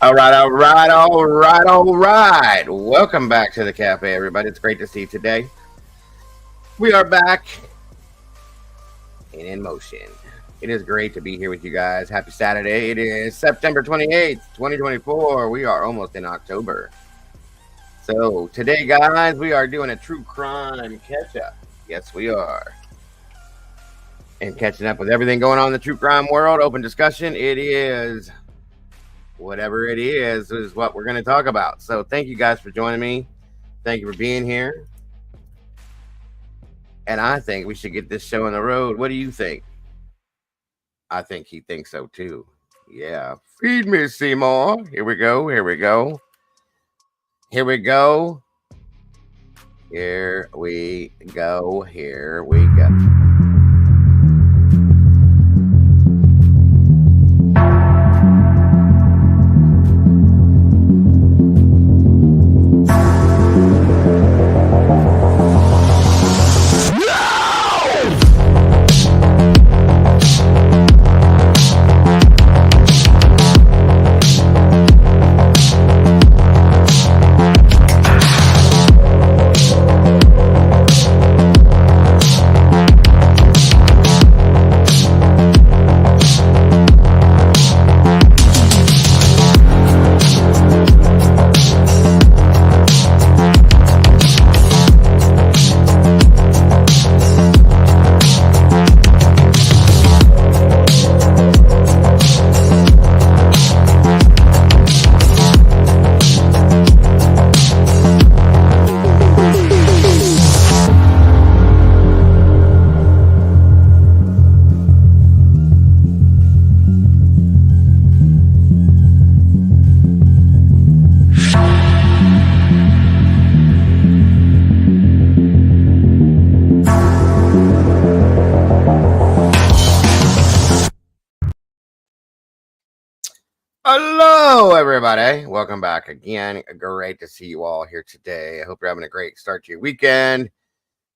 All right. Welcome back to the cafe, everybody. It's great to see you today. We are back and in motion. It is great to be here with you guys. Happy Saturday. It is September 28th, 2024. We are almost in October. So today, guys, we are doing a true crime catch-up. Yes, we are. And catching up with everything going on in the true crime world. Open discussion. It is whatever it is what we're going to talk about. So thank you guys for joining me. Thank you for being here. And I think we should get this show on the road. What do you think? I think he thinks so too. Yeah. Feed me, Seymour. Here we go. Here we go. Here we go. Here we go. Here we go. Hello, everybody. Welcome back again. Great to see you all here today. I hope you're having a great start to your weekend.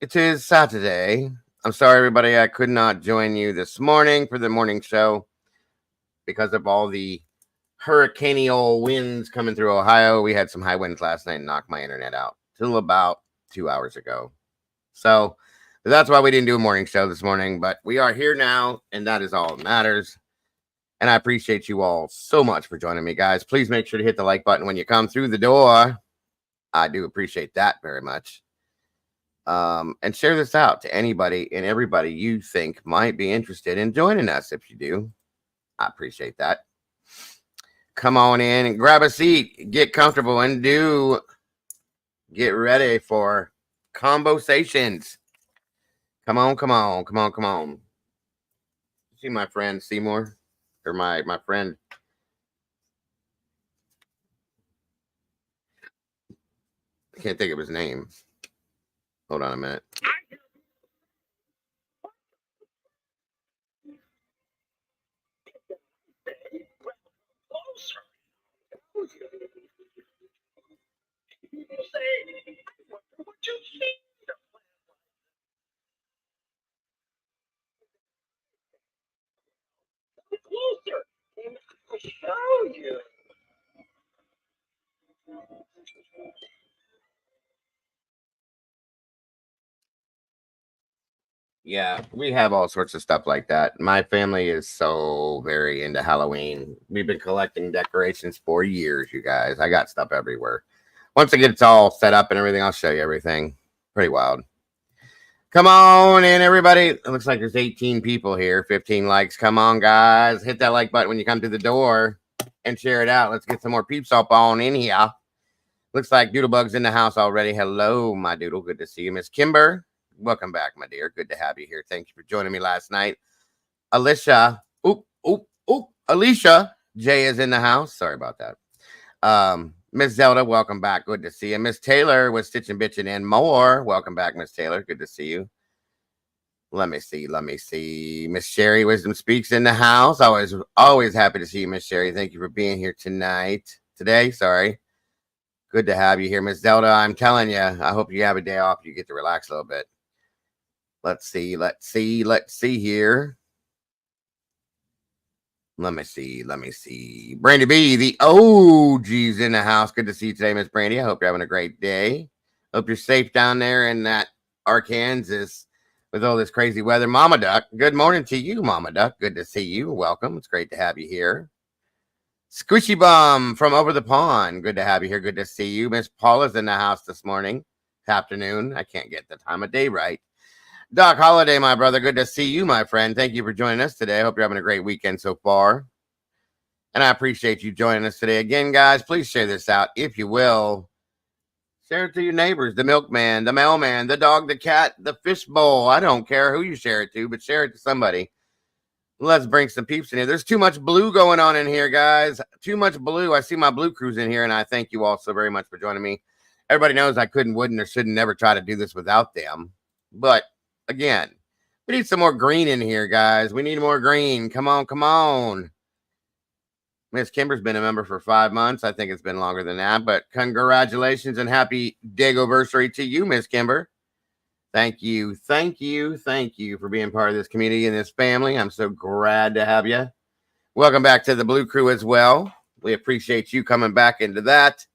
It is Saturday. I'm sorry, everybody. I could not join you this morning for the morning show because of all the hurricaneal winds coming through Ohio. We had some high winds last night and knocked my internet out till about 2 hours ago. So that's why we didn't do a morning show this morning. But we are here now, and that is all that matters. And I appreciate you all so much for joining me, guys. Please make sure to hit the like button when you come through the door. I do appreciate that very much. And share this out to anybody and everybody you think might be interested in joining us. If you do, I appreciate that. Come on in and grab a seat. Get comfortable and get ready for conversations. Come on. See my friend Seymour? Or my friend. I can't think of his name. Hold on a minute. Closer. I'll show you. Yeah, we have all sorts of stuff like that. My family is so very into Halloween. We've been collecting decorations for years, you guys. I got stuff everywhere. Once I get it all set up and everything, I'll show you everything. Pretty wild. Come on in, everybody. It looks like there's 18 people here, 15 likes. Come on, guys. Hit that like button when you come to the door and share it out. Let's get some more peeps up on in here. Looks like Doodlebug's in the house already. Hello, my doodle. Good to see you. Miss Kimber, welcome back, my dear. Good to have you here. Thank you for joining me last night. Alicia. Alicia J is in the house. Sorry about that. Miss Zelda, welcome back. Good to see you. Miss Taylor with Stitching Bitchin' and more. Welcome back, Miss Taylor. Good to see you. Let me see. Miss Sherry Wisdom Speaks in the house. Always happy to see you, Miss Sherry. Thank you for being here today. Sorry. Good to have you here, Miss Zelda. I'm telling you, I hope you have a day off. You get to relax a little bit. Let's see here. Let me see. Brandy B, the OG's in the house. Good to see you today, Miss Brandy. I hope you're having a great day. Hope you're safe down there in that Arkansas with all this crazy weather. Mama Duck, good morning to you, Mama Duck. Good to see you. Welcome. It's great to have you here. Squishy Bum from over the pond. Good to have you here. Good to see you. Miss Paula's in the house this morning. Afternoon. I can't get the time of day right. Doc Holiday, my brother. Good to see you, my friend. Thank you for joining us today. I hope you're having a great weekend so far. And I appreciate you joining us today. Again, guys, please share this out, if you will. Share it to your neighbors, the milkman, the mailman, the dog, the cat, the fish bowl. I don't care who you share it to, but share it to somebody. Let's bring some peeps in here. There's too much blue going on in here, guys. Too much blue. I see my blue crews in here, and I thank you all so very much for joining me. Everybody knows I couldn't, wouldn't, or shouldn't never try to do this without them. But, again, we need some more green in here, guys. We need more green. Come on, come on. Miss Kimber's been a member for 5 months. I think it's been longer than that. But congratulations and happy Dagoversary to you, Miss Kimber. Thank you for being part of this community and this family. I'm so glad to have you. Welcome back to the Blue Crew as well. We appreciate you coming back into that.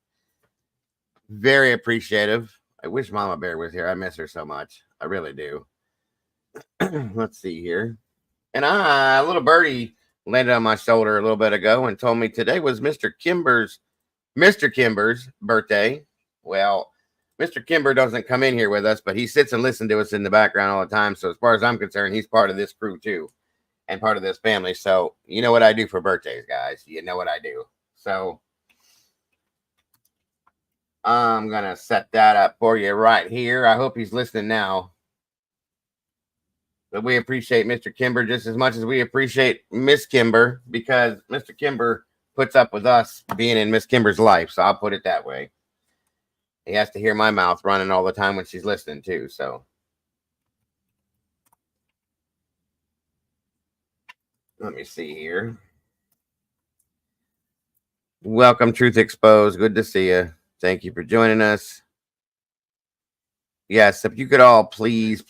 Very appreciative. I wish Mama Bear was here. I miss her so much. I really do. Let's see here. And a little birdie landed on my shoulder a little bit ago and told me today was Mr. Kimber's birthday. Well, Mr. Kimber doesn't come in here with us, but he sits and listens to us in the background all the time. So as far as I'm concerned, he's part of this crew too and part of this family. So you know what I do for birthdays, guys. You know what I do. So I'm going to set that up for you right here. I hope he's listening now. But we appreciate Mr. Kimber just as much as we appreciate Miss Kimber, because Mr. Kimber puts up with us being in Miss Kimber's life. So I'll put it that way. He has to hear my mouth running all the time when she's listening too. So let me see here. Welcome, Truth Exposed. Good to see you. Thank you for joining us. Yes, if you could all please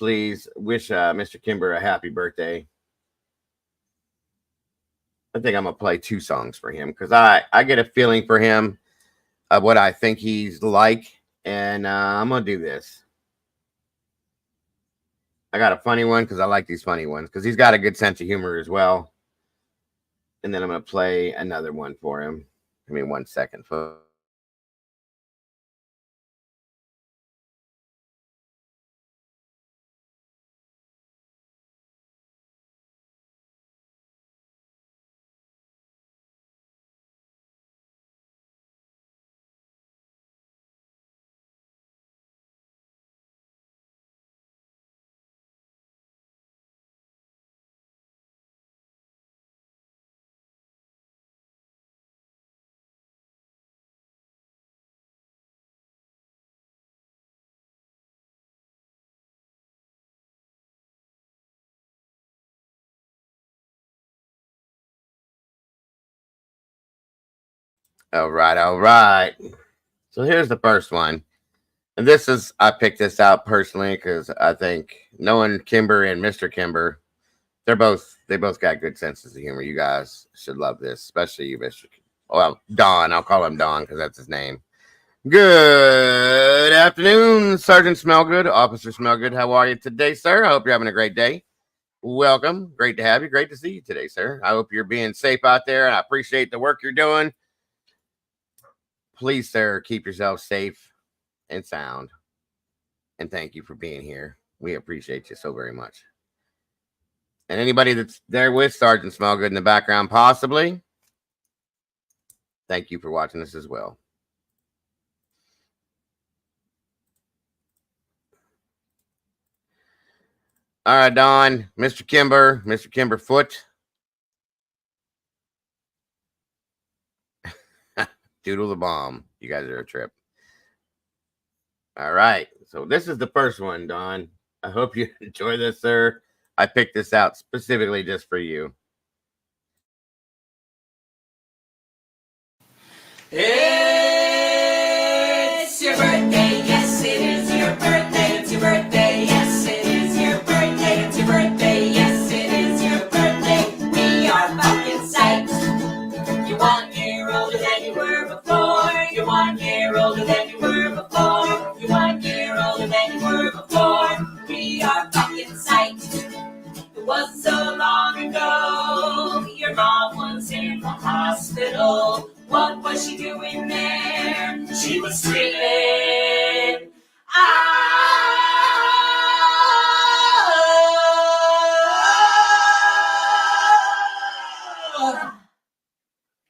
wish Mr. Kimber a happy birthday. I think I'm going to play 2 songs for him because I get a feeling for him of what I think he's like. And I'm going to do this. I got a funny one because I like these funny ones because he's got a good sense of humor as well. And then I'm going to play another one for him. Give me 1 second, folks. All right. So here's the first one. And I picked this out personally because I think knowing Kimber and Mr. Kimber, they both got good senses of humor. You guys should love this, especially you, Mr. Well, Don. I'll call him Don because that's his name. Good afternoon, Sergeant Smellgood, Officer Smellgood. How are you today, sir? I hope you're having a great day. Welcome. Great to have you. Great to see you today, sir. I hope you're being safe out there. I appreciate the work you're doing. Please, sir, keep yourself safe and sound. And thank you for being here. We appreciate you so very much. And anybody that's there with Sergeant Smellgood in the background, possibly, thank you for watching this as well. All right, Don, Mr. Kimber Foot. Doodle the bomb. You guys are a trip. All right. So this is the first one, Don. I hope you enjoy this, sir. I picked this out specifically just for you. It's your birthday. Yes, it is your birthday. It's your birthday. Yes, it is your birthday. It's your birthday. Yes, it is your birthday. We are fucking psyched. are fucking psyched. It wasn't so long ago, your mom was in the hospital. What was she doing there? She was screaming, ah!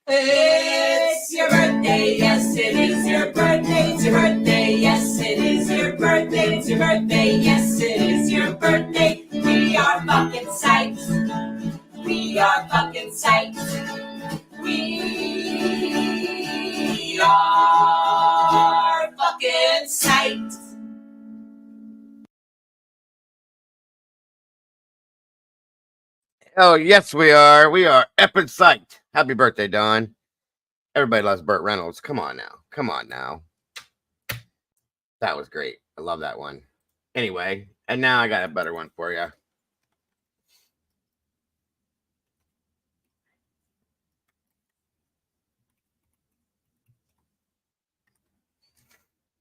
It's your birthday, yes, it is your birthday. It's your birthday, yes, it is your birthday. It's your birthday, yes, it is your birthday. We are fucking psyched. We are fucking psyched. We are fucking psyched. Oh, yes, we are. We are epic psyched. Happy birthday, Don. Everybody loves Burt Reynolds. Come on now. Come on now. That was great. I love that one. Anyway, and now I got a better one for you.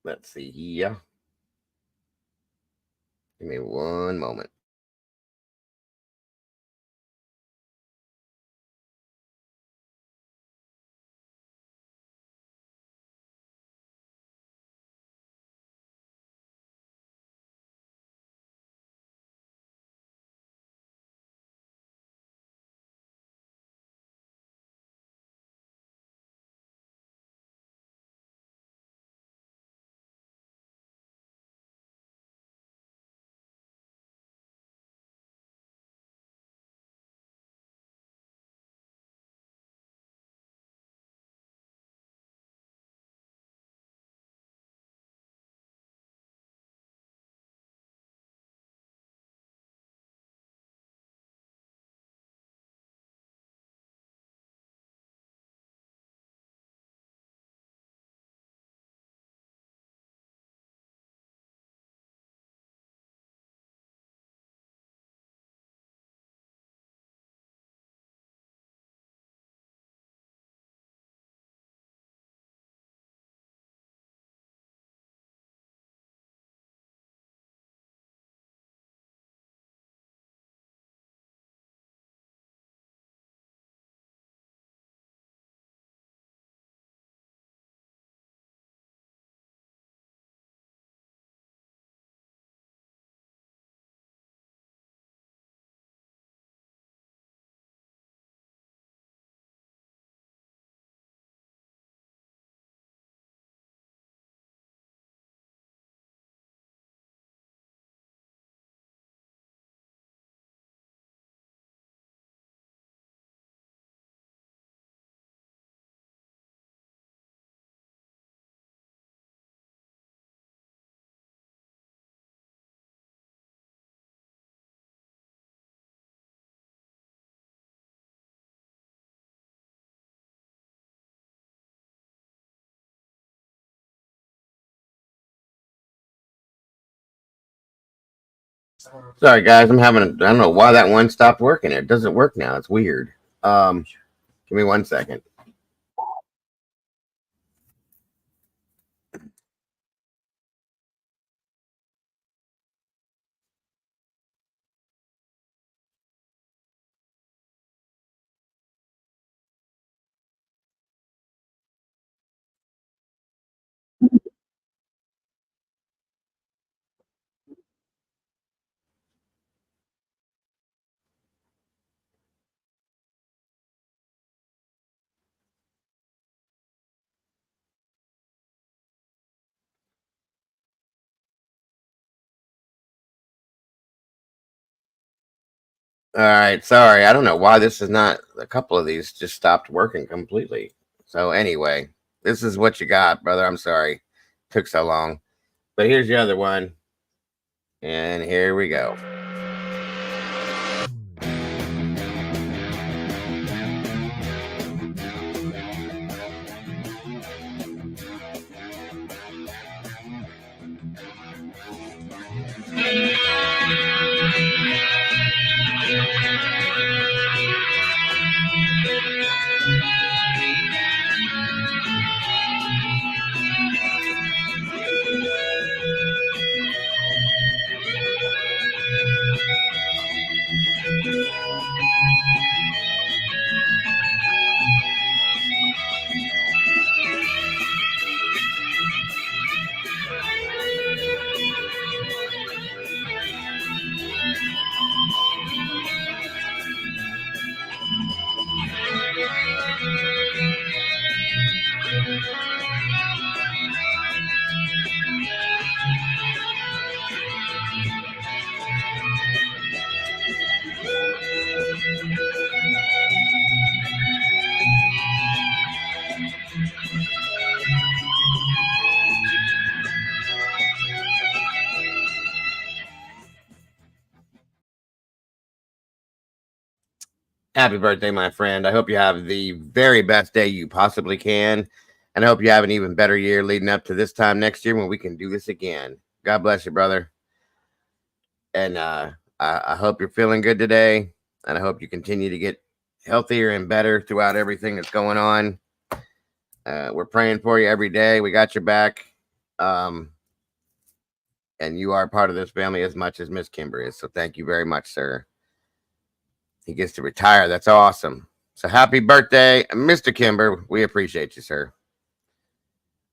Let's see here. Give me one moment. Sorry, guys. I don't know why that one stopped working. It doesn't work now. It's weird. Give me 1 second. All right. Sorry. I don't know why this is not. A couple of these just stopped working completely. So, anyway, this is what you got, brother. I'm sorry. Took so long. But here's the other one. And here we go. Happy birthday, my friend. I hope you have the very best day you possibly can. And I hope you have an even better year leading up to this time next year when we can do this again. God bless you, brother. And I hope you're feeling good today. And I hope you continue to get healthier and better throughout everything that's going on. We're praying for you every day. We got your back. And you are part of this family as much as Miss Kimber is. So thank you very much, sir. He gets to retire. That's awesome. So happy birthday, Mr. Kimber. We appreciate you, sir.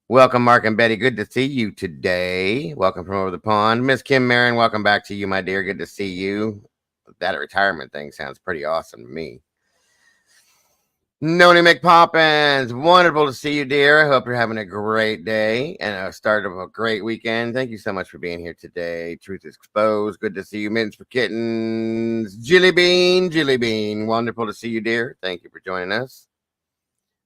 Welcome, Mark and Betty. Good to see you today. Welcome from over the pond. Miss Kim Marin, welcome back to you, my dear. Good to see you. That retirement thing sounds pretty awesome to me. Noni McPoppins, wonderful to see you, dear. I hope you're having a great day and a start of a great weekend. Thank you so much for being here today. Truth is Exposed. Good to see you. Mittens for Kittens. Jilly Bean. Wonderful to see you, dear. Thank you for joining us.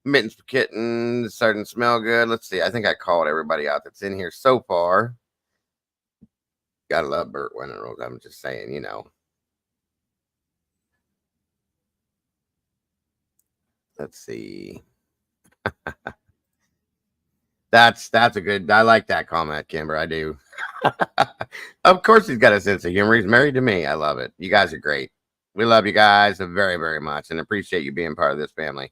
Mittens for Kittens. Starting to smell good. Let's see. I think I called everybody out that's in here so far. Gotta love Burt Winterrose. I'm just saying, you know. Let's see. That's a good. I like that comment, Kimber. I do. Of course, he's got a sense of humor. He's married to me. I love it. You guys are great. We love you guys very, very much, and appreciate you being part of this family.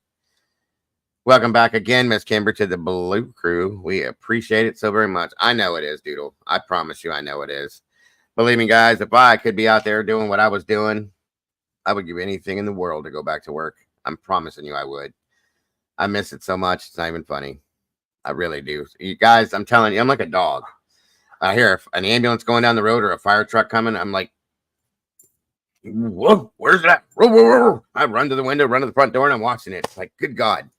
Welcome back again, Miss Kimber, to the Blue Crew. We appreciate it so very much. I know it is, Doodle. I promise you, I know it is. Believe me, guys. If I could be out there doing what I was doing, I would give anything in the world to go back to work. I'm promising you I would. I miss it so much. It's not even funny. I really do. You guys, I'm telling you, I'm like a dog. I hear an ambulance going down the road or a fire truck coming. I'm like, whoa, where's that? I run to the window, run to the front door, and I'm watching it. It's like, good God.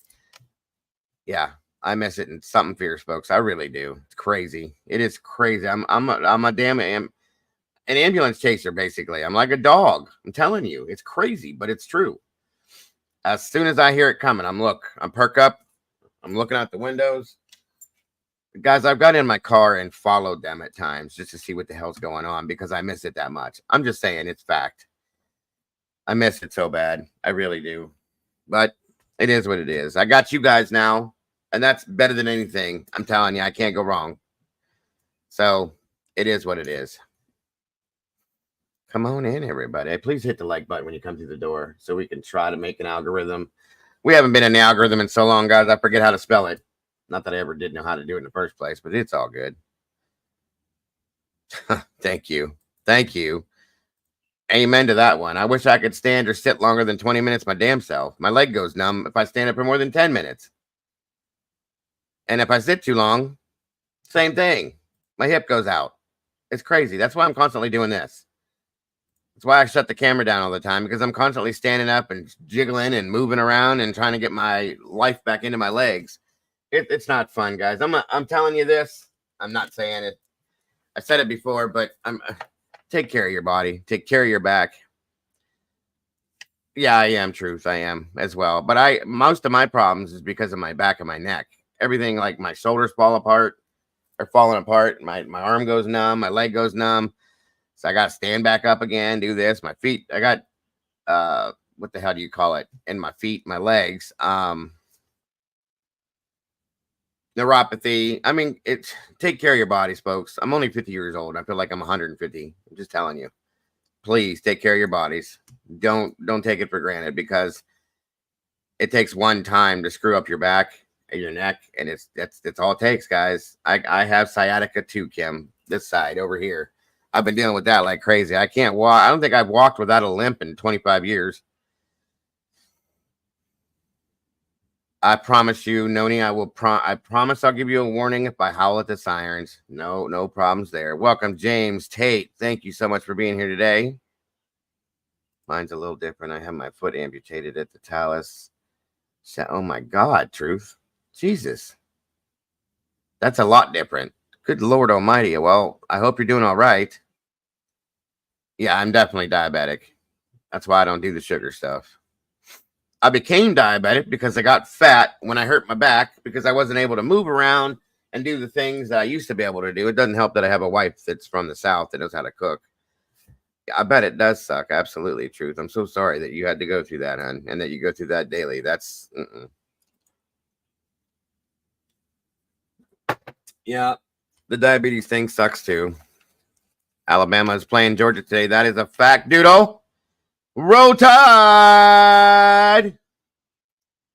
Yeah, I miss it, and something fierce, folks. I really do. It's crazy. It is crazy. I'm a damn an ambulance chaser, basically. I'm like a dog. I'm telling you, it's crazy, but it's true. As soon as I hear it coming, I'm perk up. I'm looking out the windows. Guys, I've got in my car and followed them at times just to see what the hell's going on because I miss it that much. I'm just saying it's fact. I miss it so bad. I really do. But it is what it is. I got you guys now, and that's better than anything. I'm telling you, I can't go wrong. So it is what it is. Come on in, everybody. Please hit the like button when you come through the door so we can try to make an algorithm. We haven't been in the algorithm in so long, guys. I forget how to spell it. Not that I ever did know how to do it in the first place, but it's all good. Thank you. Thank you. Amen to that one. I wish I could stand or sit longer than 20 minutes my damn self. My leg goes numb if I stand up for more than 10 minutes. And if I sit too long, same thing. My hip goes out. It's crazy. That's why I'm constantly doing this. That's why I shut the camera down all the time, because I'm constantly standing up and jiggling and moving around and trying to get my life back into my legs. It's not fun, guys. I'm telling you this. I'm not saying it. I said it before, but take care of your body. Take care of your back. Yeah, I am, Truth. I am as well. But most of my problems is because of my back and my neck. Everything, like my shoulders fall apart or falling apart. My arm goes numb. My leg goes numb. So I got to stand back up again, do this. My feet, I got, what the hell do you call it? In my feet, my legs, neuropathy. I mean, take care of your bodies, folks. I'm only 50 years old. I feel like I'm 150. I'm just telling you. Please take care of your bodies. Don't take it for granted, because it takes one time to screw up your back and your neck, and that's all it takes, guys. I have sciatica too, Kim. This side over here. I've been dealing with that like crazy. I can't walk. I don't think I've walked without a limp in 25 years. I promise you, Noni, I promise I'll give you a warning if I howl at the sirens. No problems there. Welcome, James Tate. Thank you so much for being here today. Mine's a little different. I have my foot amputated at the talus. Oh my God, Truth. Jesus. That's a lot different. Good Lord Almighty. Well, I hope you're doing all right. Yeah, I'm definitely diabetic. That's why I don't do the sugar stuff. I became diabetic because I got fat when I hurt my back, because I wasn't able to move around and do the things that I used to be able to do. It doesn't help that I have a wife that's from the South that knows how to cook. I bet it does suck. Absolutely, Truth. I'm so sorry that you had to go through that, hon, and that you go through that daily. That's yeah. The diabetes thing sucks too. Alabama is playing Georgia today. That is a fact, doodle. Roll Tide.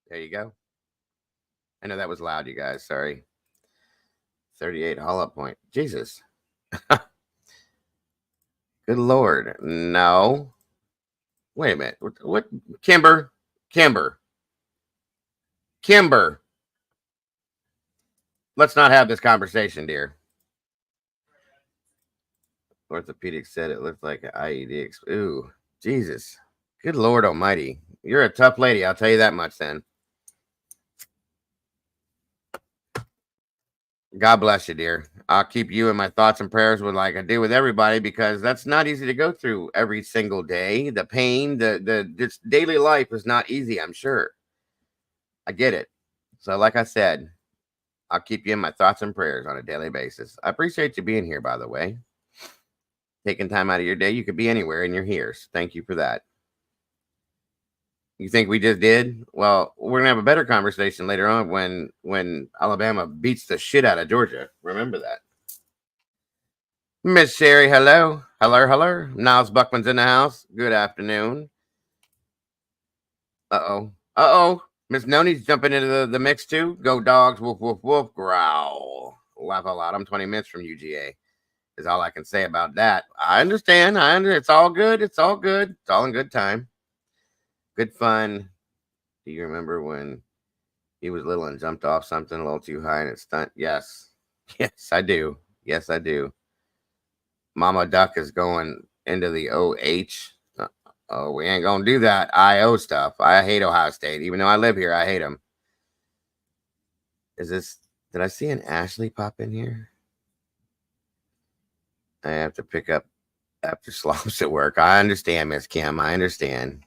There you go. I know that was loud, you guys. Sorry. 38 Hall Up Point. Jesus. Good Lord. No. Wait a minute. What? Kimber. Let's not have this conversation, dear. Orthopedic said it looked like an IED. Ooh, Jesus. Good Lord Almighty. You're a tough lady. I'll tell you that much then. God bless you, dear. I'll keep you in my thoughts and prayers with like I do with everybody because that's not easy to go through every single day. The pain, this daily life is not easy, I'm sure. I get it. So like I said, I'll keep you in my thoughts and prayers on a daily basis. I appreciate you being here, by the way. Taking time out of your day. You could be anywhere and you're here. So thank you for that. You think we just did? Well, we're gonna have a better conversation later on when Alabama beats the shit out of Georgia. Remember that. Miss Sherry, hello. Niles Buckman's in the house. Good afternoon. Uh-oh. Miss Noni's jumping into the mix too. Go dogs, woof, woof, woof, growl. Laugh a lot. I'm 20 minutes from UGA. Is all I can say about that. I understand. It's all good. It's all in good time. Good fun. Do you remember when he was little and jumped off something a little too high and it stunt? Yes, I do. Mama Duck is going into the OH. Oh, we ain't gonna do that IO stuff. I hate Ohio State, even though I live here. I hate them. Did I see an Ashley pop in here? I have to pick up after slops at work. I understand, Miss Kim. I understand.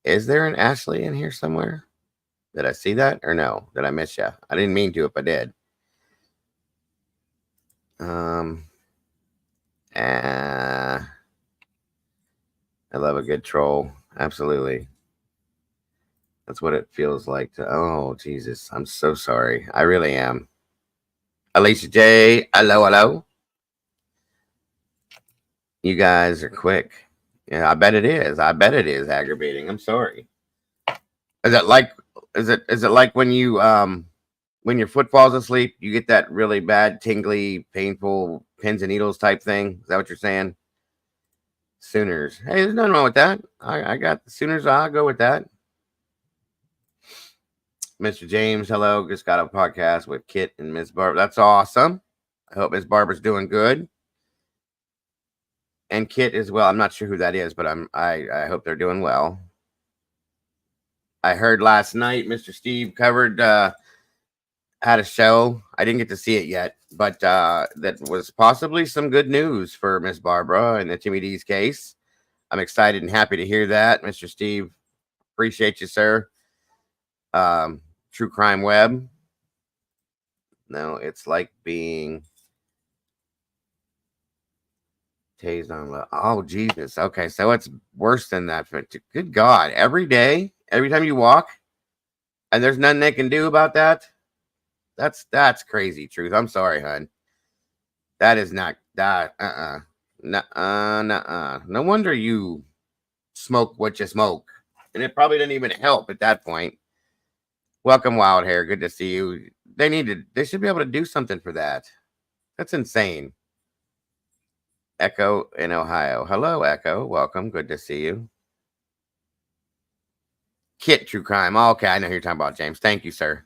Is there an Ashley in here somewhere? Did I see that or no? Did I miss you? I didn't mean to if I did. I love a good troll. Absolutely. That's what it feels like to. Oh, Jesus. I'm so sorry. I really am. Alicia J. Hello. You guys are quick. Yeah, I bet it is. Aggravating. I'm sorry. Is it like when you when your foot falls asleep, you get that really bad, tingly, painful pins and needles type thing? Is that what you're saying? Sooners. Hey, there's nothing wrong with that. I got the Sooners. I'll go with that. Mr. James, hello. Just got a podcast with Kit and Miss Barbara. That's awesome. I hope Miss Barbara's doing good. And Kit as well. I'm not sure who that is, but I hope they're doing well. I heard last night Mr. Steve covered had a show. I didn't get to see it yet, but that was possibly some good news for Miss Barbara and the Timmy D's case. I'm excited and happy to hear that, Mr. Steve. Appreciate you, sir. True Crime Web. No, it's like being tased on. Oh, Jesus. Okay, so it's worse than that. Good God. Every day, every time you walk, and there's nothing they can do about that. That's crazy, Truth. I'm sorry, hon. That is not that. No wonder you smoke what you smoke, and it probably didn't even help at that point. Welcome, Wild Hair. Good to see you. They should be able to do something for that. That's insane. Echo in Ohio. Hello, Echo. Welcome. Good to see you. Kit True Crime. Okay, I know who you're talking about, James. Thank you, sir.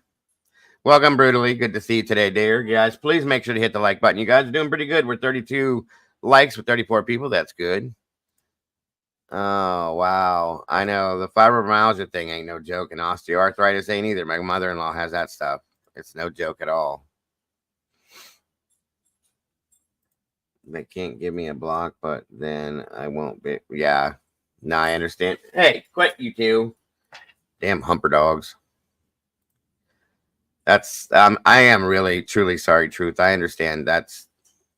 Welcome, Brutally. Good to see you today, dear. Guys, please make sure to hit the like button. You guys are doing pretty good. We're 32 likes with 34 people. That's good. Oh, wow. I know. The fibromyalgia thing ain't no joke, and osteoarthritis ain't either. My mother-in-law has that stuff. It's no joke at all. They can't give me a block, but then I won't be. Yeah. No, I understand. Hey, quit, you two. Damn humper dogs. That's I am really truly sorry, Truth. I understand that's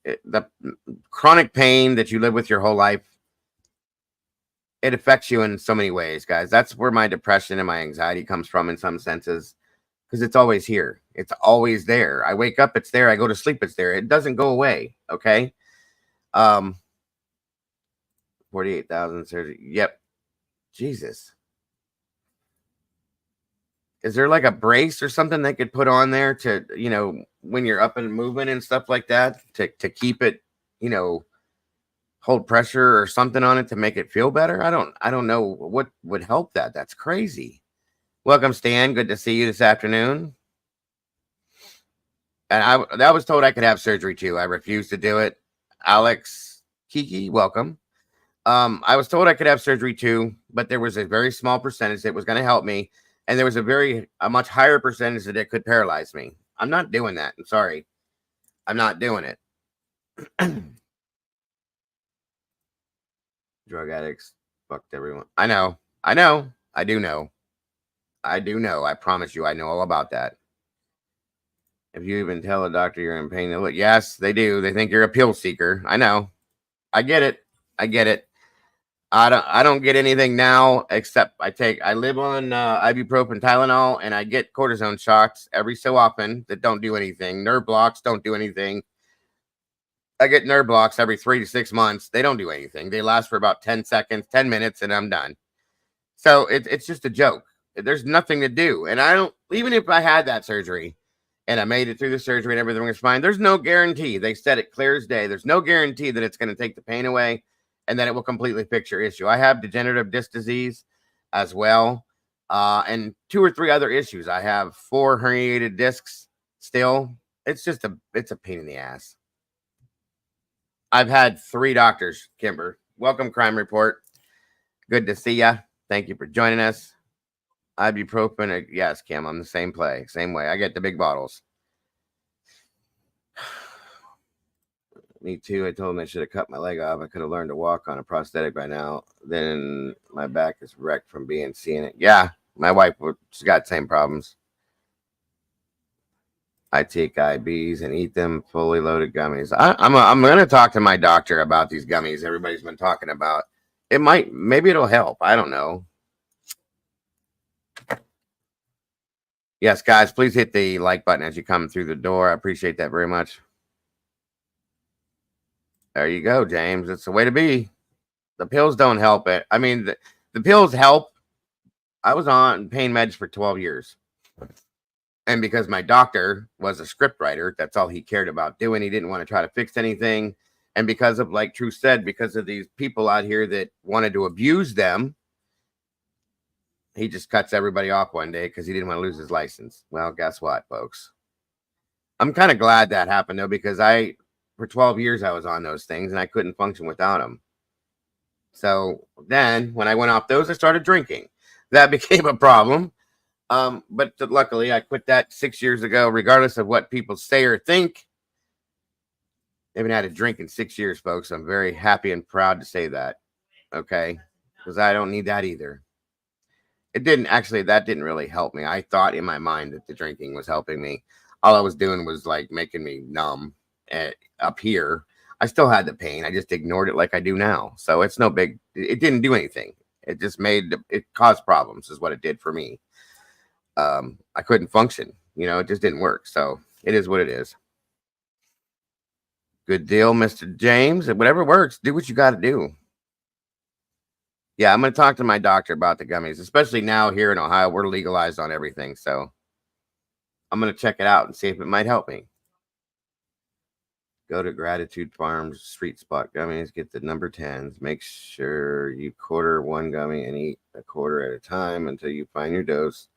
the chronic pain that you live with your whole life. it affects you in so many ways, guys. That's where my depression and my anxiety comes from in some senses, because it's always here. It's always there. I wake up, it's there. I go to sleep, it's there. It doesn't go away. Okay. 48,000 surgery. Yep. Jesus. Is there like a brace or something they could put on there to, when you're up and moving and stuff like that to keep it, hold pressure or something on it to make it feel better? I don't know what would help that. That's crazy. Welcome, Stan. Good to see you this afternoon. And I was told I could have surgery too. I refused to do it. Alex Kiki, welcome. I was told I could have surgery too, but there was a very small percentage that was going to help me. And there was a much higher percentage that it could paralyze me. I'm not doing that. I'm sorry. I'm not doing it. Drug addicts fucked everyone. I know. I do know. I promise you, I know all about that. If you even tell a doctor you're in pain, they'll look. Yes, they do. They think you're a pill seeker. I know. I get it. I don't get anything now except I live on ibuprofen, Tylenol, and I get cortisone shots every so often that don't do anything. Nerve blocks don't do anything. I get nerve blocks every 3 to 6 months. They don't do anything. They last for about 10 seconds, 10 minutes, and I'm done. So it's just a joke. There's nothing to do. And even if I had that surgery and I made it through the surgery and everything was fine, there's no guarantee. They said it clear as day. There's no guarantee that it's going to take the pain away and that it will completely fix your issue. I have degenerative disc disease as well, and 2 or 3 other issues. I have 4 herniated discs still. It's a pain in the ass. I've had 3 doctors, Kimber. Welcome, Crime Report. Good to see ya. Thank you for joining us. Ibuprofen. Yes, Kim, I'm the same way. I get the big bottles. Me too. I told him I should have cut my leg off. I could have learned to walk on a prosthetic by now. Then my back is wrecked from seeing it. Yeah, my wife, she's got the same problems. I take IBs and eat them, fully loaded gummies. I'm going to talk to my doctor about these gummies everybody's been talking about. Maybe it'll help. I don't know. Yes, guys, please hit the like button as you come through the door. I appreciate that very much. There you go, James. It's the way to be. The pills don't help it. I mean, the pills help. I was on pain meds for 12 years. And because my doctor was a script writer, that's all he cared about doing. He didn't want to try to fix anything. And because of, like True said, because of these people out here that wanted to abuse them, he just cuts everybody off one day because he didn't want to lose his license. Well, guess what, folks? I'm kind of glad that happened, though, because for 12 years, I was on those things and I couldn't function without them. So then when I went off those, I started drinking. That became a problem. But luckily, I quit that 6 years ago, regardless of what people say or think. I haven't had a drink in 6 years, folks. I'm very happy and proud to say that. Okay? Because I don't need that either. That didn't really help me. I thought in my mind that the drinking was helping me. All I was doing was like making me numb up here. I still had the pain. I just ignored it like I do now. So it's no big, it didn't do anything. It just it caused problems is what it did for me. I couldn't function, it just didn't work. So it is what it is. Good deal, Mr. James. Whatever works, do what you got to do. Yeah, I'm going to talk to my doctor about the gummies, especially now here in Ohio. We're legalized on everything. So I'm going to check it out and see if it might help me. Go to Gratitude Farms Street Spot Gummies, get the number 10s. Make sure you quarter one gummy and eat a quarter at a time until you find your dose.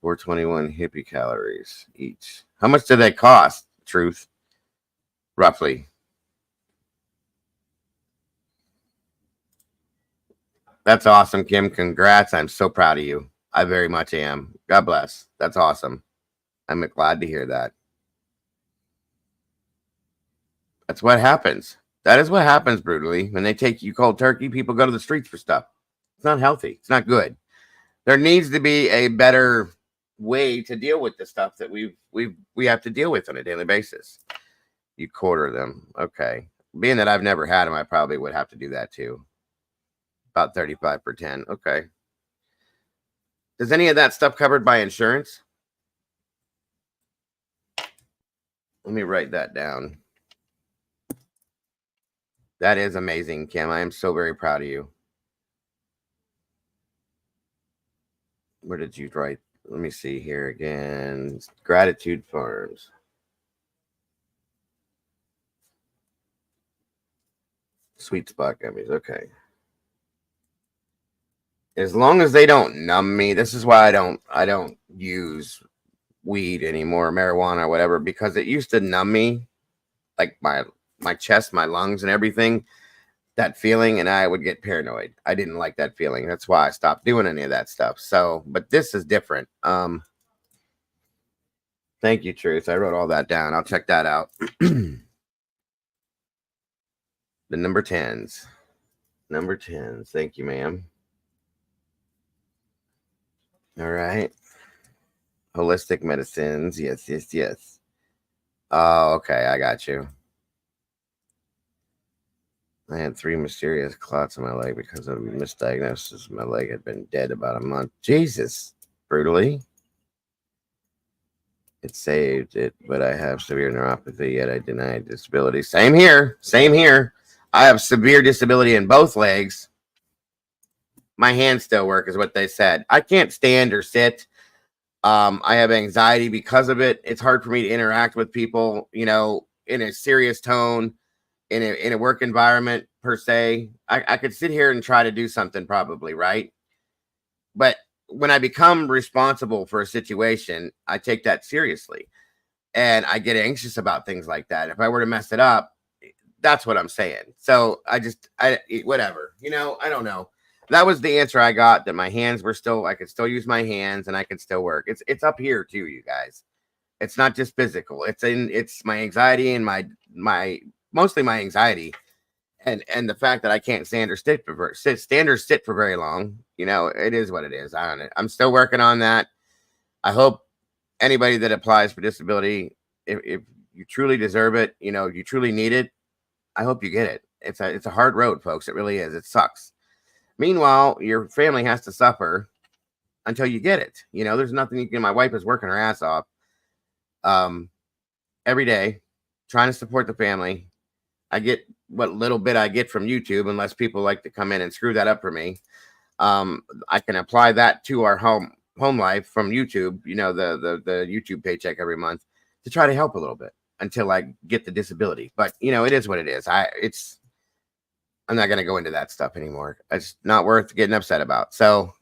421 hippie calories each. How much do they cost, Truth? Roughly. That's awesome, Kim. Congrats. I'm so proud of you. I very much am. God bless. That's awesome. I'm glad to hear that. That's what happens. That is what happens, brutally. When they take you cold turkey, people go to the streets for stuff. It's not healthy. It's not good. There needs to be a better way to deal with the stuff that we have to deal with on a daily basis. You quarter them. Okay. Being that I've never had them, I probably would have to do that too. About 35 per 10. Okay. Is any of that stuff covered by insurance? Let me write that down. That is amazing, Kim. I am so very proud of you. Where did you write? Let me see here again. Gratitude Farms. Sweet spot gummies. Okay. As long as they don't numb me, this is why I don't use weed anymore, marijuana or whatever, because it used to numb me, like my chest, my lungs, and everything. That feeling, and I would get paranoid. I didn't like that feeling. That's why I stopped doing any of that stuff. So, but this is different. Thank you, Truth. I wrote all that down. I'll check that out. The number 10s. Number 10s. Thank you, ma'am. All right. Holistic medicines. Yes, yes, yes. Oh, okay. I got you. I had 3 mysterious clots in my leg because of a misdiagnosis. My leg had been dead about a month. Jesus. Brutally. It saved it, but I have severe neuropathy, yet I deny disability. Same here. Same here. I have severe disability in both legs. My hands still work, is what they said. I can't stand or sit. I have anxiety because of it. It's hard for me to interact with people, you know, in a serious tone, in a work environment per se. I could sit here and try to do something probably, right? But when I become responsible for a situation, I take that seriously. And I get anxious about things like that. If I were to mess it up, that's what I'm saying. So whatever, you know, I don't know. That was the answer I got, that my hands were still, I could still use my hands and I could still work. It's up here too, you guys. It's not just physical. It's my anxiety and my mostly my anxiety. And the fact that I can't stand or sit for very long, you know, it is what it is. I don't know. I'm still working on that. I hope anybody that applies for disability, if you truly deserve it, you know, you truly need it, I hope you get it. It's a hard road, folks. It really is. It sucks. Meanwhile, your family has to suffer until you get it. You know, there's nothing you can. My wife is working her ass off every day, trying to support the family. I get what little bit I get from YouTube, unless people like to come in and screw that up for me. I can apply that to our home life from YouTube, you know, the YouTube paycheck every month, to try to help a little bit until I get the disability. But, you know, it is what it is. I'm not going to go into that stuff anymore. It's not worth getting upset about. So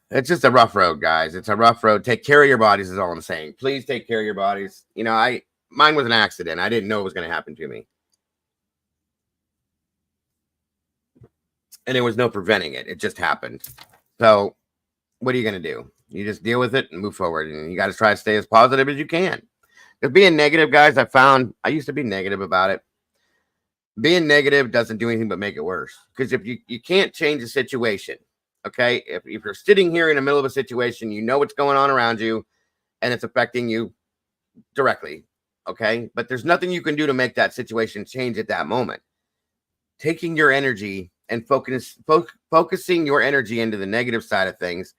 it's just a rough road, guys. It's a rough road. Take care of your bodies is all I'm saying. Please take care of your bodies. You know, mine was an accident. I didn't know it was going to happen to me. And there was no preventing it. It just happened. So what are you going to do? You just deal with it and move forward. And you got to try to stay as positive as you can. Because being negative, guys, I used to be negative about it. Being negative doesn't do anything but make it worse. Because if you can't change the situation, okay? If you're sitting here in the middle of a situation, you know what's going on around you, and it's affecting you directly, okay? But there's nothing you can do to make that situation change at that moment. Taking your energy and focusing your energy into the negative side of things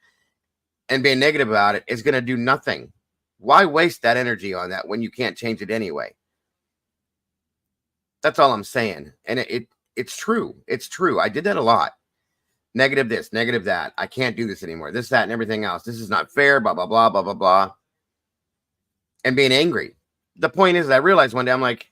and being negative about it is going to do nothing. Why waste that energy on that when you can't change it anyway? That's all I'm saying. And it's true. It's true. I did that a lot. Negative this, negative that. I can't do this anymore. This, that, and everything else. This is not fair, blah, blah, blah, blah, blah, blah. And being angry. The point is, I realized one day, I'm like,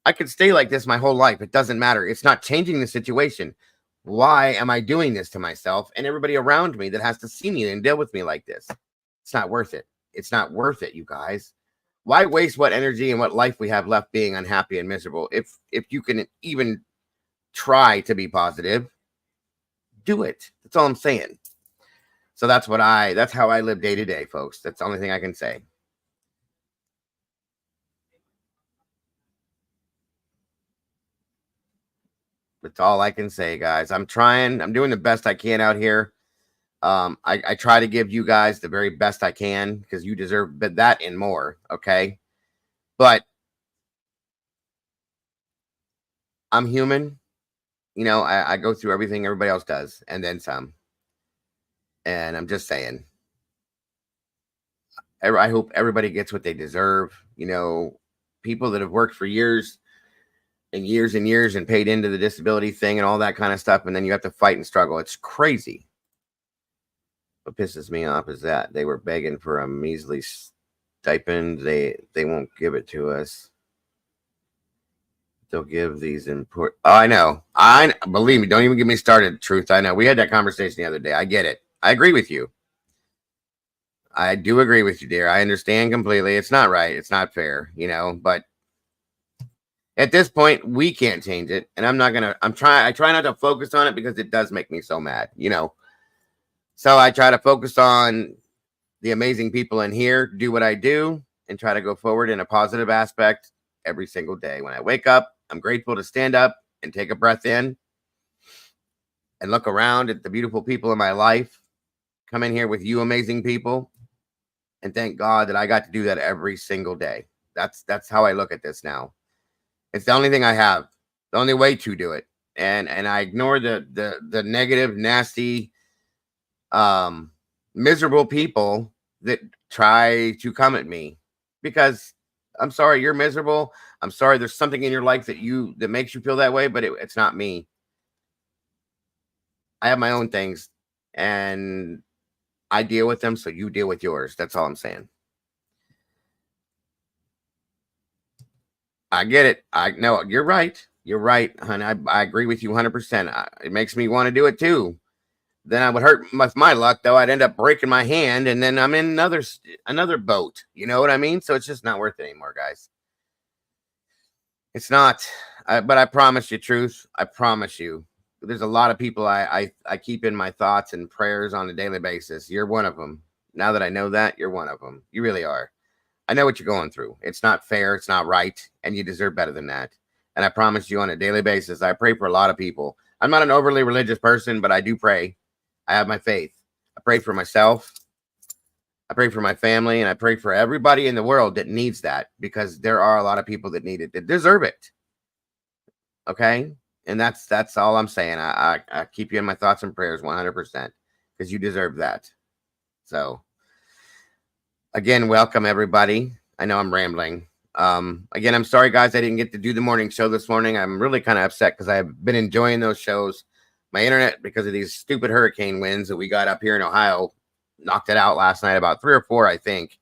I could stay like this my whole life. It doesn't matter. It's not changing the situation. Why am I doing this to myself and everybody around me that has to see me and deal with me like this? It's not worth it. It's not worth it, you guys. Why waste what energy and what life we have left being unhappy and miserable? If you can even try to be positive, do it. That's all I'm saying. So that's how I live day to day, folks. That's the only thing I can say. That's all I can say, guys. I'm doing the best I can out here. I try to give you guys the very best I can because you deserve that and more. Okay. But I'm human. You know, I go through everything everybody else does and then some. And I'm just saying, I hope everybody gets what they deserve. You know, people that have worked for years and years and years and paid into the disability thing and all that kind of stuff, and then you have to fight and struggle. It's crazy. What pisses me off is that they were begging for a measly stipend. They won't give it to us. They'll give these import. Oh, I know. I believe me. Don't even get me started. Truth. I know. We had that conversation the other day. I get it. I agree with you. I do agree with you, dear. I understand completely. It's not right. It's not fair, you know, but at this point, we can't change it. And I'm not gonna, I try not to focus on it because it does make me so mad, you know. So I try to focus on the amazing people in here, do what I do, and try to go forward in a positive aspect every single day. When I wake up, I'm grateful to stand up and take a breath in and look around at the beautiful people in my life, come in here with you amazing people, and thank God that I got to do that every single day. That's how I look at this now. It's the only thing I have, the only way to do it. And I ignore the negative, nasty, miserable people that try to come at me because I'm sorry you're miserable. I'm sorry there's something in your life that makes you feel that way, but it's not me. I have my own things and I deal with them, so you deal with yours. That's all I'm saying. I get it. I know you're right. You're right, honey. I agree with you 100%. It makes me want to do it too. Then I would hurt with my luck, though. I'd end up breaking my hand, and then I'm in another boat. You know what I mean? So it's just not worth it anymore, guys. It's not. But I promise you, truth. I promise you. There's a lot of people I keep in my thoughts and prayers on a daily basis. You're one of them. Now that I know that, you're one of them. You really are. I know what you're going through. It's not fair. It's not right. And you deserve better than that. And I promise you on a daily basis, I pray for a lot of people. I'm not an overly religious person, but I do pray. I have my faith. I pray for myself. I pray for my family. And I pray for everybody in the world that needs that because there are a lot of people that need it, that deserve it. Okay. And that's all I'm saying. I keep you in my thoughts and prayers 100% because you deserve that. So again, welcome everybody. I know I'm rambling. Again, I'm sorry guys, I didn't get to do the morning show this morning. I'm really kind of upset because I've been enjoying those shows. My internet, because of these stupid hurricane winds that we got up here in Ohio, knocked it out last night, about 3 or 4, I think,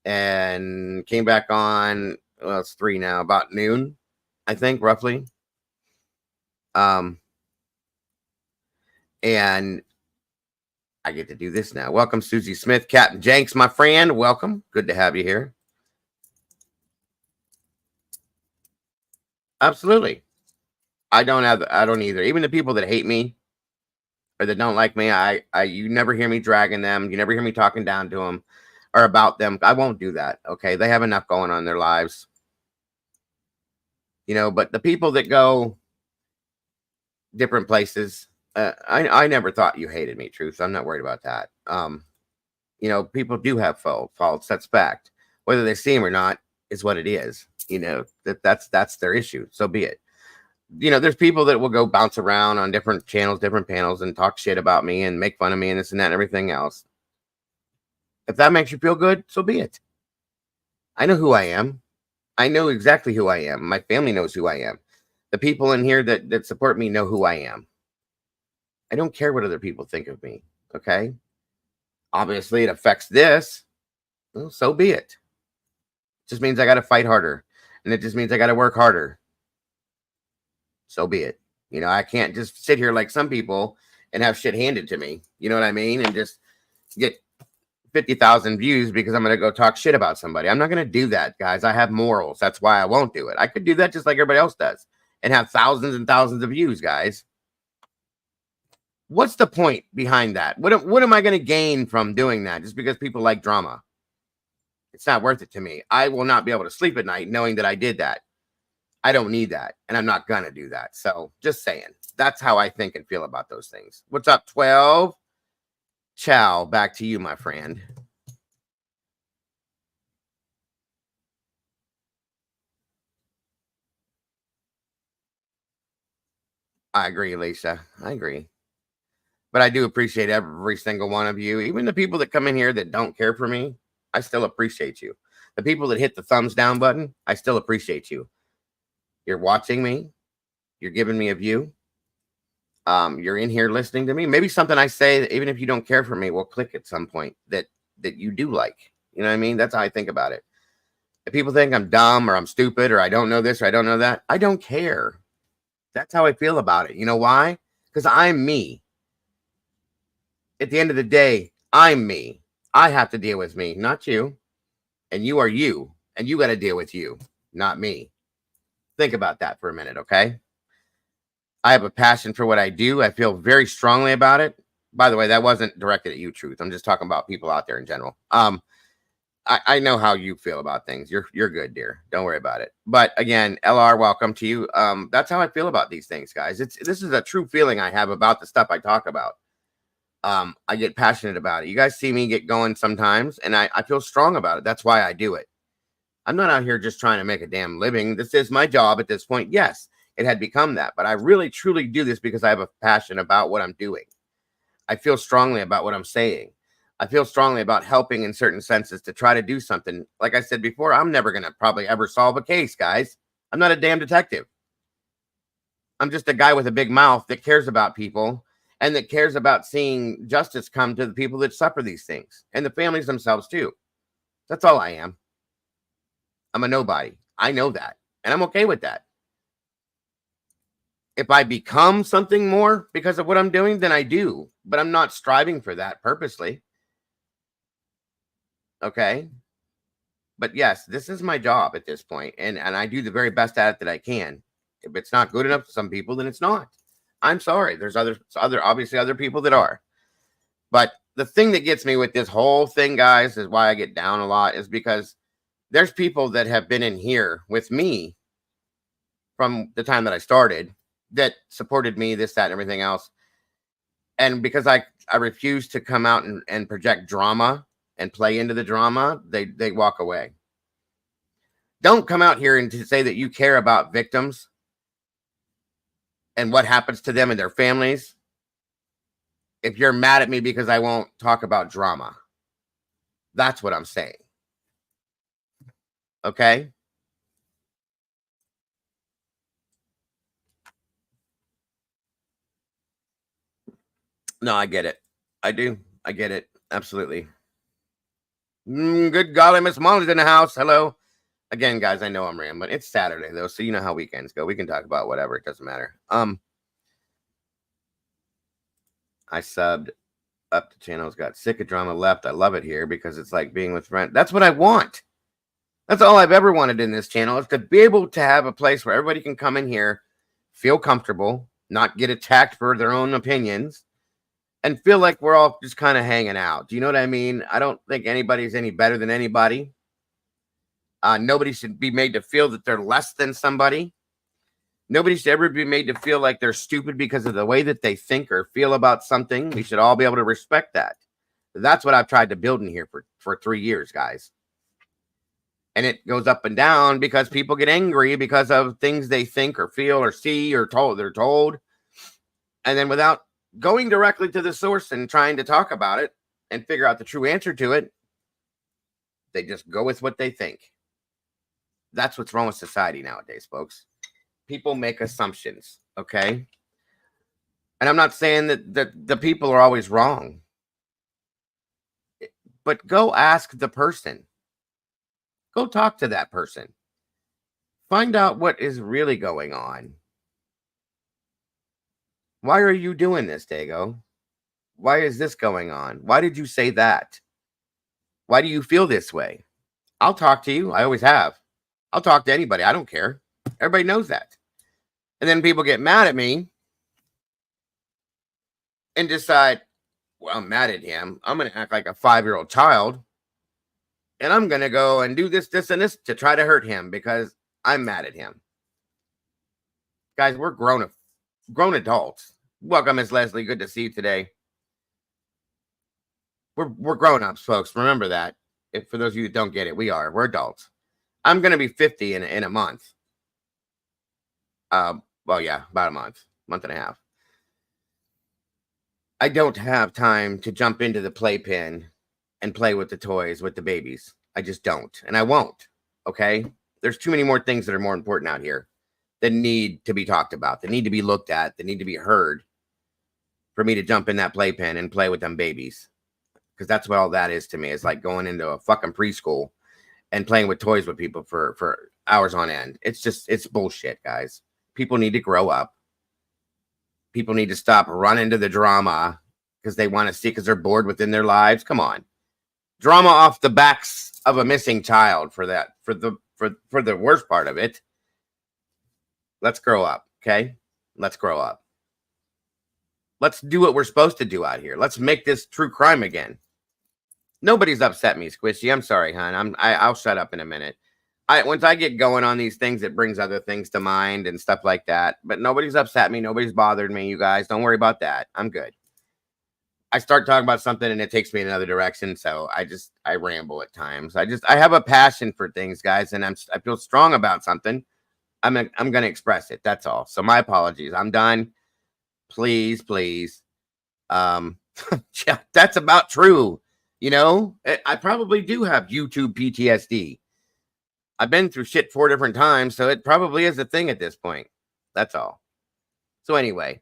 and came back on. Well, it's 3 now, about noon, I think, roughly. And I get to do this now. Welcome, Susie Smith, Captain Jenks, my friend. Welcome. Good to have you here. Absolutely. I don't either. Even the people that hate me or that don't like me, you never hear me dragging them. You never hear me talking down to them or about them. I won't do that. Okay. They have enough going on in their lives. You know, but the people that go different places, I never thought you hated me, truth. I'm not worried about that. You know, people do have faults. That's fact. Whether they see them or not is what it is. You know, that's their issue. So be it. You know, there's people that will go bounce around on different channels, different panels, and talk shit about me and make fun of me and this and that and everything else. If that makes you feel good, so be it. I know who I am. I know exactly who I am. My family knows who I am. The people in here that support me know who I am. I don't care what other people think of me. Okay. Obviously, it affects this. Well, so be it. Just means I got to fight harder. And it just means I got to work harder. So be it. You know, I can't just sit here like some people and have shit handed to me. You know what I mean? And just get 50,000 views because I'm going to go talk shit about somebody. I'm not going to do that, guys. I have morals. That's why I won't do it. I could do that just like everybody else does and have thousands and thousands of views, guys. What's the point behind that? What am I going to gain from doing that just because people like drama? It's not worth it to me. I will not be able to sleep at night knowing that I did that. I don't need that, and I'm not going to do that. So just saying, that's how I think and feel about those things. What's up, 12? Ciao, back to you, my friend. I agree, Lisa. I agree. But I do appreciate every single one of you. Even the people that come in here that don't care for me, I still appreciate you. The people that hit the thumbs down button, I still appreciate you. You're watching me. You're giving me a view. You're in here listening to me. Maybe something I say, that even if you don't care for me, will click at some point that you do like. You know what I mean? That's how I think about it. If people think I'm dumb or I'm stupid or I don't know this or I don't know that, I don't care. That's how I feel about it. You know why? Because I'm me. At the end of the day, I'm me. I have to deal with me, not you. And you are you. And you got to deal with you, not me. Think about that for a minute, okay? I have a passion for what I do. I feel very strongly about it. By the way, that wasn't directed at you, Truth. I'm just talking about people out there in general. I know how you feel about things. You're good, dear. Don't worry about it. But again, LR, welcome to you. That's how I feel about these things, guys. This is a true feeling I have about the stuff I talk about. I get passionate about it. You guys see me get going sometimes, and I feel strong about it. That's why I do it. I'm not out here just trying to make a damn living. This is my job at this point. Yes, it had become that, but I really truly do this because I have a passion about what I'm doing. I feel strongly about what I'm saying. I feel strongly about helping in certain senses to try to do something. Like I said before, I'm never going to probably ever solve a case, guys. I'm not a damn detective. I'm just a guy with a big mouth that cares about people and that cares about seeing justice come to the people that suffer these things and the families themselves too. That's all I am. I'm a nobody. I know that. And I'm okay with that. If I become something more because of what I'm doing, then I do. But I'm not striving for that purposely. Okay? But yes, this is my job at this point, and I do the very best at it that I can. If it's not good enough to some people, then it's not. I'm sorry. There's obviously other people that are. But the thing that gets me with this whole thing, guys, is why I get down a lot, is because there's people that have been in here with me from the time that I started that supported me, this, that, and everything else. And because I refuse to come out and project drama and play into the drama, they walk away. Don't come out here and to say that you care about victims and what happens to them and their families if you're mad at me because I won't talk about drama. That's what I'm saying. Okay? No, I get it. I do. I get it. Absolutely. Good golly, Miss Molly's in the house. Hello. Again, guys, I know I'm rambling. It's Saturday, though, so you know how weekends go. We can talk about whatever. It doesn't matter. I subbed up the channels, got sick of drama, left. I love it here because it's like being with friends. That's what I want. That's all I've ever wanted in this channel, is to be able to have a place where everybody can come in here, feel comfortable, not get attacked for their own opinions, and feel like we're all just kind of hanging out. Do you know what I mean? I don't think anybody's any better than anybody. Nobody should be made to feel that they're less than somebody. Nobody should ever be made to feel like they're stupid because of the way that they think or feel about something. We should all be able to respect that. That's what I've tried to build in here for 3 years, guys. And it goes up and down because people get angry because of things they think or feel or see or they're told. And then without going directly to the source and trying to talk about it and figure out the true answer to it, they just go with what they think. That's what's wrong with society nowadays, folks. People make assumptions, okay? And I'm not saying that the people are always wrong. But go ask the person. Go talk to that person. Find out what is really going on. Why are you doing this, Dago? Why is this going on? Why did you say that? Why do you feel this way? I'll talk to you. I always have. I'll talk to anybody. I don't care. Everybody knows that. And then people get mad at me and decide, well, I'm mad at him. I'm going to act like a 5-year-old child. And I'm going to go and do this, this, and this to try to hurt him because I'm mad at him. Guys, we're grown adults. Welcome, Miss Leslie. Good to see you today. We're grown-ups, folks. Remember that. If for those of you that don't get it, we're adults. I'm going to be 50 in a month. Well, yeah, about a month. month and a half. I don't have time to jump into the playpen and play with the toys with the babies. I just don't, and I won't. Okay, there's too many more things that are more important out here that need to be talked about, that need to be looked at, that need to be heard for me to jump in that playpen and play with them babies. Because that's what all that is to me. It's like going into a fucking preschool and playing with toys with people for hours on end. It's bullshit, guys. People need to grow up. People need to stop running to the drama because they want to see, because they're bored within their lives. Come on. Drama off the backs of a missing child for the worst part of it. Let's grow up, okay? Let's grow up. Let's do what we're supposed to do out here. Let's make this true crime again. Nobody's upset me, Squishy. I'm sorry, hon. I'll shut up in a minute. Once I get going on these things, it brings other things to mind and stuff like that. But nobody's upset me. Nobody's bothered me, you guys. Don't worry about that. I'm good. I start talking about something and it takes me in another direction. So I ramble at times. I have a passion for things, guys. And I feel strong about something. I'm going to express it. That's all. So my apologies. I'm done. Please. Yeah, that's about true. You know, I probably do have YouTube PTSD. I've been through shit 4 different times, so it probably is a thing at this point. That's all. So anyway,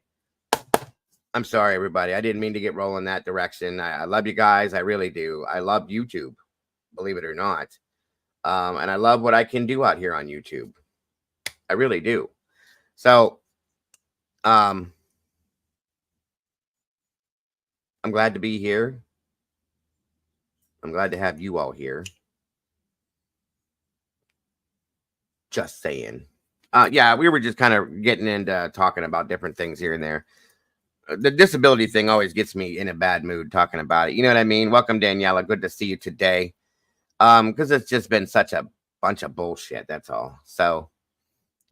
I'm sorry, everybody. I didn't mean to get rolling that direction. I love you guys. I really do. I love YouTube, believe it or not. And I love what I can do out here on YouTube. I really do. So, I'm glad to be here. I'm glad to have you all here. Just saying. Yeah, we were just kind of getting into talking about different things here and there. The disability thing always gets me in a bad mood talking about it. You know what I mean? Welcome, Daniela. Good to see you today. Because it's just been such a bunch of bullshit. That's all. So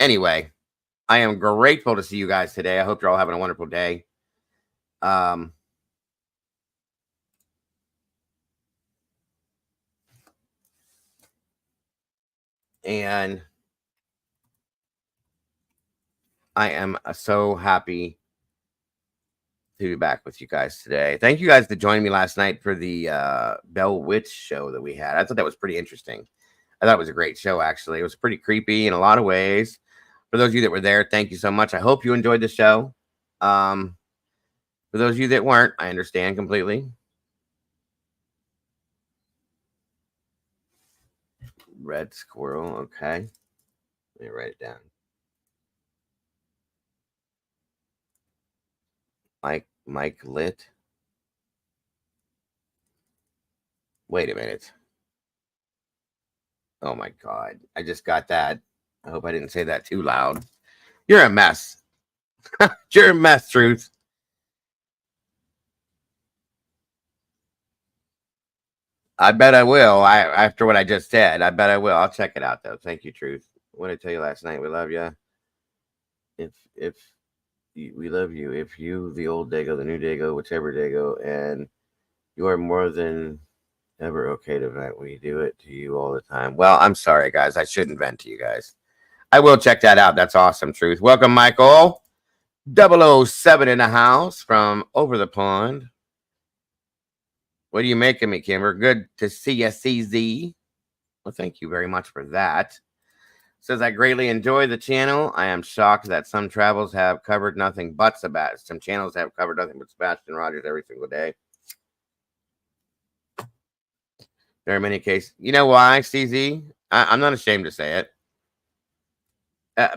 anyway, I am grateful to see you guys today. I hope you're all having a wonderful day. And I am so happy to be back with you guys today. Thank you guys for joining me last night for the Bell Witch show that we had. I thought that was pretty interesting. I thought it was a great show, actually. It was pretty creepy in a lot of ways. For those of you that were there, thank you so much. I hope you enjoyed the show. For those of you that weren't, I understand completely. Red squirrel, okay. Let me write it down. Mike lit. Wait a minute. Oh my God. I just got that. I hope I didn't say that too loud. You're a mess. You're a mess, Truth. I bet I will. After what I just said, I bet I will. I'll check it out though. Thank you, Truth. What did I tell you last night? We love you. We love you. If you, the old Dago, the new Dago, whichever Dago, and you are more than ever okay to vent. We do it to you all the time. Well, I'm sorry, guys. I shouldn't vent to you guys. I will check that out. That's awesome, Truth. Welcome, Michael. 007 in the house from over the pond. What are you making me, Kimber? Good to see you, CZ. Well, thank you very much for that. Says, I greatly enjoy the channel. I am shocked that some travels have covered nothing but Sebastian. Some channels have covered nothing but Sebastian Rogers every single day. There are many cases. You know why, CZ? I'm not ashamed to say it.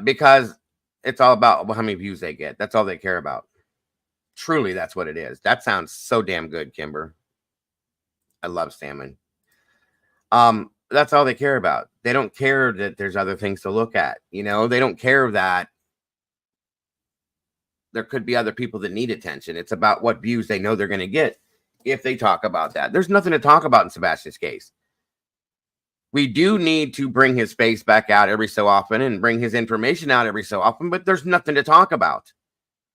Because it's all about how many views they get. That's all they care about. Truly, that's what it is. That sounds so damn good, Kimber. I love salmon. That's all they care about. They don't care that there's other things to look at. You know, they don't care that there could be other people that need attention. It's about what views they know they're going to get if they talk about that. There's nothing to talk about in Sebastian's case. We do need to bring his face back out every so often and bring his information out every so often, but there's nothing to talk about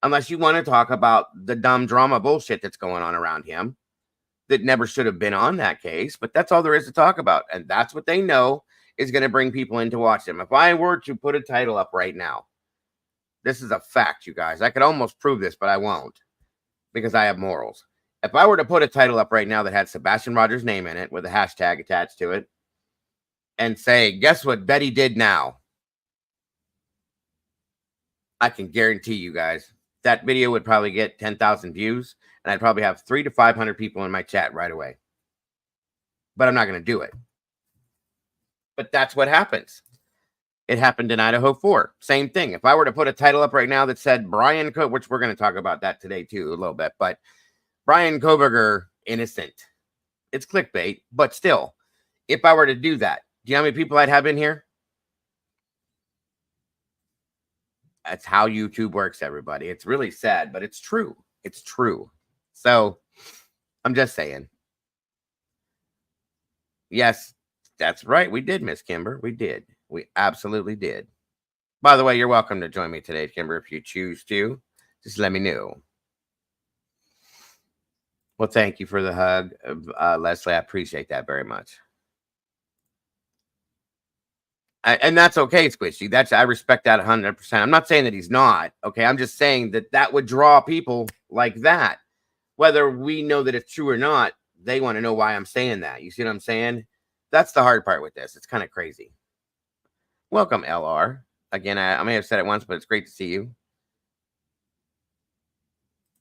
unless you want to talk about the dumb drama bullshit that's going on around him that never should have been on that case. But that's all there is to talk about. And that's what they know is going to bring people in to watch them. If I were to put a title up right now This is a fact, you guys. I could almost prove this, but I won't because I have morals. If I were to put a title up right now that had Sebastian Rogers' name in it with a hashtag attached to it and say, guess what Betty did now? I can guarantee you guys that video would probably get 10,000 views, and I'd probably have 300 to 500 people in my chat right away. But I'm not going to do it. But that's what happens. It happened in Idaho 4. Same thing. If I were to put a title up right now that said Brian, which we're going to talk about that today too a little bit, but Brian Kohberger innocent. It's clickbait, but still, if I were to do that, do you know how many people I'd have in here? That's how YouTube works, everybody. It's really sad, but it's true. It's true. So I'm just saying. Yes, that's right. We did, Miss Kimber. We did. We absolutely did. By the way, you're welcome to join me today, Kimber, if you choose to. Just let me know. Well, thank you for the hug, Leslie. I appreciate that very much. And that's okay, Squishy. I respect that 100%. I'm not saying that he's not. Okay, I'm just saying that would draw people like that. Whether we know that it's true or not, they want to know why I'm saying that. You see what I'm saying? That's the hard part with this. It's kind of crazy. Welcome, LR. Again, I may have said it once, but it's great to see you.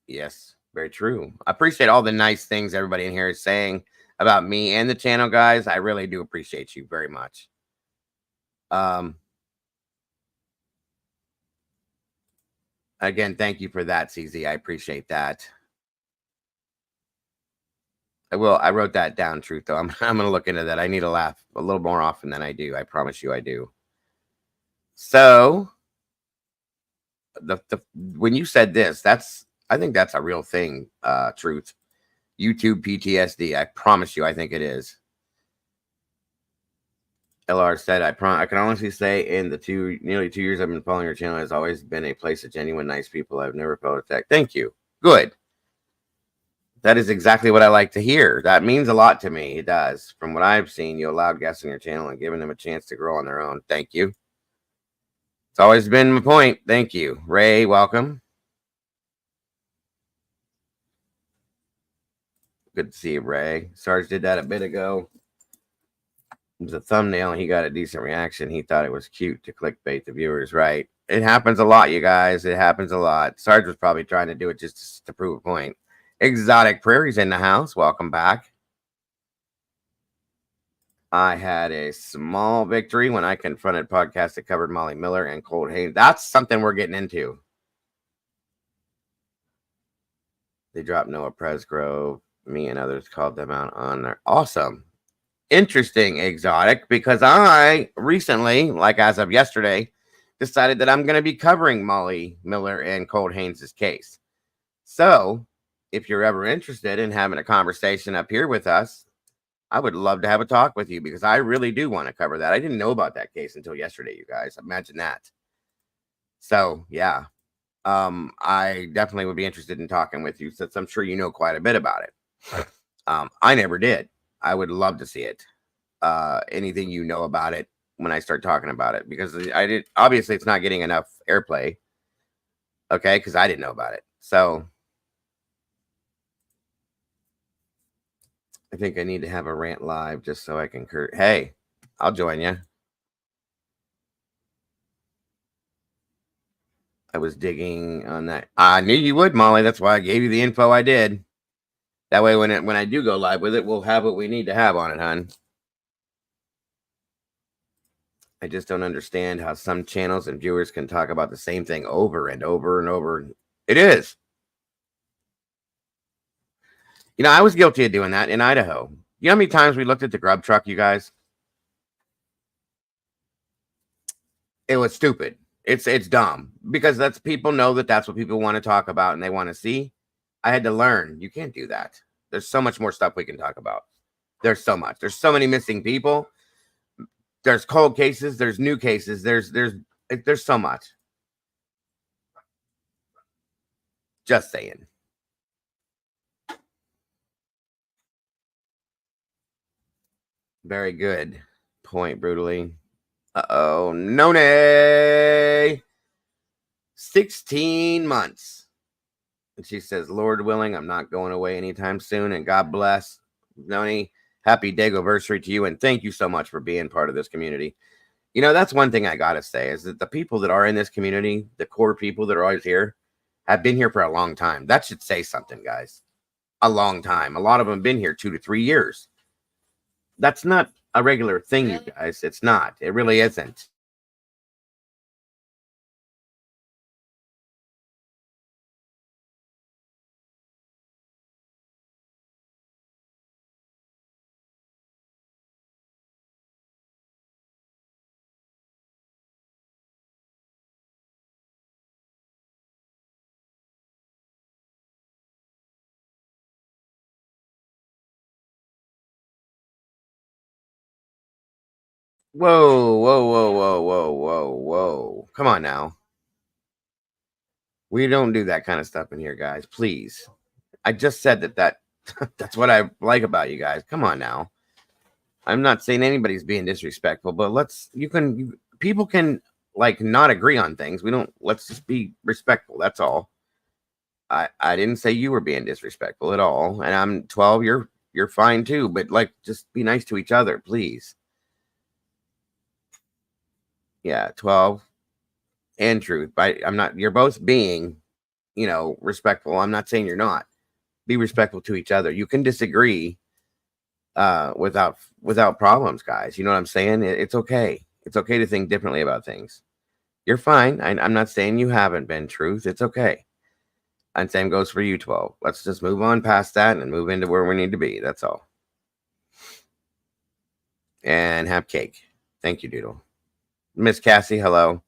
Yes, very true. I appreciate all the nice things everybody in here is saying about me and the channel, guys. I really do appreciate you very much. Again, thank you for that, CZ. I appreciate that. I wrote that down, Truth, though. I'm going to look into that. I need to laugh a little more often than I do. I promise you I do. So, when you said this, I think that's a real thing, Truth. YouTube PTSD. I promise you, I think it is. LR said, I can honestly say in the nearly 2 years I've been following your channel, has always been a place of genuine, nice people. I've never felt attacked. Thank you. Good. That is exactly what I like to hear. That means a lot to me. It does. From what I've seen, you allowed guests on your channel and giving them a chance to grow on their own. Thank you. It's always been my point. Thank you. Ray, welcome. Good to see you, Ray. Sarge did that a bit ago. It was a thumbnail and he got a decent reaction. He thought it was cute to clickbait the viewers, right? It happens a lot, you guys. It happens a lot. Sarge was probably trying to do it just to prove a point. Exotic Prairie's in the house. Welcome back. I had a small victory when I confronted podcasts that covered Molly Miller and Colt Haynes. That's something we're getting into. They dropped Noah Presgrove. Me and others called them out on their awesome. Interesting, Exotic, because I recently, like as of yesterday, decided that I'm going to be covering Molly Miller and Colt Haynes' case. So, if you're ever interested in having a conversation up here with us, I would love to have a talk with you because I really do want to cover that. I didn't know about that case until yesterday, you guys. Imagine that. So, yeah, I definitely would be interested in talking with you since I'm sure you know quite a bit about it. I never did. I would love to see it. Anything you know about it when I start talking about it, because obviously it's not getting enough airplay. Okay, because I didn't know about it. So I think I need to have a rant live just so I can hey, I'll join you. I was digging on that. I knew you would, Molly. That's why I gave you the info I did. That way when I do go live with it, we'll have what we need to have on it, hon. I just don't understand how some channels and viewers can talk about the same thing over and over and over. It is. You know, I was guilty of doing that in Idaho. You know how many times we looked at the grub truck, you guys? It was stupid. It's dumb because people know that's what people want to talk about and they want to see. I had to learn. You can't do that. There's so much more stuff we can talk about. There's so much. There's so many missing people. There's cold cases. There's new cases. There's so much. Just saying. Very good point, Brutally. Uh-oh. None. 16 months. And she says, Lord willing, I'm not going away anytime soon. And God bless. Noni, happy Dagoversary to you. And thank you so much for being part of this community. You know, that's one thing I got to say is that the people that are in this community, the core people that are always here, have been here for a long time. That should say something, guys. A long time. A lot of them have been here 2 to 3 years. That's not a regular thing, you guys. It's not. It really isn't. Whoa, whoa, whoa, whoa, whoa, whoa, whoa. Come on now. We don't do that kind of stuff in here, guys. Please. I just said that that's what I like about you guys. Come on now. I'm not saying anybody's being disrespectful, but people can like not agree on things. Let's just be respectful. That's all. I didn't say you were being disrespectful at all. And I'm 12. You're fine too, but like just be nice to each other, please. Yeah, 12 and truth. You're both being, respectful. I'm not saying you're not. Be respectful to each other. You can disagree without problems, guys. You know what I'm saying? It's okay. It's okay to think differently about things. You're fine. I'm not saying you haven't been, truth. It's okay. And same goes for you, 12. Let's just move on past that and move into where we need to be. That's all. And have cake. Thank you, Doodle. Miss Cassie, hello.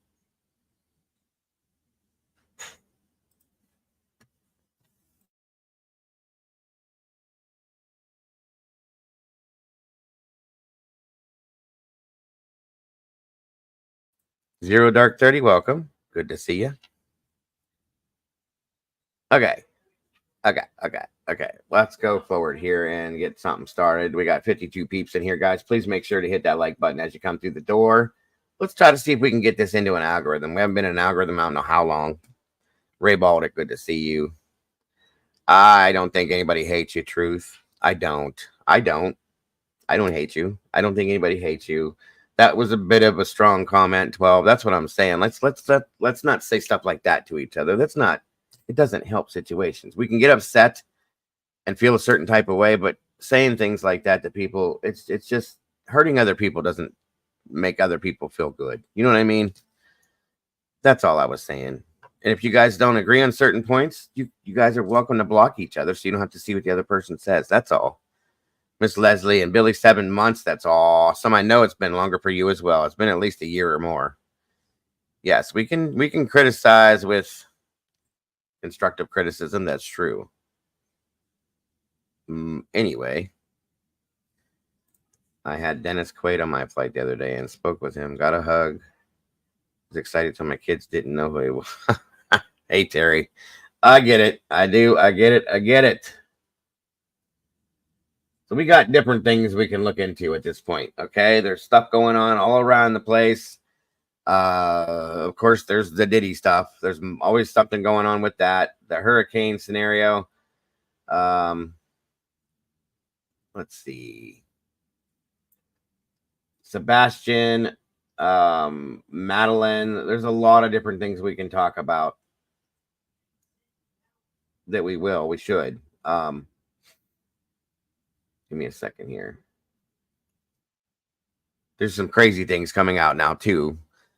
Zero Dark 30, welcome. Good to see you. Okay. Let's go forward here and get something started. We got 52 peeps in here, guys. Please make sure to hit that like button as you come through the door. Let's try to see if we can get this into an algorithm. We haven't been in an algorithm, I don't know how long. Ray Baldick, good to see you. I don't think anybody hates you, truth. I don't hate you. I don't think anybody hates you. That was a bit of a strong comment, 12. That's what I'm saying. Let's not say stuff like that to each other. It doesn't help situations. We can get upset and feel a certain type of way, but saying things like that to people, it's just hurting other people doesn't make other people feel good. You know what I mean? That's all I was saying. And if you guys don't agree on certain points, you guys are welcome to block each other so you don't have to see what the other person says. That's all. Miss Leslie and Billy, 7 months. That's awesome. I know it's been longer for you as well. It's been at least a year or more. Yes, we can criticize with constructive criticism. That's true. Anyway, I had Dennis Quaid on my flight the other day and spoke with him. Got a hug. Was excited till my kids didn't know who he was. Hey, Terry. I get it. I do. I get it. So we got different things we can look into at this point. Okay. There's stuff going on all around the place. Of course, there's the Diddy stuff. There's always something going on with that. The hurricane scenario. Let's see. Sebastian, Madeline. There's a lot of different things we can talk about. That we should. Give me a second here. There's some crazy things coming out now too.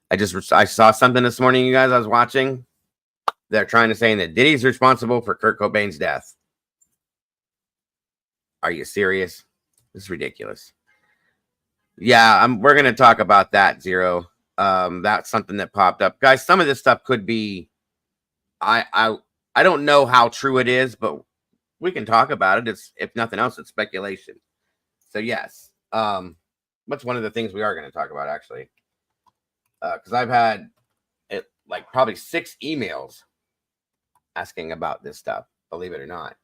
I saw something this morning, you guys. I was watching. They're trying to say that Diddy's responsible for Kurt Cobain's death. Are you serious? This is ridiculous. Yeah, we're gonna talk about that, Zero. That's something that popped up, guys. Some of this stuff could be. I don't know how true it is, but we can talk about it. It's, if nothing else, it's speculation. So yes, that's one of the things we are going to talk about, actually, because I've had like probably 6 emails asking about this stuff, believe it or not.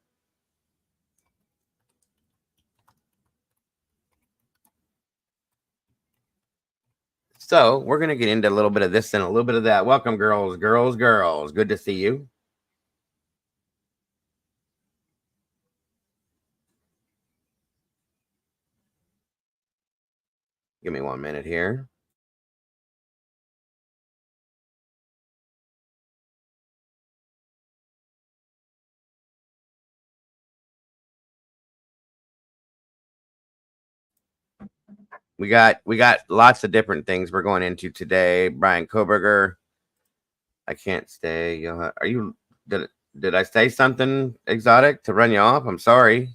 So we're going to get into a little bit of this and a little bit of that. Welcome, girls, girls, girls. Good to see you. Give me 1 minute here. We got lots of different things we're going into today. Brian Kohberger. I can't stay. Are you? Did I say something exotic to run you off? I'm sorry.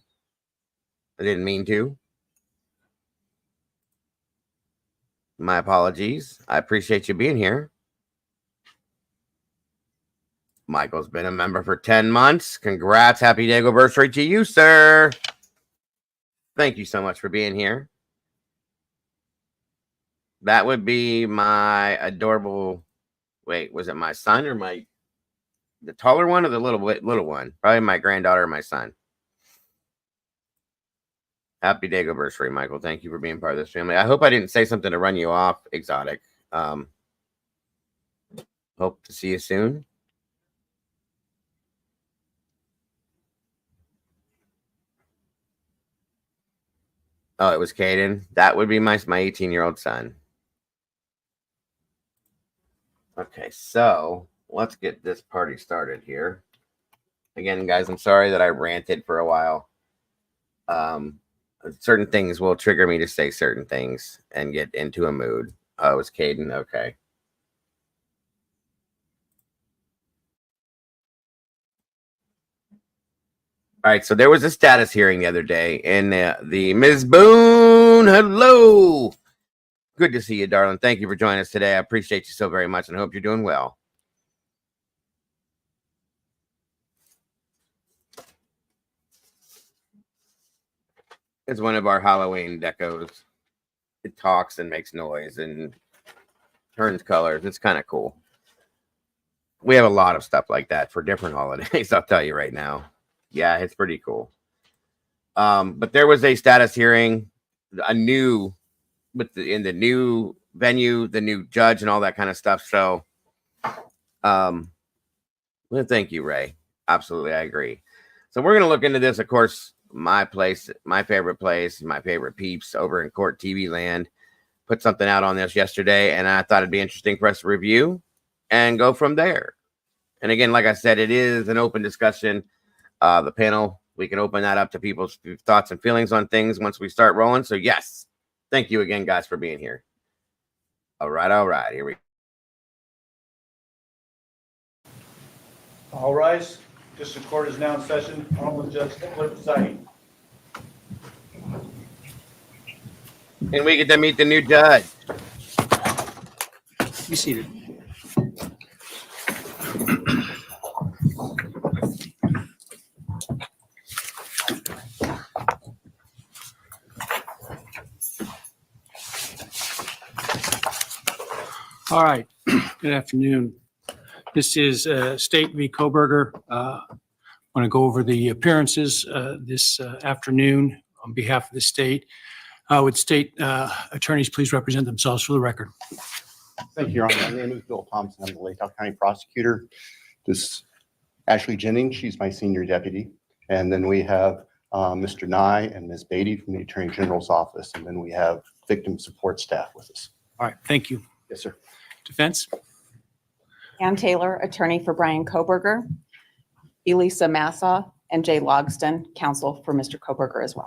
I didn't mean to. My apologies. I appreciate you being here. Michael's been a member for 10 months. Congrats. Happy day anniversary to you, sir. Thank you so much for being here. That would be my adorable. Wait, was it my son or the taller one or the little one? Probably my granddaughter or my son. Happy day anniversary, Michael. Thank you for being part of this family. I hope I didn't say something to run you off, exotic. Hope to see you soon. Oh, it was Caden. That would be my 18-year-old son. Okay, so let's get this party started here. Again, guys, I'm sorry that I ranted for a while. Certain things will trigger me to say certain things and get into a mood. Oh, it was Caden. Okay. All right, so there was a status hearing the other day, and the Ms. Boone, hello. Good to see you, darling. Thank you for joining us today. I appreciate you so very much, and I hope you're doing well. It's one of our Halloween decos. It talks and makes noise and turns colors. It's kind of cool. We have a lot of stuff like that for different holidays, I'll tell you right now. Yeah, it's pretty cool. But there was a status hearing, in the new venue, the new judge, and all that kind of stuff. So, well, thank you, Ray. Absolutely, I agree. So we're gonna look into this. Of course, my favorite place, my favorite peeps over in Court TV land, put something out on this yesterday, and I thought it'd be interesting for us to review and go from there. And again, like I said, it is an open discussion. The panel, we can open that up to people's thoughts and feelings on things once we start rolling. So yes, thank you again, guys, for being here. All right, here we go. All rise. District Court is now in session. Honorable Judge Hitler presiding. And we get to meet the new judge. Be seated. All right. Good afternoon. This is State v. Kohberger. I want to go over the appearances this afternoon on behalf of the state. Would state attorneys please represent themselves for the record? Thank you, Your Honor. My name is Bill Thompson. I'm the Lathrop County prosecutor. This is Ashley Jennings. She's my senior deputy. And then we have Mr. Nye and Ms. Beatty from the Attorney General's office. And then we have victim support staff with us. All right. Thank you. Yes, sir. Defense? Ann Taylor, attorney for Brian Kohberger, Elisa Massa, and Jay Logston, counsel for Mr. Kohberger as well.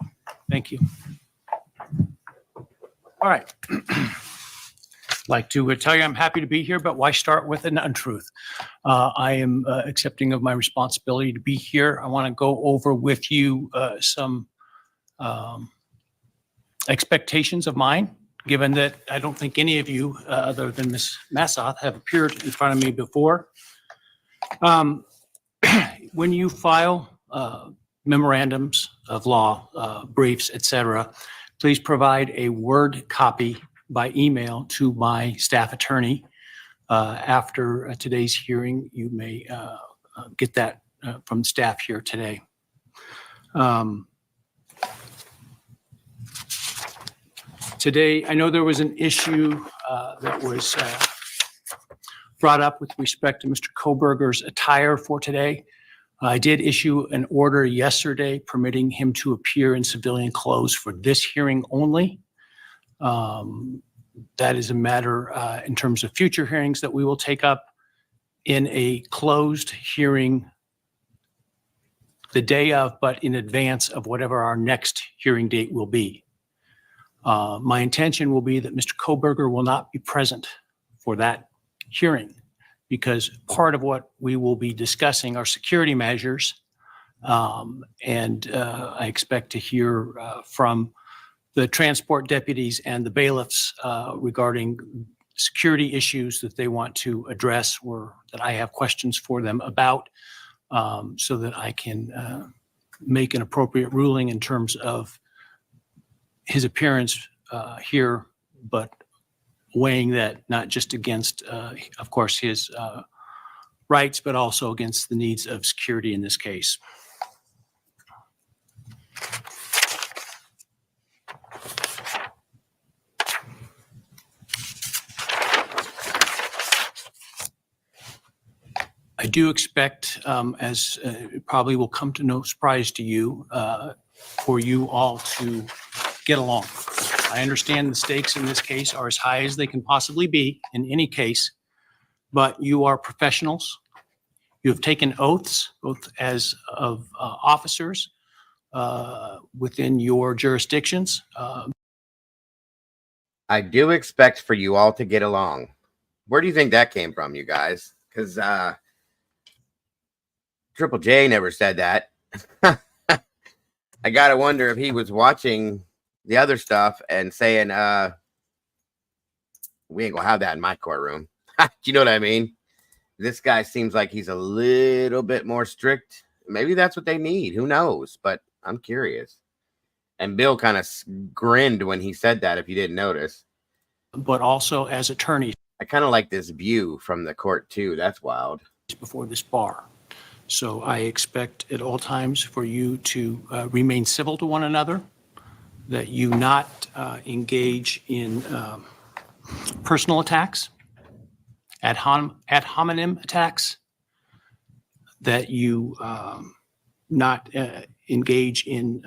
Thank you. All right. Like to tell you I'm happy to be here, but why start with an untruth? I am accepting of my responsibility to be here. I want to go over with you some expectations of mine, given that I don't think any of you, other than Ms. Massoth, have appeared in front of me before. When you file memorandums of law, briefs, etc., please provide a Word copy by email to my staff attorney. After today's hearing, you may get that from staff here today. Today, I know there was an issue that was brought up with respect to Mr. Kohberger's attire for today. I did issue an order yesterday permitting him to appear in civilian clothes for this hearing only. That is a matter in terms of future hearings that we will take up in a closed hearing the day of, but in advance of whatever our next hearing date will be. My intention will be that Mr. Kohberger will not be present for that hearing because part of what we will be discussing are security measures. And I expect to hear from the transport deputies and the bailiffs regarding security issues that they want to address or that I have questions for them about, so that I can make an appropriate ruling in terms of his appearance here, but weighing that not just against, of course, his rights, but also against the needs of security in this case. I do expect, as it probably will come to no surprise to you, for you all to get along. I understand the stakes in this case are as high as they can possibly be in any case, but you are professionals. You have taken oaths, both as of officers within your jurisdictions. I do expect for you all to get along. Where do you think that came from, you guys? Because Triple J never said that. I gotta wonder if he was watching the other stuff and saying, we ain't gonna have that in my courtroom. Do you know what I mean? This guy seems like he's a little bit more strict. Maybe that's what they need. Who knows? But I'm curious. And Bill kind of grinned when he said that, if you didn't notice. But also as attorneys I kind of like this view from the court, too. That's wild. before this bar. So I expect at all times for you to remain civil to one another, that you not engage in personal attacks, ad hominem attacks, that you not engage in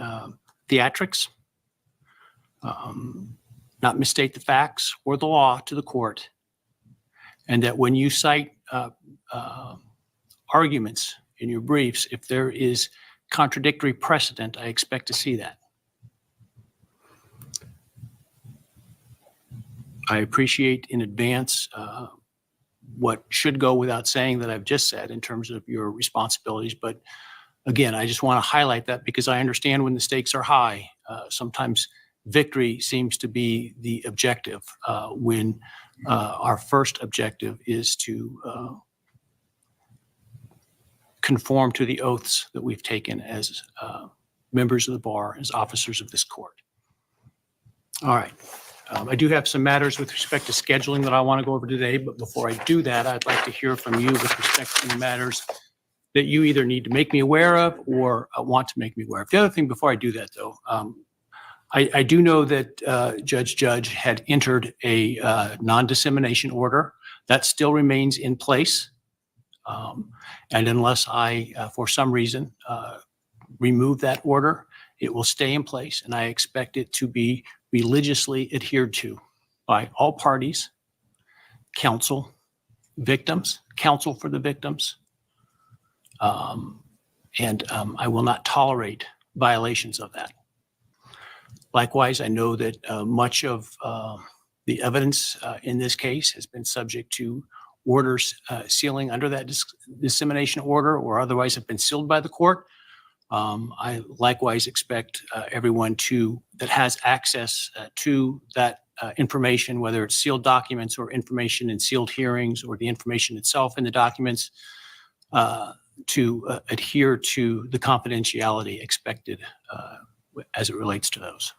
theatrics, not misstate the facts or the law to the court, and that when you cite arguments in your briefs, if there is contradictory precedent, I expect to see that. I appreciate in advance what should go without saying that I've just said in terms of your responsibilities. But again, I just want to highlight that because I understand when the stakes are high, sometimes victory seems to be the objective when our first objective is to conform to the oaths that we've taken as members of the bar, as officers of this court. All right. I do have some matters with respect to scheduling that I want to go over today, but before I do that, I'd like to hear from you with respect to the matters that you either need to make me aware of or want to make me aware of. The other thing before I do that, though, I do know that Judge had entered a non-dissemination order. That still remains in place. And unless I, for some reason, remove that order, it will stay in place. And I expect it to be religiously adhered to by all parties, counsel, victims, counsel for the victims. And I will not tolerate violations of that. Likewise, I know that much of the evidence in this case has been subject to orders sealing under that dissemination order or otherwise have been sealed by the court. I likewise expect everyone that has access to that information, whether it's sealed documents or information in sealed hearings or the information itself in the documents, to adhere to the confidentiality expected as it relates to those.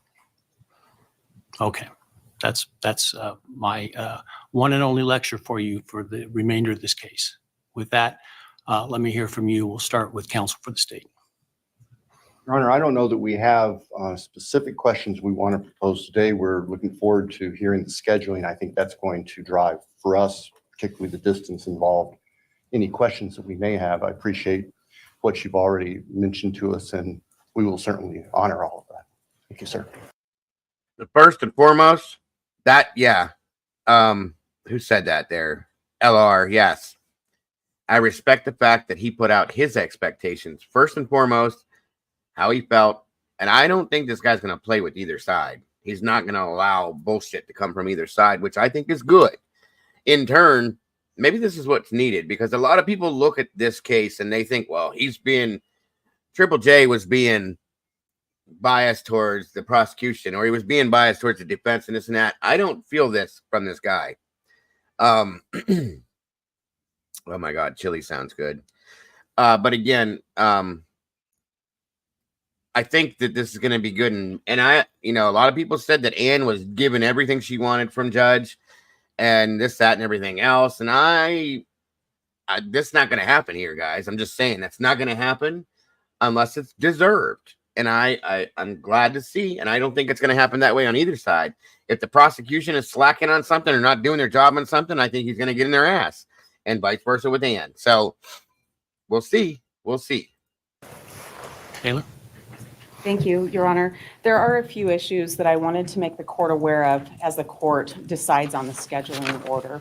Okay, that's my one and only lecture for you for the remainder of this case. With that, let me hear from you. We'll start with counsel for the state. Your Honor, I don't know that we have specific questions we want to propose today. We're looking forward to hearing the scheduling. I think that's going to drive for us, particularly the distance involved, any questions that we may have. I appreciate what you've already mentioned to us, and we will certainly honor all of that. Thank you, sir. The first and foremost, that, yeah. Who said that there? LR, yes. I respect the fact that he put out his expectations. First and foremost, how he felt. And I don't think this guy's going to play with either side. He's not going to allow bullshit to come from either side, which I think is good. In turn, maybe this is what's needed, because a lot of people look at this case and they think, well, Triple J was being biased towards the prosecution, or he was being biased towards the defense and this and that. I don't feel this from this guy. Oh my God, chili sounds good. But again, I think that this is going to be good. And a lot of people said that Ann was given everything she wanted from Judge and this, that, and everything else. And this is not going to happen here, guys. I'm just saying that's not going to happen unless it's deserved. And I'm glad to see, and I don't think it's going to happen that way on either side. If the prosecution is slacking on something or not doing their job on something, I think he's going to get in their ass, and vice versa with Ann. So we'll see. We'll see. Taylor? Thank you, Your Honor. There are a few issues that I wanted to make the court aware of as the court decides on the scheduling order.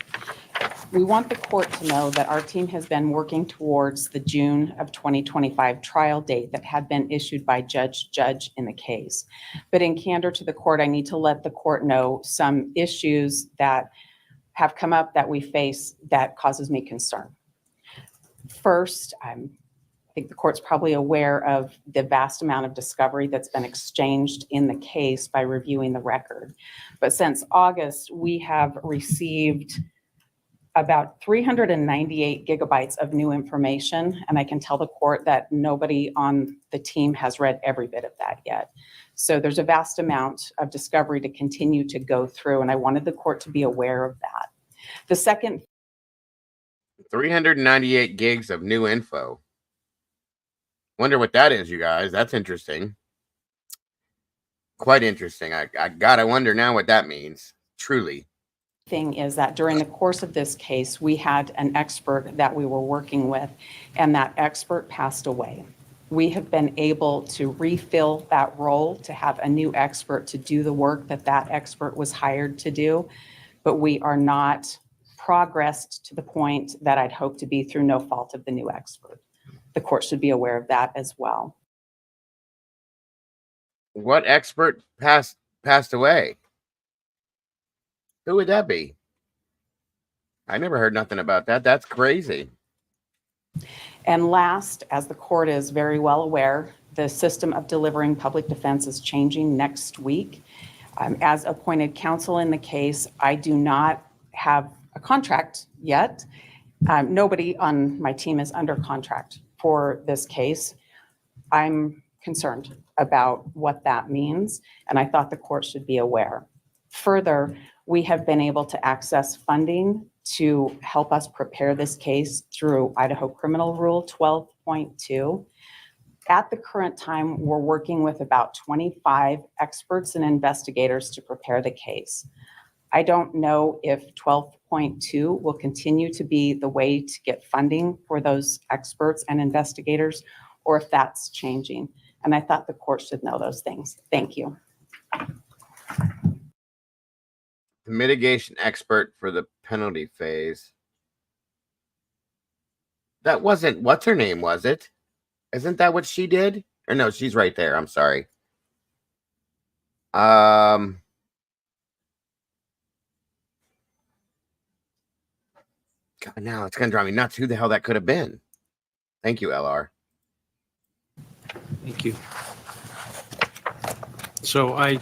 We want the court to know that our team has been working towards the June of 2025 trial date that had been issued by Judge in the case. But in candor to the court, I need to let the court know some issues that have come up that we face that causes me concern. First, I think the court's probably aware of the vast amount of discovery that's been exchanged in the case by reviewing the record. But since August, we have received about 398 gigabytes of new information, and I can tell the court that nobody on the team has read every bit of that yet. So there's a vast amount of discovery to continue to go through, and I wanted the court to be aware of that. The second, 398 gigs of new info. Wonder what that is, you guys. That's interesting. Quite interesting. I wonder now what that means. Truly. thing is that during the course of this case, we had an expert that we were working with, and that expert passed away. We have been able to refill that role, to have a new expert to do the work that that expert was hired to do, but we are not progressed to the point that I'd hope to be through no fault of the new expert. The court should be aware of that as well. What expert passed away? Who would that be? I never heard nothing about that. That's crazy. And last, as the court is very well aware, the system of delivering public defense is changing next week. As appointed counsel in the case, I do not have a contract yet. Nobody on my team is under contract for this case. I'm concerned about what that means, and I thought the court should be aware. Further, we have been able to access funding to help us prepare this case through Idaho Criminal Rule 12.2. At the current time, we're working with about 25 experts and investigators to prepare the case. I don't know if 12.2 will continue to be the way to get funding for those experts and investigators, or if that's changing. And I thought the court should know those things. Thank you. The mitigation expert for the penalty phase. That wasn't, what's her name, was it? Isn't that what she did? Or no, she's right there. I'm sorry. God, now it's going to drive me nuts. Who the hell that could have been? Thank you, LR. Thank you. So I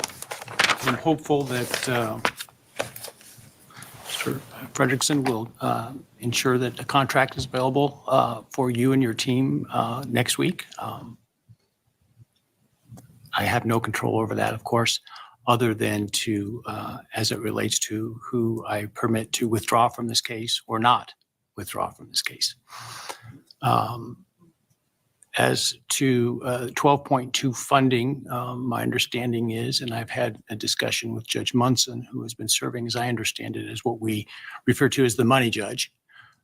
am hopeful that Mr. Fredrickson will ensure that the contract is available for you and your team next week. I have no control over that, of course, other than to, as it relates to who I permit to withdraw from this case or not withdraw from this case. As to 12.2 funding, my understanding is, and I've had a discussion with Judge Munson, who has been serving, as I understand it, as what we refer to as the money judge.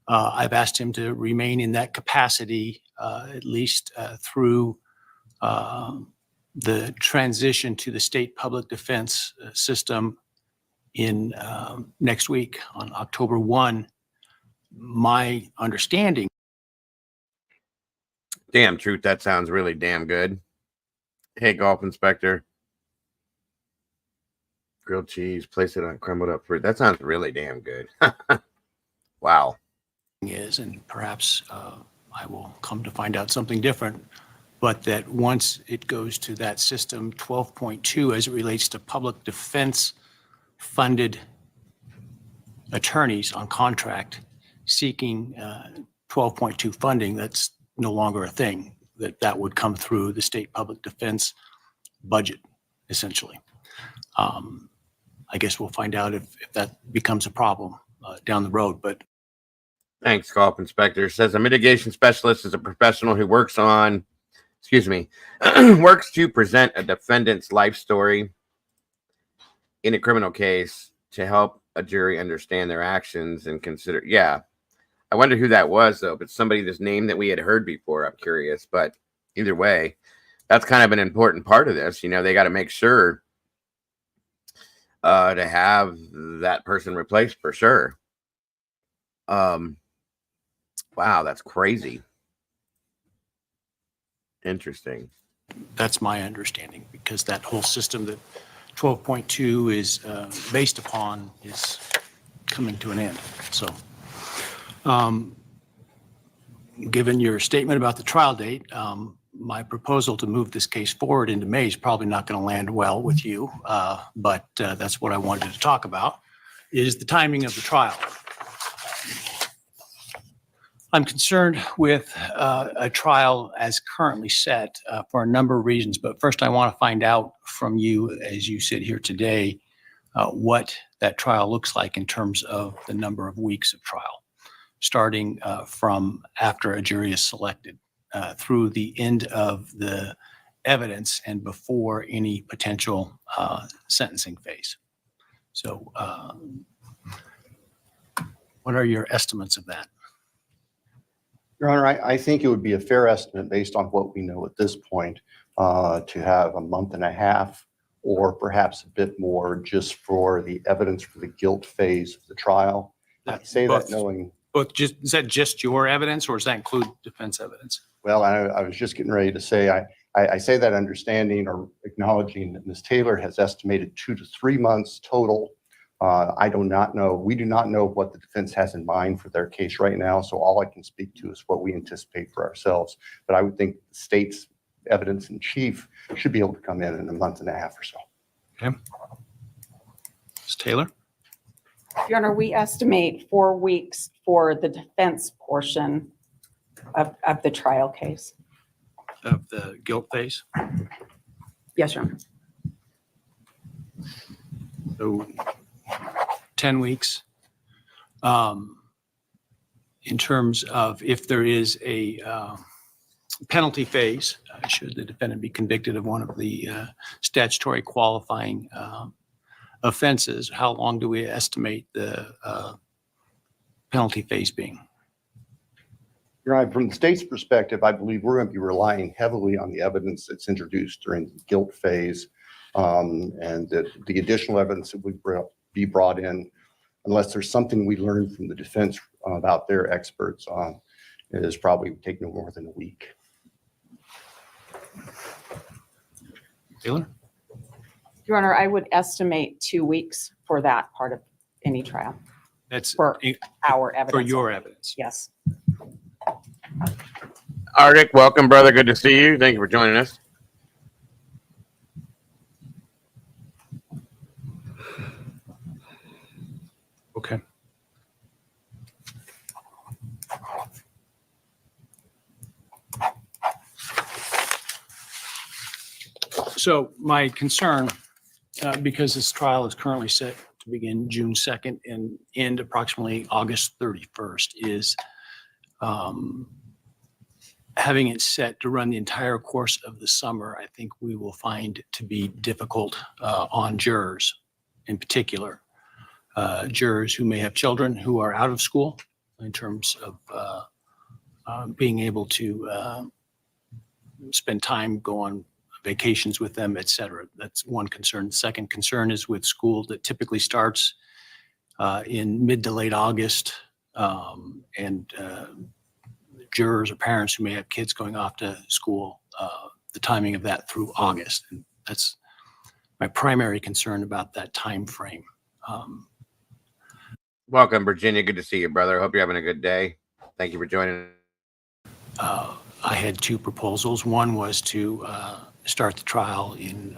I've asked him to remain in that capacity at least through the transition to the state public defense system in next week on October 1. My understanding. Damn truth, that sounds really damn good. Hey, golf inspector. Grilled cheese, place it on crumbled up fruit. That sounds really damn good. Wow. Is, and perhaps I will come to find out something different, but that once it goes to that system 12.2 as it relates to public defense funded attorneys on contract seeking 12.2 funding, that's no longer a thing, that would come through the state public defense budget, essentially. I guess we'll find out if that becomes a problem down the road, but Thanks, golf inspector. Says a mitigation specialist is a professional who works to present a defendant's life story in a criminal case to help a jury understand their actions and consider. Yeah. I wonder who that was, though. If it's somebody this name that we had heard before, I'm curious. But either way, that's kind of an important part of this. You know, they got to make sure to have that person replaced for sure. Wow, that's crazy. Interesting. that's my understanding, because that whole system that 12.2 is based upon is coming to an end. So given your statement about the trial date, my proposal to move this case forward into May is probably not going to land well with you, but that's what I wanted to talk about, is the timing of the trial. I'm concerned with a trial as currently set for a number of reasons, but first I want to find out from you, as you sit here today, what that trial looks like in terms of the number of weeks of trial, starting from after a jury is selected through the end of the evidence and before any potential sentencing phase. So what are your estimates of that? Your Honor, I think it would be a fair estimate based on what we know at this point to have a month and a half or perhaps a bit more just for the evidence for the guilt phase of the trial. I say that knowing. But is that just your evidence, or does that include defense evidence? Well, I was just getting ready to say, I say that understanding or acknowledging that Ms. Taylor has estimated 2 to 3 months total. I do not know. We do not know what the defense has in mind for their case right now. So all I can speak to is what we anticipate for ourselves. But I would think the state's evidence in chief should be able to come in a month and a half or so. Okay. Ms. Taylor? Your Honor, we estimate 4 weeks for the defense portion of the trial case. Of the guilt phase? Yes, Your Honor. So 10 weeks. In terms of if there is a penalty phase, should the defendant be convicted of one of the statutory qualifying offenses, how long do we estimate the penalty phase being? Your Honor, from the state's perspective, I believe we're going to be relying heavily on the evidence that's introduced during the guilt phase and the additional evidence that would be brought in, unless there's something we learned from the defense about their experts, it is probably take no more than a week. Taylor? Your Honor, I would estimate 2 weeks for that part of any trial, That's for our evidence. for your evidence. Yes. Arctic, welcome, brother. Good to see you. Thank you for joining us. Okay. So my concern, because this trial is currently set to begin June 2nd and end approximately August 31st, is having it set to run the entire course of the summer, I think we will find to be difficult on jurors in particular. Jurors who may have children who are out of school in terms of being able to spend time, go on vacations with them, et cetera. That's one concern. The second concern is with school that typically starts in mid to late August, and jurors or parents who may have kids going off to school, the timing of that through August. And that's my primary concern about that time frame. Welcome, Virginia. Good to see you, brother. Hope you're having a good day. Thank you for joining. I had two proposals. One was to start the trial in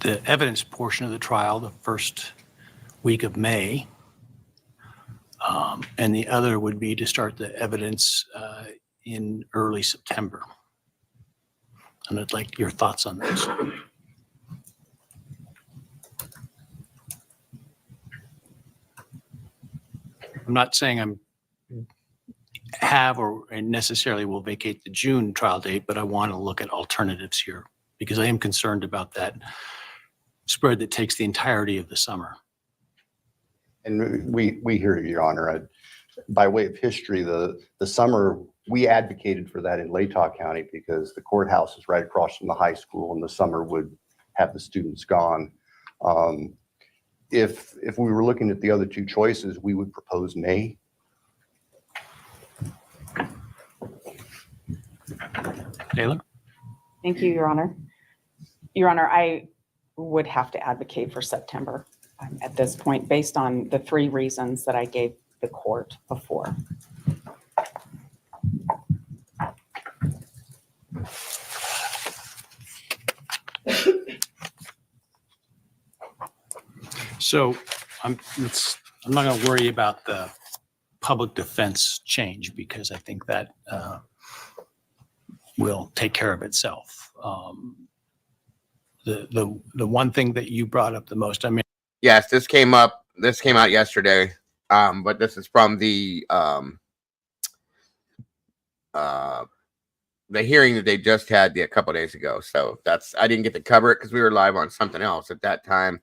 the evidence portion of the trial the first week of May. And the other would be to start the evidence in early September. And I'd like your thoughts on those. I'm not saying I'm have or necessarily will vacate the June trial date, but I want to look at alternatives here because I am concerned about that spread that takes the entirety of the summer. And we hear you, Your Honor. By way of history, the summer, we advocated for that in Latah County because the courthouse is right across from the high school and the summer would have the students gone. If we were looking at the other two choices, we would propose May. Taylor? Thank you, Your Honor. Your Honor, I would have to advocate for September at this point, based on the three reasons that I gave the court before. So I'm not going to worry about the public defense change because I think that will take care of itself. The one thing that you brought up the most, I mean, Yes, this came out yesterday, but this is from the hearing that they just had a couple days ago. So I didn't get to cover it because we were live on something else at that time.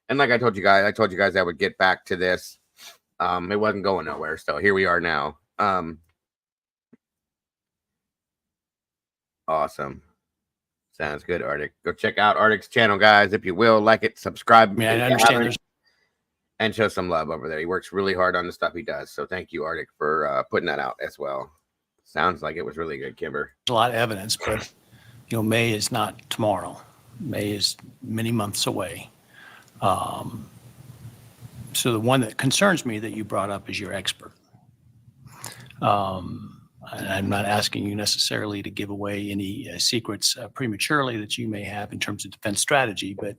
And like I told you guys I would get back to this. It wasn't going nowhere, so here we are now. Awesome. Sounds good, Arctic. Go check out Arctic's channel, guys, if you will. Like it, subscribe. I mean, I understand and show some love over there. He works really hard on the stuff he does. So thank you, Arctic, for putting that out as well. Sounds like it was really good, Kimber. there's a lot of evidence, but May is not tomorrow. May is many months away. So the one that concerns me that you brought up is your expert. And I'm not asking you necessarily to give away any secrets prematurely that you may have in terms of defense strategy, but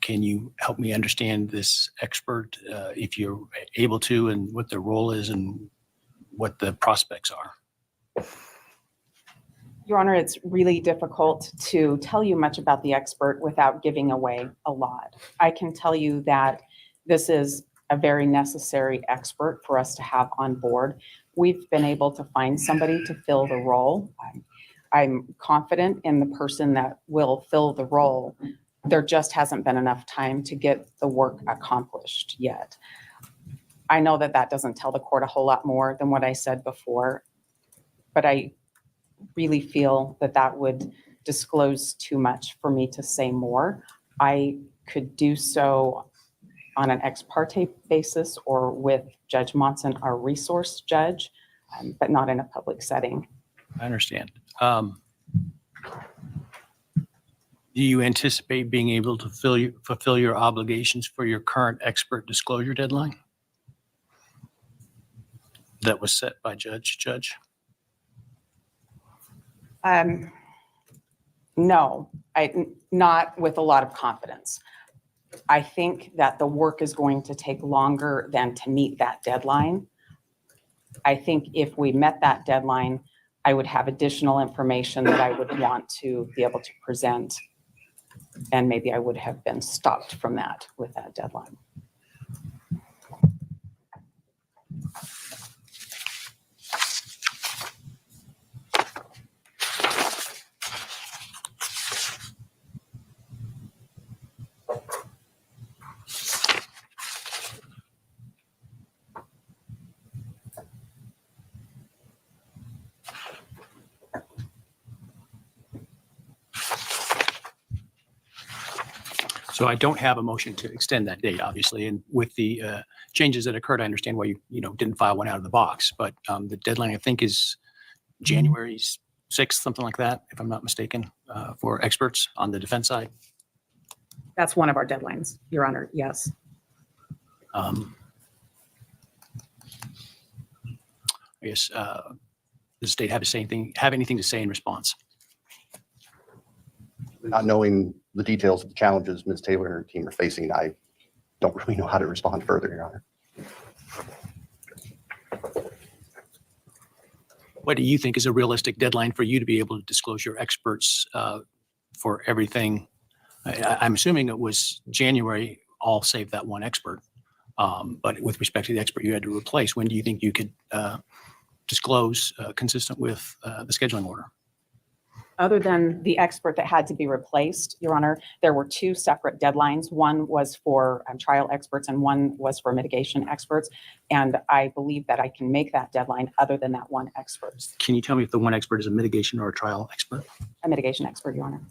can you help me understand this expert if you're able to, and what their role is and what the prospects are? Your Honor, it's really difficult to tell you much about the expert without giving away a lot. I can tell you that this is a very necessary expert for us to have on board. We've been able to find somebody to fill the role. I'm confident in the person that will fill the role. There just hasn't been enough time to get the work accomplished yet. I know that that doesn't tell the court a whole lot more than what I said before, but I really feel that that would disclose too much for me to say more. I could do so on an ex parte basis or with Judge Monson, our resource judge, but not in a public setting. I understand. Do you anticipate being able to fulfill your obligations for your current expert disclosure deadline that was set by Judge? No, not with a lot of confidence. I think that the work is going to take longer than to meet that deadline. I think if we met that deadline, I would have additional information that I would want to be able to present. And maybe I would have been stopped from that with that deadline. So I don't have a motion to extend that date, obviously, and with the changes that occurred, I understand why you didn't file one out of the box, but the deadline, I think, is January 6th, something like that, if I'm not mistaken, for experts on the defense side. That's one of our deadlines, Your Honor, yes. I guess does the state have anything to say in response? Not knowing the details of the challenges Ms. Taylor and her team are facing, I don't really know how to respond further, Your Honor. What do you think is a realistic deadline for you to be able to disclose your experts for everything? I'm assuming it was January, all save that one expert. But with respect to the expert you had to replace, when do you think you could disclose consistent with the scheduling order? Other than the expert that had to be replaced, Your Honor, there were two separate deadlines. One was for trial experts and one was for mitigation experts. And I believe that I can make that deadline other than that one expert, Can you tell me if the one expert is a mitigation or a trial expert? a mitigation expert, Your Honor.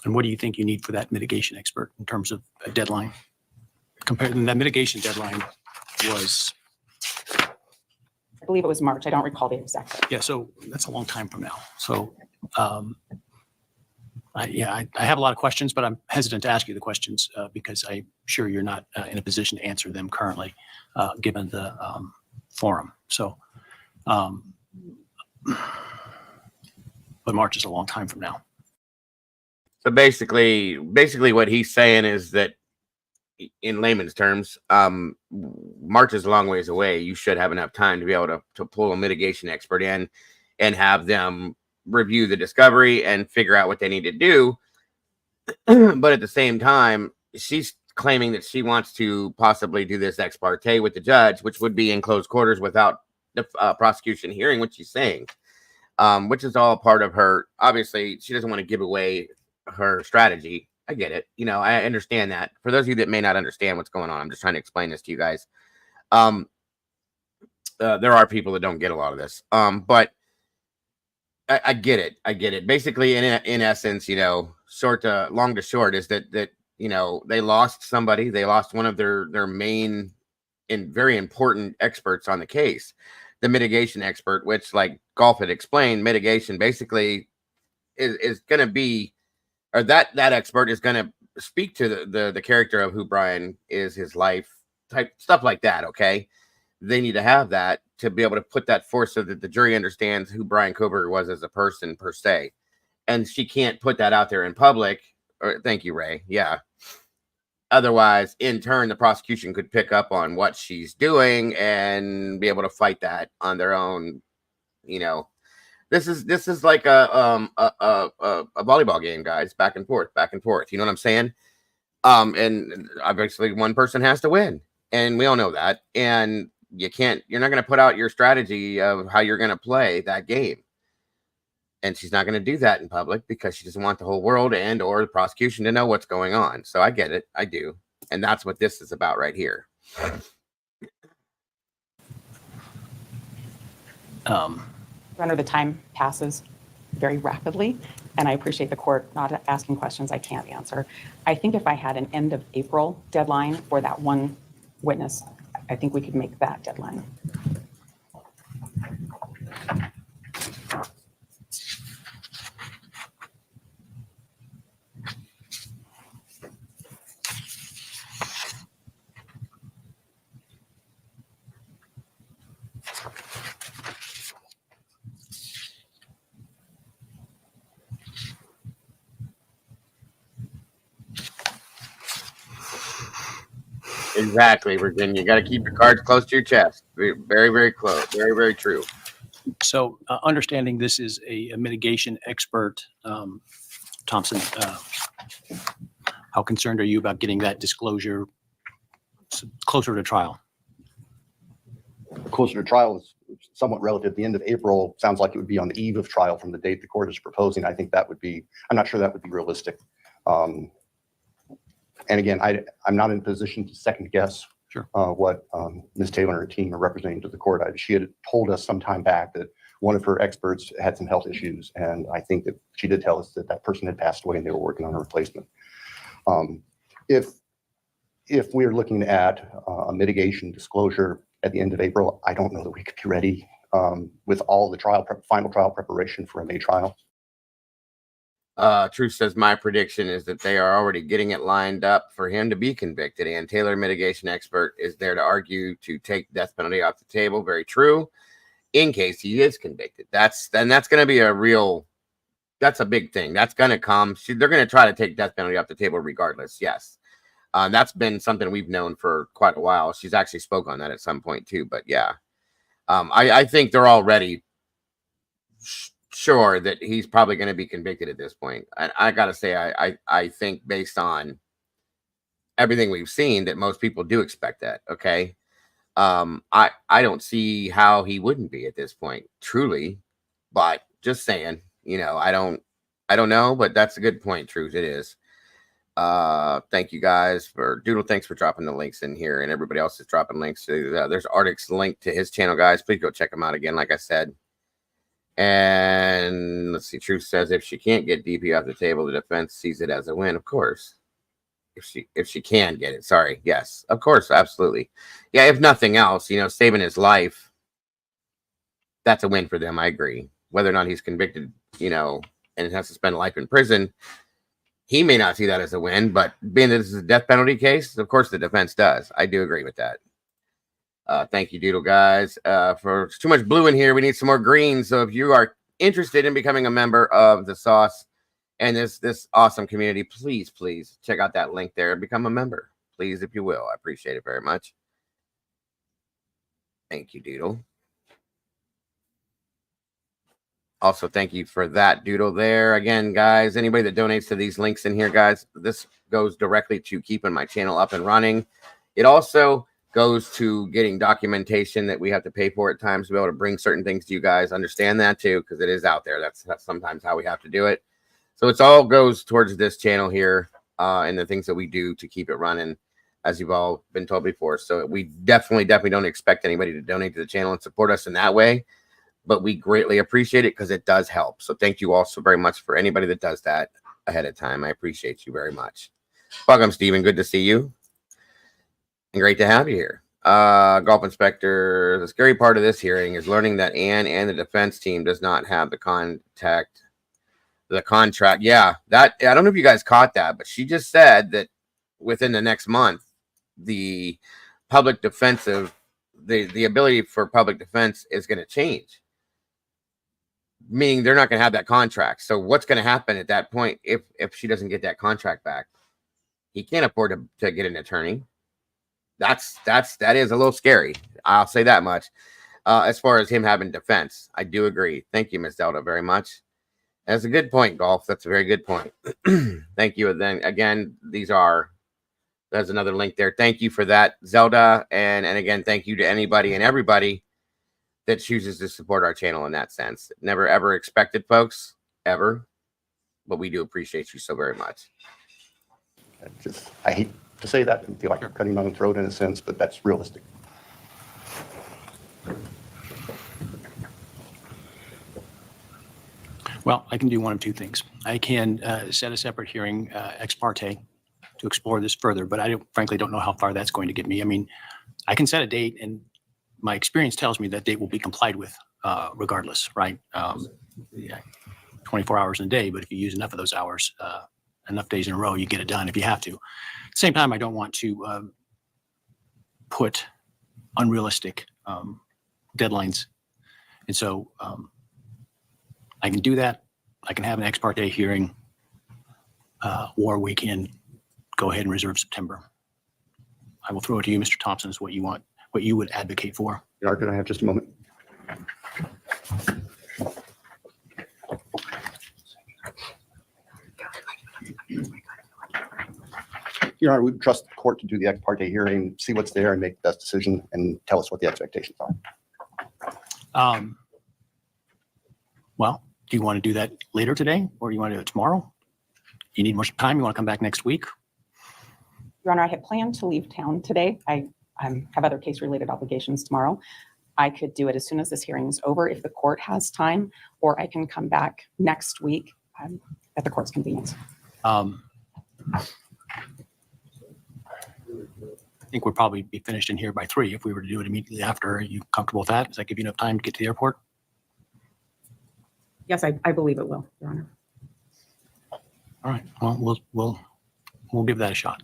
And what do you think you need for that mitigation expert in terms of a deadline? Compared to that mitigation deadline was, I believe it was March. I don't recall the exact date. yeah, so that's a long time from now. So I have a lot of questions, but I'm hesitant to ask you the questions because I'm sure you're not in a position to answer them currently, given the forum. So, but March is a long time from now. So basically what he's saying is that in layman's terms, March is a long ways away. You should have enough time to be able to pull a mitigation expert in and have them review the discovery and figure out what they need to do. But at the same time, she's claiming that she wants to possibly do this ex parte with the judge, which would be in closed quarters without the prosecution hearing what she's saying, which is all part of her. Obviously, she doesn't want to give away her strategy. I get it. I understand that. For those of you that may not understand what's going on, I'm just trying to explain this to you guys. There are people that don't get a lot of this. But I get it. I get it. Basically, in essence, long to short is that they lost somebody. They lost one of their main and very important experts on the case, the mitigation expert, which, like Golf had explained, mitigation basically is going to be, or that expert is going to speak to the character of who Brian is, his life, type stuff like that. Okay, they need to have that to be able to put that forth so that the jury understands who Brian Kohberger was as a person per se. And she can't put that out there in public. Or, thank you, Ray. Yeah. Otherwise, in turn, the prosecution could pick up on what she's doing and be able to fight that on their own. This is like a volleyball game, guys, back and forth. You know what I'm saying? And obviously one person has to win, and we all know that. And you're not going to put out your strategy of how you're going to play that game. And she's not going to do that in public because she doesn't want the whole world and or the prosecution to know what's going on. So I get it. I do. And that's what this is about right here. Runner, the time passes very rapidly, and I appreciate the court not asking questions I can't answer. I think if I had an end of April deadline for that one witness, I think we could make that deadline. Exactly, Virginia. You got to keep your cards close to your chest. Very, very close. Very, very true. So understanding this is a mitigation expert, Thompson, how concerned are you about getting that disclosure closer to trial? Closer to trial is somewhat relative. The end of April sounds like it would be on the eve of trial from the date the court is proposing. I think that would be, I'm not sure that would be realistic. And again, I'm not in a position to second guess Sure. what Ms. Taylor and her team are representing to the court. She had told us some time back that one of her experts had some health issues, and I think that she did tell us that that person had passed away and they were working on a replacement. If we're looking at a mitigation disclosure at the end of April, I don't know that we could be ready with all the final trial preparation for a May trial. Truth says my prediction is that they are already getting it lined up for him to be convicted, and Taylor, mitigation expert, is there to argue to take death penalty off the table. Very true. In case he is convicted, that's going to be that's a big thing. That's going to come. They're going to try to take death penalty off the table regardless. Yes. That's been something we've known for quite a while. She's actually spoke on that at some point too, but yeah. I think they're already sure that he's probably going to be convicted at this point. And I got to say, I think based on everything we've seen that most people do expect that. Okay. I don't see how he wouldn't be at this point, truly, but just saying, I don't know, but that's a good point. Truth. It is. Thank you guys for Doodle. Thanks for dropping the links in here, and everybody else is dropping links. There's Arctic's link to his channel, guys. Please go check him out again. Like I said, and let's see. Truth says if she can't get DP off the table, the defense sees it as a win. Of course, if she can get it. Sorry. Yes, of course, absolutely. Yeah. If nothing else, saving his life, that's a win for them. I agree. Whether or not he's convicted, and has to spend life in prison, he may not see that as a win, but being that this is a death penalty case, of course the defense does. I do agree with that. Thank you, Doodle guys. For too much blue in here, we need some more green. So if you are interested in becoming a member of the Sauce and this awesome community, please check out that link there and become a member. Please, if you will. I appreciate it very much. Thank you, Doodle. Also, thank you for that, Doodle, there. Again, guys, anybody that donates to these links in here, guys, this goes directly to keeping my channel up and running. It also goes to getting documentation that we have to pay for at times to be able to bring certain things to you guys. Understand that, too, because it is out there. That's sometimes how we have to do it. So it's all goes towards this channel here and the things that we do to keep it running, as you've all been told before. So we definitely don't expect anybody to donate to the channel and support us in that way. But we greatly appreciate it because it does help. So thank you all so very much for anybody that does that ahead of time. I appreciate you very much. Welcome, Stephen. Good to see you. And great to have you here. Golf Inspector, the scary part of this hearing is learning that Ann and the defense team does not have the contract. Yeah, that I don't know if you guys caught that, but she just said that within the next month, the public defensive, the ability for public defense is going to change. Meaning they're not going to have that contract. So what's going to happen at that point if she doesn't get that contract back? He can't afford to get an attorney. That is a little scary. I'll say that much. As far as him having defense, I do agree. Thank you, Ms. Delta, very much. That's a good point, Golf. That's a very good point. Thank you. And then again, there's another link there. Thank you for that, Zelda. And again, thank you to anybody and everybody that chooses to support our channel in that sense. Never, ever expected, folks, ever. But we do appreciate you so very much. I hate to say that and feel like I'm cutting my own throat in a sense, but that's realistic. Well, I can do one of two things. I can set a separate hearing ex parte to explore this further, but I frankly don't know how far that's going to get me. I mean, I can set a date, and my experience tells me that date will be complied with regardless, right? 24 hours in a day, but if you use enough of those hours, enough days in a row, you get it done if you have to. At the same time, I don't want to put unrealistic deadlines. And so I can do that. I can have an ex parte hearing, or we can go ahead and reserve September. I will throw it to you, Mr. Thompson, is what you want, what you would advocate for. Can I have just a moment? Your Honor, we trust the court to do the ex parte hearing, see what's there, and make the best decision, and tell us what the expectations are. Well, do you want to do that later today, or do you want to do it tomorrow? You need more time? You want to come back next week? Your Honor, I had planned to leave town today. I have other case-related obligations tomorrow. I could do it as soon as this hearing is over if the court has time, or I can come back next week at the court's convenience. I think we'll probably be finished in here by 3 if we were to do it immediately after. Are you comfortable with that? Does that give you enough time to get to the airport? Yes, I believe it will, Your Honor. All right. Well, we'll give that a shot.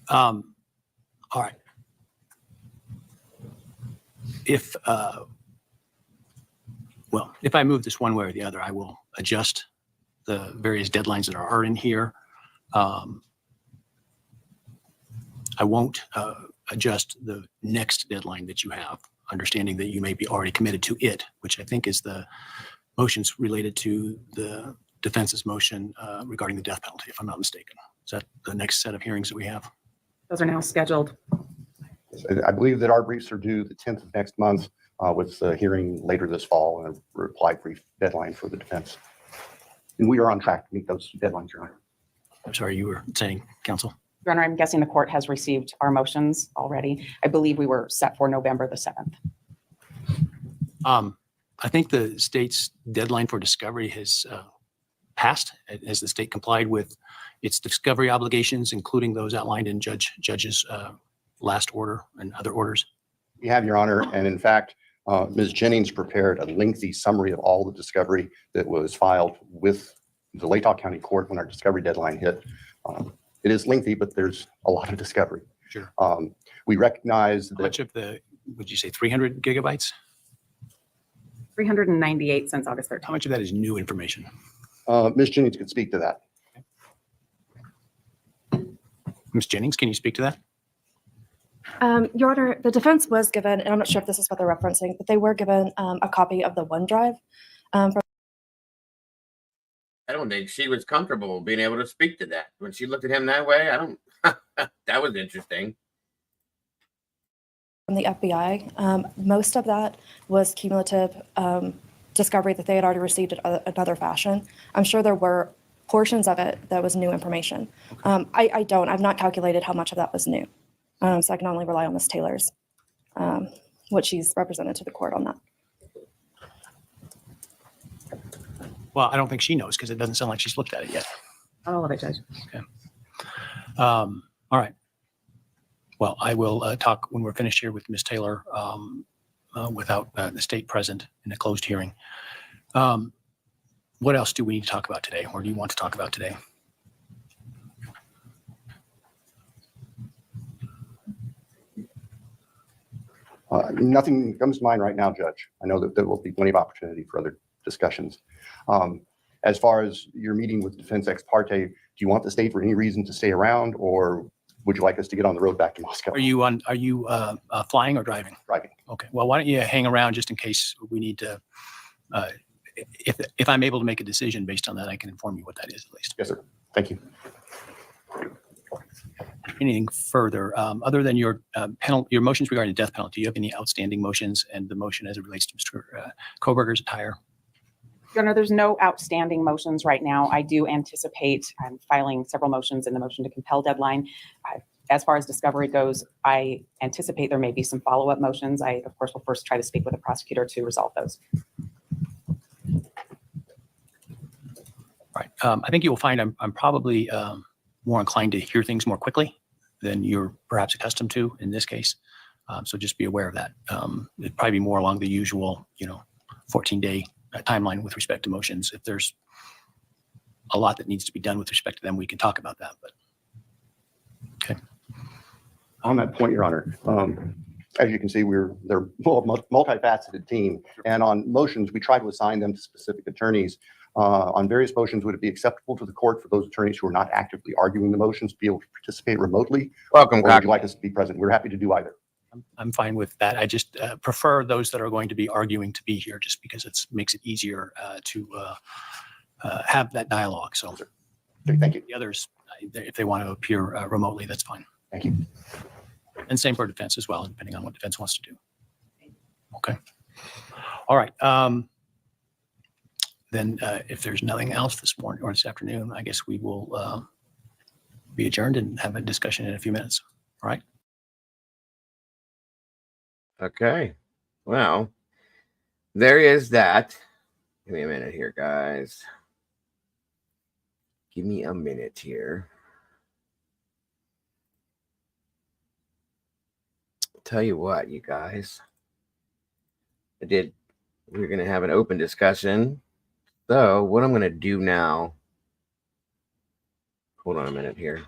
All right. If I move this one way or the other, I will adjust the various deadlines that are in here. I won't adjust the next deadline that you have, understanding that you may be already committed to it, which I think is the motions related to the defense's motion regarding the death penalty, if I'm not mistaken. Is that the next set of hearings that we have? Those are now scheduled. I believe that our briefs are due the 10th of next month with the hearing later this fall and a reply brief deadline for the defense. And we are on track to meet those deadlines, Your Honor. I'm sorry, you were saying, counsel? Your Honor, I'm guessing the court has received our motions already. I believe we were set for November the 7th. I think the state's deadline for discovery has passed. Has the state complied with its discovery obligations, including those outlined in judge's last order and other orders? We have, Your Honor, and in fact, Ms. Jennings prepared a lengthy summary of all the discovery that was filed with the Latah County Court when our discovery deadline hit. It is lengthy, but there's a lot of discovery. Sure. We recognize How that much of the, would you say 300 gigabytes? 398 since August How 13th. much of that is new information? Ms. Jennings could speak to that. Ms. Jennings, can you speak to that? Your Honor, the defense was given, and I'm not sure if this is what they're referencing, but they were given a copy of the OneDrive. From I don't think she was comfortable being able to speak to that. When she looked at him that way, I don't, that was interesting. the FBI. Most of that was cumulative discovery that they had already received in another fashion. I'm sure there were portions of it that was new information. I've not calculated how much of that was new. So I can only rely on Ms. Taylor's, what she's represented to the court on that. Well, I don't think she knows because it doesn't sound like she's looked at it yet. All of it, Judge. Okay. All right. Well, I will talk when we're finished here with Ms. Taylor without the state present in a closed hearing. What else do we need to talk about today, or do you want to talk about today? Nothing comes to mind right now, Judge. I know that there will be plenty of opportunity for other discussions. As far as your meeting with defense ex parte, do you want the state for any reason to stay around, or would you like us to get on the road back to Moscow? Are you flying or driving? Driving. Okay. Well, why don't you hang around just in case we need to, if I'm able to make a decision based on that, I can inform you what that is at least. Yes, sir. Thank you. Anything further, other than your motions regarding the death penalty? Do you have any outstanding motions and the motion as it relates to Mr. Kohberger's attire? Your Honor, there's no outstanding motions right now. I do anticipate filing several motions in the motion to compel deadline. As far as discovery goes, I anticipate there may be some follow-up motions. I, of course, will first try to speak with the prosecutor to resolve those. Right. I think you will find I'm probably more inclined to hear things more quickly than you're perhaps accustomed to in this case. So just be aware of that. It'd probably be more along the usual, 14-day timeline with respect to motions. If there's a lot that needs to be done with respect to them, we can talk about that. But okay. On that point, Your Honor, as you can see, they're a multifaceted team. And on motions, we try to assign them to specific attorneys. On various motions, would it be acceptable to the court for those attorneys who are not actively arguing the motions to be able to participate remotely? Welcome, Or would you like us to be present? We're happy to do either. I'm fine with that. I just prefer those that are going to be arguing to be here just because it makes it easier to have that dialogue. So Okay, thank you. the others, if they want to appear remotely, that's fine. Thank you. And same for defense as well, depending on what defense wants to do. Okay. All right. Then if there's nothing else this morning or this afternoon, I guess we will be adjourned and have a discussion in a few minutes. All right. Okay. Well, there is that. Give me a minute here, guys. Give me a minute here. Tell you what, you guys. We're going to have an open discussion. So, what I'm going to do now. Hold on a minute here.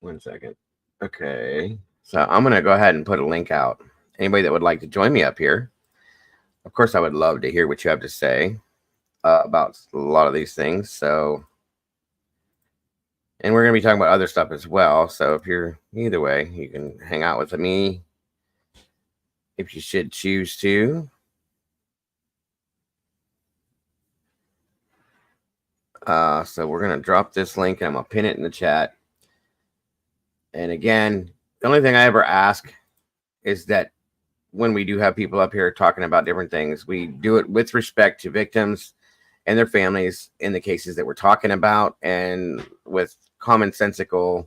One second. Okay. So I'm going to go ahead and put a link out. Anybody that would like to join me up here, of course, I would love to hear what you have to say about a lot of these things. So, and we're going to be talking about other stuff as well. So if you're either way, you can hang out with me if you should choose to. So we're going to drop this link and I'm going to pin it in the chat. And again, the only thing I ever ask is that when we do have people up here talking about different things, we do it with respect to victims and their families in the cases that we're talking about, and with commonsensical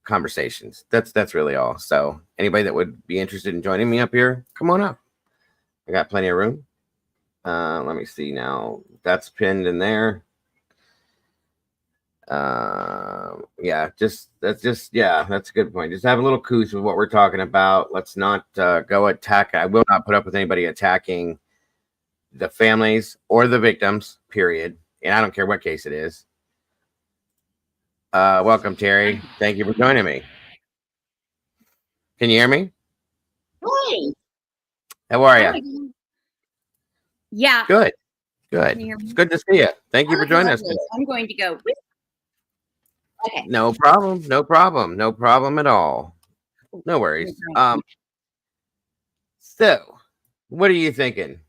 conversations. That's really all. So anybody that would be interested in joining me up here, come on up. I got plenty of room. Let me see now. That's pinned in there. That's a good point. Just have a little coos with what we're talking about. Let's not go attack. I will not put up with anybody attacking the families or the victims, period. And I don't care what case it is. Welcome, Terry. Thank you for joining me. Can you hear me? Hey. How are Oh, you? yeah. Good. Can you hear me? It's good to see you. Thank you for joining us. I'm going to go. Okay. No problem. No problem. No problem at all. No worries. So what are you thinking?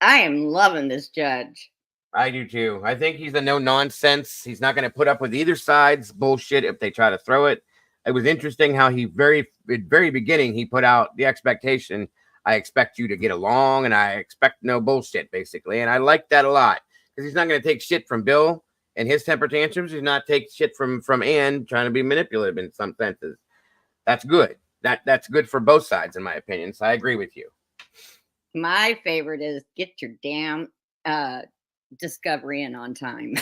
I am loving this judge. I do too. I think he's a no nonsense. He's not going to put up with either side's bullshit if they try to throw it. It was interesting how he very beginning, he put out the expectation. I expect you to get along and I expect no bullshit, basically. And I like that a lot because he's not going to take shit from Bill and his temper tantrums. He's not take shit from Ann trying to be manipulative in some senses. That's good. That's good for both sides, in my opinion. So I agree with you. My favorite is get your damn discovery in on time.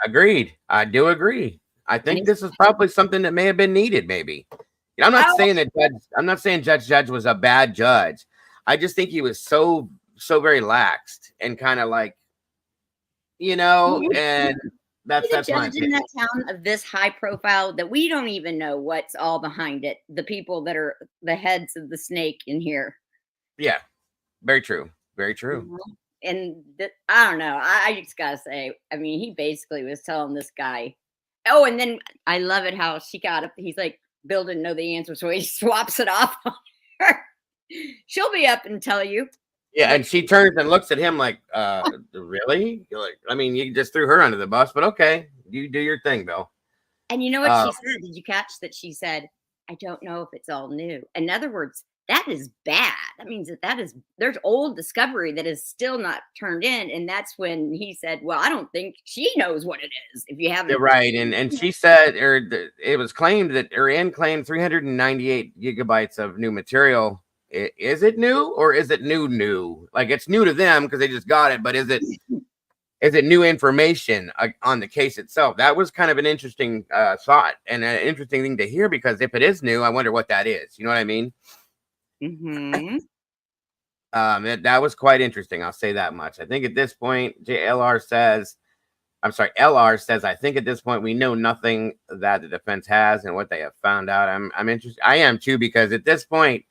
Agreed. I do agree. I think this is probably something that may have been needed, maybe. You know, I'm not saying Judge was a bad judge. I just think he was so very laxed and kind of like, you know, and that's my judge in opinion. that town of this high profile that we don't even know what's all behind it. The people that are the heads of the snake in here. Yeah, very true. Very true. Mm-hmm. And I don't know. I just gotta say, I mean, he basically was telling this guy. Oh, and then I love it how she got up. He's like, Bill didn't know the answer, so he swaps it off on her. She'll be up and tell you. Yeah, and she turns and looks at him like, really? You're like, I mean, you just threw her under the bus, but okay, you do your thing, Bill. And you know what she said? Did you catch that? She said, I don't know if it's all new. In other words, that is bad. That means there's old discovery that is still not turned in. And that's when he said, well, I don't think she knows what it is. If you haven't. Right. And she said, it was claimed that Ann claimed 398 gigabytes of new material. Is it new or is it new? Like it's new to them because they just got it. But is it new information on the case itself? That was kind of an interesting thought and an interesting thing to hear, because if it is new, I wonder what that is. You know what I mean? Mm-hmm. That was quite interesting. I'll say that much. I think at this point, LR says, I think at this point we know nothing that the defense has and what they have found out. I'm interested. I am too, because at this point,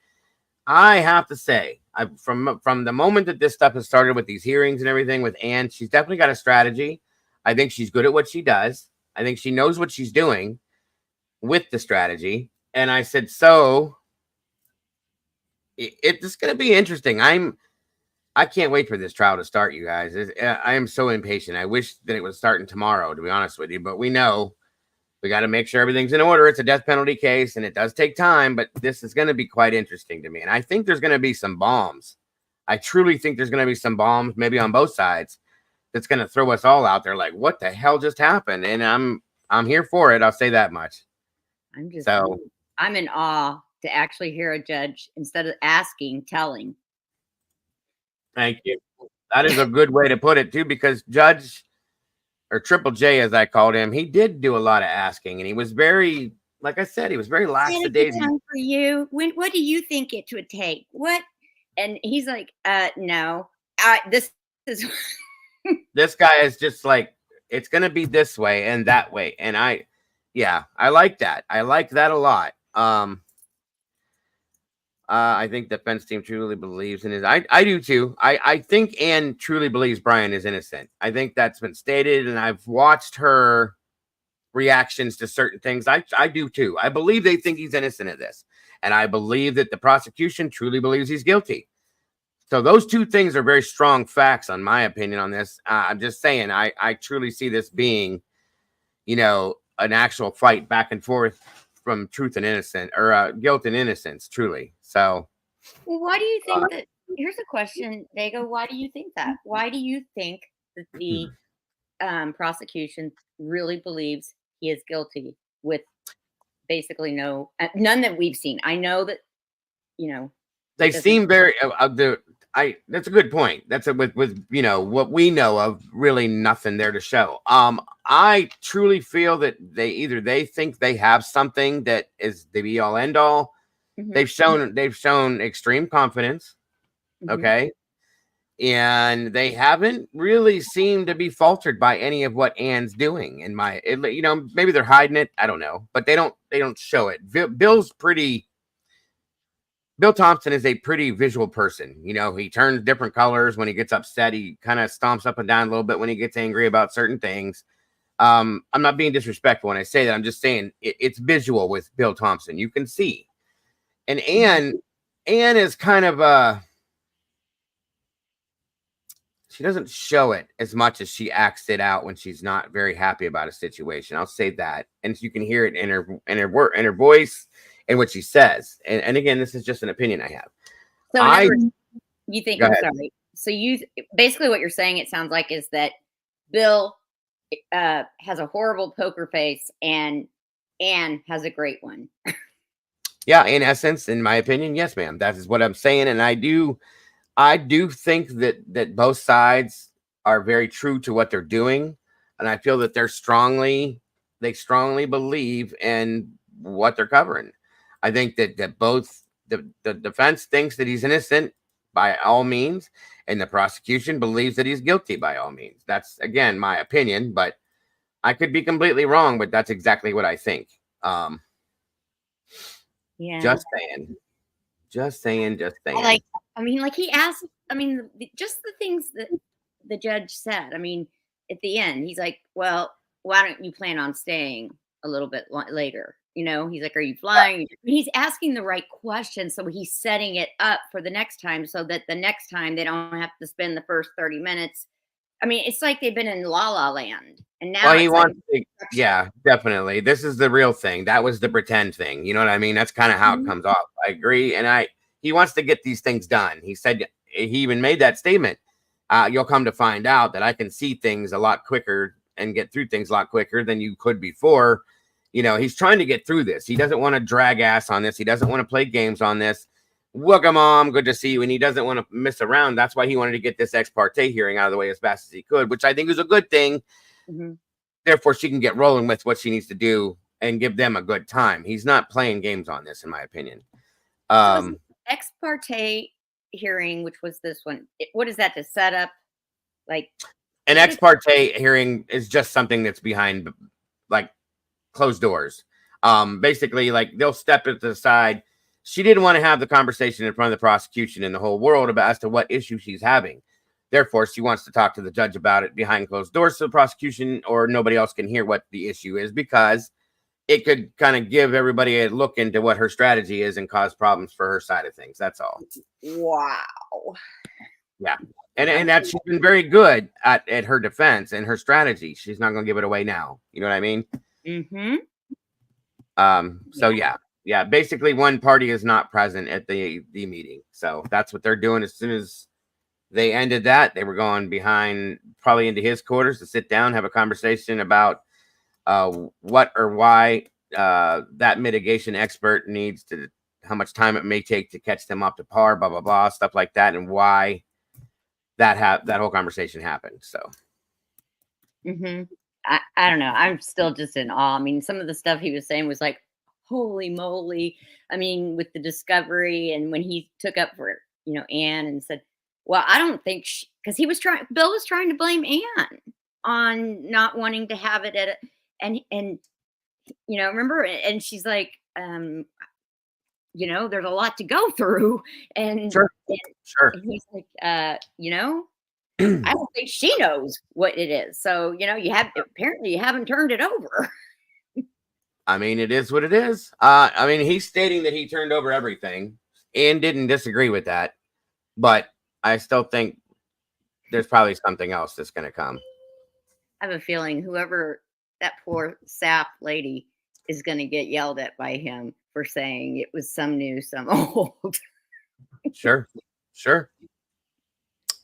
I have to say, from the moment that this stuff has started with these hearings and everything with Ann, she's definitely got a strategy. I think she's good at what she does. I think she knows what she's doing with the strategy. And I said, so it's going to be interesting. I can't wait for this trial to start, you guys. I am so impatient. I wish that it was starting tomorrow, to be honest with you, but we know we got to make sure everything's in order. It's a death penalty case and it does take time, but this is going to be quite interesting to me. And I think there's going to be some bombs. I truly think there's going to be some bombs, maybe on both sides, that's going to throw us all out there like, what the hell just happened? And I'm here for it. I'll say that much. I'm in awe to actually hear a judge, instead of asking, telling. Thank you. That is a good way to put it too, because Judge, or Triple J as I called him, he did do a lot of asking, and he was very, like I said, he was very lackadaisical. For you, what do you think it would take? What? And he's like, no, this is. This guy is just like, it's going to be this way and that way. And I like that. I like that a lot. I think the defense team truly believes in his. I do too. I think Anne truly believes Brian is innocent. I think that's been stated, and I've watched her reactions to certain things. I do too. I believe they think he's innocent of this, and I believe that the prosecution truly believes he's guilty. So those two things are very strong facts, on my opinion, on this. I'm just saying, I truly see this being, an actual fight back and forth from truth and innocence, or guilt and innocence, truly. So, well, why do you think that? Here's a question, Dago. Why do you think that? Why do you think that the prosecution really believes he is guilty with basically none that we've seen? I know that, they seem very. That's a good point. That's with what we know of, really nothing there to show. I truly feel that they think they have something that is the be all end all. Mm-hmm. They've shown extreme confidence. Mm-hmm. Okay. And they haven't really seemed to be faltered by any of what Anne's doing. Maybe they're hiding it. I don't know, but they don't show it. Bill Thompson is a pretty visual person. He turns different colors when he gets upset. He kind of stomps up and down a little bit when he gets angry about certain things. I'm not being disrespectful when I say that. I'm just saying it's visual with Bill Thompson. You can see. And Anne is kind of she doesn't show it as much as she acts it out when she's not very happy about a situation. I'll say that. And you can hear it in her voice and what she says. And again, this is just an opinion I have. So you think, I'm sorry. So basically what you're saying, it sounds like, is that Bill has a horrible poker face and Anne has a great one. Yeah, in essence, in my opinion, yes, ma'am. That is what I'm saying. And I do think that both sides are very true to what they're doing. And I feel that they strongly believe in what they're covering. I think that both the defense thinks that he's innocent by all means, and the prosecution believes that he's guilty by all means. That's, again, my opinion, but I could be completely wrong, but that's exactly what I think. Yeah. Just saying. He asked, just the things that the judge said. At the end, he's like, well, why don't you plan on staying a little bit later? He's like, are you flying? He's asking the right question. So he's setting it up for the next time, so that the next time they don't have to spend the first 30 minutes. It's like they've been in La La Land. And now he wants to, yeah, definitely. This is the real thing. That was the pretend thing. You know what I mean? That's kind of how it comes off. I agree. And he wants to get these things done. He said, he even made that statement. You'll come to find out that I can see things a lot quicker and get through things a lot quicker than you could before. He's trying to get through this. He doesn't want to drag ass on this. He doesn't want to play games on this. Welcome, Mom. Good to see you. And he doesn't want to miss around. That's why he wanted to get this ex parte hearing out of the way as fast as he could, which I think is a good thing. Mm-hmm. Therefore, she can get rolling with what she needs to do and give them a good time. He's not playing games on this, in my opinion. Ex parte hearing, which was this one. What is that to set up? Like an ex parte hearing is just something that's behind, like, closed doors. Basically, like, they'll step to the side. She didn't want to have the conversation in front of the prosecution and the whole world as to what issue she's having. Therefore, she wants to talk to the judge about it behind closed doors so the prosecution or nobody else can hear what the issue is, because it could kind of give everybody a look into what her strategy is and cause problems for her side of things. That's all. Wow. Yeah. And that she's been very good at her defense and her strategy. She's not going to give it away now. You know what I mean? Mm-hmm. So yeah. Basically, one party is not present at the meeting. So that's what they're doing. As soon as they ended that. They were going behind, probably into his quarters to sit down, have a conversation about what or why that mitigation expert needs to, how much time it may take to catch them up to par, blah, blah, blah, stuff like that, and why that whole conversation happened. So. I don't know. I'm still just in awe. I mean, some of the stuff he was saying was like, holy moly. I mean, with the discovery and when he took up for, Anne and said, well, I don't think because Bill was trying to blame Anne on not wanting to have it at and remember, and she's like, there's a lot to go through. And, Sure. And he's like, I don't think she knows what it is. So, apparently you haven't turned it over. I mean, it is what it is. I mean, he's stating that he turned over everything and didn't disagree with that. But I still think there's probably something else that's going to come. I have a feeling whoever that poor sap lady is going to get yelled at by him for saying it was some new, some old. Sure.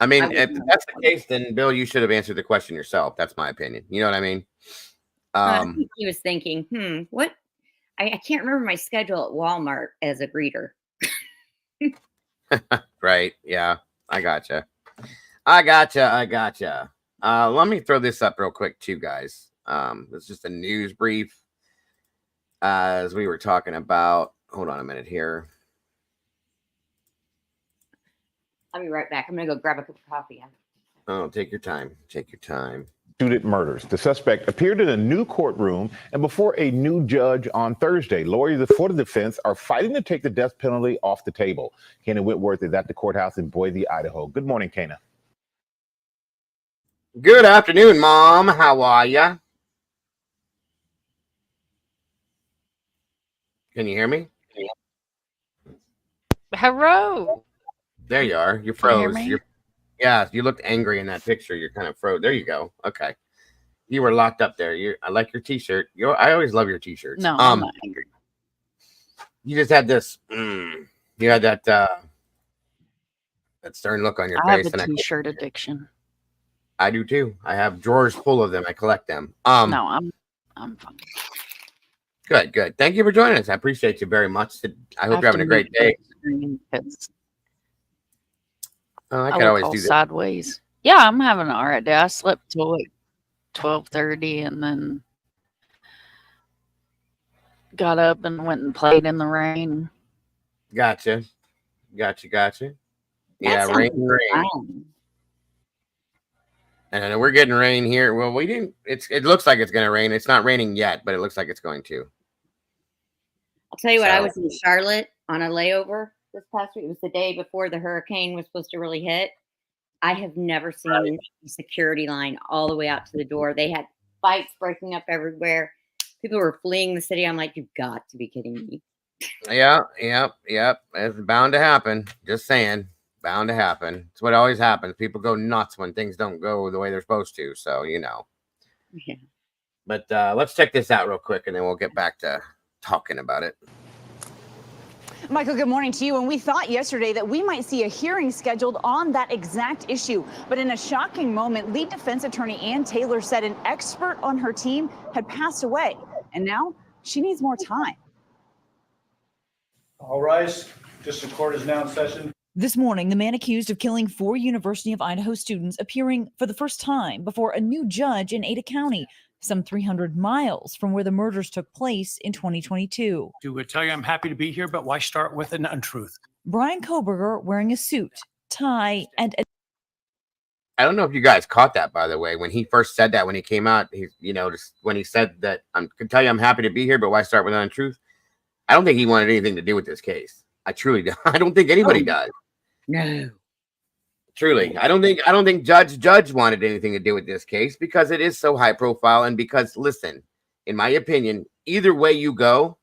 I mean, if that's the case, then Bill, you should have answered the question yourself. That's my opinion. You know what I mean? I think he was thinking, what? I can't remember my schedule at Walmart as a greeter. Right. Yeah. I gotcha. Let me throw this up real quick too, guys. It's just a news brief. As we were talking about, hold on a minute here. I'll be right back. I'm going to go grab a cup of coffee. Oh, take your time. Executed murders. The suspect appeared in a new courtroom and before a new judge on Thursday. Lawyers for the defense are fighting to take the death penalty off the table. Kana Whitworth is at the courthouse in Boise, Idaho. Good morning, Kana. Good afternoon, Mom. How are ya? Can you hear me? Hello. There you are. You froze. Yeah, you looked angry in that picture. You're kind of froze. There you go. Okay. You were locked up there. I like your t-shirt. I always love your t-shirts. No, I'm not angry. You just had this. You had that stern look on your I face. have a t-shirt addiction. I do too. I have drawers full of them. I collect them. No, I'm fine. Good. Thank you for joining us. I appreciate you very much. I hope you're having a great day. I can always do that. Sideways. Yeah, I'm having an all right day. I slept till like 12:30 and then got up and went and played in the rain. Gotcha. Yeah, rain. And we're getting rain here. Well, we didn't. It looks like it's going to rain. It's not raining yet, but it looks like it's going to. I'll tell you what. I was in Charlotte on a layover this past week. It was the day before the hurricane was supposed to really hit. I have never seen a security line all the way out to the door. They had fights breaking up everywhere. People were fleeing the city. I'm like, you've got to be kidding me. Yeah. It's bound to happen. Just saying. Bound to happen. It's what always happens. People go nuts when things don't go the way they're supposed to. So, Yeah. But let's check this out real quick, and then we'll get back to talking about it. Michael, good morning to you. And we thought yesterday that we might see a hearing scheduled on that exact issue. But in a shocking moment, lead defense attorney Ann Taylor said an expert on her team had passed away. And now she needs more time. All rise. District Court is now in session. This morning, the man accused of killing 4 University of Idaho students appearing for the first time before a new judge in Ada County, some 300 miles from where the murders took place in 2022. To tell you I'm happy to be here, but why start with an untruth? Brian Kohberger wearing a suit, tie, and I don't know if you guys caught that, by the way, when he first said that, when he came out, just when he said that, I can tell you I'm happy to be here, but why start with an untruth? I don't think he wanted anything to do with this case. I truly don't. I don't think anybody does. No. Truly. I don't think Judge wanted anything to do with this case because it is so high profile. And because, listen, in my opinion, either way you go,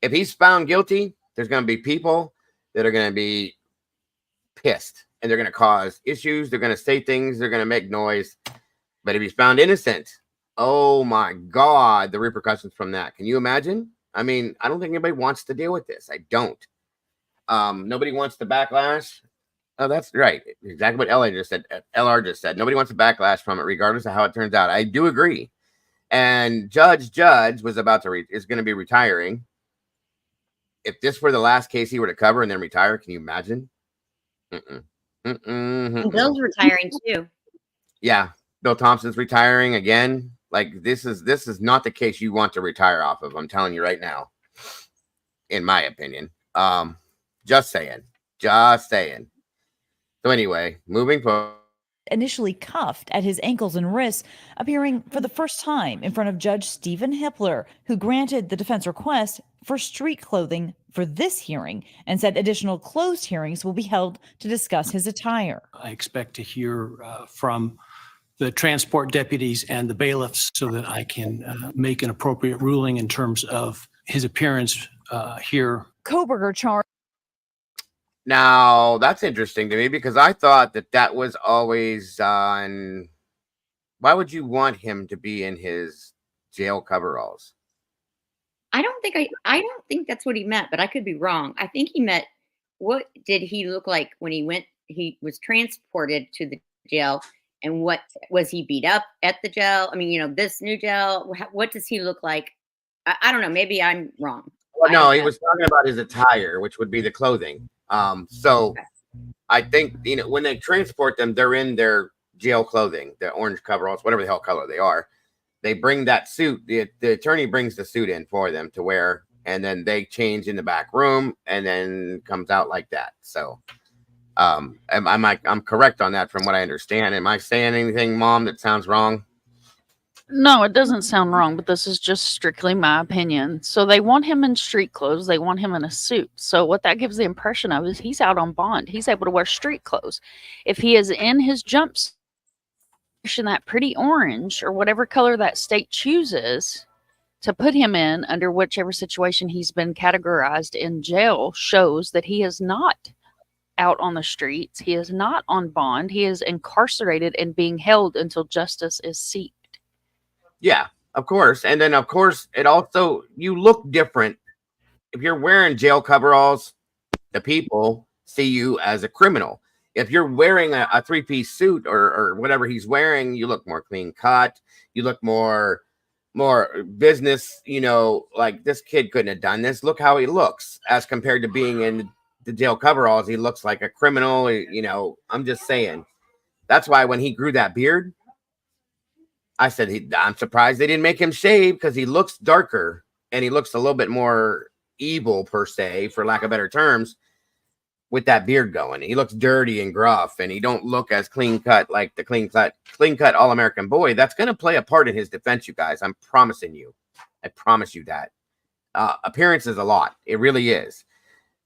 if he's found guilty, there's going to be people that are going to be pissed and they're going to cause issues. They're going to say things. They're going to make noise. But if he's found innocent, oh my God, the repercussions from that. Can you imagine? I mean, I don't think anybody wants to deal with this. I don't. Nobody wants the backlash. Oh, that's right. Exactly what LR just said. Nobody wants a backlash from it, regardless of how it turns out. I do agree. And Judge was about to is going to be retiring. If this were the last case he were to cover and then retire, can you imagine? And Bill's retiring too. Yeah, Bill Thompson's retiring again. Like this is not the case you want to retire off of. I'm telling you right now, in my opinion. Just saying. So anyway, moving forward. Initially cuffed at his ankles and wrists, appearing for the first time in front of Judge Stephen Hippler, who granted the defense request for street clothing for this hearing and said additional closed hearings will be held to discuss his attire. I expect to hear from the transport deputies and the bailiffs so that I can make an appropriate ruling in terms of his appearance here. Kohberger charged. Now, that's interesting to me because I thought that was always on. Why would you want him to be in his jail coveralls? I don't think that's what he meant, but I could be wrong. I think he meant, what did he look like when he was transported to the jail, and what was he beat up at the jail? I mean, this new jail, what does he look like? I don't know. Maybe I'm wrong. Well, no, he was talking about his attire, which would be the clothing. So I think, when they transport them, they're in their jail clothing, the orange coveralls, whatever the hell color they are. They bring that suit. The attorney brings the suit in for them to wear, and then they change in the back room and then comes out like that. So I'm correct on that from what I understand. Am I saying anything, Mom, that sounds wrong? No, it doesn't sound wrong, but this is just strictly my opinion. So they want him in street clothes. They want him in a suit. So what that gives the impression of is he's out on bond. He's able to wear street clothes. If he is in his jumpsuit, that pretty orange or whatever color that state chooses to put him in under whichever situation he's been categorized in jail, shows that he is not out on the streets. He is not on bond. He is incarcerated and being held until justice is seeked. Yeah, of course. And then, of course, you look different. If you're wearing jail coveralls, the people see you as a criminal. If you're wearing a three-piece suit or whatever he's wearing, you look more clean cut. You look more business, like this kid couldn't have done this. Look how he looks as compared to being in the jail coveralls. He looks like a criminal, I'm just saying. That's why when he grew that beard, I said, I'm surprised they didn't make him shave because he looks darker and he looks a little bit more evil, per se, for lack of better terms, with that beard going. He looks dirty and gruff, and he don't look as clean cut like the clean cut All-American boy. That's going to play a part in his defense, you guys. I'm promising you. I promise you that. Appearance is a lot. It really is.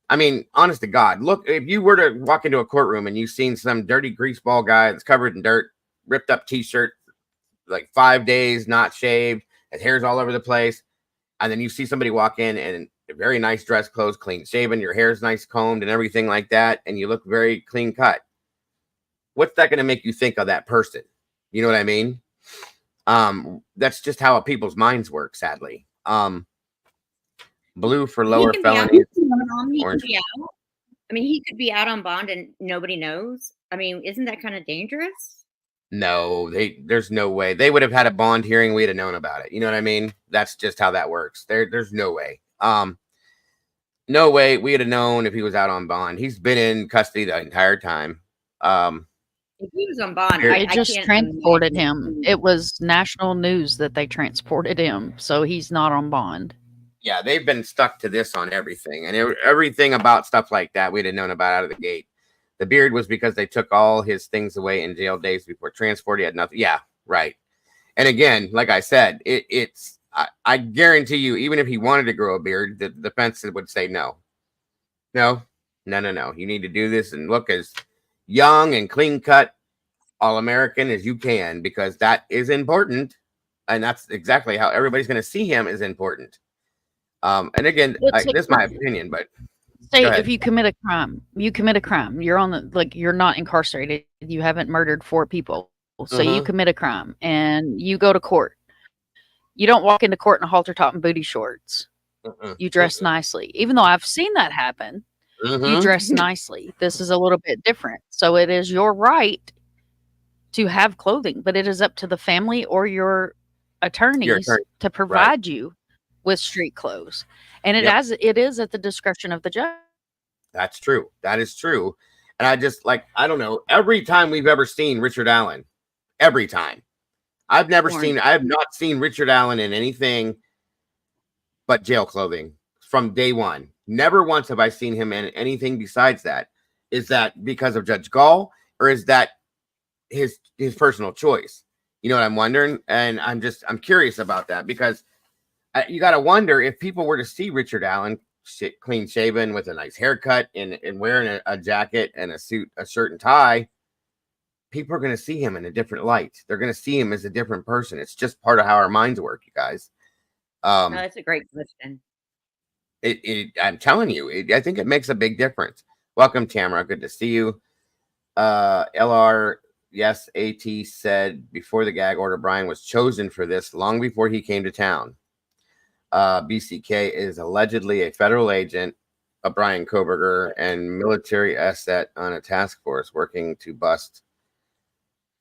I mean, honest to God, look, if you were to walk into a courtroom and you've seen some dirty greaseball guy that's covered in dirt, ripped up t-shirt, like 5 days not shaved, his hair's all over the place, and then you see somebody walk in and very nice dress clothes, clean shaven, your hair's nice combed and everything like that, and you look very clean cut. What's that going to make you think of that person? You know what I mean? That's just how people's minds work, sadly. Blue for lower felonies. He could be out on bond and nobody knows. I mean, isn't that kind of dangerous? No, there's no way. They would have had a bond hearing. We'd have known about it. You know what I mean? That's just how that works. There's no way. No way we'd have known if he was out on bond. He's been in custody the entire time. If he was on bond, They just transported him. It was national news that they transported him, so he's not on bond. Yeah, they've been stuck to this on everything, and everything about stuff like that we'd have known about out of the gate. The beard was because they took all his things away in jail days before transport. He had nothing. Yeah, right. And again, like I said, I guarantee you, even if he wanted to grow a beard, the defense would say no. No. You need to do this and look as young and clean cut, All-American as you can, because that is important. And that's exactly how everybody's going to see him is important. And again, this is my opinion, but say if you commit a crime, you're on you're not incarcerated. You haven't murdered 4 people. So you commit a crime and you go to court. You don't walk into court in a halter top and booty shorts. You dress nicely. Even though I've seen that happen. You dress nicely. This is a little bit different. So it is your right to have clothing, but it is up to the family or your attorneys to provide you with street clothes. And it is at the discretion of the judge. That's true. That is true. And I just I don't know, every time we've ever seen Richard Allen, every time, I have not seen Richard Allen in anything but jail clothing from day one. Never once have I seen him in anything besides that. Is that because of Judge Gall, or is that his personal choice? You know what I'm wondering? And I'm curious about that, because you got to wonder if people were to see Richard Allen clean shaven with a nice haircut and wearing a jacket and a suit, a shirt and tie, people are going to see him in a different light. They're going to see him as a different person. It's just part of how our minds work, you guys. No, that's a great question. I'm telling you, I think it makes a big difference. Welcome, Tamara. Good to see you. LR, yes, AT said before the gag order, Brian was chosen for this long before he came to town. BCK is allegedly a federal agent of Brian Kohberger and military asset on a task force working to bust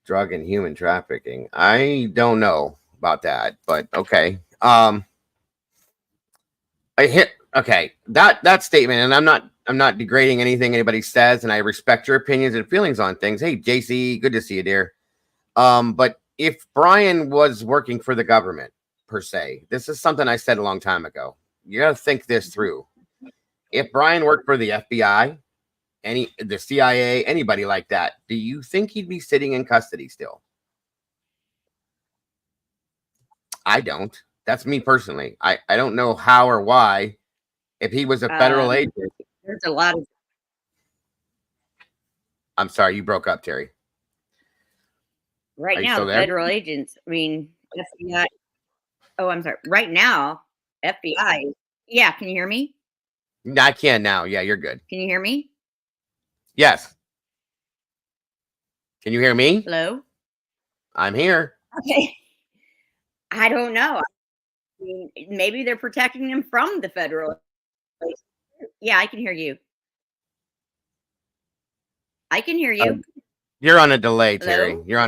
drug and human trafficking. I don't know about that, but okay. That statement, and I'm not degrading anything anybody says, and I respect your opinions and feelings on things. Hey, JC, good to see you, dear. But if Brian was working for the government, per se, this is something I said a long time ago. You got to think this through. If Brian worked for the FBI, the CIA, anybody like that, do you think he'd be sitting in custody still? I don't. That's me personally. I don't know how or why. If he was a federal agent, there's a lot of. I'm sorry, you broke up, Terry. Right now, federal agents. I mean, FBI. Oh, I'm sorry. Right now, FBI. Yeah, can you hear me? I can now. Yeah, you're good. Can you hear me? Yes. Can you hear me? Hello? I'm here. Okay. I don't know. I mean, maybe they're protecting him from the federal. Yeah, I can hear you. I can hear you. You're on a delay, Terry. Hello?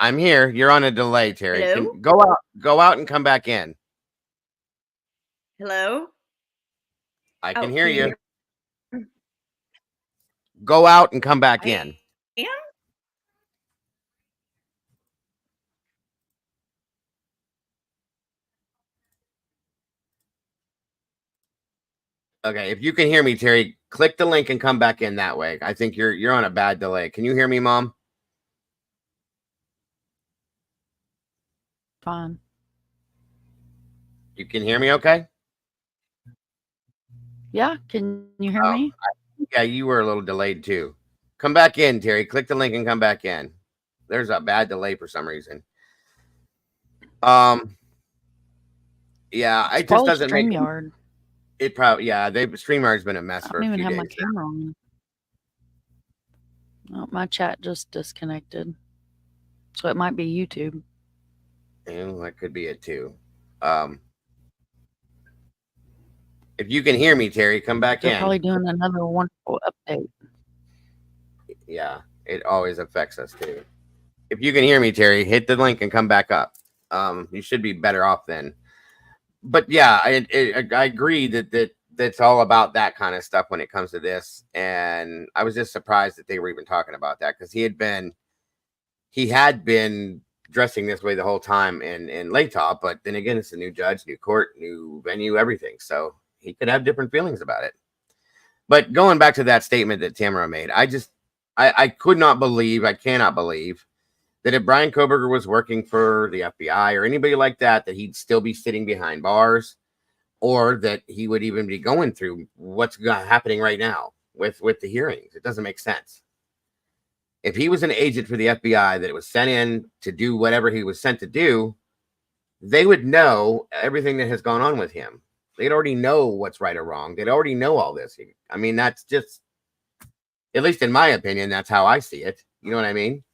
I'm here. You're on a delay, Terry. Hello? Go out and come back in. Hello? I can hear you. Go out and come back in. Yeah. Okay, if you can hear me, Terry, click the link and come back in that way. I think you're on a bad delay. Can you hear me, Mom? Fine. You can hear me okay? Yeah, can you hear me? Yeah, you were a little delayed too. Come back in, Terry. Click the link and come back in. There's a bad delay for some reason. Yeah, it just doesn't make StreamYard. it probably StreamYard's been a mess for a few days. I don't even have my camera on. Oh, my chat just disconnected. So it might be YouTube. Yeah, that could be it too. If you can hear me, Terry, come back in. They're probably doing another wonderful update. Yeah, it always affects us too. If you can hear me, Terry, hit the link and come back up. You should be better off then. But yeah, I agree that's all about that kind of stuff when it comes to this. And I was just surprised that they were even talking about that, because he had been dressing this way the whole time in Latah. But then again, it's a new judge, new court, new venue, everything. So he could have different feelings about it. But going back to that statement that Tamara made, I cannot believe that if Brian Kohberger was working for the FBI or anybody like that, that he'd still be sitting behind bars, or that he would even be going through what's happening right now with the hearings. It doesn't make sense. If he was an agent for the FBI that was sent in to do whatever he was sent to do, they would know everything that has gone on with him. They'd already know what's right or wrong. They'd already know all this. I mean, that's just, at least in my opinion, that's how I see it. You know what I mean?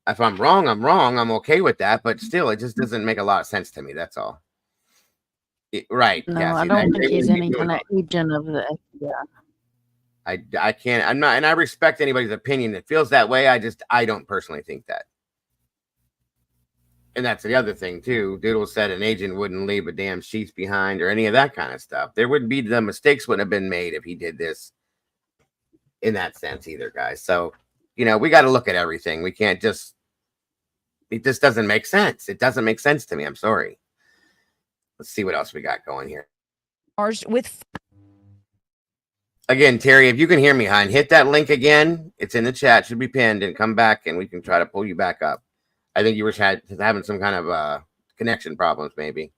If I'm wrong, I'm wrong. I'm okay with that. But still, it just doesn't make a lot of sense to me. That's all. Right. No, Cassie, I don't think he's any kind of agent of the FBI. I can't, I'm not, and I respect anybody's opinion that feels that way. I don't personally think that. And that's the other thing too. Doodle said an agent wouldn't leave a damn sheets behind or any of that kind of stuff. There would be, the mistakes wouldn't have been made if he did this in that sense either, guys. So, you know, we got to look at everything. We can't just, it just doesn't make sense. It doesn't make sense to me. I'm sorry. Let's see what else we got going here. Charged with Again, Terry, if you can hear me, hon, hit that link again. It's in the chat, should be pinned, and come back and we can try to pull you back up. I think you were having some kind of connection problems, maybe.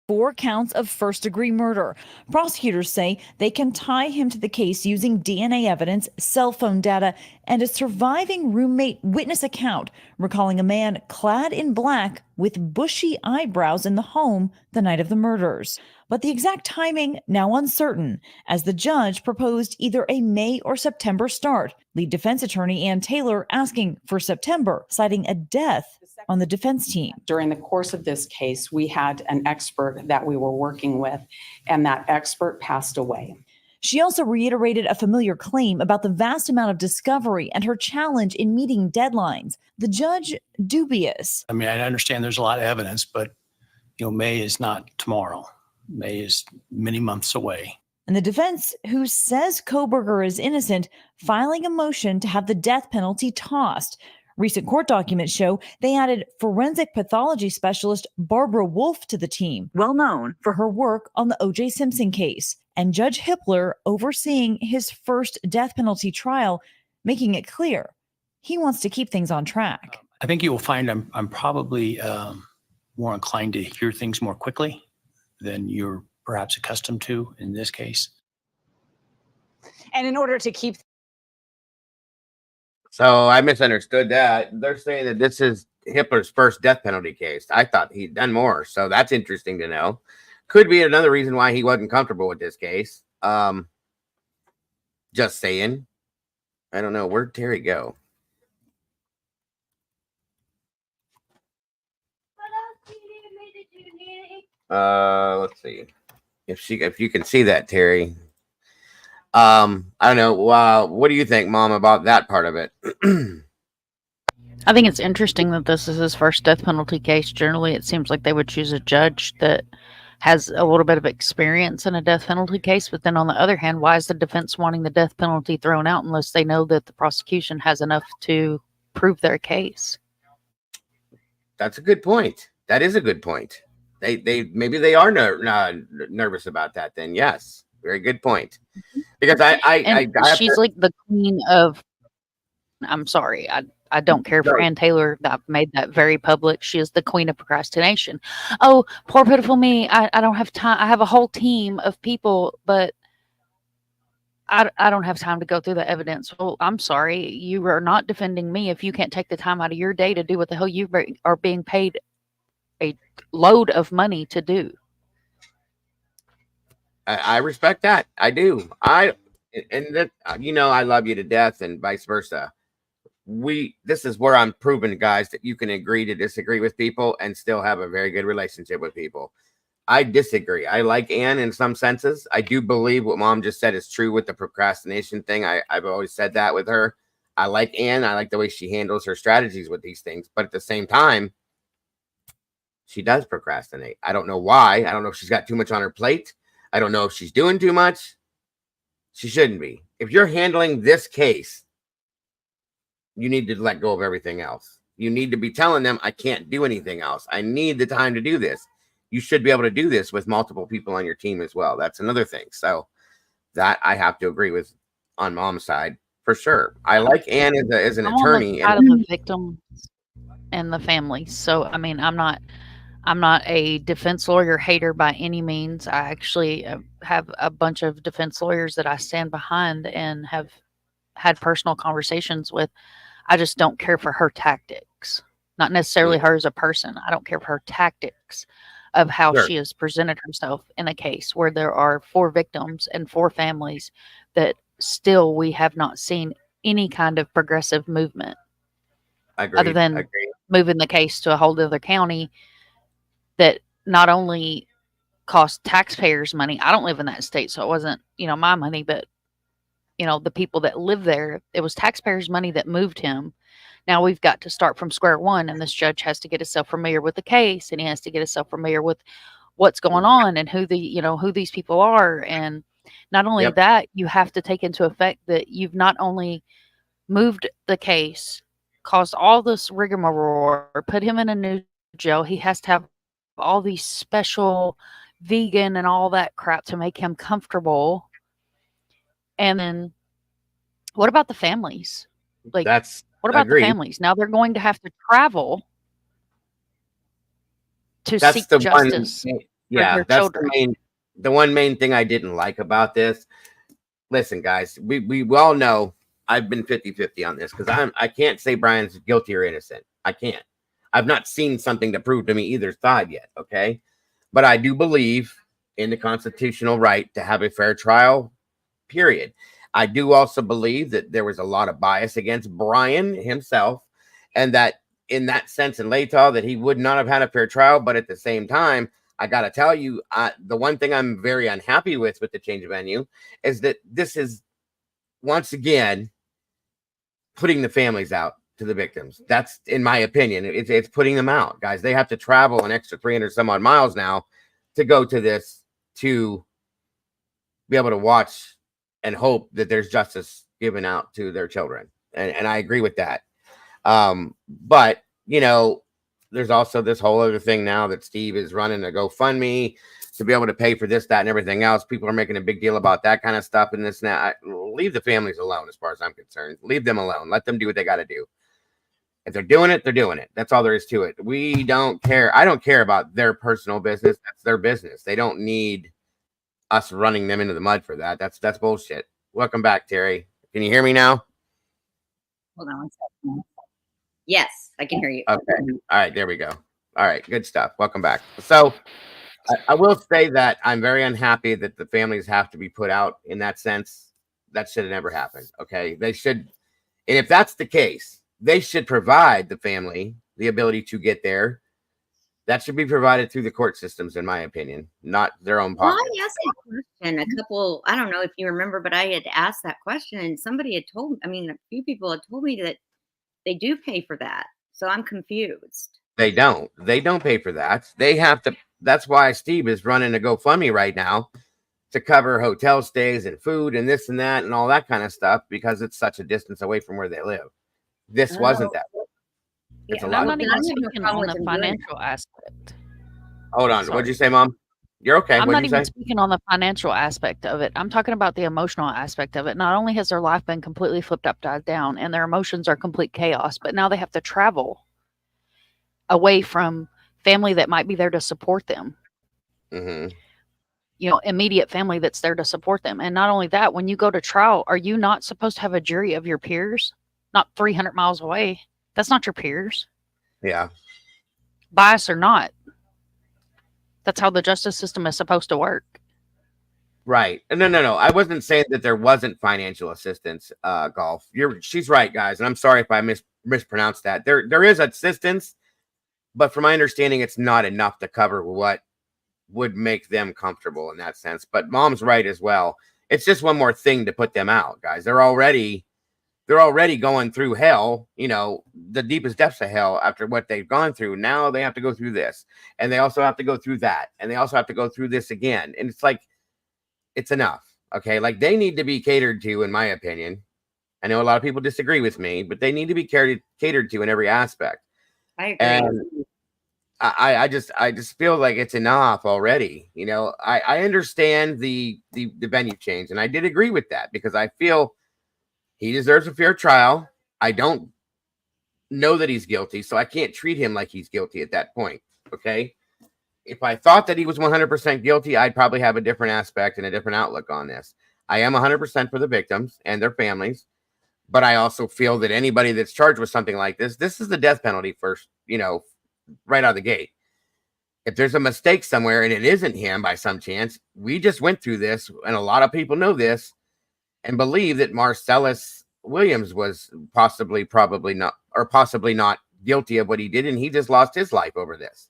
4 counts of first-degree murder. Prosecutors say they can tie him to the case using DNA evidence, cell phone data, and a surviving roommate witness account, recalling a man clad in black with bushy eyebrows in the home the night of the murders. But the exact timing now uncertain, as the judge proposed either a May or September start. Lead defense attorney Ann Taylor asking for September, citing a death on the defense team. During the course of this case, we had an expert that we were working with, and that expert passed away. She also reiterated a familiar claim about the vast amount of discovery and her challenge in meeting deadlines. The judge dubious. I mean, I understand there's a lot of evidence, but, you know, May is not tomorrow. May is many months away. And the defense, who says Kohberger is innocent, filing a motion to have the death penalty tossed. Recent court documents show they added forensic pathology specialist Barbara Wolf to the team, well known for her work on the O.J. Simpson case, and Judge Hippler overseeing his first death penalty trial, making it clear he wants to keep things on track. I think you will find I'm probably more inclined to hear things more quickly than you're perhaps accustomed to in this case. And in order to keep So I misunderstood that. They're saying that this is Hitler's first death penalty case. I thought he'd done more, so that's interesting to know. Could be another reason why he wasn't comfortable with this case. Just saying. I don't know. Where'd Terry go? Let's see if you can see that, Terry. I don't know. What do you think, Mom, about that part of it? I think it's interesting that this is his first death penalty case. Generally, it seems like they would choose a judge that has a little bit of experience in a death penalty case. But then on the other hand, why is the defense wanting the death penalty thrown out unless they know that the prosecution has enough to prove their case? That's a good point. That is a good point. They maybe they are nervous about that. Then yes, very good point. Because she's like the queen of. I'm sorry, I don't care for Ann Taylor. I've made that very public. She is the queen of procrastination. Oh, poor pitiful me. I don't have time. I have a whole team of people, but I don't have time to go through the evidence. Well, I'm sorry. You are not defending me if you can't take the time out of your day to do what the hell you are being paid a load of money to do. I respect that. I do. And that, you know, I love you to death and vice versa. This is where I'm proving, guys, that you can agree to disagree with people and still have a very good relationship with people. I disagree. I like Ann in some senses. I do believe what Mom just said is true with the procrastination thing. I've always said that with her. I like Ann. I like the way she handles her strategies with these things. But at the same time, she does procrastinate. I don't know why. I don't know if she's got too much on her plate. I don't know if she's doing too much. She shouldn't be. If you're handling this case, you need to let go of everything else. You need to be telling them, I can't do anything else. I need the time to do this. You should be able to do this with multiple people on your team as well. That's another thing. So that I have to agree with on Mom's side for sure. I like Ann as an attorney. Out of the victims and the families. So, I mean, I'm not a defense lawyer hater by any means. I actually have a bunch of defense lawyers that I stand behind and have had personal conversations with. I just don't care for her tactics, not necessarily her as a person. I don't care for her tactics of how she has presented herself in a case where there are 4 victims and 4 families that still we have not seen any kind of progressive movement. Other than moving the case to a whole other county that not only cost taxpayers money. I don't live in that state, so it wasn't, my money, but the people that live there. It was taxpayers' money that moved him. Now we've got to start from square one, and this judge has to get himself familiar with the case, and he has to get himself familiar with what's going on and who these people are. And not only Yep. that, you have to take into effect that you've not only moved the case, caused all this rigmarole, put him in a new jail. He has to have all these special vegan and all that crap to make him comfortable. And then what about the families? Like, That's what about the agreed. families? Now they're going to have to travel to That's seek the justice one. for Yeah, their that's children. the one main thing I didn't like about this. Listen, guys, we all know I've been 50-50 on this because I can't say Brian's guilty or innocent. I can't. I've not seen something to prove to me either side yet. Okay, but I do believe in the constitutional right to have a fair trial. Period. I do also believe that there was a lot of bias against Brian himself, and that in that sense in Latah that he would not have had a fair trial. But at the same time, I got to tell you, the one thing I'm very unhappy with the change of venue is that this is once again putting the families out to the victims. That's, in my opinion, it's putting them out, guys. They have to travel an extra 300 some odd miles now to go to this, to be able to watch and hope that there's justice given out to their children. And I agree with that. But there's also this whole other thing now that Steve is running a GoFundMe to be able to pay for this, that, and everything else. People are making a big deal about that kind of stuff and this and that. Leave the families alone as far as I'm concerned. Leave them alone. Let them do what they got to do. If they're doing it, they're doing it. That's all there is to it. We don't care. I don't care about their personal business. That's their business. They don't need us running them into the mud for that. That's bullshit. Welcome back, Terry. Can you hear me now? Hold on one second. Yes, I can hear you. Okay. All right. There we go. All right. Good stuff. Welcome back. So I will say that I'm very unhappy that the families have to be put out in that sense. That should have never happened. Okay. They should. And if that's the case, they should provide the family the ability to get there. That should be provided through the court systems, in my opinion, not their own Well, pocket. I asked that question I don't know if you remember, but I had asked that question and somebody had told me, a few people had told me that they do pay for that. So I'm confused. They don't pay for that. They have to. That's why Steve is running a GoFundMe right now to cover hotel stays and food and this and that and all that kind of stuff, because it's such a distance away from where they live. This wasn't that. It's Yeah, a And lot I'm of not I even have no speaking problem on with the them doing that. financial aspect. Hold on. Sorry. What'd you say, Mom? You're okay. I'm What'd not you even say? speaking on the financial aspect of it. I'm talking about the emotional aspect of it. Not only has their life been completely flipped upside down and their emotions are complete chaos, but now they have to travel away from family that might be there to support them. Mm-hmm. Immediate family that's there to support them. And not only that, when you go to trial, are you not supposed to have a jury of your peers? Not 300 miles away. That's not your peers. Yeah. Bias or not. That's how the justice system is supposed to work. Right. No. I wasn't saying that there wasn't financial assistance, Golf. She's right, guys. And I'm sorry if I mispronounced that. There is assistance, but from my understanding, it's not enough to cover what would make them comfortable in that sense. But Mom's right as well. It's just one more thing to put them out, guys. They're already going through hell, the deepest depths of hell after what they've gone through. Now they have to go through this, and they also have to go through that, and they also have to go through this again. And it's like, it's enough. Okay. Like, they need to be catered to, in my opinion. I know a lot of people disagree with me, but they need to be catered to in every aspect. I agree. And I just feel like it's enough already. I understand the venue change, and I did agree with that because I feel he deserves a fair trial. I don't know that he's guilty, so I can't treat him like he's guilty at that point. Okay. If I thought that he was 100% guilty, I'd probably have a different aspect and a different outlook on this. I am 100% for the victims and their families, but I also feel that anybody that's charged with something like this is the death penalty first, right out of the gate. If there's a mistake somewhere and it isn't him by some chance, we just went through this, and a lot of people know this and believe that Marcellus Williams was possibly not guilty of what he did, and he just lost his life over this.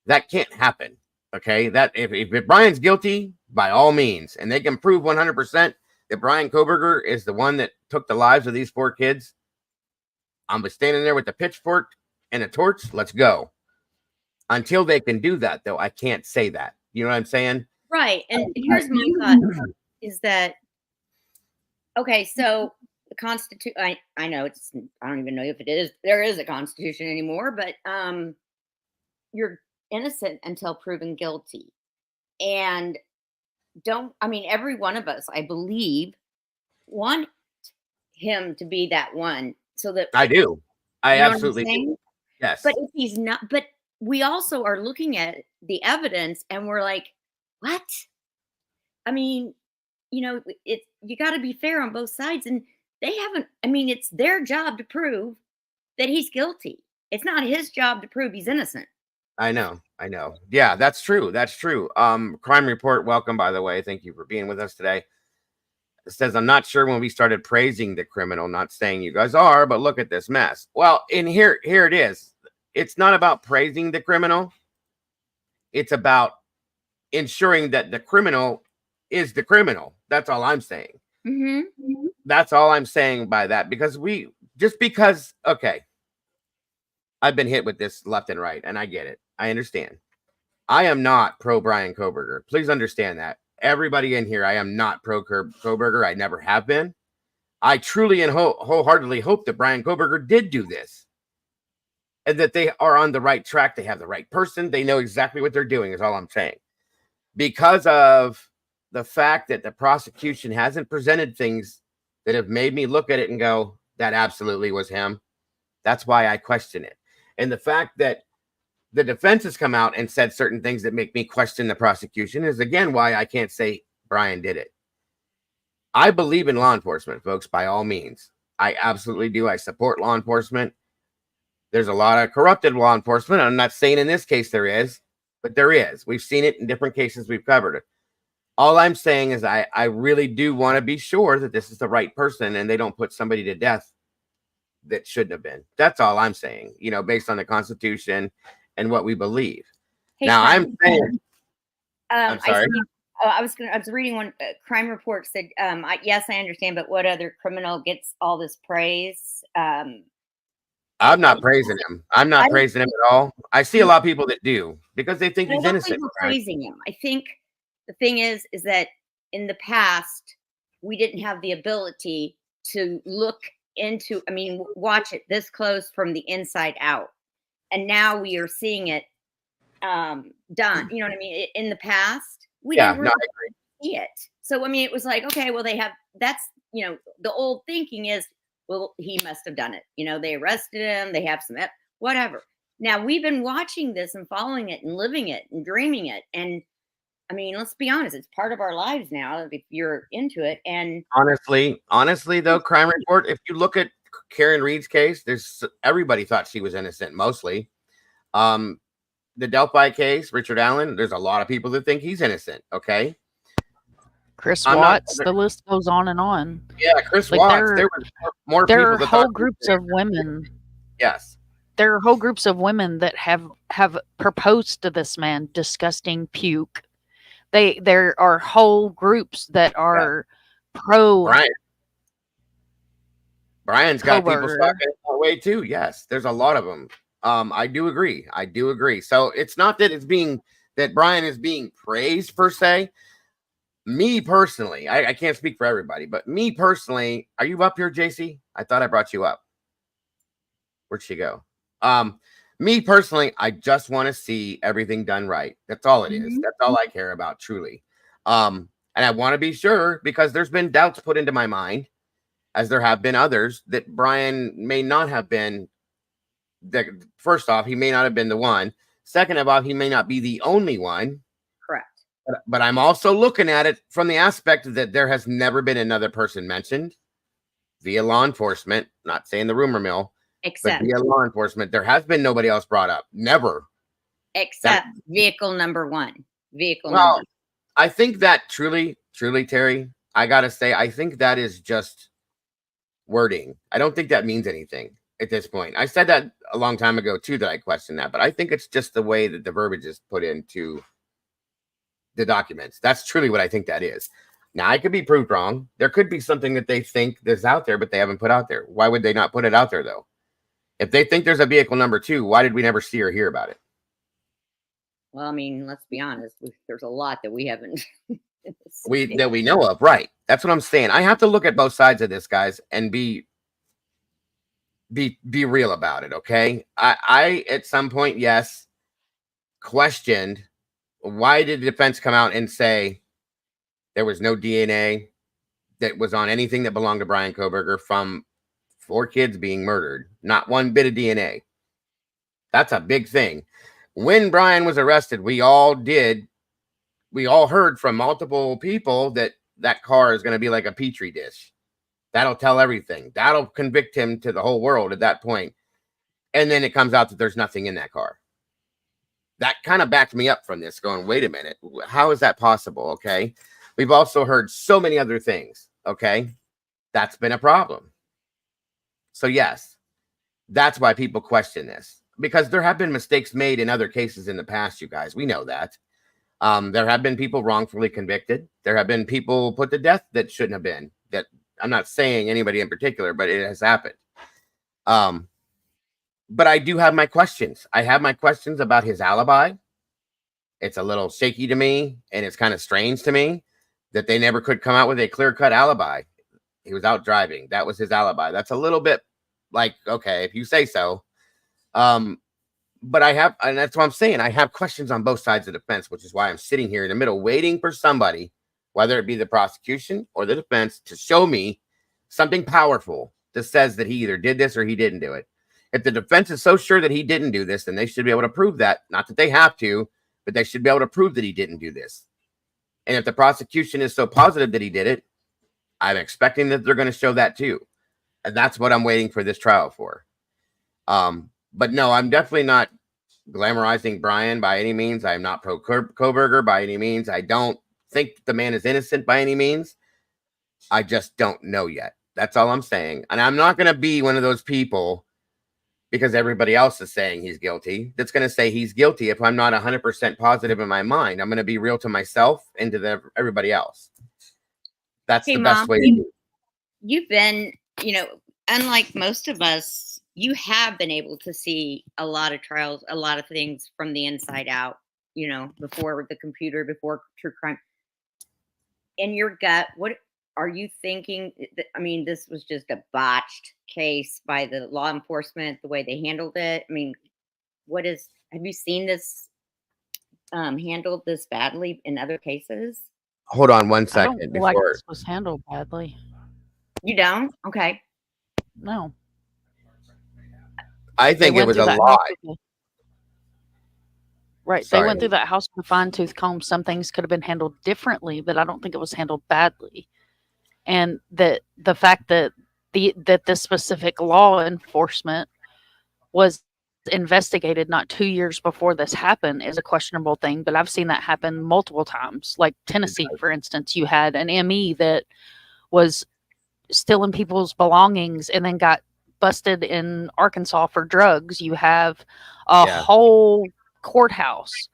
That can't happen. Okay. That if Brian's guilty, by all means, and they can prove 100% that Brian Kohberger is the one that took the lives of these 4 kids, I'm standing there with the pitchfork and a torch. Let's go. Until they can do that, though, I can't say that. You know what I'm saying? Right. And here's my thought is that, okay, so the Constitution, I know it's, I don't even know if there is a Constitution anymore, but you're innocent until proven guilty. And every one of us, I believe, want him to be that one so that I do. I you know what I'm absolutely saying? do. Yes. But if he's not, but we also are looking at the evidence and we're like, what? I mean, you got to be fair on both sides. And they haven't, it's their job to prove that he's guilty. It's not his job to prove he's innocent. I know. Yeah, that's true. Crime Report, welcome, by the way. Thank you for being with us today. It says, I'm not sure when we started praising the criminal, not saying you guys are, but look at this mess. Well, in here it is. It's not about praising the criminal. It's about ensuring that the criminal is the criminal. That's all I'm saying. Mm-hmm. That's all I'm saying by that. Because okay, I've been hit with this left and right, and I get it. I understand. I am not pro Brian Kohberger. Please understand that. Everybody in here, I am not pro Kohberger. I never have been. I truly and wholeheartedly hope that Brian Kohberger did do this and that they are on the right track. They have the right person. They know exactly what they're doing is all I'm saying. Because of the fact that the prosecution hasn't presented things that have made me look at it and go, that absolutely was him. That's why I question it. And the fact that the defense has come out and said certain things that make me question the prosecution is, again, why I can't say Brian did it. I believe in law enforcement, folks, by all means. I absolutely do. I support law enforcement. There's a lot of corrupted law enforcement. I'm not saying in this case there is, but there is. We've seen it in different cases. We've covered it. All I'm saying is I really do want to be sure that this is the right person and they don't put somebody to death that shouldn't have been. That's all I'm saying, based on the Constitution and what we believe. Hey, now, I'm saying, I'm sorry. I was reading one Crime Report said, yes, I understand, but what other criminal gets all this praise? I'm not praising him. I'm not praising him at all. I see a lot of people that do because they think he's innocent. We're praising him. I think the thing is that in the past, we didn't have the ability to look into, watch it this close from the inside out. And now we are seeing it done. You know what I mean? In the past, we didn't really see it. So, it was like, okay, well, that's, the old thinking is, well, he must have done it. They arrested him. They have some, whatever. Now we've been watching this and following it and living it and dreaming it. And let's be honest, it's part of our lives now if you're into it. And honestly though, Crime Report, if you look at Karen Reed's case, everybody thought she was innocent mostly. The Delphi case, Richard Allen, there's a lot of people that think he's innocent. Okay. Chris Watts, the list goes on and on. Yeah, Chris Watts. There were more people. There are whole groups of women. Yes. There are whole groups of women that have proposed to this man disgusting puke. There are whole groups that are pro Brian's got people talking that way too. Yes, there's a lot of them. I do agree. So it's not that that Brian is being praised per se. Me personally, I can't speak for everybody, but me personally, are you up here, JC? I thought I brought you up. Where'd she go? Me personally, I just want to see everything done right. That's all it is. That's all I care about, truly. And I want to be sure because there's been doubts put into my mind, as there have been others, that Brian may not have been. First off, he may not have been the one. Second of all, he may not be the only one. Correct. But I'm also looking at it from the aspect that there has never been another person mentioned via law enforcement. Not saying the rumor mill. Except via law enforcement, there has been nobody else brought up. Never. Except vehicle number one. I think that truly, Terry, I got to say, I think that is just wording. I don't think that means anything at this point. I said that a long time ago, too, that I questioned that. But I think it's just the way that the verbiage is put into the documents. That's truly what I think that is. Now, I could be proved wrong. There could be something that they think is out there, but they haven't put out there. Why would they not put it out there, though? If they think there's a vehicle number 2, why did we never see or hear about it? Well, I mean, let's be honest. There's a lot that we haven't. That we know of, right? That's what I'm saying. I have to look at both sides of this, guys, and be real about it. Okay, I at some point, yes, questioned why did the defense come out and say there was no DNA that was on anything that belonged to Brian Kohberger from 4 kids being murdered. Not one bit of DNA. That's a big thing. When Brian was arrested, we all heard from multiple people that that car is going to be like a petri dish. That'll tell everything. That'll convict him to the whole world at that point. And then it comes out that there's nothing in that car. That kind of backed me up from this, going, wait a minute, how is that possible? Okay. We've also heard so many other things. Okay. That's been a problem. So yes, that's why people question this, because there have been mistakes made in other cases in the past, you guys. We know that. There have been people wrongfully convicted. There have been people put to death that shouldn't have been. That I'm not saying anybody in particular, but it has happened. But I do have my questions. I have my questions about his alibi. It's a little shaky to me, and it's kind of strange to me that they never could come out with a clear-cut alibi. He was out driving. That was his alibi. That's a little bit like, okay, if you say so. But I have, and that's what I'm saying, I have questions on both sides of the fence, which is why I'm sitting here in the middle waiting for somebody, whether it be the prosecution or the defense, to show me something powerful that says that he either did this or he didn't do it. If the defense is so sure that he didn't do this, then they should be able to prove that. Not that they have to, but they should be able to prove that he didn't do this. And if the prosecution is so positive that he did it, I'm expecting that they're going to show that too. And that's what I'm waiting for this trial for. But no, I'm definitely not glamorizing Brian by any means. I'm not pro Kohberger by any means. I don't think the man is innocent by any means. I just don't know yet. That's all I'm saying. And I'm not going to be one of those people, because everybody else is saying he's guilty, that's going to say he's guilty if I'm not 100% positive in my mind. I'm going to be real to myself and to everybody else. That's the best way to do it. You've been, unlike most of us, you have been able to see a lot of trials, a lot of things from the inside out, before the computer, before true crime. In your gut, what are you thinking? I mean, this was just a botched case by the law enforcement, the way they handled it. I mean, have you seen this handled this badly in other cases? Hold on one I second don't before. like this was handled badly. You don't? Okay. No. I think it was a lie. Right. Sorry. They went through that house with a fine-tooth comb. Some things could have been handled differently, but I don't think it was handled badly. And that the fact that this specific law enforcement was investigated not 2 years before this happened is a questionable thing. But I've seen that happen multiple times. Like Tennessee, for instance, you had an ME that was stealing people's belongings and then got busted in Arkansas for drugs. You have a whole courthouse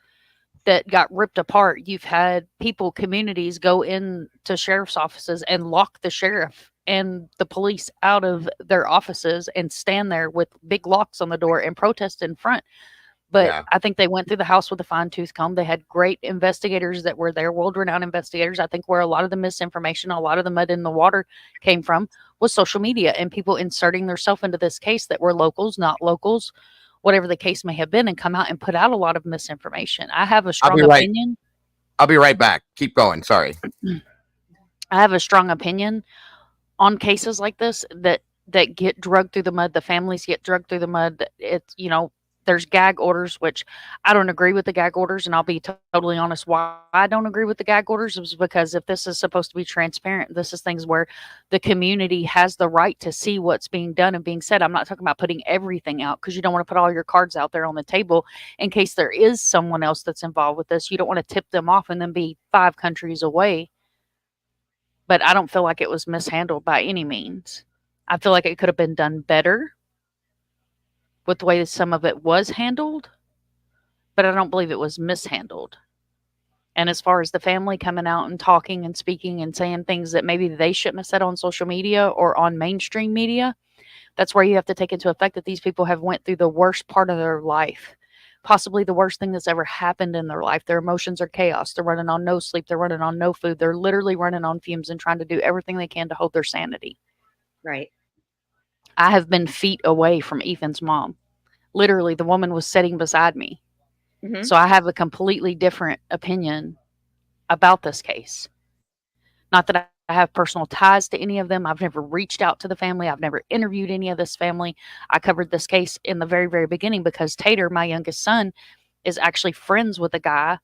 that got ripped apart. You've had communities go into sheriff's offices and lock the sheriff and the police out of their offices and stand there with big locks on the door and protest in front. But I think they went through the house with a fine-tooth comb. They had great investigators that were there, world-renowned investigators. I think where a lot of the misinformation, a lot of the mud in the water came from was social media and people inserting themselves into this case that were locals, not locals, whatever the case may have been, and come out and put out a lot of misinformation. I have a strong opinion. I'll be right back. Keep going. Sorry. I have a strong opinion on cases like this that get drugged through the mud. The families get drugged through the mud. It's, there's gag orders, which I don't agree with the gag orders. And I'll be totally honest why I don't agree with the gag orders is because if this is supposed to be transparent, this is things where the community has the right to see what's being done and being said. I'm not talking about putting everything out because you don't want to put all your cards out there on the table in case there is someone else that's involved with this. You don't want to tip them off and then be 5 countries away. But I don't feel like it was mishandled by any means. I feel like it could have been done better with the way some of it was handled, but I don't believe it was mishandled. And as far as the family coming out and talking and speaking and saying things that maybe they shouldn't have said on social media or on mainstream media, that's where you have to take into effect that these people have went through the worst part of their life, possibly the worst thing that's ever happened in their life. Their emotions are chaos. They're running on no sleep. They're running on no food. They're literally running on fumes and trying to do everything they can to hold their sanity. Right. I have been feet away from Ethan's mom. Literally, the woman was sitting beside me. Mhm. So I have a completely different opinion about this case. Not that I have personal ties to any of them. I've never reached out to the family. I've never interviewed any of this family. I covered this case in the very, very beginning because Tater, my youngest son, is actually friends with a guy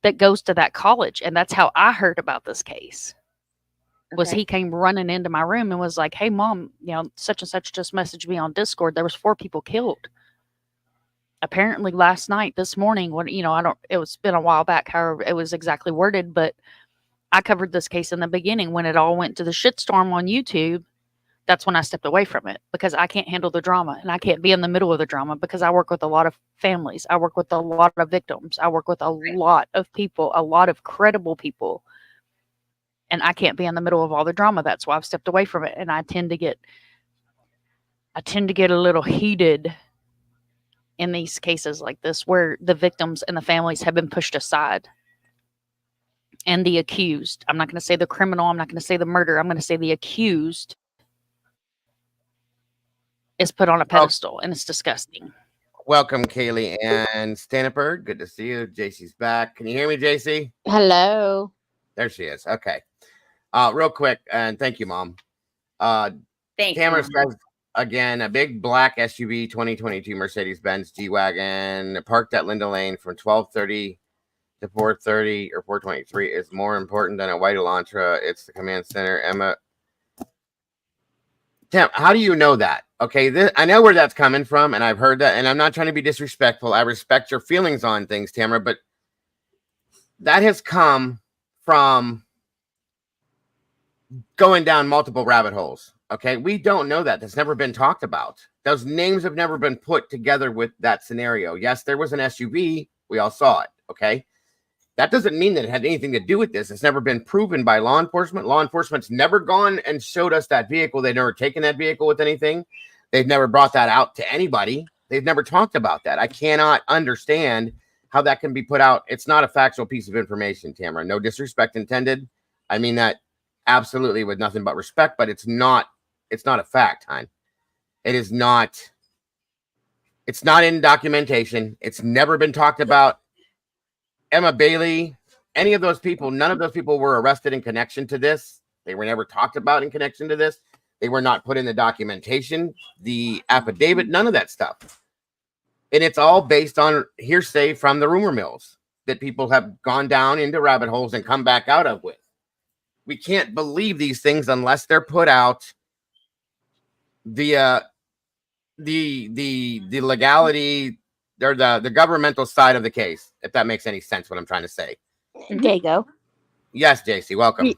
that goes to that college. And that's how I heard about this case. Was Okay. he came running into my room and was like, "Hey, Mom, such and such just messaged me on Discord. There was 4 people killed. Apparently last night, this morning, when, it was been a while back, however it was exactly worded, but I covered this case in the beginning when it all went to the shitstorm on YouTube. That's when I stepped away from it because I can't handle the drama and I can't be in the middle of the drama because I work with a lot of families. I work with a lot of victims. I work with a lot of people, a lot of credible people. And I can't be in the middle of all the drama. That's why I've stepped away from it. And I tend to get a little heated in these cases like this where the victims and the families have been pushed aside. And the accused, I'm not going to say the criminal, I'm not going to say the murderer, I'm going to say the accused is put on a pedestal, and it's disgusting. Welcome, Kaylee and Staniperd. Good to see you. JC's back. Can you hear me, JC? Hello. There she is. Okay. Real quick, and thank you, Mom. Thank Tamara you. says, again, a big black SUV 2022 Mercedes-Benz G-Wagon parked at Linda Lane from 12:30 to 4:30 or 4:23 is more important than a white Elantra. It's the command center. Emma. Tim, how do you know that? Okay, I know where that's coming from, and I've heard that, and I'm not trying to be disrespectful. I respect your feelings on things, Tamara, but that has come from going down multiple rabbit holes. Okay, we don't know that. That's never been talked about. Those names have never been put together with that scenario. Yes, there was an SUV. We all saw it. Okay. That doesn't mean that it had anything to do with this. It's never been proven by law enforcement. Law enforcement's never gone and showed us that vehicle. They've never taken that vehicle with anything. They've never brought that out to anybody. They've never talked about that. I cannot understand how that can be put out. It's not a factual piece of information, Tamara. No disrespect intended. I mean that absolutely with nothing but respect, but it's not a fact, hon. It is not. It's not in documentation. It's never been talked about. Emma Bailey, any of those people, none of those people were arrested in connection to this. They were never talked about in connection to this. They were not put in the documentation, the affidavit, none of that stuff. And it's all based on hearsay from the rumor mills that people have gone down into rabbit holes and come back out of with. We can't believe these things unless they're put out via the legality or the governmental side of the case, if that makes any sense what I'm trying to say. Dago. Yes, JC, welcome.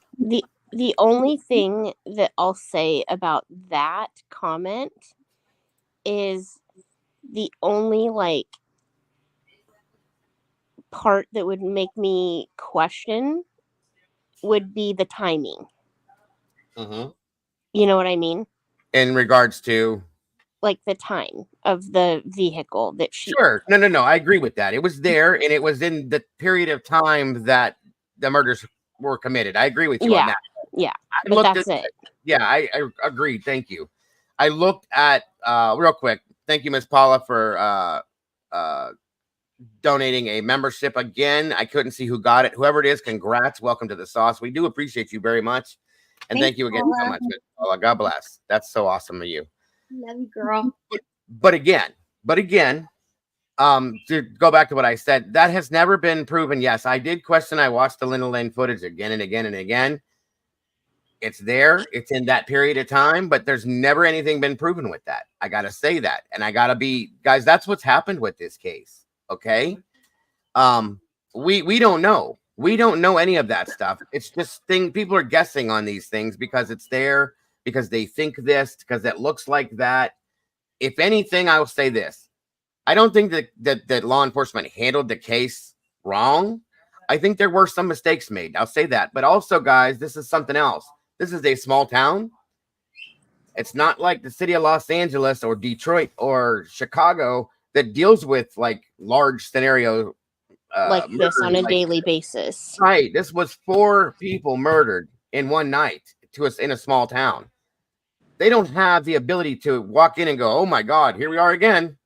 The only thing that I'll say about that comment is the only part that would make me question would be the timing. Mm-hmm. You know what I mean? In regards to like the time of the vehicle that she. Sure. No. I agree with that. It was there, and it was in the period of time that the murders were committed. I agree with you on that. Yeah, but that's it. Yeah, I agreed. Thank you. I looked at real quick. Thank you, Miss Paula, for donating a membership again. I couldn't see who got it. Whoever it is, congrats. Welcome to the sauce. We do appreciate you very much. And thank you again so much, Miss Paula. God bless. That's so awesome of you. Love you, girl. But again, to go back to what I said, that has never been proven. Yes, I did question. I watched the Linda Lane footage again and again and again. It's there. It's in that period of time, but there's never anything been proven with that. I got to say that. And I got to be, guys, that's what's happened with this case. Okay. We don't know. We don't know any of that stuff. It's just people are guessing on these things because it's there, because they think this, because it looks like that. If anything, I will say this. I don't think that law enforcement handled the case wrong. I think there were some mistakes made. I'll say that. But also, guys, this is something else. This is a small town. It's not like the city of Los Angeles or Detroit or Chicago that deals with like large scenario like this on a like, daily basis. Right. This was 4 people murdered in one night to us in a small town. They don't have the ability to walk in and go, oh my God, here we are again.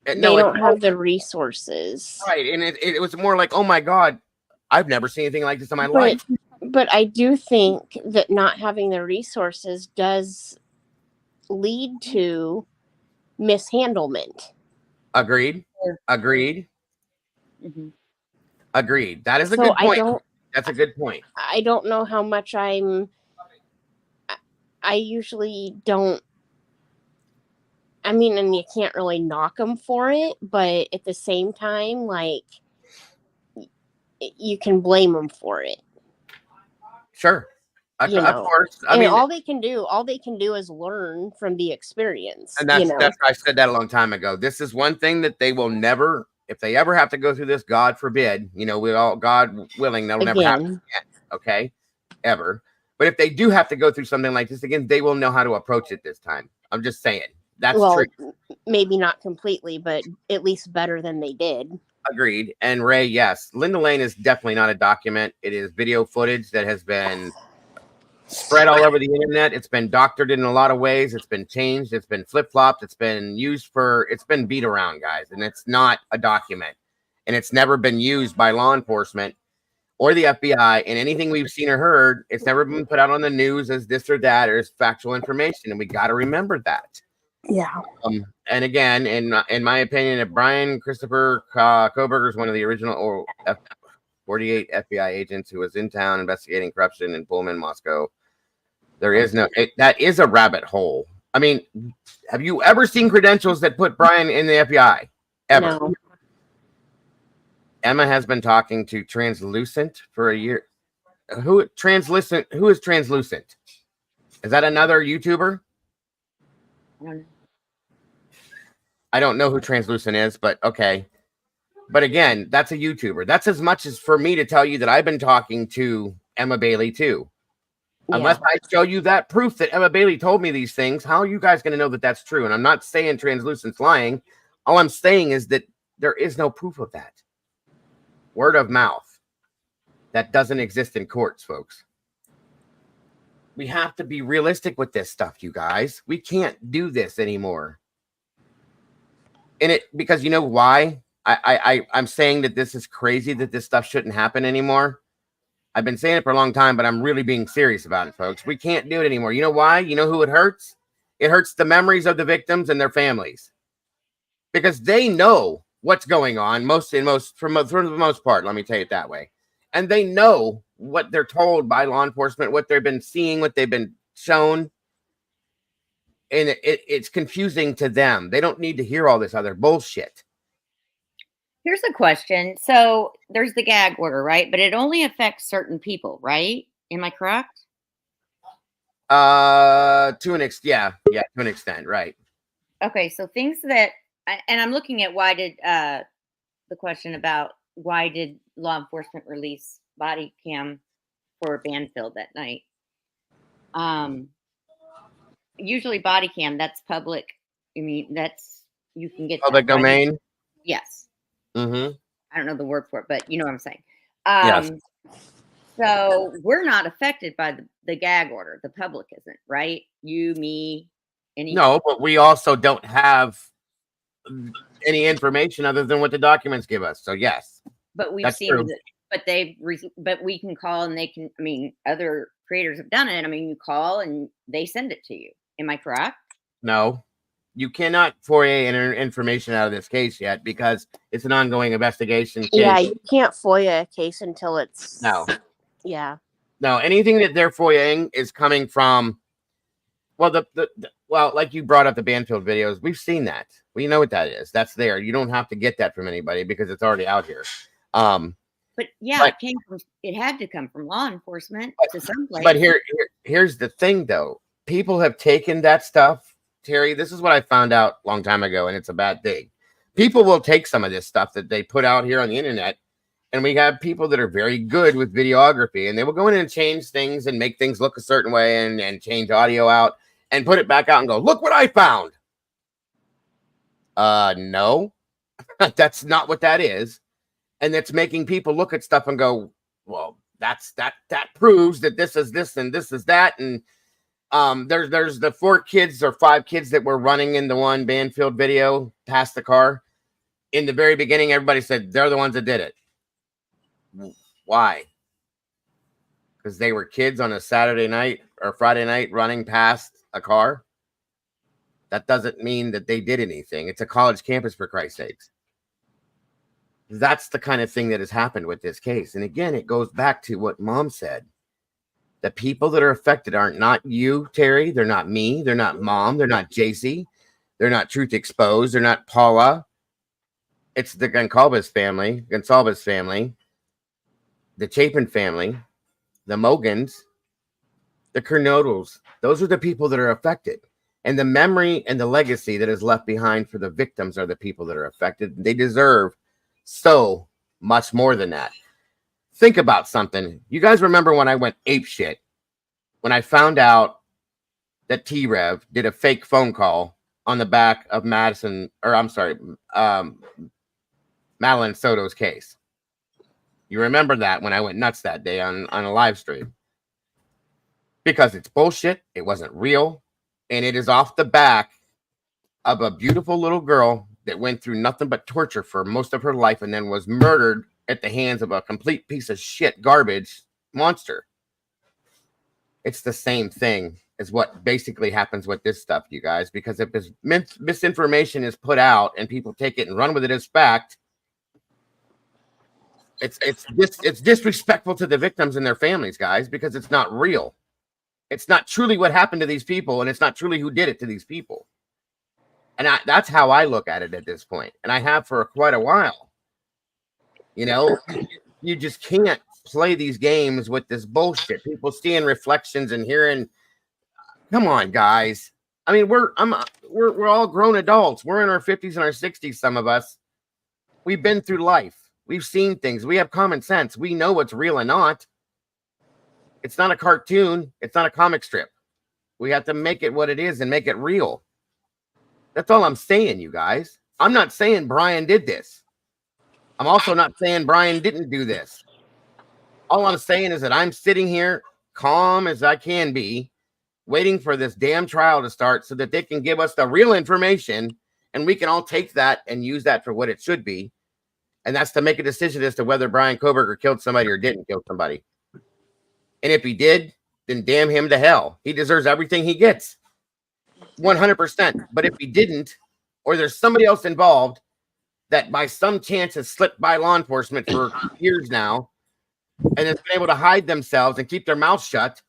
They don't have the resources. Right. And it was more like, oh my God, I've never seen anything like this in my life. But I do think that not having the resources does lead to mishandlement. Agreed. Agreed. Mhm. Agreed. That is a So good point. That's a good point. I don't know how much I usually don't. I mean, and you can't really knock them for it, but at the same time, like, you can blame them for it. Sure. Of course. I mean, all they can do is learn from the experience. And that's I said that a long time ago. This is one thing that they will never, if they ever have to go through this, God forbid, we all, God willing, that'll never happen again. Okay. Ever. But if they do have to go through something like this again, they will know how to approach it this time. I'm just saying. That's true. Maybe not completely, but at least better than they did. Agreed. And Ray, yes, Linda Lane is definitely not a document. It is video footage that has been spread all over the internet. It's been doctored in a lot of ways. It's been changed. It's been flip-flopped. It's been it's been beat around, guys. And it's not a document. And it's never been used by law enforcement or the FBI. And anything we've seen or heard, it's never been put out on the news as this or that or as factual information. And we got to remember that. Yeah. And again, in my opinion, if Brian Christopher Kohberger is one of the original 48 FBI agents who was in town investigating corruption in Pullman, Moscow, there is that is a rabbit hole. I mean, have you ever seen credentials that put Brian in the FBI? Ever? No. Emma has been talking to Translucent for a year. Who is Translucent? Is that another YouTuber? I don't know who Translucent is, but okay. But again, that's a YouTuber. That's as much as for me to tell you that I've been talking to Emma Bailey too. Yeah. Unless I show you that proof that Emma Bailey told me these things, how are you guys going to know that that's true? And I'm not saying Translucent's lying. All I'm saying is that there is no proof of that. Word of mouth. That doesn't exist in courts, folks. We have to be realistic with this stuff, you guys. We can't do this anymore. Because you know why? I'm saying that this is crazy, that this stuff shouldn't happen anymore. I've been saying it for a long time, but I'm really being serious about it, folks. We can't do it anymore. You know why? You know who it hurts? It hurts the memories of the victims and their families. Because they know what's going on, for the most part, let me tell you it that way. And they know what they're told by law enforcement, what they've been seeing, what they've been shown. And it's confusing to them. They don't need to hear all this other bullshit. Here's a question. So there's the gag order, right? But it only affects certain people, right? Am I correct? To an extent, yeah, to an extent, right. Okay, so things that, and I'm looking at the question about why did law enforcement release body cam for Banfield that night? Usually body cam, that's public. I mean, you can get public domain. Yes. Mm-hmm. I don't know the word for it, but you know what I'm saying. Yes. So we're not affected by the gag order. The public isn't, right? You, me, any. No, but we also don't have any information other than what the documents give us. So yes. But we've seen that, but we can call and they can, I mean, other creators have done it. I mean, you call and they send it to you. Am I correct? No, you cannot FOIA information out of this case yet because it's an ongoing investigation case. Yeah, you can't FOIA a case until it's... No. Yeah. No, anything that they're FOIAing is coming from, well, well, like you brought up the Banfield videos. We've seen that. We know what that is. That's there. You don't have to get that from anybody because it's already out here. But yeah, it had to come from law enforcement to some place. But here's the thing, though. People have taken that stuff, Terry. This is what I found out a long time ago, and it's a bad thing. People will take some of this stuff that they put out here on the internet And we have people that are very good with videography, and they will go in and change things and make things look a certain way and change audio out and put it back out and go, look what I found. No, that's not what that is. And it's making people look at stuff and go, well, that proves that this is this and this is that. And there's the 4 kids or 5 kids that were running in the one Banfield video past the car. In the very beginning, everybody said they're the ones that did it. Why? Because they were kids on a Saturday night or Friday night running past a car. That doesn't mean that they did anything. It's a college campus, for Christ's sakes. That's the kind of thing that has happened with this case. And again, it goes back to what Mom said. The people that are affected aren't not you, Terry. They're not me. They're not Mom. They're not JC. They're not Truth Exposed. They're not Paula. It's the Gonsalves family, the Chapin family, the Mogans, the Kernodles. Those are the people that are affected. And the memory and the legacy that is left behind for the victims are the people that are affected. They deserve so much more than that. Think about something. You guys remember when I went apeshit when I found out that T-Rev did a fake phone call on the back of Madeline Soto's case. You remember that when I went nuts that day on a live stream. Because it's bullshit. It wasn't real. And it is off the back of a beautiful little girl that went through nothing but torture for most of her life and then was murdered at the hands of a complete piece of shit garbage monster. It's the same thing as what basically happens with this stuff, you guys, because if this misinformation is put out and people take it and run with it as fact, it's disrespectful to the victims and their families, guys, because it's not real. It's not truly what happened to these people, and it's not truly who did it to these people. And that's how I look at it at this point, and I have for quite a while. You know, you just can't play these games with this bullshit. People seeing reflections and hearing. Come on, guys. I mean, we're all grown adults. We're in our 50s and our 60s. Some of us. We've been through life. We've seen things. We have common sense. We know what's real and not. It's not a cartoon. It's not a comic strip. We have to make it what it is and make it real. That's all I'm saying, you guys. I'm not saying Brian did this. I'm also not saying Brian didn't do this. All I'm saying is that I'm sitting here calm as I can be, waiting for this damn trial to start so that they can give us the real information and we can all take that and use that for what it should be. And that's to make a decision as to whether Brian Kohberger killed somebody or didn't kill somebody. And if he did, then damn him to hell. He deserves everything he gets. 100%. But if he didn't, or there's somebody else involved that by some chance has slipped by law enforcement for years now and has been able to hide themselves and keep their mouth shut,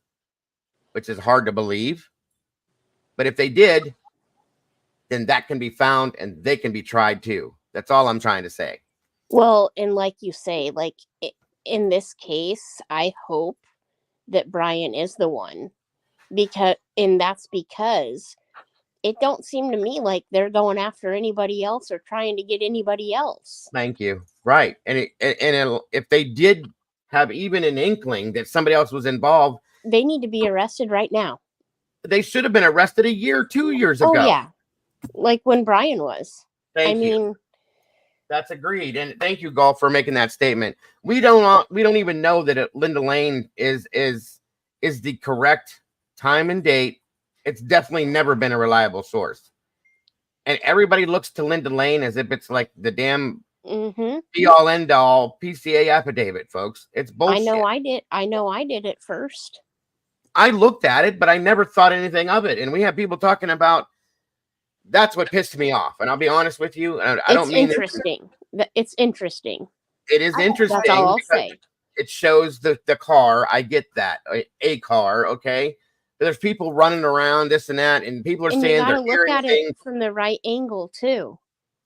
which is hard to believe. But if they did, then that can be found and they can be tried too. That's all I'm trying to say. Well, and like you say, like in this case, I hope that Brian is the one, that's because it don't seem to me like they're going after anybody else or trying to get anybody else. Thank you. Right. And if they did have even an inkling that somebody else was involved, they need to be arrested right now. They should have been arrested 2 years ago. Oh yeah. Like when Brian was. I mean, that's agreed. And thank you, Golf, for making that statement. We don't even know that Linda Lane is the correct time and date. It's definitely never been a reliable source. And everybody looks to Linda Lane as if it's like the damn be all end all PCA affidavit, folks. It's bullshit. I know I did it first. I looked at it, but I never thought anything of it. And we have people talking about. That's what pissed me off. And I'll be honest with you. I don't mean interesting. It's interesting. It is interesting. That's all I'll say. It shows the car. I get that. A car. Okay. But there's people running around this and that. And people are saying they're hearing things from the right angle too.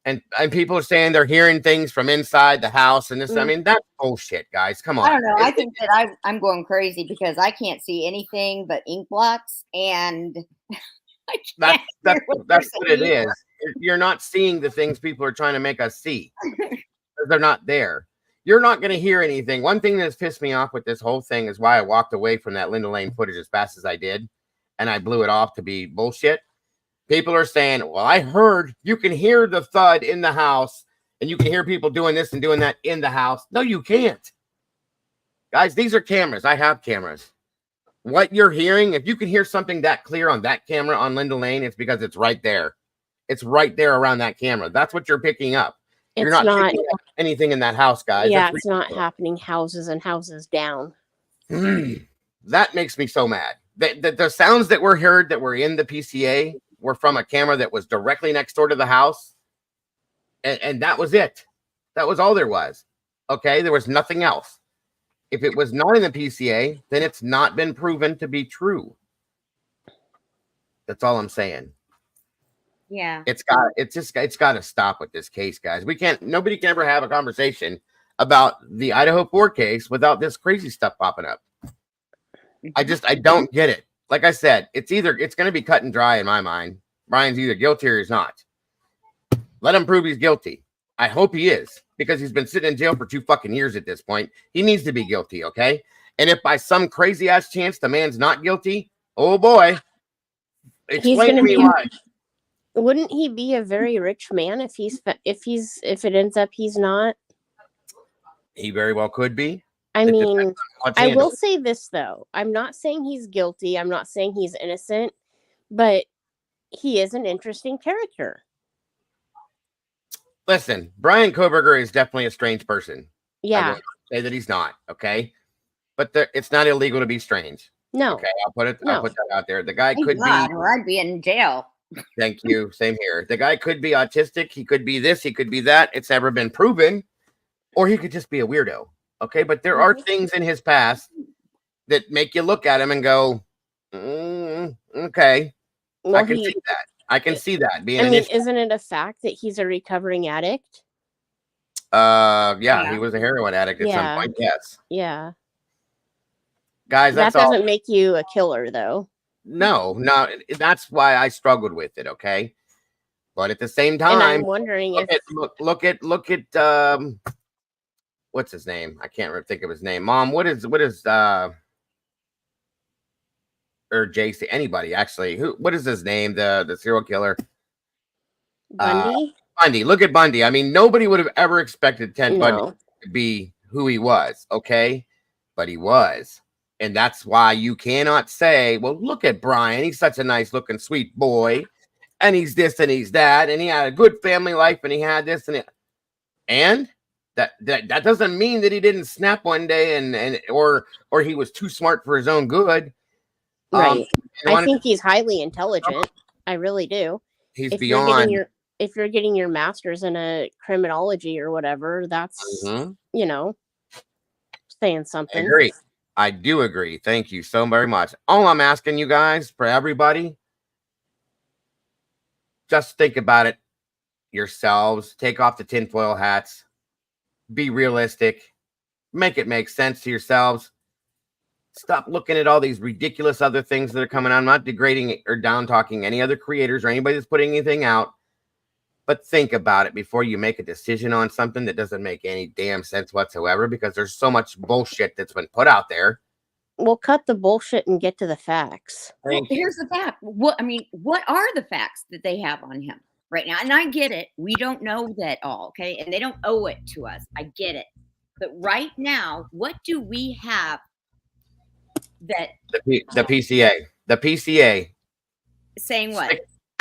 And people are saying they're hearing things from inside the house and this. I mean, that's bullshit, guys. Come on. I don't know. I think that I'm going crazy because I can't see anything but ink blots and that's what it is. You're not seeing the things people are trying to make us see. They're not there. You're not going to hear anything. One thing that's pissed me off with this whole thing is why I walked away from that Linda Lane footage as fast as I did, and I blew it off to be bullshit. People are saying, well, I heard you can hear the thud in the house, and you can hear people doing this and doing that in the house. No, you can't. Guys, these are cameras. I have cameras. What you're hearing, if you can hear something that clear on that camera on Linda Lane, it's because it's right there. It's right there around that camera. That's what you're picking up. You're not picking up anything in that house, guys. Yeah, That's it's not happening houses and houses down. That makes me so mad. The sounds that were heard that were in the PCA were from a camera that was directly next door to the house. And that was it. That was all there was. Okay, there was nothing else. If it was not in the PCA, then it's not been proven to be true. That's all I'm saying. Yeah. It's got to stop with this case, guys. Nobody can ever have a conversation about the Idaho 4 case without this crazy stuff popping up. I don't get it. Like I said, it's going to be cut and dry in my mind. Brian's either guilty or he's not. Let him prove he's guilty. I hope he is, because he's been sitting in jail for 2 fucking years at this point. He needs to be guilty, okay? And if by some crazy ass chance the man's not guilty, oh boy, explain to me why. Wouldn't he be a very rich man if it ends up he's not? He very well could be. I mean, I will say this though. I'm not saying he's guilty. I'm not saying he's innocent, but he is an interesting character. Listen, Brian Kohberger is definitely a strange person. Yeah. I won't say that he's not, okay? But it's not illegal to be strange. No. Okay, I'll put that out there. The guy Thank could God, be. or I'd be in jail. Thank you. Same here. The guy could be autistic. He could be this. He could be that. It's never been proven. Or he could just be a weirdo. Okay, but there are things in his past that make you look at him and go, okay. Well, I can see that. I can see that being. Isn't it a fact that he's a recovering addict? Yeah, he was a heroin addict at some point. Yes. Yeah. Guys, that doesn't make you a killer, though. No, that's why I struggled with it. Okay, but at the same time, and I'm wondering look at what's his name? I can't think of his name. Mom, what is or JC? Anybody actually? What is his name? The serial killer. Bundy. Bundy. Look at Bundy. I mean, nobody would have ever expected Ted Bundy to be who he was. Okay, but he was. And that's why you cannot say, well, look at Brian. He's such a nice looking, sweet boy. And he's this and he's that. And he had a good family life and he had this and it. And that doesn't mean that he didn't snap one day or he was too smart for his own good. Right. I think he's highly intelligent. I really do. He's beyond. If you're getting your master's in a criminology or whatever, that's, saying something. I agree. I do agree. Thank you so very much. All I'm asking you guys, for everybody, just think about it yourselves. Take off the tinfoil hats. Be realistic. Make it make sense to yourselves. Stop looking at all these ridiculous other things that are coming out. I'm not degrading or down talking any other creators or anybody that's putting anything out. But think about it before you make a decision on something that doesn't make any damn sense whatsoever, because there's so much bullshit that's been put out there. We'll cut the bullshit and get to the facts. Well, here's the fact. What are the facts that they have on him right now? And I get it. We don't know that all, okay? And they don't owe it to us. I get it. But right now, what do we have that the PCA saying what?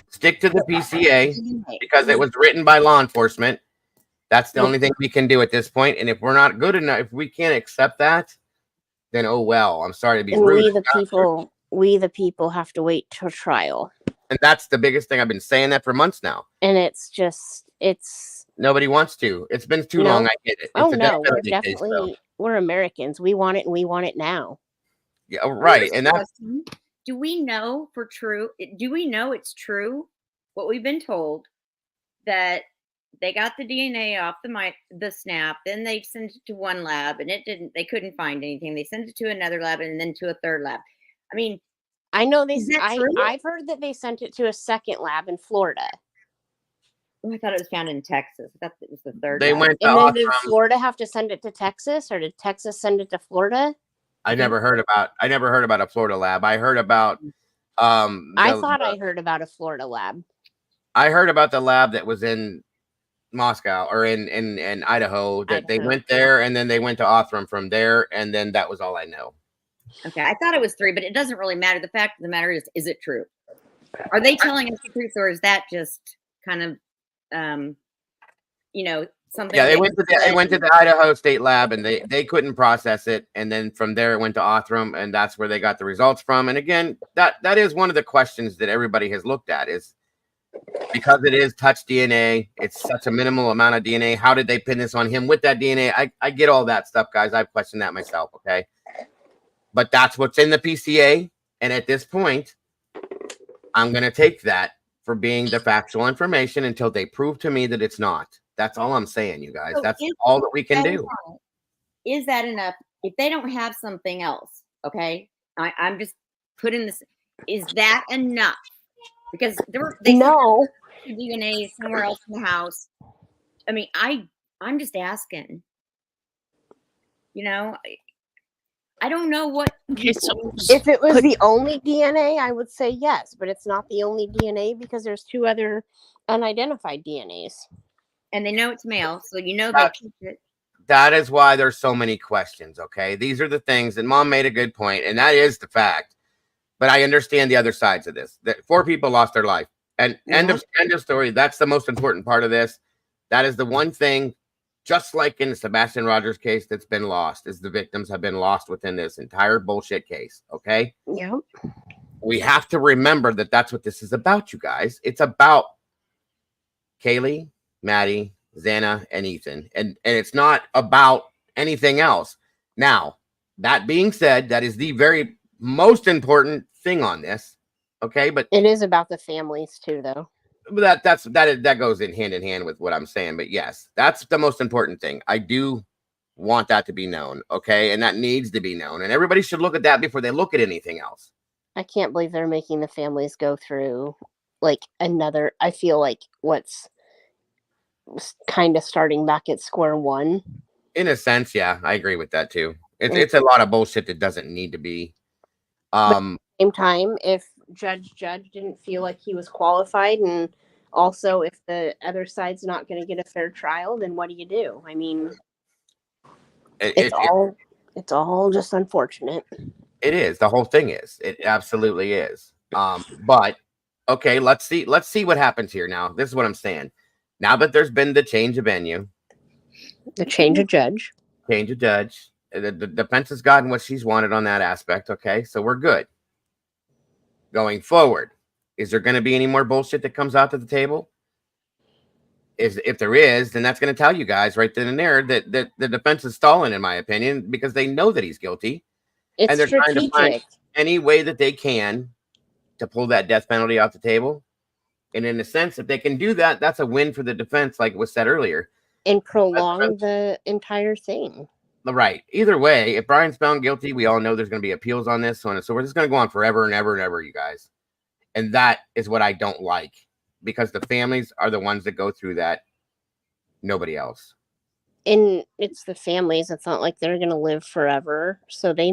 Stick to the PCA because it was written by law enforcement. That's the only thing we can do at this point. And if we're not good enough, if we can't accept that, then oh well. I'm sorry to be rude. We the people have to wait till trial. And that's the biggest thing. I've been saying that for months now. And it's nobody wants to. It's been too long. I get it. We're Americans. We want it and we want it now. Yeah, right. And that's. Do we know it's true what we've been told, that they got the DNA off the snap, then they sent it to one lab and they couldn't find anything. They sent it to another lab and then to a third lab. I mean, I know I've heard that they sent it to a second lab in Florida. Oh, I thought it was found in Texas. I thought it was the third. They guy. went to And then did Othram. Florida have to send it to Texas, or did Texas send it to Florida? I never heard about a Florida lab. I heard about I thought I heard about a Florida lab. I heard about the lab that was in Moscow or in Idaho, that they went there and then they went to Othram from there, and then that was all I know. Okay, I thought it was 3, but it doesn't really matter. The fact of the matter is it true? Are they telling us the truth, or is that just kind of, something? Yeah, they went to the Idaho State Lab and they couldn't process it, and then from there it went to Othram, and that's where they got the results from. And again, that is one of the questions that everybody has looked at, is because it is touch DNA, it's such a minimal amount of DNA. How did they pin this on him with that DNA? I get all that stuff, guys. I've questioned that myself, okay? But that's what's in the PCA, and at this point, I'm going to take that for being the factual information until they prove to me that it's not. That's all I'm saying, you guys. So That's all that we can do. enough? Is that enough? If they don't have something else, okay? I'm just putting this. Is that enough? Because they No DNA somewhere else in the house. I mean, I'm just asking. I don't know what. Okay, so If it was the only DNA, I would say yes, but it's not the only DNA because there's 2 other unidentified DNAs. And they know it's male, so they keep it. That is why there's so many questions, okay? These are the things, and Mom made a good point, and that is the fact. But I understand the other sides of this. That 4 people lost their life. And end of story. That's the most important part of this. That is the one thing, just like in the Sebastian Rogers case, that's been lost, is the victims have been lost within this entire bullshit case, okay? Yep. We have to remember that that's what this is about, you guys. It's about Kaylee, Maddie, Xana, and Ethan. And it's not about anything else. Now, that being said, that is the very most important thing on this, okay? But it is about the families too, though. That goes in hand with what I'm saying. But yes, that's the most important thing. I do want that to be known, okay? And that needs to be known. And everybody should look at that before they look at anything else. I can't believe they're making the families go through another. I feel like what's kind of starting back at square one. In a sense, yeah, I agree with that too. It's a lot of bullshit that doesn't need to be. But at the same time, if Judge didn't feel like he was qualified, and also if the other side's not going to get a fair trial, then what do you do? I mean, it's all just unfortunate. It is. The whole thing is. It absolutely is. But okay, let's see what happens here now. This is what I'm saying. Now that there's been the change of venue, the change of judge, the defense has gotten what she's wanted on that aspect. Okay, so we're good. Going forward, is there going to be any more bullshit that comes out to the table? If there is, then that's going to tell you guys right then and there that the defense is stalling, in my opinion, because they know that he's guilty. And they're trying to find any way that they can to pull that death penalty off the table. And in a sense, if they can do that, that's a win for the defense, like was said earlier. And prolong the entire thing. Right. Either way, if Brian's found guilty, we all know there's going to be appeals on this one. So we're just going to go on forever and ever and ever, you guys. And that is what I don't like, because the families are the ones that go through that. Nobody else. And it's the families. It's not like they're going to live forever. So they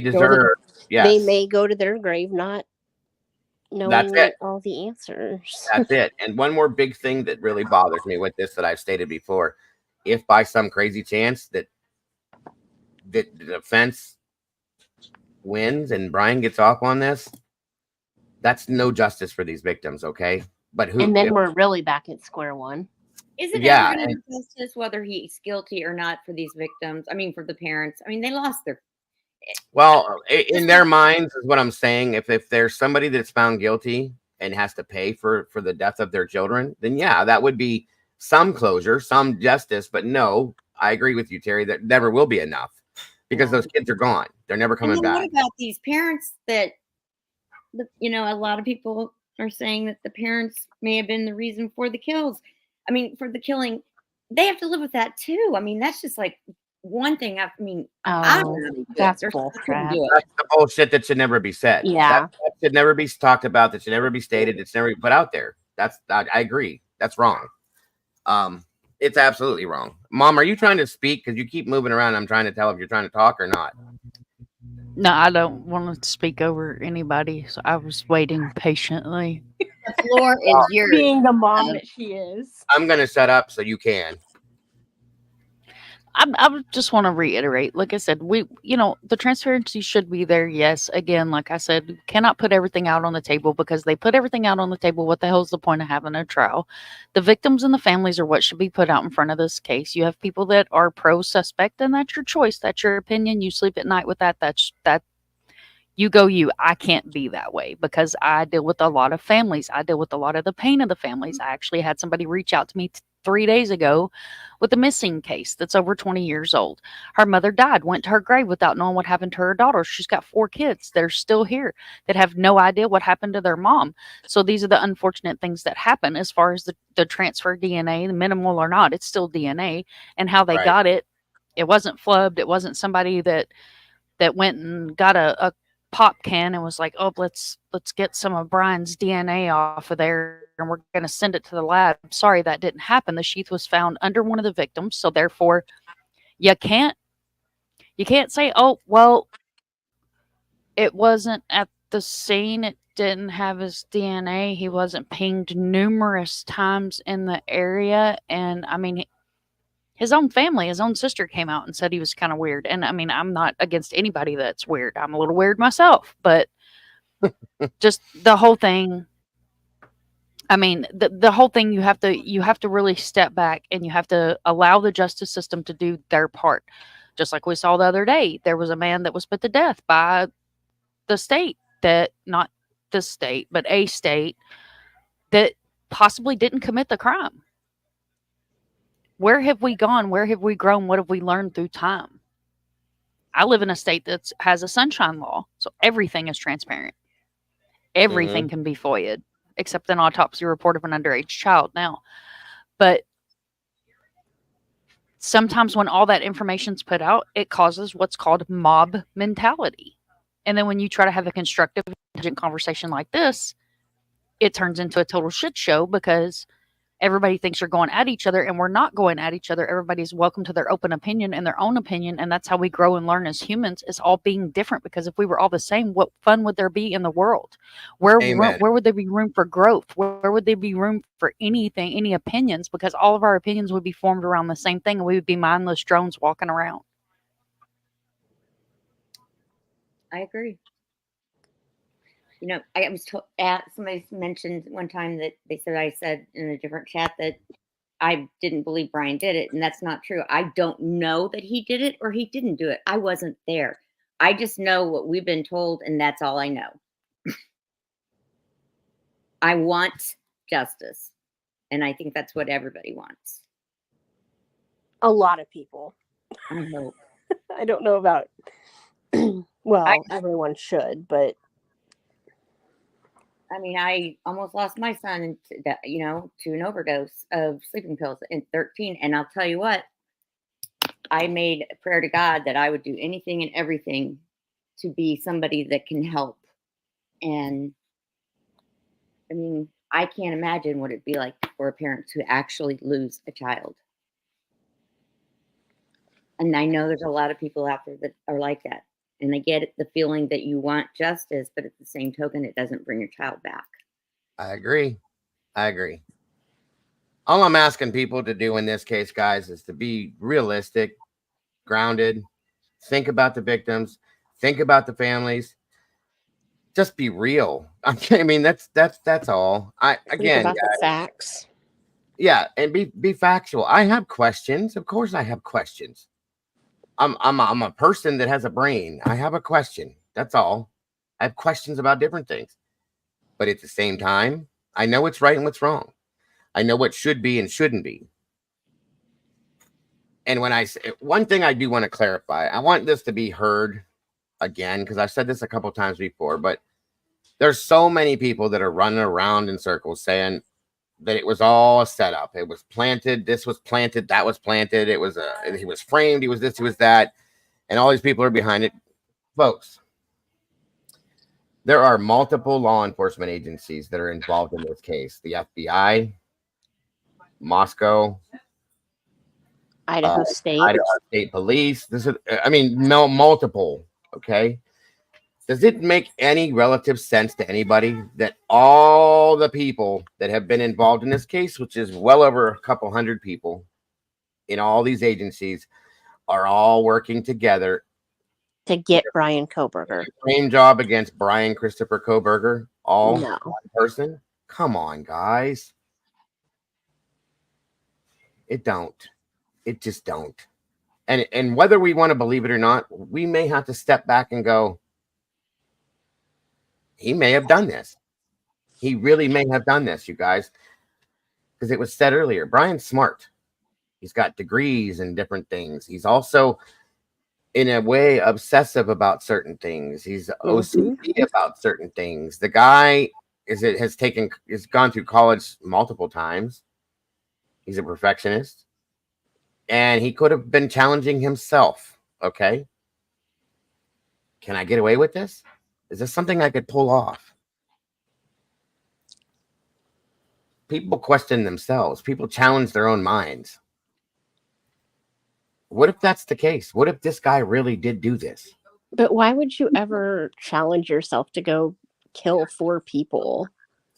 deserve, yes. They may go to their grave not knowing all the answers. That's it. And one more big thing that really bothers me with this that I've stated before, if by some crazy chance that the defense wins and Brian gets off on this, that's no justice for these victims, okay? But and then we're really back at square one. Is it ever going to be justice whether he's guilty or not for these victims? I mean, for the parents. I mean, they lost their. Well, in their minds is what I'm saying. If there's somebody that's found guilty and has to pay for the death of their children, then yeah, that would be some closure, some justice. But no, I agree with you, Terry, that never will be enough because those kids are gone. They're never coming back. What about these parents that, a lot of people are saying that the parents may have been the reason for the kills. I mean, for the killing, they have to live with that too. I mean, that's just like one thing. I mean, that's bullshit. That's the bullshit that should never be said. Yeah, that should never be talked about. That should never be stated. It's never put out there. I agree. That's wrong. It's absolutely wrong. Mom, are you trying to speak? Because you keep moving around. I'm trying to tell if you're trying to talk or not. No, I don't want to speak over anybody, so I was waiting patiently. The floor is yours. Being the mom Um, that she is. I'm going to shut up so you can. I just want to reiterate, like I said, the transparency should be there. Yes, again, like I said, cannot put everything out on the table because they put everything out on the table. What the hell is the point of having a trial? The victims and the families are what should be put out in front of this case. You have people that are pro suspect, and that's your choice. That's your opinion. You sleep at night with that. That. You go you. I can't be that way because I deal with a lot of families. I deal with a lot of the pain of the families. I actually had somebody reach out to me 3 days ago with a missing case that's over 20 years old. Her mother died, went to her grave without knowing what happened to her daughter. She's got 4 kids that are still here that have no idea what happened to their mom. So these are the unfortunate things that happen as far as the transfer DNA, the minimal or not, it's still DNA, and how they got it. It wasn't flubbed. It wasn't somebody that went and got a pop can and was like, oh, let's get some of Brian's DNA off of there and we're going to send it to the lab. Sorry, that didn't happen. The sheath was found under one of the victims. So therefore you can't say, oh, well, it wasn't at the scene. It didn't have his DNA. He wasn't pinged numerous times in the area. And I mean, his own family, his own sister came out and said he was kind of weird. And I mean, I'm not against anybody that's weird. I'm a little weird myself, but just the whole thing. I mean, the whole thing, you have to really step back and you have to allow the justice system to do their part. Just like we saw the other day, there was a man that was put to death by the state not the state, but a state that possibly didn't commit the crime. Where have we gone? Where have we grown? What have we learned through time? I live in a state that has a sunshine law, so everything is transparent. Everything can be FOIA'd, except an autopsy report of an underage child now. But sometimes when all that information's put out, it causes what's called mob mentality. And then when you try to have a constructive, intelligent conversation like this, it turns into a total shit show because everybody thinks you're going at each other, and we're not going at each other. Everybody's welcome to their open opinion and their own opinion, and that's how we grow and learn as humans, is all being different. Because if we were all the same, what fun would there be in the world? Where would there be room for growth? Where would there be room for anything, any opinions? Because all of our opinions would be formed around the same thing, and we would be mindless drones walking around. I agree. You know, I was somebody mentioned one time that they said I said in a different chat that I didn't believe Brian did it, and that's not true. I don't know that he did it or he didn't do it. I wasn't there. I just know what we've been told, and that's all I know. I want justice, and I think that's what everybody wants. A lot of people. I hope. I don't know about, well, everyone should, but. I mean, I almost lost my son, to an overdose of sleeping pills in 13. And I'll tell you what, I made a prayer to God that I would do anything and everything to be somebody that can help. And I mean, I can't imagine what it'd be like for a parent to actually lose a child. And I know there's a lot of people out there that are like that. And I get the feeling that you want justice, but at the same token, it doesn't bring your child back. I agree. All I'm asking people to do in this case, guys, is to be realistic, grounded, think about the victims, think about the families. Just be real. I mean, that's all. Think about the facts. Yeah, and be factual. I have questions. Of course, I have questions. I'm a person that has a brain. I have a question. That's all. I have questions about different things. But at the same time, I know what's right and what's wrong. I know what should be and shouldn't be. And when I say one thing, I do want to clarify. I want this to be heard again, because I've said this a couple times before, but there's so many people that are running around in circles saying that it was all a setup. It was planted. This was planted. That was planted. He was framed. He was this, he was that. And all these people are behind it. Folks, there are multiple law enforcement agencies that are involved in this case. The FBI, Moscow, Idaho State. Idaho State Police. This is, I mean, multiple. Okay. Does it make any relative sense to anybody that all the people that have been involved in this case, which is well over a couple hundred people in all these agencies, are all working together To get Brian Kohberger. Same job against Brian Christopher Kohberger? All No. one person? Come on, guys. It don't. It just don't. And whether we want to believe it or not, we may have to step back and go, he may have done this. He really may have done this, you guys. Because it was said earlier, Brian's smart. He's got degrees in different things. He's also, in a way, obsessive about certain things. He's OCD about certain things. The guy has gone through college multiple times. He's a perfectionist. And he could have been challenging himself. Okay. Can I get away with this? Is this something I could pull off? People question themselves. People challenge their own minds. What if that's the case? What if this guy really did do this? But why would you ever challenge yourself to go kill 4 people?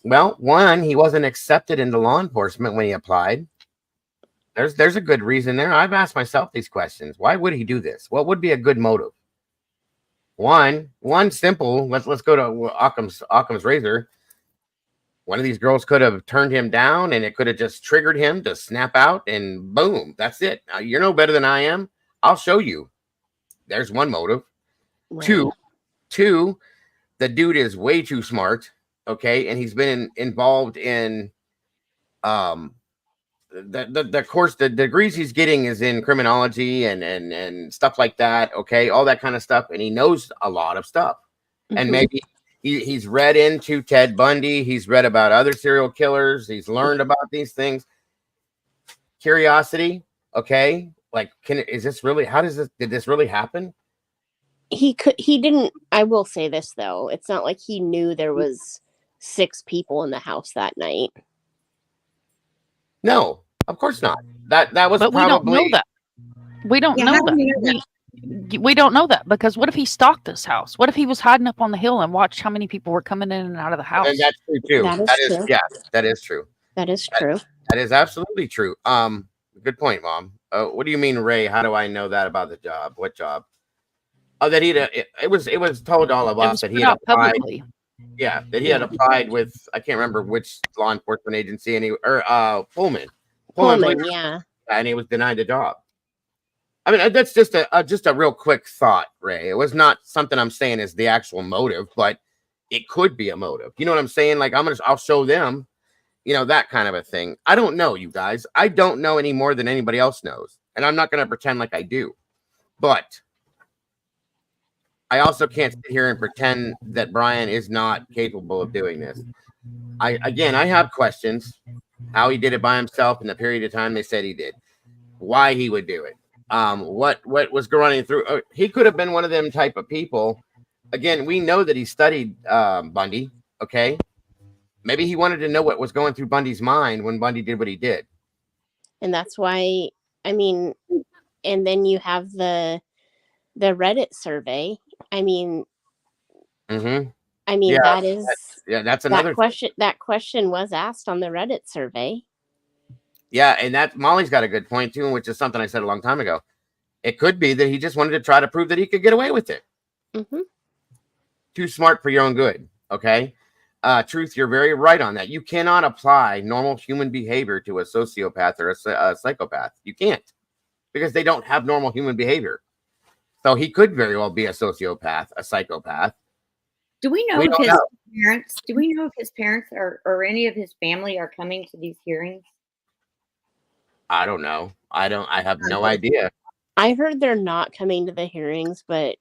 Well, one, he wasn't accepted into law enforcement when he applied. There's a good reason there. I've asked myself these questions. Why would he do this? What would be a good motive? One simple. Let's go to Occam's razor. One of these girls could have turned him down, and it could have just triggered him to snap out, and boom, that's it. You're no better than I am. I'll show you. There's one motive. Right. Two, the dude is way too smart. Okay, and he's been involved in the course. The degrees he's getting is in criminology and stuff like that. Okay, all that kind of stuff, and he knows a lot of stuff. And maybe he's read into Ted Bundy. He's read about other serial killers. He's learned about these things. Curiosity. Okay. Like, did this really happen? He didn't. I will say this though. It's not like he knew there was 6 people in the house that night. No, of course not. That was But probably. we don't know that. We don't know that. We don't know that, because what if he stalked this house? What if he was hiding up on the hill and watched how many people were coming in and out of the house? And that's true too. That is true. Yeah, that is true. That is true. That is absolutely true. Good point, Mom. What do you mean, Ray? How do I know that about the job? What job? Oh, that it was told all of us that he had applied. Publicly. Yeah, that he had applied with, I can't remember which law enforcement agency, Pullman, Yeah. and he was denied the job. I mean, that's just a real quick thought, Ray. It was not something I'm saying is the actual motive, but it could be a motive. You know what I'm saying? Like, I'll show them, that kind of a thing. I don't know, you guys. I don't know any more than anybody else knows, and I'm not going to pretend like I do. But I also can't sit here and pretend that Brian is not capable of doing this. I have questions. How he did it by himself in the period of time they said he did. Why he would do it. What was running through. He could have been one of them type of people. Again, we know that he studied Bundy. Okay. Maybe he wanted to know what was going through Bundy's mind when Bundy did what he did. And that's why, and then you have the Reddit survey. Mm-hmm. Yeah, that's another question. That question was asked on the Reddit survey. Yeah, and that Molly's got a good point too, which is something I said a long time ago. It could be that he just wanted to try to prove that he could get away with it. Mm-hmm. Too smart for your own good. Okay. Truth, you're very right on that. You cannot apply normal human behavior to a sociopath or a psychopath. You can't, because they don't have normal human behavior. So he could very well be a sociopath, a psychopath. Do we know if his parents? Do we know if his parents or any of his family are coming to these hearings? I don't know. I have no idea. I heard they're not coming to the hearings, but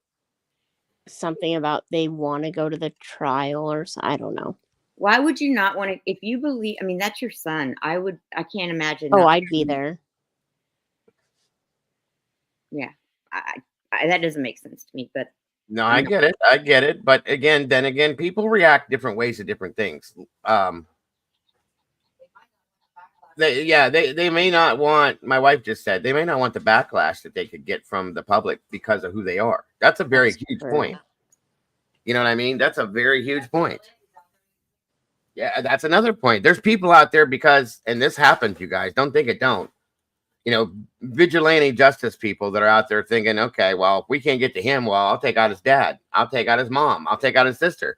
something about they want to go to the trial, or I don't know. Why would you not want to? If you believe, that's your son. I can't imagine. Oh, I'd be there. Yeah, that doesn't make sense to me. But no, I get it. But then again, people react different ways to different things. They may not want, my wife just said, they may not want the backlash that they could get from the public because of who they are. That's a very huge point. You know what I mean? That's a very huge point. Yeah, that's another point. There's people out there because, and this happens, you guys, don't think it don't. You know, vigilante justice people that are out there thinking, okay, well, if we can't get to him, well, I'll take out his dad. I'll take out his mom. I'll take out his sister.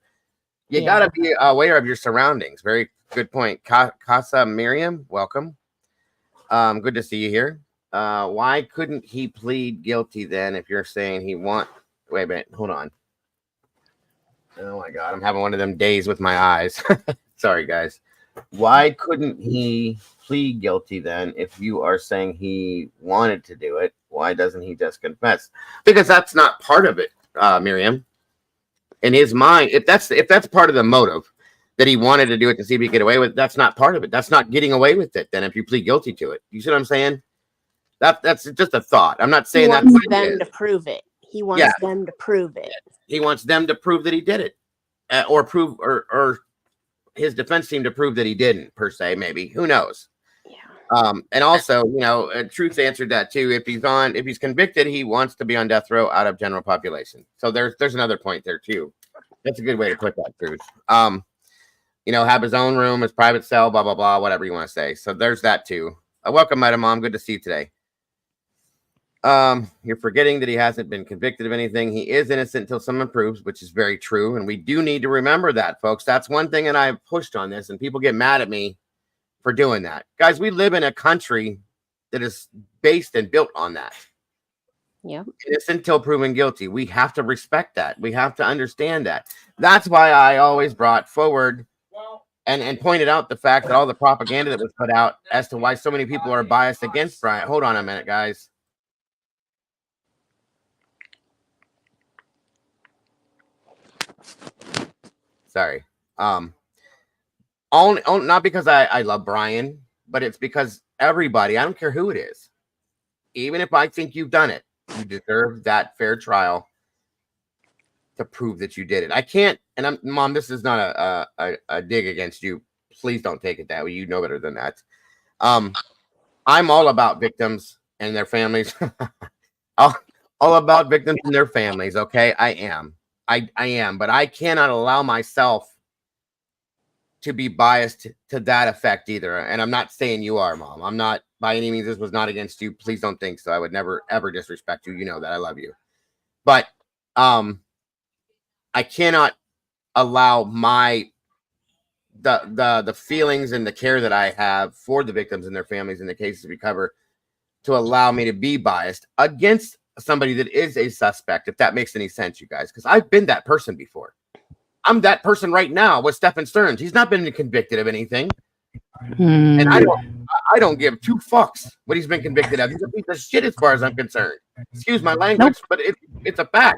You got to be aware of your surroundings. Very good point. Casa Miriam, welcome. Good to see you here. Why couldn't he plead guilty then if you're saying he wait a minute, hold on. Oh my God, I'm having one of them days with my eyes. Sorry, guys. Why couldn't he plead guilty then if you are saying he wanted to do it? Why doesn't he just confess? Because that's not part of it, Miriam. In his mind, if that's part of the motive that he wanted to do it to see if he could get away with it, that's not part of it. That's not getting away with it then if you plead guilty to it. You see what I'm saying? That's just a thought. I'm not saying that's wants them to prove it. He wants them to prove it. He wants them to prove that he did it, or his defense team to prove that he didn't, per se. Maybe, who knows? Yeah. And also, you know, Truth answered that too. If he's convicted, he wants to be on death row out of general population. So there's another point there too. That's a good way to put that, Truth. You know, have his own room, his private cell, blah blah blah, whatever you want to say. So there's that too. Welcome, Madam Mom. Good to see you today. You're forgetting that he hasn't been convicted of anything. He is innocent until someone proves, which is very true. And we do need to remember that, folks. That's one thing that I've pushed on this, and people get mad at me for doing that. Guys, we live in a country that is based and built on that. Yeah. Innocent until proven guilty. We have to respect that. We have to understand that. That's why I always brought forward and pointed out the fact that all the propaganda that was put out as to why so many people are biased against Brian. Hold on a minute, guys. Sorry. Not because I love Brian, but it's because everybody, I don't care who it is, even if I think you've done it, you deserve that fair trial to prove that you did it. I can't, and Mom, this is not a dig against you. Please don't take it that way. You know better than that. I'm all about victims and their families. all about victims and their families. Okay, I am, but I cannot allow myself to be biased to that effect either. And I'm not saying you are, Mom. I'm not, by any means, this was not against you. Please don't think so. I would never, ever disrespect you. You know that. I love you. But I cannot allow the feelings and the care that I have for the victims and their families in the cases we cover to allow me to be biased against somebody that is a suspect, if that makes any sense, you guys, because I've been that person before. I'm that person right now with Stephen Stearns. He's not been convicted of anything. And I don't give two fucks what he's been convicted of. He's a piece of shit as far as I'm concerned. Excuse my language, but it's a fact.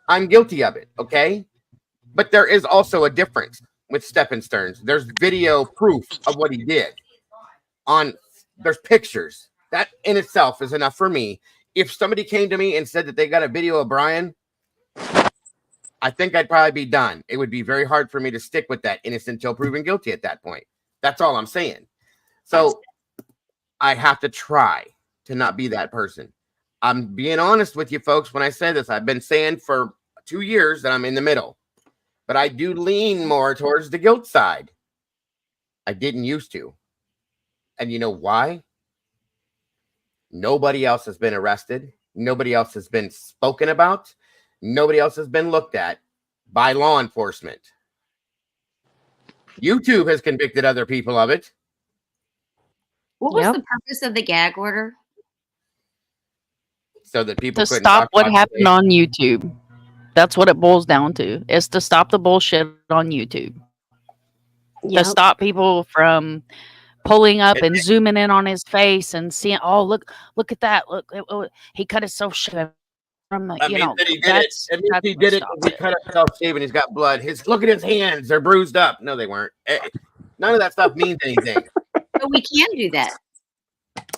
I'm guilty of it, okay? But there is also a difference with Stephen Stearns. There's video proof of what he did. There's pictures. That in itself is enough for me. If somebody came to me and said that they got a video of Brian, I think I'd probably be done. It would be very hard for me to stick with that innocent until proven guilty at that point. That's all I'm saying. So I have to try to not be that person. I'm being honest with you folks when I say this. I've been saying for 2 years that I'm in the middle, but I do lean more towards the guilt side. I didn't used to. And you know why? Nobody else has been arrested. Nobody else has been spoken about. Nobody else has been looked at by law enforcement. YouTube has convicted other people of it. What was the purpose of the gag order? So that people To couldn't stop talk what about happened on YouTube. That's what it boils down to. Is to stop the bullshit on YouTube. To stop people from pulling up and zooming in on his face and seeing, oh, look at that. Look, he cut himself shaving. You know, that he did it. He did it. He cut himself shaving. He's got blood. Look at his hands. They're bruised up. No, they weren't. None of that stuff means anything. But we can do that.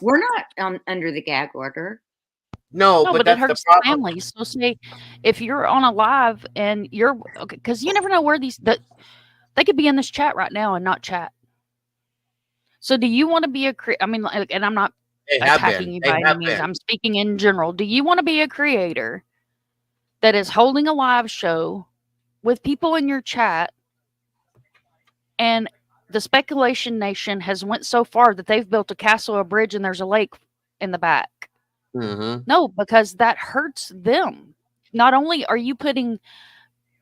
We're not under the gag order. No, but it hurts the families. So say if you're on a live and you're okay, because you never know where they could be in this chat right now and not chat. So do you want to be I mean, like, and I'm not They have attacking been. you They by any have means. been. I'm speaking in general. Do you want to be a creator that is holding a live show with people in your chat, and the speculation nation has went so far that they've built a castle, a bridge, and there's a lake in the back? Mm-hmm. No, because that hurts them. Not only are you putting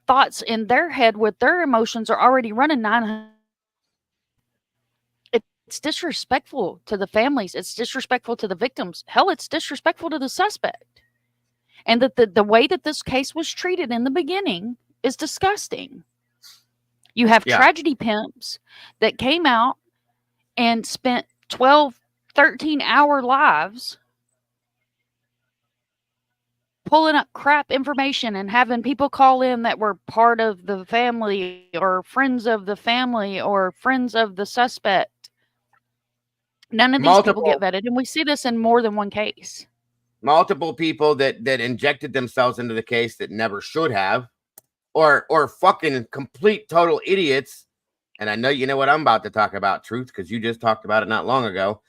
thoughts in their head with their emotions are already running 900, it's disrespectful to the families. It's disrespectful to the victims. Hell, it's disrespectful to the suspect. And that the way that this case was treated in the beginning is disgusting. You have tragedy pimps that came out and spent 12, 13-hour lives pulling up crap information and having people call in that were part of the family or friends of the family or friends of the suspect. None of these people get vetted, and we see this in more than one case. Multiple people that injected themselves into the case that never should have, or fucking complete total idiots. And I know you know what I'm about to talk about, Truth, because you just talked about it not long ago.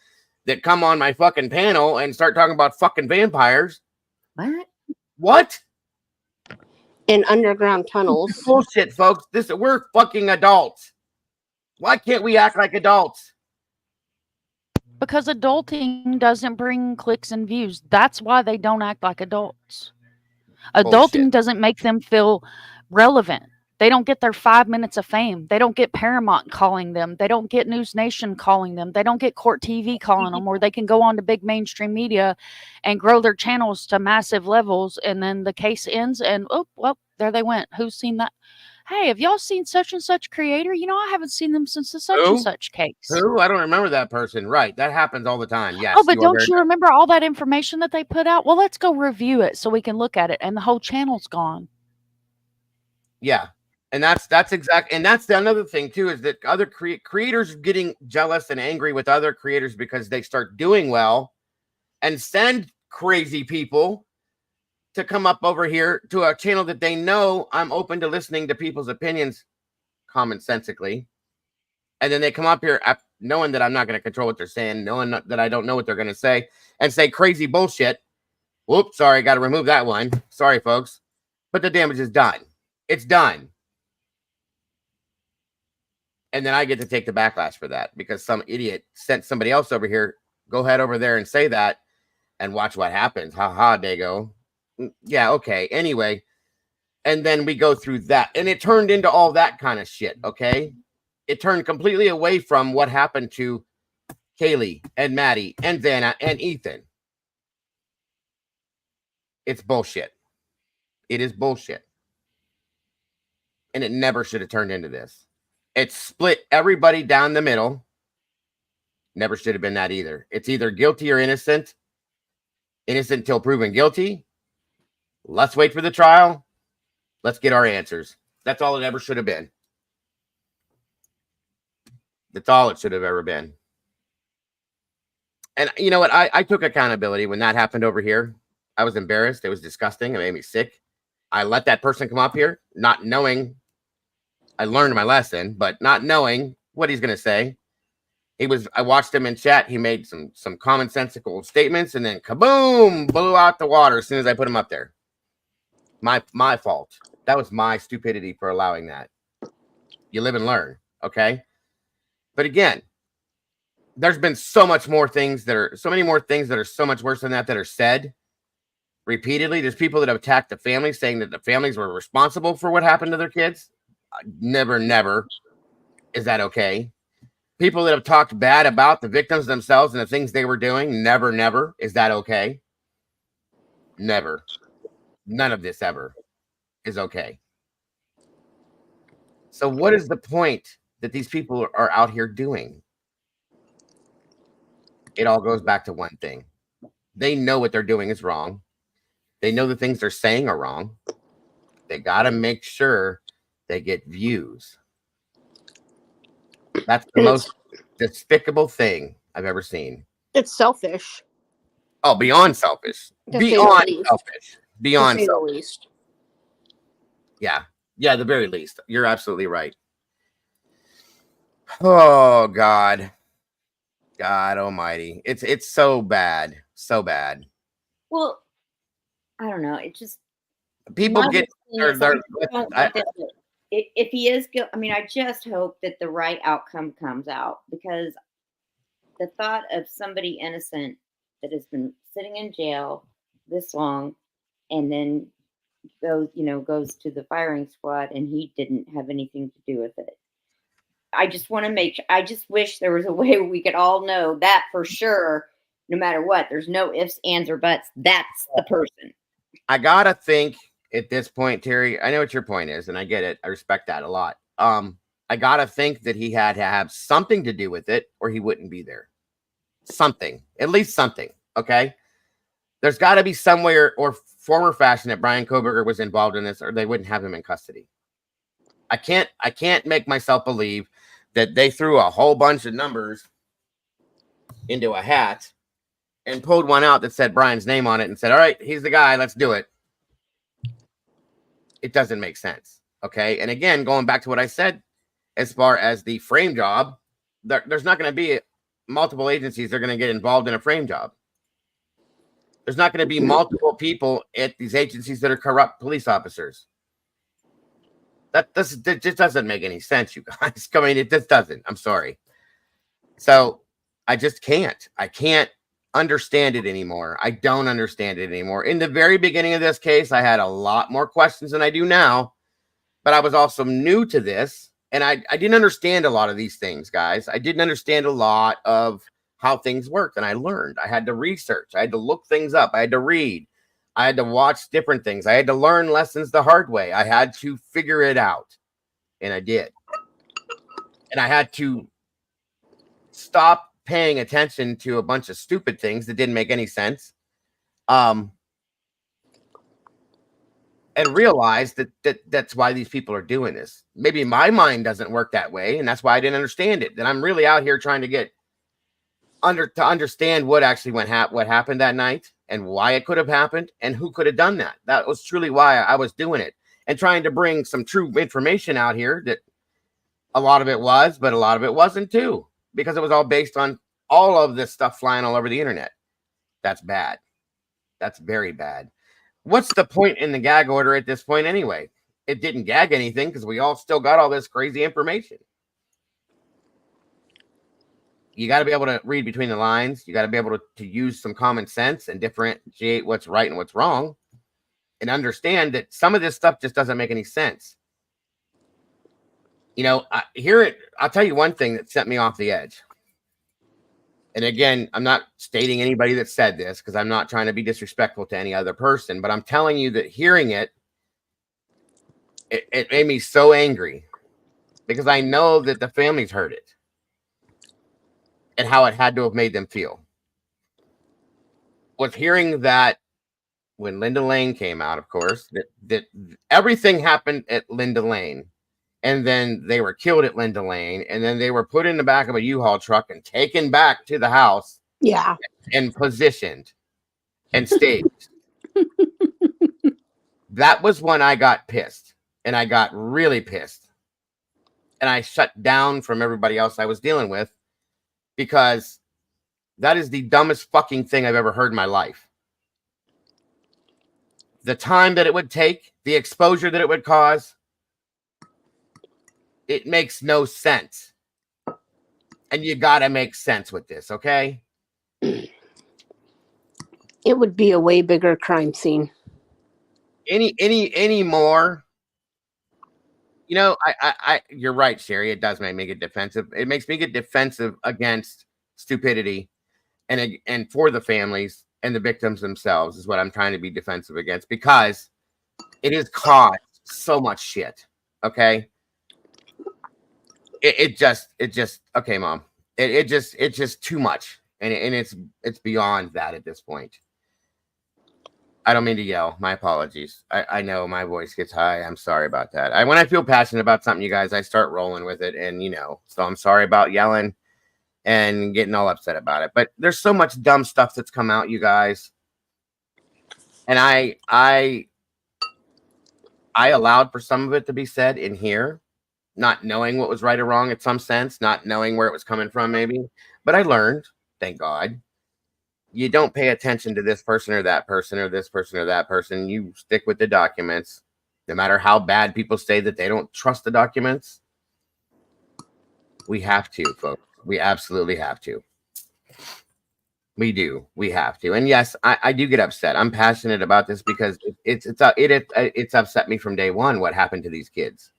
That come on my fucking panel and start talking about fucking vampires. What? In underground tunnels. Bullshit, folks. We're fucking adults. Why can't we act like adults? Because adulting doesn't bring clicks and views. That's why they don't act like adults. Adulting doesn't make them feel relevant. They don't get their 5 minutes of fame. They don't get Paramount calling them. They don't get News Nation calling them. They don't get Court TV calling them, where they can go on to big mainstream media and grow their channels to massive levels. And then the case ends and, oh, well, there they went. Who's seen that? Hey, have y'all seen such and such creator? You know, I haven't seen them since the such and such case. Who? I don't remember that person. Right. That happens all the time. Yes. Oh, but don't you remember all that information that they put out? Well, let's go review it so we can look at it. And the whole channel's gone. Yeah. And that's exactly, and that's the another thing too, is that other creators getting jealous and angry with other creators because they start doing well and send crazy people to come up over here to a channel that they know I'm open to listening to people's opinions commonsensically. And then they come up here knowing that I'm not going to control what they're saying, knowing that I don't know what they're going to say, and say crazy bullshit. Whoops, sorry, got to remove that one. Sorry, folks. But the damage is done. It's done. And then I get to take the backlash for that because some idiot sent somebody else over here. Go head over there and say that and watch what happens. Ha ha, Dago. Yeah, okay. Anyway, and then we go through that. And it turned into all that kind of shit, okay? It turned completely away from what happened to Kaylee and Maddie and Vanna and Ethan. It's bullshit. It is bullshit. And it never should have turned into this. It split everybody down the middle. Never should have been that either. It's either guilty or innocent. Innocent till proven guilty. Let's wait for the trial. Let's get our answers. That's all it ever should have been. That's all it should have ever been. And you know what? I took accountability when that happened over here. I was embarrassed. It was disgusting. It made me sick. I let that person come up here, not knowing. I learned my lesson, but not knowing what he's going to say. I watched him in chat. He made some commonsensical statements and then kaboom, blew out the water as soon as I put him up there. My fault. That was my stupidity for allowing that. You live and learn. Okay. But again, there's been so many more things that are so much worse than that are said repeatedly. There's people that have attacked the families, saying that the families were responsible for what happened to their kids. Never is that okay. People that have talked bad about the victims themselves and the things they were doing, never is that okay. Never. None of this ever is okay. So what is the point that these people are out here doing? It all goes back to one thing. They know what they're doing is wrong. They know the things they're saying are wrong. They got to make sure they get views. That's the most despicable thing I've ever seen. It's selfish. Oh, beyond selfish. Beyond selfish. Beyond selfish. Yeah. Yeah, the very least. You're absolutely right. Oh, God. God almighty. It's so bad. So bad. Well, I don't know. It just People my get whole thing is their I just don't think that if he is guilty, I mean, I just hope that the right outcome comes out, because the thought of somebody innocent that has been sitting in jail this long and then goes to the firing squad and he didn't have anything to do with it. I just want to I just wish there was a way we could all know that for sure, no matter what. There's no ifs, ands, or buts. That's the person. I gotta think at this point, Terry. I know what your point is, and I get it. I respect that a lot. I gotta think that he had to have something to do with it, or he wouldn't be there. Something, at least something. Okay. There's got to be somewhere or form or fashion that Brian Kohberger was involved in this, or they wouldn't have him in custody. I can't make myself believe that they threw a whole bunch of numbers into a hat and pulled one out that said Brian's name on it and said, all right, he's the guy, let's do it. It doesn't make sense. Okay. And again, going back to what I said, as far as the frame job, there's not going to be multiple agencies that are going to get involved in a frame job. There's not going to be multiple people at these agencies that are corrupt police officers. That just doesn't make any sense, you guys. I mean, it just doesn't. I'm sorry. So I just can't. I can't understand it anymore. I don't understand it anymore. In the very beginning of this case, I had a lot more questions than I do now, but I was also new to this, and I didn't understand a lot of these things, guys. I didn't understand a lot of how things worked, and I learned. I had to research. I had to look things up. I had to read. I had to watch different things. I had to learn lessons the hard way. I had to figure it out, and I did. And I had to stop paying attention to a bunch of stupid things that didn't make any sense, and realize that's why these people are doing this. Maybe my mind doesn't work that way, and that's why I didn't understand it. That I'm really out here trying to get to understand what actually what happened that night and why it could have happened and who could have done that. That was truly why I was doing it, and trying to bring some true information out here that a lot of it was, but a lot of it wasn't too, because it was all based on all of this stuff flying all over the internet. That's bad. That's very bad. What's the point in the gag order at this point anyway? It didn't gag anything because we all still got all this crazy information. You got to be able to read between the lines. You got to be able to use some common sense and differentiate what's right and what's wrong, and understand that some of this stuff just doesn't make any sense. I'll tell you one thing that set me off the edge. And again, I'm not stating anybody that said this because I'm not trying to be disrespectful to any other person, but I'm telling you that hearing it made me so angry, because I know that the families heard it and how it had to have made them feel. Was hearing that when Linda Lane came out, of course, that everything happened at Linda Lane, and then they were killed at Linda Lane, and then they were put in the back of a U-Haul truck and taken back to the house. Yeah. And positioned and staged. That was when I got pissed, and I got really pissed, and I shut down from everybody else I was dealing with, because that is the dumbest fucking thing I've ever heard in my life. The time that it would take, the exposure that it would cause, it makes no sense. And you gotta make sense with this, okay? It would be a way bigger crime scene. Any more? You're right, Sherry. It does make me get defensive. It makes me get defensive against stupidity, and for the families and the victims themselves is what I'm trying to be defensive against, because it has caused so much shit. Okay. It just okay, Mom. It's just too much, and it's beyond that at this point. I don't mean to yell. My apologies. I know my voice gets high. I'm sorry about that. When I feel passionate about something, you guys, I start rolling with it, and so I'm sorry about yelling and getting all upset about it. But there's so much dumb stuff that's come out, you guys, and I allowed for some of it to be said in here, not knowing what was right or wrong in some sense, not knowing where it was coming from, maybe. But I learned, thank God. You don't pay attention to this person or that person or this person or that person. You stick with the documents, no matter how bad people say that they don't trust the documents. We have to, folks. We absolutely have to. We do. We have to. And yes, I do get upset. I'm passionate about this because it's upset me from day one what happened to these kids.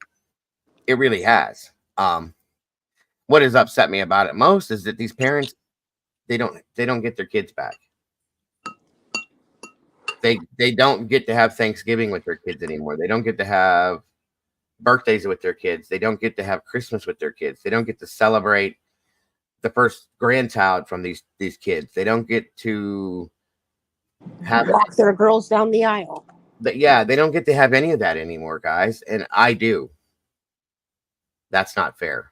It really has. What has upset me about it most is that these parents, they don't get their kids back. They don't get to have Thanksgiving with their kids anymore. They don't get to have birthdays with their kids. They don't get to have Christmas with their kids. They don't get to celebrate the first grandchild from these kids. They don't get to have walk their girls down the aisle. Yeah, they don't get to have any of that anymore, guys. And I do. That's not fair.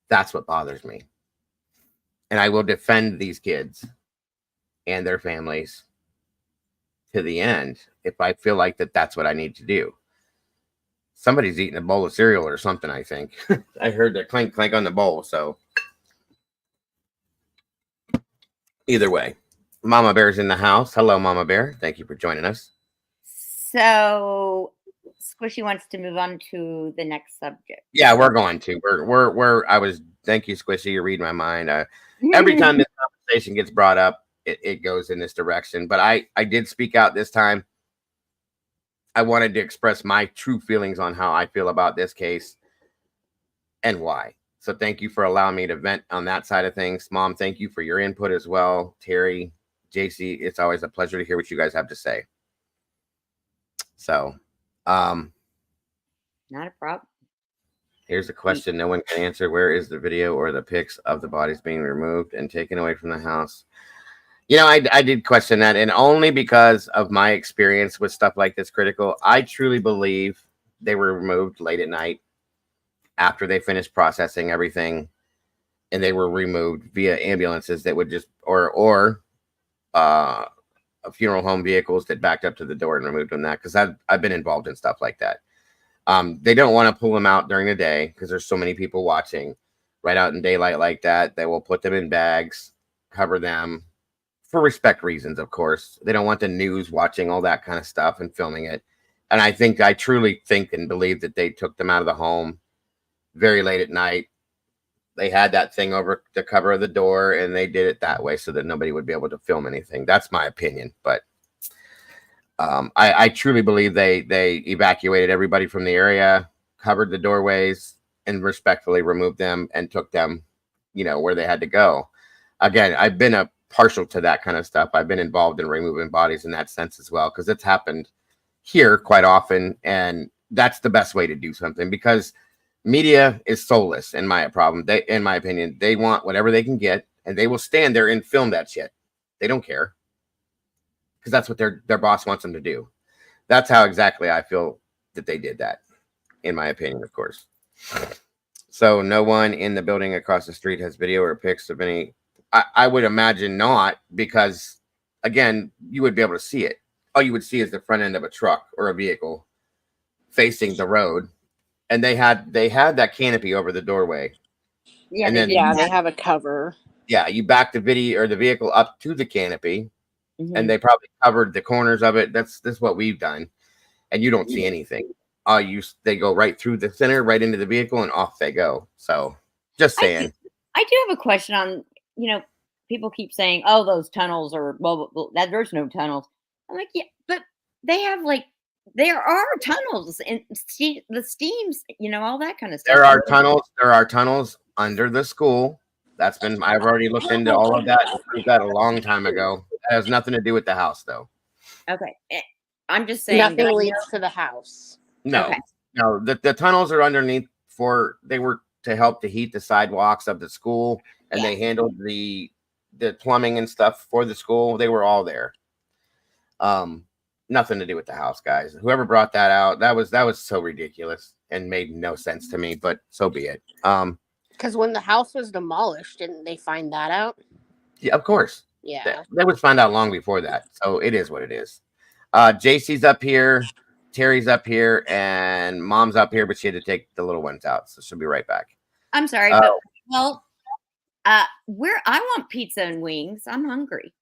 That's what bothers me. And I will defend these kids and their families to the end if I feel like that's what I need to do. Somebody's eating a bowl of cereal or something, I think. I heard the clink clink on the bowl. So either way, Mama Bear's in the house. Hello, Mama Bear. Thank you for joining us. So Squishy wants to move on to the next subject. Yeah, we're going to. Thank you, Squishy. You're reading my mind. Every time this conversation gets brought up, it goes in this direction. But I did speak out this time. I wanted to express my true feelings on how I feel about this case and why. So thank you for allowing me to vent on that side of things. Mom, thank you for your input as well. Terry, JC, it's always a pleasure to hear what you guys have to say. So, not a problem. Here's a question no one can answer. Where is the video or the pics of the bodies being removed and taken away from the house? You know, I did question that, and only because of my experience with stuff like this critical. I truly believe they were removed late at night after they finished processing everything, and they were removed via ambulances that would just or funeral home vehicles that backed up to the door and removed them. That because I've been involved in stuff like that. They don't want to pull them out during the day because there's so many people watching. Right out in daylight like that, they will put them in bags, cover them. For respect reasons, of course. They don't want the news watching all that kind of stuff and filming it. And I truly think and believe that they took them out of the home very late at night. They had that thing over the cover of the door, and they did it that way so that nobody would be able to film anything. That's my opinion. But I truly believe they evacuated everybody from the area, covered the doorways, and respectfully removed them and took them, where they had to go. Again, I've been partial to that kind of stuff. I've been involved in removing bodies in that sense as well, because it's happened here quite often, and that's the best way to do something, because media is soulless in my opinion. They want whatever they can get, and they will stand there and film that shit. They don't care, because that's what their boss wants them to do. That's how exactly I feel that they did that, in my opinion, of course. So no one in the building across the street has video or pics of any. I would imagine not, because again, you would be able to see it. All you would see is the front end of a truck or a vehicle facing the road, and they had that canopy over the doorway. Yeah, and they have a cover. Yeah, you back the video or the vehicle up to the canopy, and they probably covered the corners of it. That's what we've done, and you don't see anything. They go right through the center, right into the vehicle, and off they go. So just saying. I do have a question on. People keep saying, "Oh, those tunnels are that there's no tunnels." I'm like, yeah, but they have there are tunnels and the steams, all that kind of stuff. There are tunnels under the school. I've already looked into all of that. That a long time ago. It has nothing to do with the house, though. Okay, I'm just saying nothing leads to the house. No, okay. No, the tunnels are underneath they were to help to heat the sidewalks of the school, and they handled the plumbing and stuff for the school. They were all there. Nothing to do with the house, guys. Whoever brought that out, that was so ridiculous and made no sense to me, but so be it. Because when the house was demolished, didn't they find that out? Yeah, of course. Yeah. They was found out long before that. So it is what it is. JC's up here. Terry's up here and Mom's up here, but she had to take the little ones out, so she'll be right back. I'm sorry, but well, I want pizza and wings. I'm hungry.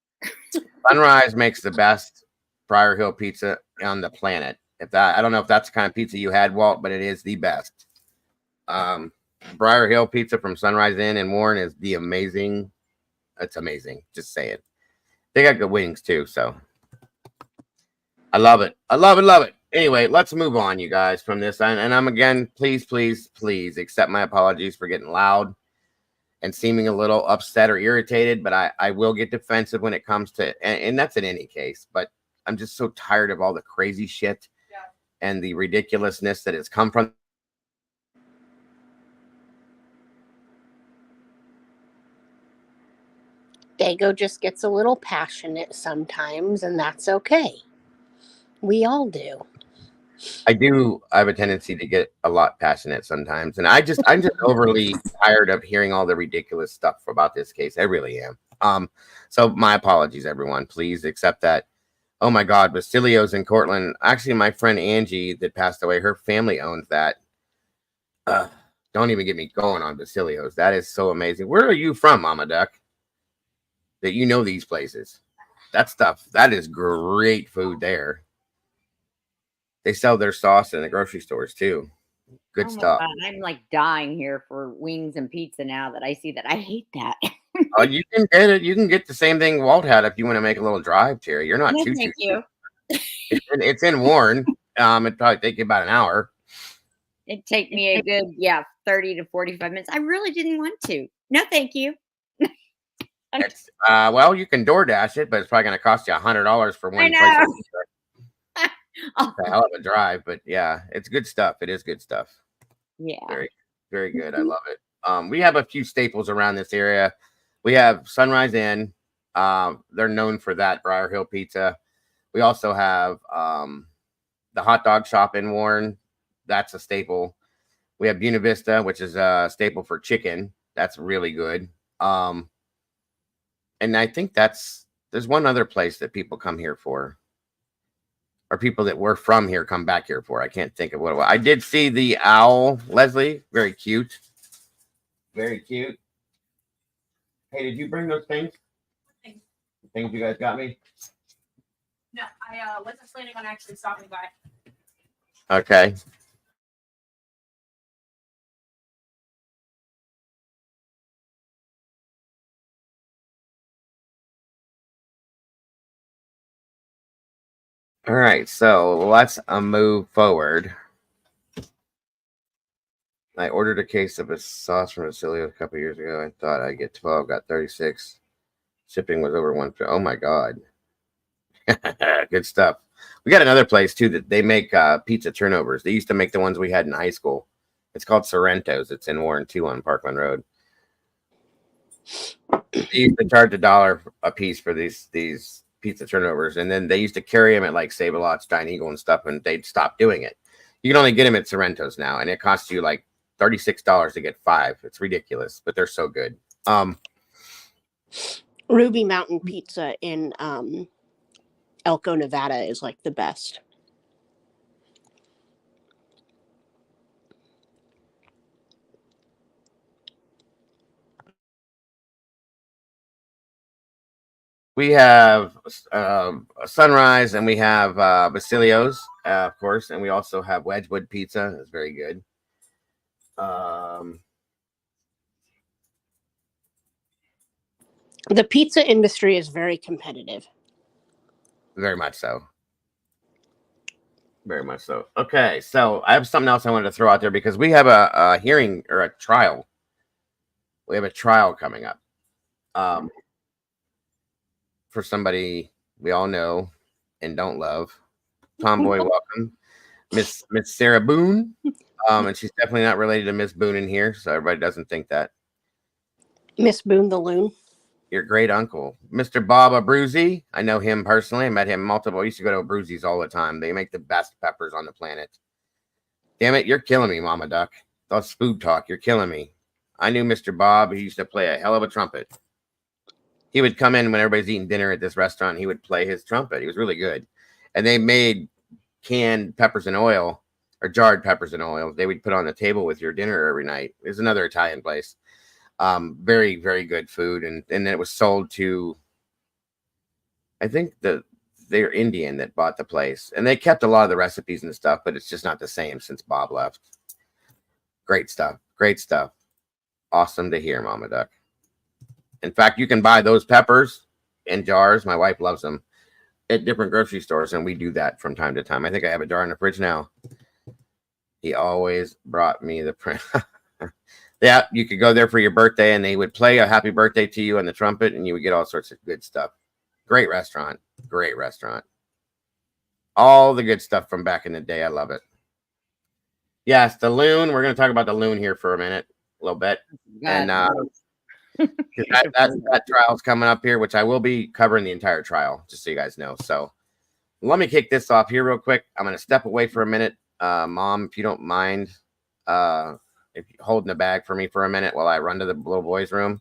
Sunrise makes the best Briar Hill pizza on the planet. I don't know if that's the kind of pizza you had, Walt, but it is the best. Briar Hill pizza from Sunrise Inn in Warren is amazing. It's amazing. Just say it. They got good wings too, so I love it. I love it, love it. Anyway, let's move on, you guys, from this. And I'm again, please, please, please accept my apologies for getting loud and seeming a little upset or irritated, but I will get defensive when it comes to, and that's in any case, but I'm just so tired of all the crazy shit and the ridiculousness that has come from. Dago just gets a little passionate sometimes, and that's okay. We all do. I have a tendency to get a lot passionate sometimes, and I'm just overly tired of hearing all the ridiculous stuff about this case. I really am. So my apologies, everyone. Please accept that. Oh my God, Basilio's in Cortland. Actually, my friend Angie that passed away, her family owns that. Don't even get me going on Basilio's. That is so amazing. Where are you from, Mama Duck? That you know these places. That stuff, that is great food there. They sell their sauce in the grocery stores too. Good stuff. God, I'm like dying here for wings and pizza now that I see that. I hate that. Oh, you can get it. You can get the same thing Walt had if you want to make a little drive, Terry. You're not No, too. thank you. It's in Warren. It'd probably take you about an hour. It'd take me a good 30 to 45 minutes. I really didn't want to. No, thank you. Well, you can DoorDash it, but it's probably going to cost you $100 for one place. It's a hell of a drive, but yeah, it's good stuff. It is good stuff. Yeah. Very, very good. I love it. We have a few staples around this area. We have Sunrise Inn. They're known for that Briar Hill pizza. We also have the hot dog shop in Warren. That's a staple. We have Buena Vista, which is a staple for chicken. That's really good. And I think there's one other place that people come here for, or people that were from here come back here for. I can't think of what it was. I did see the owl, Leslie. Very cute. Very cute. Hey, did you bring those things? The things you guys got me? No, I wasn't planning on actually stopping by. Okay. All right, so let's move forward. I ordered a case of a sauce from Basilio a couple years ago. I thought I'd get 12, got 36. Shipping was over $1. Oh my God. Good stuff. We got another place too that they make pizza turnovers. They used to make the ones we had in high school. It's called Sorrento's. It's in Warren 2 on Parkland Road. They used to charge $1 a piece for these pizza turnovers, and then they used to carry them at like Save-A-Lot's, Giant Eagle and stuff, and they'd stop doing it. You can only get them at Sorrento's now, and it costs you like $36 to get 5. It's ridiculous, but they're so good. Ruby Mountain Pizza in Elko, Nevada is like the best. We have Sunrise, and we have Basilio's, of course, and we also have Wedgwood Pizza. It's very good. The pizza industry is very competitive. Very much so. Very much so. Okay, so I have something else I wanted to throw out there because we have a hearing or a trial. We have a trial coming up for somebody we all know and don't love. Tomboy, welcome. Miss Sarah Boone. And she's definitely not related to Miss Boone in here, so everybody doesn't think that. Miss Boone the Loon. Your great uncle, Mr. Bob Abruzzi. I know him personally. I met him multiple. I used to go to Abruzzi's all the time. They make the best peppers on the planet. Damn it, you're killing me, Mama Duck. That's food talk. You're killing me. I knew Mr. Bob. He used to play a hell of a trumpet. He would come in when everybody's eating dinner at this restaurant. He would play his trumpet. He was really good. And they made canned peppers and oil or jarred peppers and oil. They would put on the table with your dinner every night. There's another Italian place. Very, very good food. And it was sold to, I think they're Indian that bought the place. And they kept a lot of the recipes and stuff, but it's just not the same since Bob left. Great stuff. Great stuff. Awesome to hear, Mama Duck. In fact, you can buy those peppers in jars. My wife loves them at different grocery stores, and we do that from time to time. I think I have a jar in the fridge now. He always brought me the print. Yeah, you could go there for your birthday, and they would play a happy birthday to you on the trumpet, and you would get all sorts of good stuff. Great restaurant. Great restaurant. All the good stuff from back in the day. I love it. Yes, the loon. We're going to talk about the loon here for a minute, a little bit. And that trial's coming up here, which I will be covering the entire trial, just so you guys know. So let me kick this off here real quick. I'm going to step away for a minute. Mom, if you don't mind, if you're holding the bag for me for a minute while I run to the little boy's room.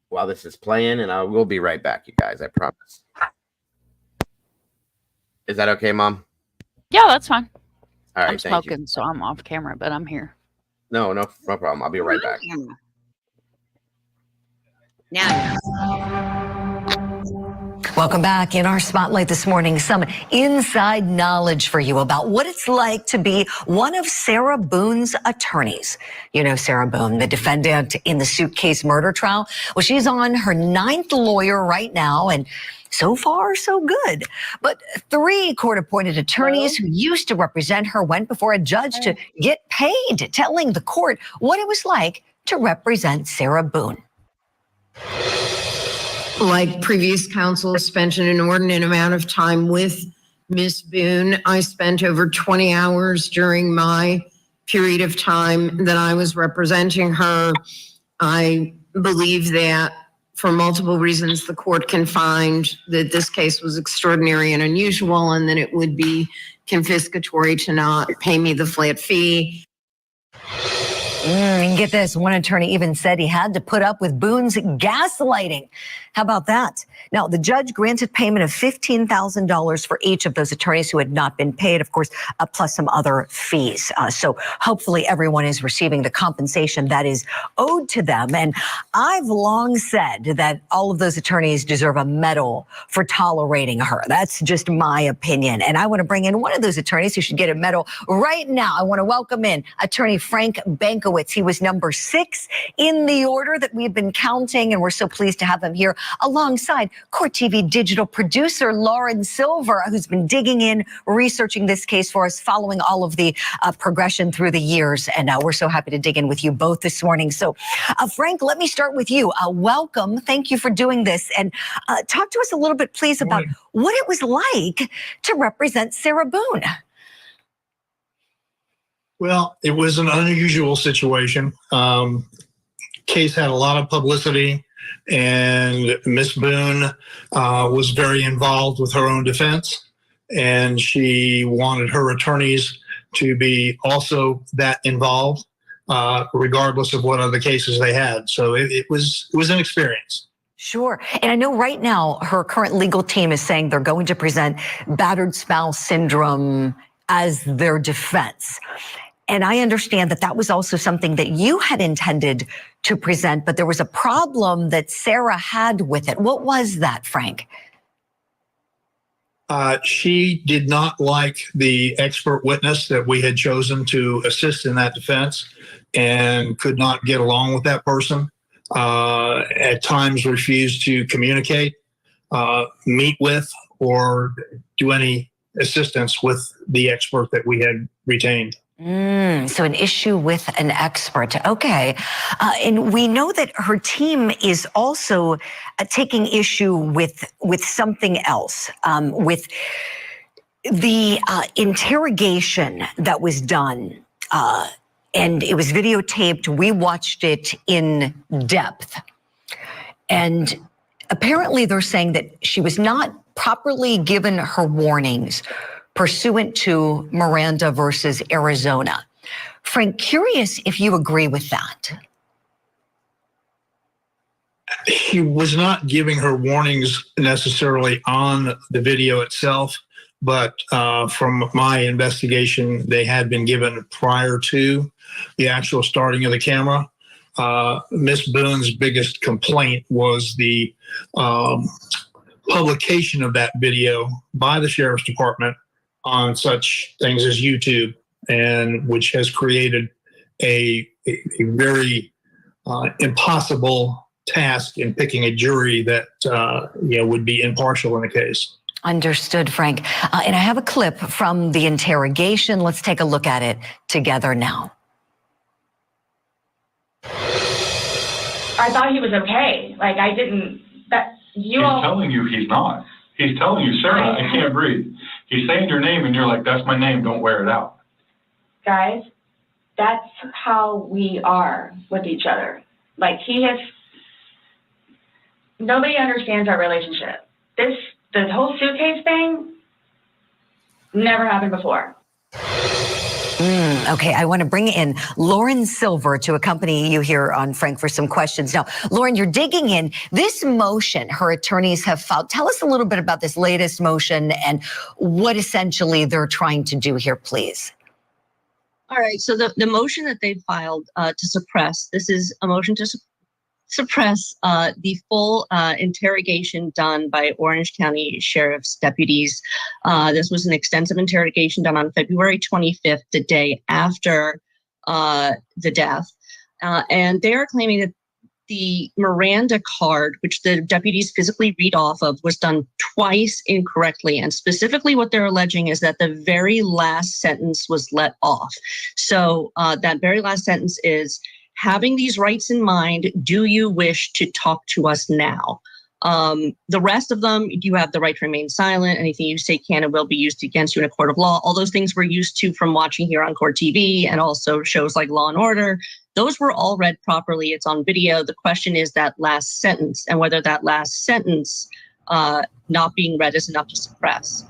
While this is playing, and I will be right back, you guys. I promise. Is that okay, Mom? Yeah, that's fine. All right, I'm smoking, so I'm off camera, but I'm here. No problem. I'll be right back. Now. Welcome back. In our spotlight this morning, some inside knowledge for you about what it's like to be one of Sarah Boone's attorneys. You know Sarah Boone, the defendant in the suitcase murder trial. Well, she's on her 9th lawyer right now, and so far, so good. But 3 court-appointed attorneys who used to represent her went before a judge to get paid, telling the court what it was like to represent Sarah Boone. Like previous counsel, spent an inordinate amount of time with Ms. Boone. I spent over 20 hours during my period of time that I was representing her. I believe that for multiple reasons, the court can find that this case was extraordinary and unusual, and that it would be confiscatory to not pay me the flat fee. And get this, one attorney even said he had to put up with Boone's gaslighting. How about that? Now, the judge granted payment of $15,000 for each of those attorneys who had not been paid, of course, plus some other fees. So hopefully everyone is receiving the compensation that is owed to them. And I've long said that all of those attorneys deserve a medal for tolerating her. That's just my opinion. And I want to bring in one of those attorneys who should get a medal right now. I want to welcome in attorney Frank Bankowitz. He was number 6 in the order that we've been counting, and we're so pleased to have him here alongside Court TV digital producer Lauren Silver, who's been digging in, researching this case for us, following all of the progression through the years. And we're so happy to dig in with you both this morning. So, Frank, let me start with you. Welcome. Thank you for doing this. And talk to us a little bit, please, about what it was like to represent Sarah Boone. Well, it was an unusual situation. Case had a lot of publicity, and Miss Boone was very involved with her own defense, and she wanted her attorneys to be also that involved, regardless of what other cases they had. So it was an experience. Sure. And I know right now her current legal team is saying they're going to present battered spouse syndrome as their defense. And I understand that that was also something that you had intended to present, but there was a problem that Sarah had with it. What was that, Frank? She did not like the expert witness that we had chosen to assist in that defense and could not get along with that person. At times refused to communicate, meet with, or do any assistance with the expert that we had retained. So an issue with an expert. Okay. And we know that her team is also taking issue with something else, with the interrogation that was done. And it was videotaped. We watched it in depth. And apparently they're saying that she was not properly given her warnings pursuant to Miranda versus Arizona. Frank, curious if you agree with that. He was not giving her warnings necessarily on the video itself, but from my investigation, they had been given prior to the actual starting of the camera. Miss Boone's biggest complaint was the publication of that video by the sheriff's department on such things as YouTube, and which has created a very impossible task in picking a jury that would be impartial in the case. Understood, Frank. And I have a clip from the interrogation. Let's take a look at it together now. I thought he was okay. Like, I didn't, He's telling you he's not. He's telling you, Sarah, I can't breathe. He's saying your name and you're like, that's my name, don't wear it out. Guys, that's how we are with each other. Like, nobody understands our relationship. The whole suitcase thing never happened before. Okay, I want to bring in Lauren Silver to accompany you here on Frank for some questions. Now, Lauren, you're digging in. This motion her attorneys have filed. Tell us a little bit about this latest motion and what essentially they're trying to do here, please. All right, so the motion that they filed to suppress, this is a motion to suppress the full interrogation done by Orange County Sheriff's deputies. This was an extensive interrogation done on February 25th, the day after the death. And they are claiming that the Miranda card, which the deputies physically read off of, was done twice incorrectly. And specifically what they're alleging is that the very last sentence was let off. So that very last sentence is, having these rights in mind, do you wish to talk to us now? The rest of them, you have the right to remain silent. Anything you say can and will be used against you in a court of law. All those things we're used to from watching here on Court TV and also shows like Law and Order. Those were all read properly. It's on video. The question is that last sentence and whether that last sentence not being read is enough to suppress.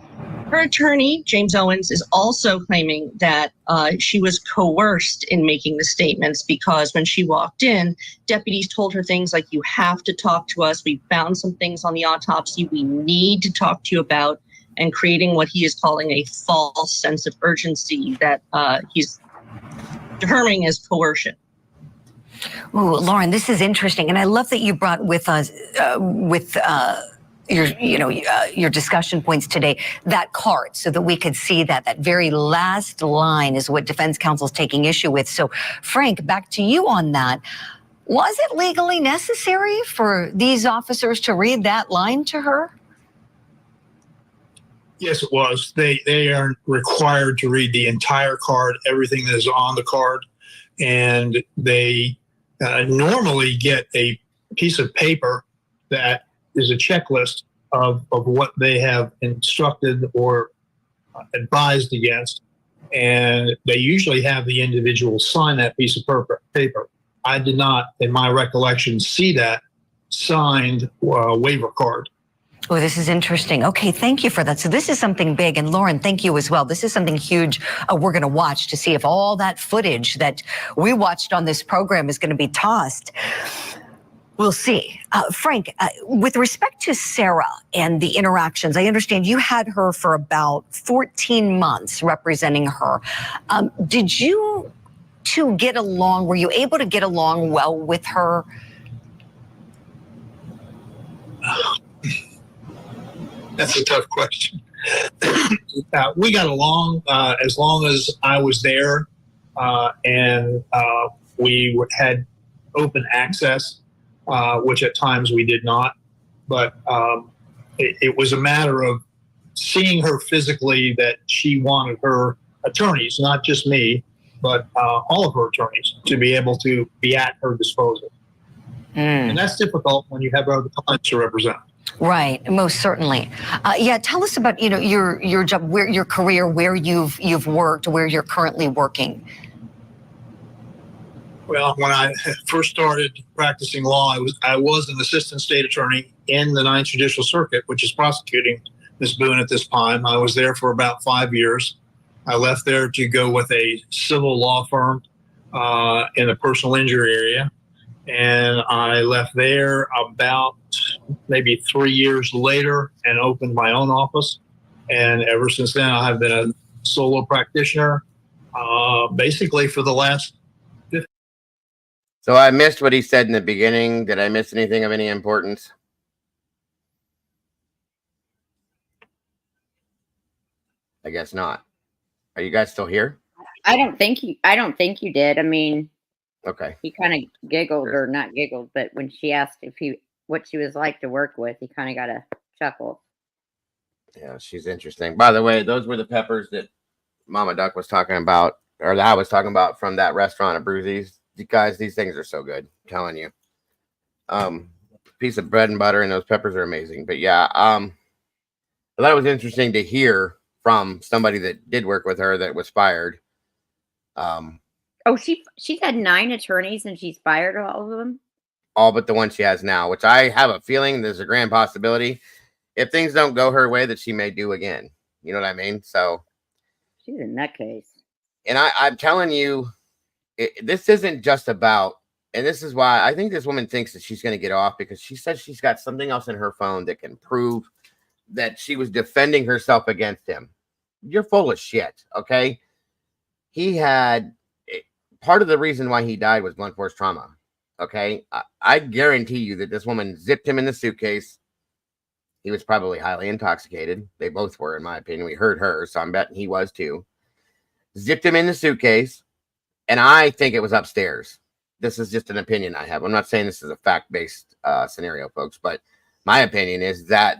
Her attorney, James Owens, is also claiming that she was coerced in making the statements because when she walked in, deputies told her things like, you have to talk to us. We found some things on the autopsy we need to talk to you about, and creating what he is calling a false sense of urgency that he's determining as coercion. Ooh, Lauren, this is interesting. And I love that you brought with us, your discussion points today, that card, so that we could see that very last line is what defense counsel is taking issue with. So, Frank, back to you on that. Was it legally necessary for these officers to read that line to her? Yes, it was. They are required to read the entire card, everything that is on the card, and they normally get a piece of paper that is a checklist of what they have instructed or advised against. And they usually have the individual sign that piece of paper. I did not, in my recollection, see that signed waiver card. Oh, this is interesting. Okay, thank you for that. So this is something big. And Lauren, thank you as well. This is something huge we're going to watch to see if all that footage that we watched on this program is going to be tossed. We'll see. Frank, with respect to Sarah and the interactions, I understand you had her for about 14 months representing her. Did you two get along? Were you able to get along well with her? That's a tough question. We got along as long as I was there, and we had open access. Which at times we did not, but it was a matter of seeing her physically, that she wanted her attorneys, not just me, but all of her attorneys, to be able to be at her disposal. And that's difficult when you have other clients to represent. Right, most certainly. Yeah, tell us about your job, your career, where you've worked, where you're currently working. Well, when I first started practicing law, I was an assistant state attorney in the Ninth Judicial Circuit, which is prosecuting Ms. Boone at this time. I was there for about 5 years. I left there to go with a civil law firm in the personal injury area. And I left there about maybe 3 years later and opened my own office. And ever since then, I have been a solo practitioner, basically for the last. So I missed what he said in the beginning. Did I miss anything of any importance? I guess not. Are you guys still here? I don't think you did. I mean, okay. He kind of giggled, or not giggled, but when she asked what she was like to work with, he kind of got a chuckle. Yeah, she's interesting. By the way, those were the peppers that Mama Duck was talking about, or that I was talking about from that restaurant at Bruzy's. You guys, these things are so good. I'm telling you. Piece of bread and butter, and those peppers are amazing. But yeah, I thought it was interesting to hear from somebody that did work with her that was fired. Oh, she's had 9 attorneys and she's fired all of them? All but the one she has now, which I have a feeling there's a grand possibility if things don't go her way that she may do again. You know what I mean? So she's a nutcase. And I'm telling you, this isn't just about, and this is why I think this woman thinks that she's going to get off, because she says she's got something else in her phone that can prove that she was defending herself against him. You're full of shit, okay? He had, part of the reason why he died was blunt force trauma, okay? I guarantee you that this woman zipped him in the suitcase. He was probably highly intoxicated. They both were, in my opinion. We heard her, so I'm betting he was too. Zipped him in the suitcase, and I think it was upstairs. This is just an opinion I have. I'm not saying this is a fact-based scenario, folks, but my opinion is that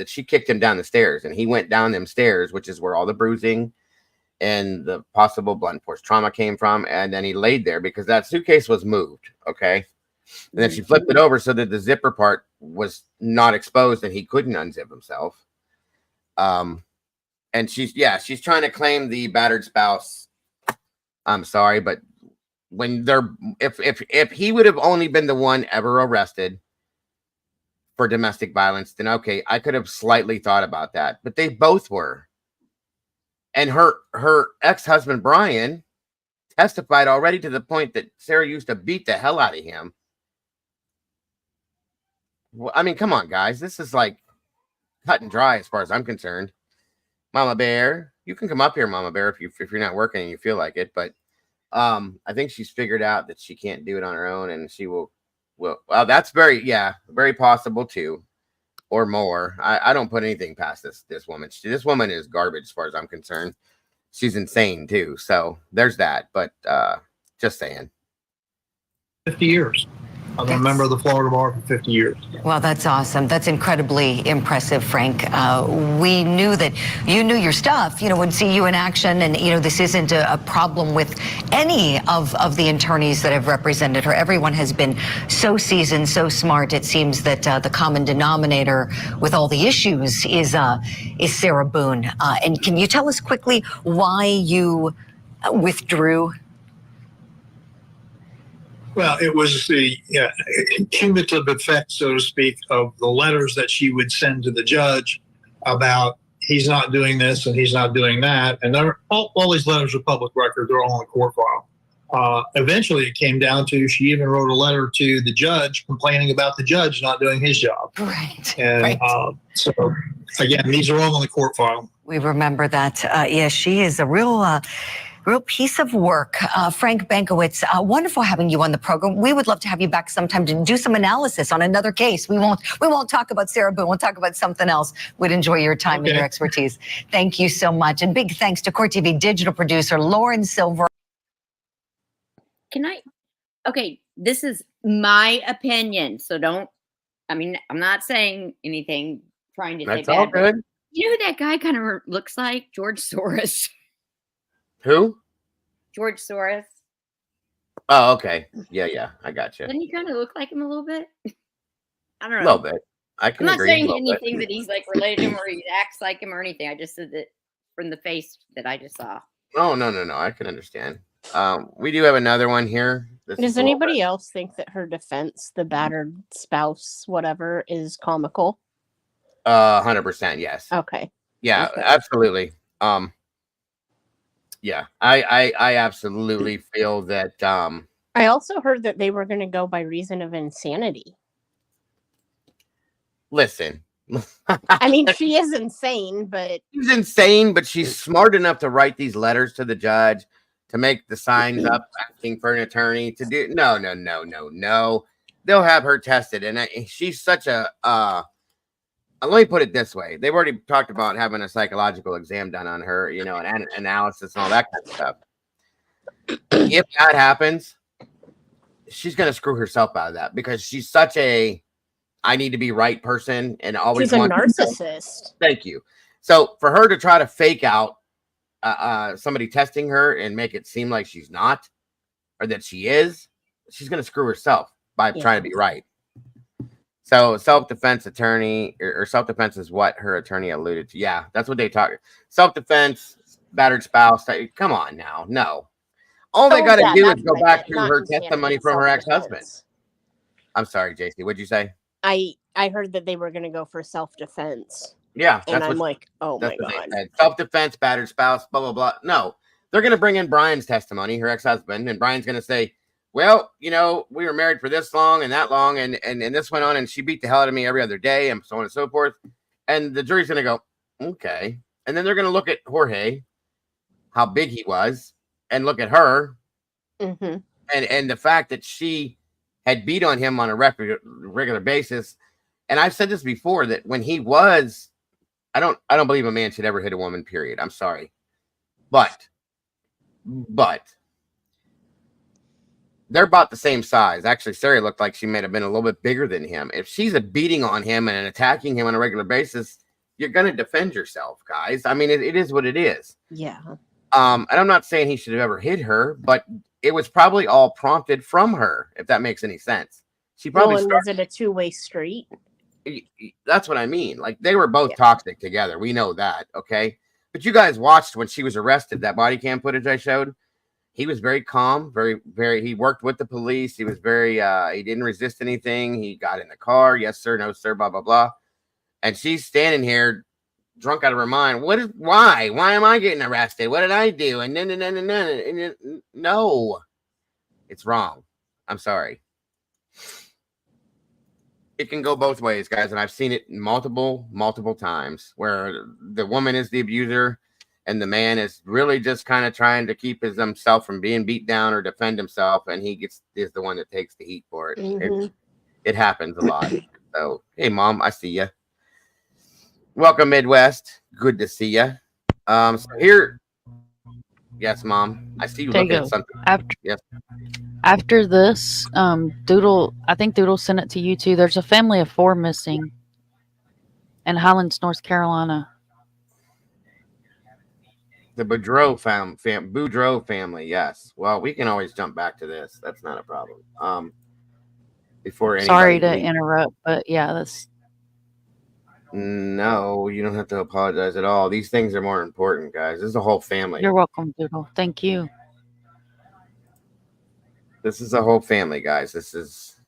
she kicked him down the stairs, and he went down them stairs, which is where all the bruising and the possible blunt force trauma came from, and then he laid there because that suitcase was moved, okay? And then she flipped it over so that the zipper part was not exposed and he couldn't unzip himself. And she's trying to claim the battered spouse. I'm sorry, but when if he would have only been the one ever arrested for domestic violence, then okay, I could have slightly thought about that. But they both were. And her ex-husband Brian testified already to the point that Sarah used to beat the hell out of him. Well, I mean, come on, guys. This is like cut and dry as far as I'm concerned. Mama Bear, you can come up here, Mama Bear, if you're not working and you feel like it. But I think she's figured out that she can't do it on her own, and she will. Well, that's very possible too, or more. I don't put anything past this woman. This woman is garbage as far as I'm concerned. She's insane too. So there's that. But just saying. 50 years. I'm a member of the Florida Bar for 50 years. Well, that's awesome. That's incredibly impressive, Frank. We knew that you knew your stuff, would see you in action. And, this isn't a problem with any of the attorneys that have represented her. Everyone has been so seasoned, so smart. It seems that the common denominator with all the issues is Sarah Boone. And can you tell us quickly why you withdrew? Well, it was the cumulative effect, so to speak, of the letters that she would send to the judge about he's not doing this and he's not doing that. And all these letters are public record. They're all on the court file. Eventually, it came down to she even wrote a letter to the judge complaining about the judge not doing his job. Right. And so, again, these are all on the court file. We remember that. Yes, she is a real piece of work. Frank Bankowitz, wonderful having you on the program. We would love to have you back sometime to do some analysis on another case. We won't talk about Sarah Boone. We'll talk about something else. We'd enjoy your time and your expertise. Thank you so much. And big thanks to Court TV digital producer Lauren Silver. Okay, this is my opinion. So I'm not saying anything trying to say That's all bad. good. You know who that guy kind of looks like? George Soros. Who? George Soros. Oh, okay. Yeah. I got you. Doesn't he kind of look like him a little bit? I don't know. A little bit. I can I'm not agree. saying anything that he's like related to him or he acts like him or anything. I just said that from the face that I just saw. Oh, no. I can understand. We do have another one here. Does anybody else think that her defense, the battered spouse, whatever, is comical? 100%, yes. Okay. Yeah, Okay. absolutely. Yeah, I absolutely feel that I also heard that they were going to go by reason of insanity. Listen. I mean, she is insane, but She's insane, but she's smart enough to write these letters to the judge, to make the signs up asking for an attorney to do. No. They'll have her tested, and she's such a. Let me put it this way: they've already talked about having a psychological exam done on her, you know, an analysis and all that kind of stuff. If that happens, she's going to screw herself out of that because she's such a I need to be right person and always she's a narcissist. Thank you. So for her to try to fake out somebody testing her and make it seem like she's not or that she is, she's going to screw herself by trying to be right. So self-defense attorney or self-defense is what her attorney alluded to. Yeah, that's what they talk. Self-defense, battered spouse. Come on now. No. All they got to do is go back to her testimony from her ex-husband. I'm sorry, JC. What'd you say? I heard that they were going to go for self-defense. Yeah. And I'm like, oh my God. Self-defense, battered spouse, blah, blah, blah. No, they're going to bring in Brian's testimony, her ex-husband, and Brian's going to say, well, you know, we were married for this long and that long, and this went on, and she beat the hell out of me every other day, and so on and so forth. And the jury's going to go, okay. And then they're going to look at Jorge, how big he was, and look at her, and the fact that she had beat on him on a regular basis. And I've said this before, that when he was, I don't believe a man should ever hit a woman, period. I'm sorry. But they're about the same size. Actually, Sarah looked like she may have been a little bit bigger than him. If she's beating on him and attacking him on a regular basis, you're going to defend yourself, guys. I mean, it is what it is. Yeah. And I'm not saying he should have ever hit her, but it was probably all prompted from her, if that makes any sense. She probably was it a two-way street? That's what I mean. Like, they were both toxic together. We know that, okay? But you guys watched when she was arrested, that body cam footage I showed. He was very calm, he worked with the police. He was very, he didn't resist anything. He got in the car. Yes, sir. No, sir. Blah, blah, blah. And she's standing here drunk out of her mind. Why am I getting arrested? What did I do? And no, it's wrong. I'm sorry. It can go both ways, guys. And I've seen it multiple times where the woman is the abuser and the man is really just kind of trying to keep himself from being beat down or defend himself. And he is the one that takes the heat for it. It happens a lot. So, hey, Mom, I see you. Welcome, Midwest. Good to see you. So here, yes, Mom. I see you looking at something. After this, Doodle, I think Doodle sent it to you too. There's a family of 4 missing in Highlands, North Carolina. The Boudreaux family, yes. Well, we can always jump back to this. That's not a problem. Before anybody Sorry to interrupt, but yeah, that's. No, you don't have to apologize at all. These things are more important, guys. This is a whole family. You're welcome, Doodle. Thank you. This is a whole family, guys. This is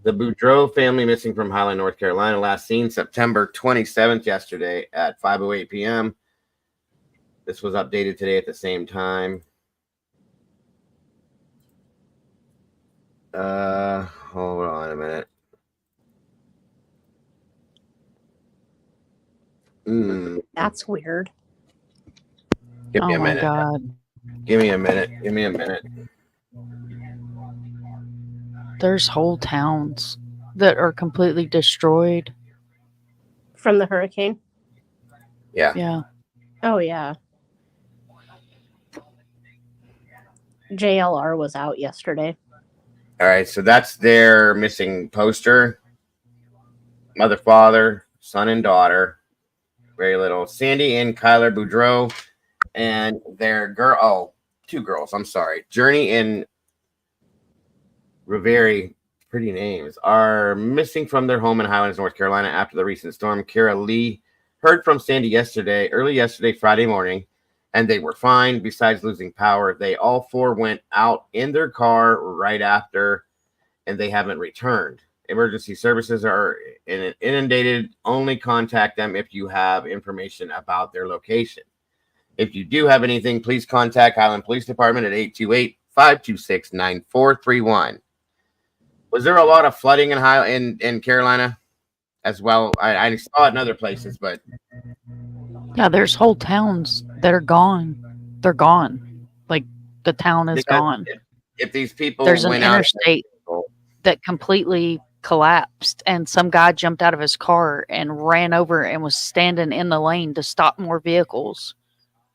the Boudreaux family missing from Highland, North Carolina. Last seen September 27th, yesterday at 5:08 p.m. This was updated today at the same time. Hold on a minute. That's weird. Give me a minute. God. Give me a minute. There's whole towns that are completely destroyed. From the hurricane? Yeah. Yeah. Oh, yeah. JLR was out yesterday. All right, so that's their missing poster. Mother, father, son, and daughter. Very little. Sandy and Kyler Boudreaux, and their girl. Oh, 2 girls. I'm sorry. Journey and Riveri, pretty names, are missing from their home in Highlands, North Carolina after the recent storm. Kara Lee heard from Sandy early yesterday, Friday morning, and they were fine. Besides losing power, they all 4 went out in their car right after, and they haven't returned. Emergency services are inundated. Only contact them if you have information about their location. If you do have anything, please contact Highland Police Department at 526-9431. Was there a lot of flooding in Carolina as well? I saw it in other places, but Yeah, there's whole towns that are gone. They're gone. Like the town is because gone. if these people There's an went out, interstate that completely collapsed, and some guy jumped out of his car and ran over and was standing in the lane to stop more vehicles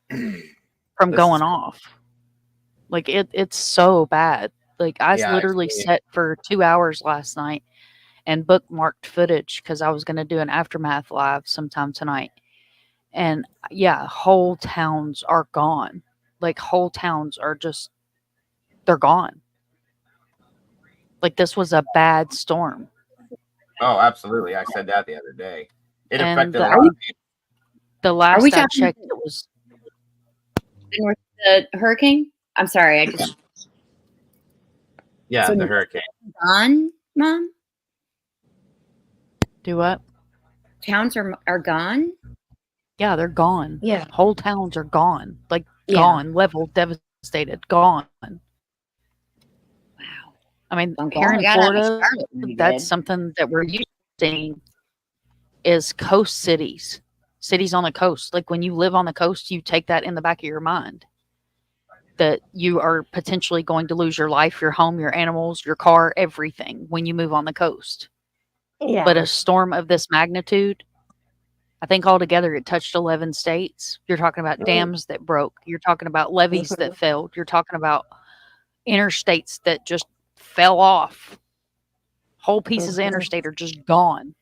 from going off. Like it's so bad. Like I Yeah, literally sat for 2 hours last night and bookmarked footage because I was going to do an aftermath live sometime tonight. And yeah, whole towns are gone. Like whole towns are just, they're gone. Like this was a bad storm. oh, absolutely. I said that the other day. It And affected a the, lot of people. the Are last we I talking checked, it was the hurricane? I'm sorry, I just Yeah, so the hurricane. gone, Mom? do what? Towns are gone? Yeah, they're gone. Yeah. Whole towns are gone. Like Yeah. gone, leveled, devastated, gone. I mean, I'm here glad I in got out of Florida, Charlotte when you that's did. something that we're used to seeing is coast cities, cities on the coast. Like when you live on the coast, you take that in the back of your mind that you are potentially going to lose your life, your home, your animals, your car, everything when you move on the coast. Yeah. But a storm of this magnitude, I think altogether it touched 11 states. You're talking about dams that broke. You're talking about levees that failed. You're talking about interstates that just fell off. Whole pieces of interstate are just gone.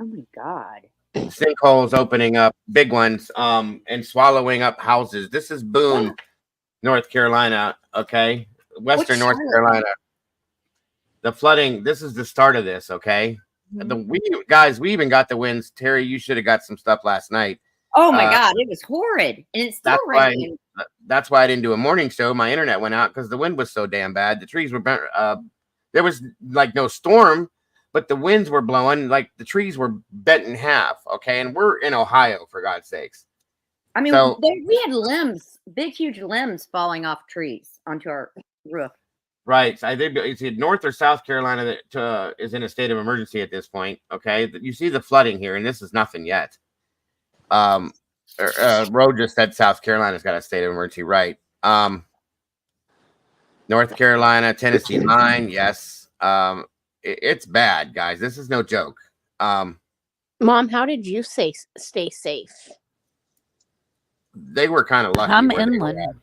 Oh my God. Sinkholes opening up, big ones, and swallowing up houses. This is Boone, North Carolina, okay? Western North Carolina. The flooding, this is the start of this, okay? We even got the winds. Terry, you should have got some stuff last night. Oh my God, it was horrid. And it's still raining. That's why I didn't do a morning show. My internet went out because the wind was so damn bad. The trees were burnt. There was like no storm, but the winds were blowing. Like the trees were bent in half. Okay, and we're in Ohio, for God's sakes. I mean, So- we had limbs, big, huge limbs falling off trees onto our roof. Right. I think it's North or South Carolina that is in a state of emergency at this point. Okay, you see the flooding here, and this is nothing yet. Roe just said South Carolina's got a state of emergency, right? North Carolina, Tennessee line, yes. It's bad, guys. This is no joke. Mom, how did you stay safe? They were kind of lucky. I'm where they were inland at.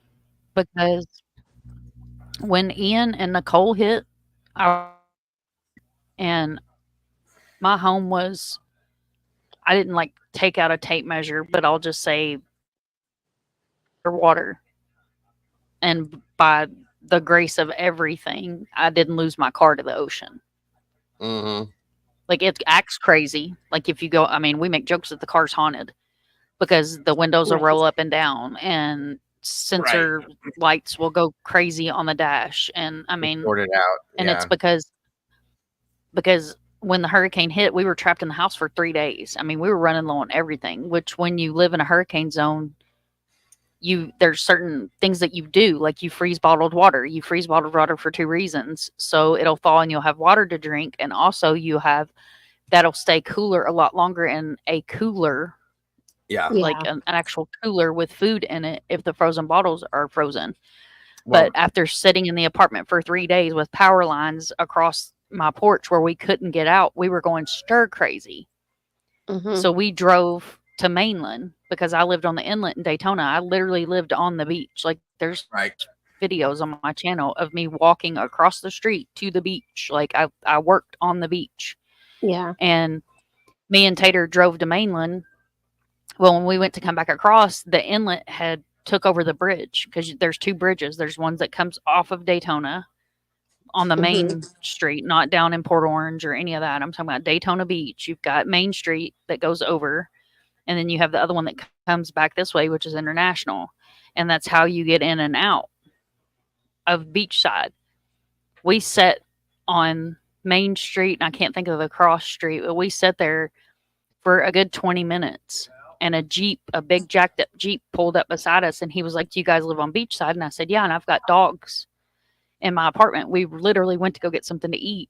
because when Ian and Nicole hit, and my home was, I didn't like take out a tape measure, but I'll just say water. And by the grace of everything, I didn't lose my car to the ocean. Mm-hmm. Like it acts crazy. Like if you go, I mean, we make jokes that the car's haunted because the windows will roll up and down and sensor lights will go crazy on the dash. And I mean, Sort it out. and it's because when the hurricane hit, we were trapped in the house for 3 days. I mean, we were running low on everything, which when you live in a hurricane zone, there's certain things that you do, like you freeze bottled water. You freeze bottled water for 2 reasons. So it'll thaw and you'll have water to drink. And also that'll stay cooler a lot longer in a cooler. Yeah. Like an actual cooler with food in it if the frozen bottles are frozen. But after sitting in the apartment for 3 days with power lines across my porch where we couldn't get out, we were going stir crazy. So we drove to mainland because I lived on the inlet in Daytona. I literally lived on the beach. Like there's videos on my channel of me walking across the street to the beach. Like I worked on the beach. Yeah. And me and Tater drove to mainland. Well, when we went to come back across, the inlet had took over the bridge because there's 2 bridges. There's ones that comes off of Daytona on the main street, not down in Port Orange or any of that. I'm talking about Daytona Beach. You've got Main Street that goes over, and then you have the other one that comes back this way, which is International. And that's how you get in and out of Beachside. We sat on Main Street, and I can't think of the cross street, but we sat there for a good 20 minutes and a big jacked up Jeep pulled up beside us, and he was like, "Do you guys live on Beachside?" And I said, "Yeah, and I've got dogs in my apartment." We literally went to go get something to eat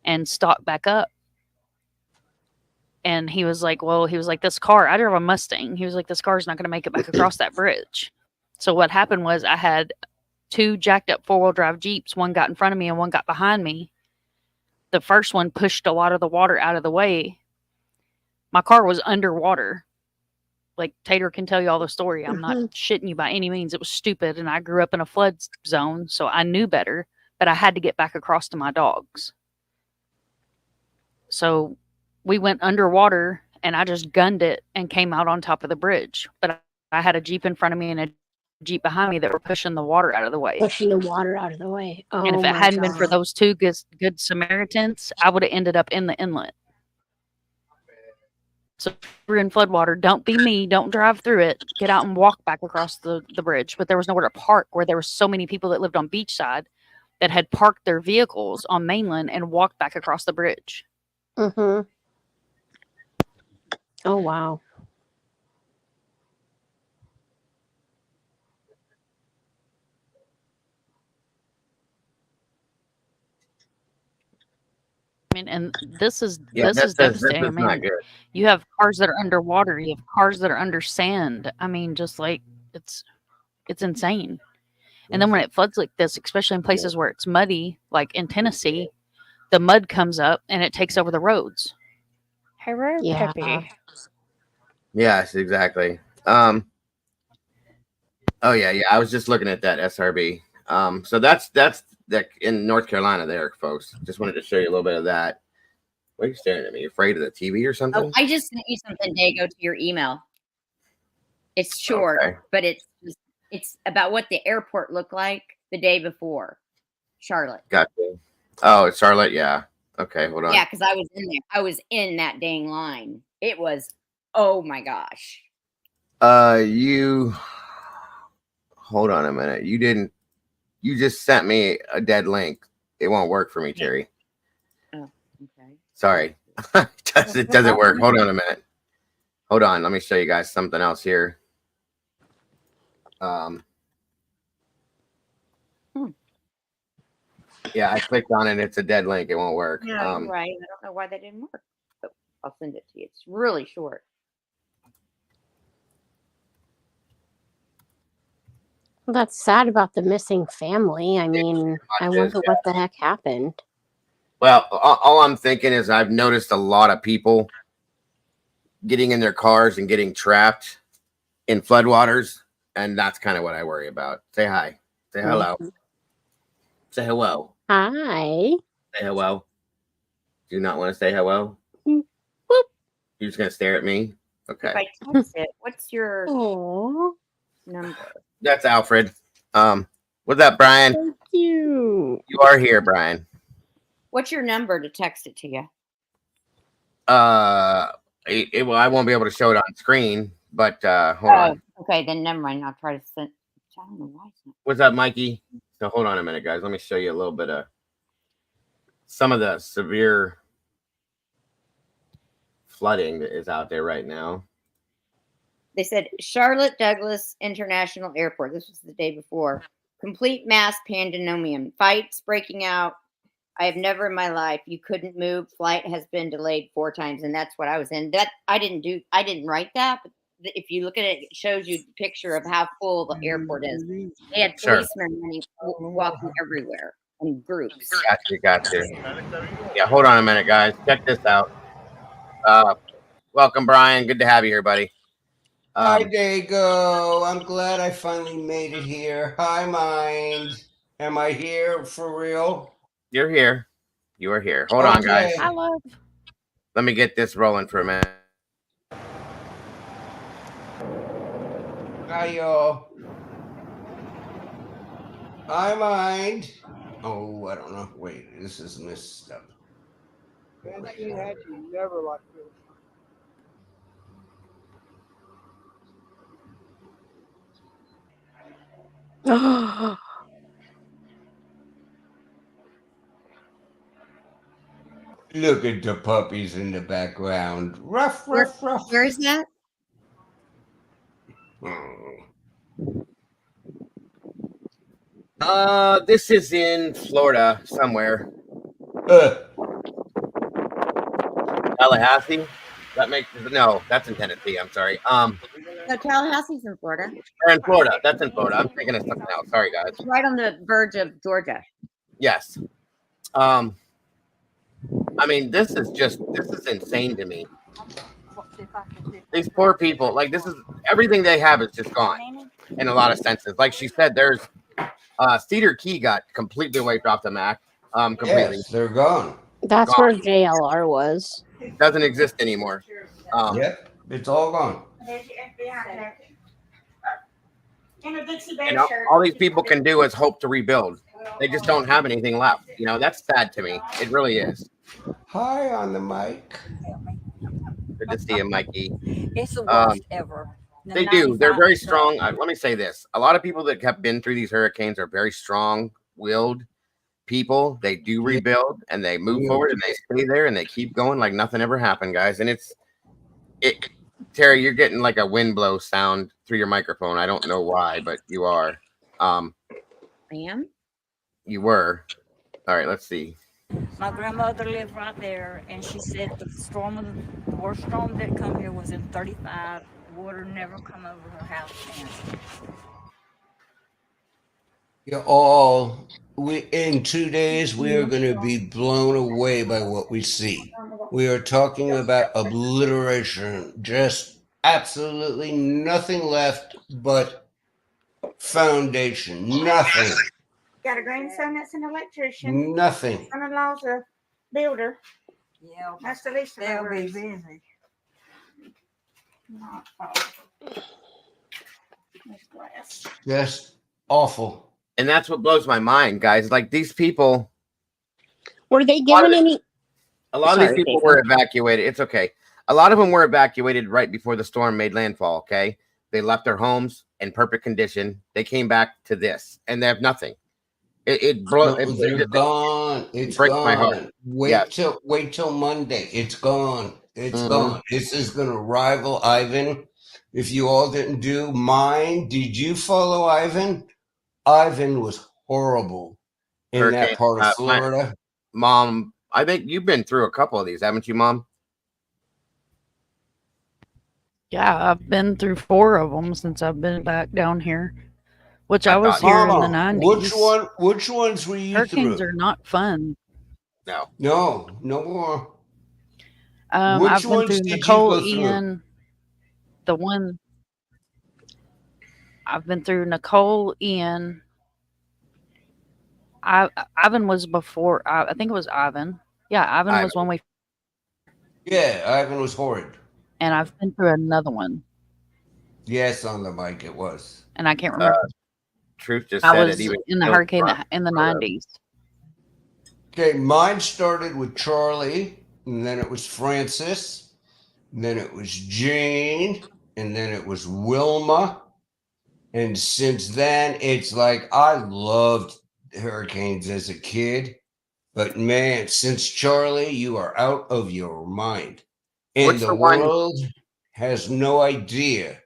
and stocked back up. And he was like, "This car, I drive a Mustang." He was like, "This car's not going to make it back across that bridge." So what happened was I had 2 jacked up 4-wheel drive Jeeps. One got in front of me and one got behind me. The first one pushed a lot of the water out of the way. My car was underwater. Like, Tater can tell you all the story. I'm not shitting you by any means. It was stupid, and I grew up in a flood zone, so I knew better, but I had to get back across to my dogs. So we went underwater, and I just gunned it and came out on top of the bridge. But I had a Jeep in front of me and a Jeep behind me that were pushing the water out of the way. Pushing the water out of the way. Oh, And if it my hadn't been for God. those 2 good Samaritans, I would have ended up in the inlet. So if you're in floodwater, don't be me. Don't drive through it. Get out and walk back across the bridge. But there was nowhere to park, where there were so many people that lived on Beachside that had parked their vehicles on Mainland and walked back across the bridge. Mm-hmm. Oh, wow. I mean, and this is This devastating. I is not mean, good. you have cars that are underwater. You have cars that are under sand. I mean, just like it's insane. And then when it floods like this, especially in places where it's muddy, like in Tennessee, the mud comes up and it takes over the roads. Hello, Yeah. Peppy. Yes, exactly. Oh yeah. I was just looking at that SRB. So that's in North Carolina there, folks. Just wanted to show you a little bit of that. What are you staring at me? You afraid of the TV or something? Oh, I just sent you something, Dago, to your email. It's short, Okay. but it's about what the airport looked like the day before. Charlotte. Gotcha. Oh, it's Charlotte. Yeah. Okay. Hold on. Yeah, because I was in there. I was in that dang line. It was, oh my gosh. You hold on a minute. You just sent me a dead link. It won't work for me, Terry. Oh, okay. Sorry. It doesn't work. Hold on a minute. Hold on. Let me show you guys something else here. Yeah, I clicked on it. It's a dead link. It won't work. Yeah, you're right. I don't know why that didn't work. But I'll send it to you. It's really short. Well, that's sad about the missing family. I mean, I wonder what the heck happened. Well, all I'm thinking is I've noticed a lot of people getting in their cars and getting trapped in floodwaters, and that's kind of what I worry about. Say hi. Say hello. Say hello. Hi. Say hello. Do you not want to say hello? Boop. You're just gonna stare at me? Okay. If I text it, what's your number? That's Alfred. What's up, Brian? Thank you. You are here, Brian. What's your number to text it to you? Well, I won't be able to show it on screen, but hold on. Okay, then never mind. I'll try to send. I don't know why it's not. What's up, Mikey? So hold on a minute, guys. Let me show you a little bit of some of the severe flooding that is out there right now. They said Charlotte Douglas International Airport. This was the day before. Complete mass pandemonium. Fights breaking out. I have never in my life. You couldn't move. Flight has been delayed 4 times, and that's what I was in. That I didn't write that, but if you look at it, it shows you a picture of how full the airport is. They had policemen walking everywhere in groups. Gotcha. Yeah, hold on a minute, guys. Check this out. Welcome, Brian. Good to have you here, buddy. Hi, Dago. I'm glad I finally made it here. Hi, Mind. Am I here for real? You're here. You are here. Hold on, guys. I love. Let me get this rolling for a minute. Hi, y'all. Hi, Mind. Oh, I don't know. Wait, this is messed up. Francine had you never like this. Look at the puppies in the background. Ruff, ruff, ruff. Where is that? This is in Florida somewhere. Tallahassee. That makes no. That's in Tennessee. I'm sorry. No, Tallahassee's in Florida. Or in Florida. That's in Florida. I'm thinking of something else. Sorry, guys. It's right on the verge of Georgia. Yes. I mean, this is insane to me. These poor people, like this is everything they have is just gone in a lot of senses. Like she said, there's Cedar Key got completely wiped off the map. Completely. Yes, they're gone. That's Gone. where JLR was. Doesn't exist anymore. Yep, it's all gone. And all these people can do is hope to rebuild. They just don't have anything left. You know, that's sad to me. It really is. Hi on the mic. Good to see you, Mikey. It's the worst ever. They do. They're very strong. Let me say this. A lot of people that have been through these hurricanes are very strong-willed people. They do rebuild and they move forward and they stay there and they keep going like nothing ever happened, guys. And Terry, you're getting like a wind blow sound through your microphone. I don't know why, but you are. I am? You were. All right, let's see. My grandmother lived right there, and she said the worst storm that come here was in 35. Water never come over her house. In 2 days, we are going to be blown away by what we see. We are talking about obliteration, just absolutely nothing left but foundation, nothing. Got a grandson that's an electrician. Nothing. Son-in-law's a builder. Yeah, that's the least of they'll our be worries. busy. Not glass. Just awful. And that's what blows my mind, guys. Like these people. Were they given any? A lot of these people were evacuated. It's okay. A lot of them were evacuated right before the storm made landfall. Okay. They left their homes in perfect condition. They came back to this and they have nothing. It blows. No, they're gone. It's breaks gone. my heart. Wait till Monday. It's gone. It's Mhm. gone. This is gonna rival Ivan. If you all didn't do mine, did you follow Ivan? Ivan was horrible in that part of Florida. Mom, I think you've been through a couple of these, haven't you, Mom? Yeah, I've been through 4 of them since I've been back down here, which I was here in the 90s. Which ones were you Hurricanes through? are not fun. No more. I've Which been ones through did you Nicole, go through? Ian, the one. I've been through Nicole, Ian. Ivan was before. I think it was Ivan. Yeah, Ivan was when we. Yeah, Ivan was horrid. And I've been through another one, Yes, on the mic it was. and I can't remember. Truth just I said was it. Even in the hurricane in the 90s. Okay, mine started with Charlie, and then it was Francis, and then it was Jane, and then it was Wilma. And since then, it's like I loved hurricanes as a kid, but man, since Charlie, you are out of your mind. And What's the the one- world has no idea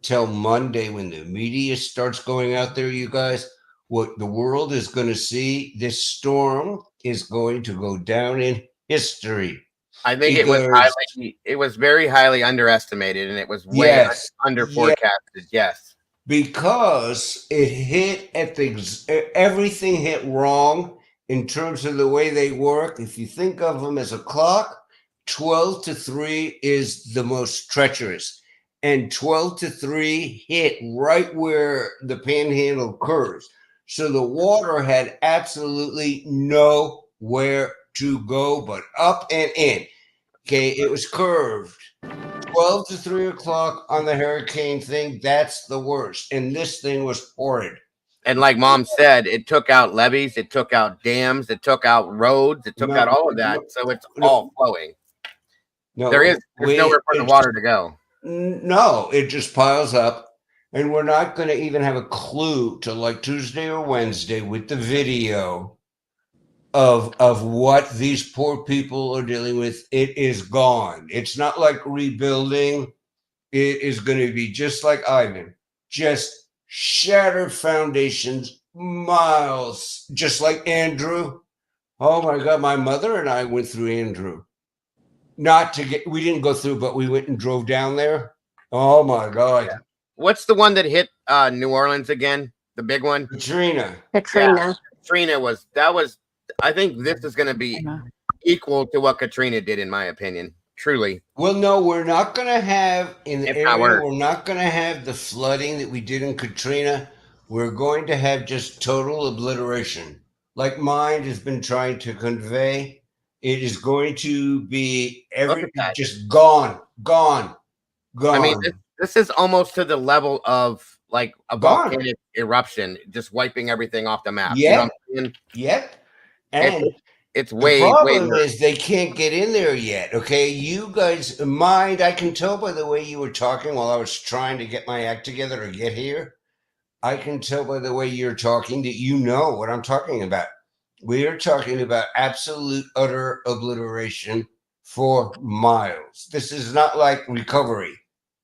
till Monday when the media starts going out there, you guys, what the world is going to see. This storm is going to go down in history. I think it was very highly underestimated, and it was way under forecasted. Yes. Because it hit at everything hit wrong in terms of the way they work. If you think of them as a clock, 12 to 3 is the most treacherous, and 12 to 3 hit right where the panhandle curves. So the water had absolutely nowhere to go but up and in. Okay, it was curved. 12 to 3 o'clock on the hurricane thing, that's the worst. And this thing was horrid. And like Mom said, it took out levees, it took out dams, it took out roads, it took out all of that. So it's all flowing. There's nowhere for the water to go. No, it just piles up. And we're not going to even have a clue till like Tuesday or Wednesday with the video of what these poor people are dealing with. It is gone. It's not like rebuilding. It is going to be just like Ivan, just shattered foundations, miles, just like Andrew. Oh my God, my mother and I went through Andrew. We didn't go through, but we went and drove down there. Oh my God. Yeah. What's the one that hit New Orleans again? The big one? Katrina. Katrina. Yeah, Katrina was, I think this is going to be equal to what Katrina did, in my opinion. Truly. Well, no, we're not going to have in the If not area, worse. we're not going to have the flooding that we did in Katrina. We're going to have just total obliteration. Like Mind has been trying to convey, it is going to be just gone. I mean, this is almost to the level of like a volcanic eruption, just wiping everything off the map. You know what I'm saying? Yep. And it's the way problem worse. is they can't get in there yet. Okay, you guys, Mind, I can tell by the way you were talking while I was trying to get my act together to get here. I can tell by the way you're talking that you know what I'm talking about. We are talking about absolute utter obliteration for miles. This is not like recovery.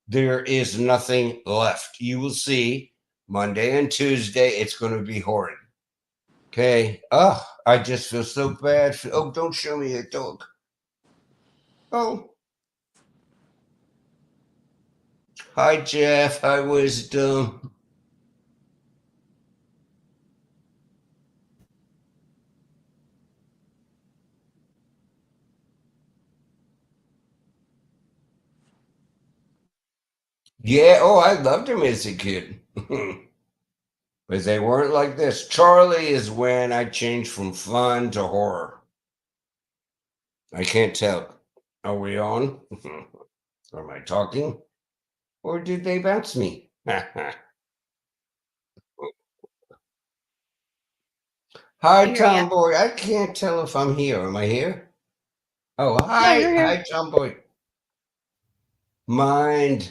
There is nothing left. You will see Monday and Tuesday, it's going to be horrid. Okay. Oh, I just feel so bad. Oh, don't show me a dog. Oh. Hi, Jeff. Hi, Wisdom. Yeah. Oh, I loved him as a kid. But they weren't like this. Charlie is when I changed from fun to horror. I can't tell. Are we on? Am I talking? Or did they bounce me? Hi, Tomboy. I can't tell if I'm here. Am I here? Oh, hi. you're here. Hi, Tomboy. Mind.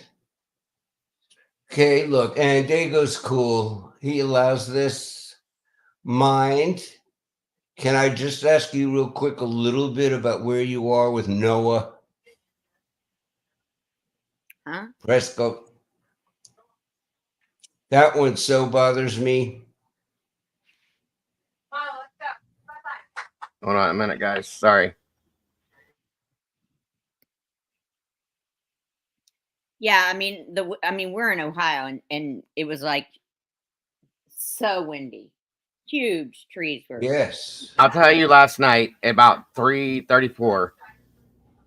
Okay, look. And Dago's cool. He allows this. Mind. Can I just ask you real quick a little bit about where you are with Noah? Huh? Presco. That one so bothers me. Hold on a minute, guys. Sorry. Yeah, I mean we're in Ohio and it was like so windy. Huge trees were. Yes. I'll tell you, last night about 3:34,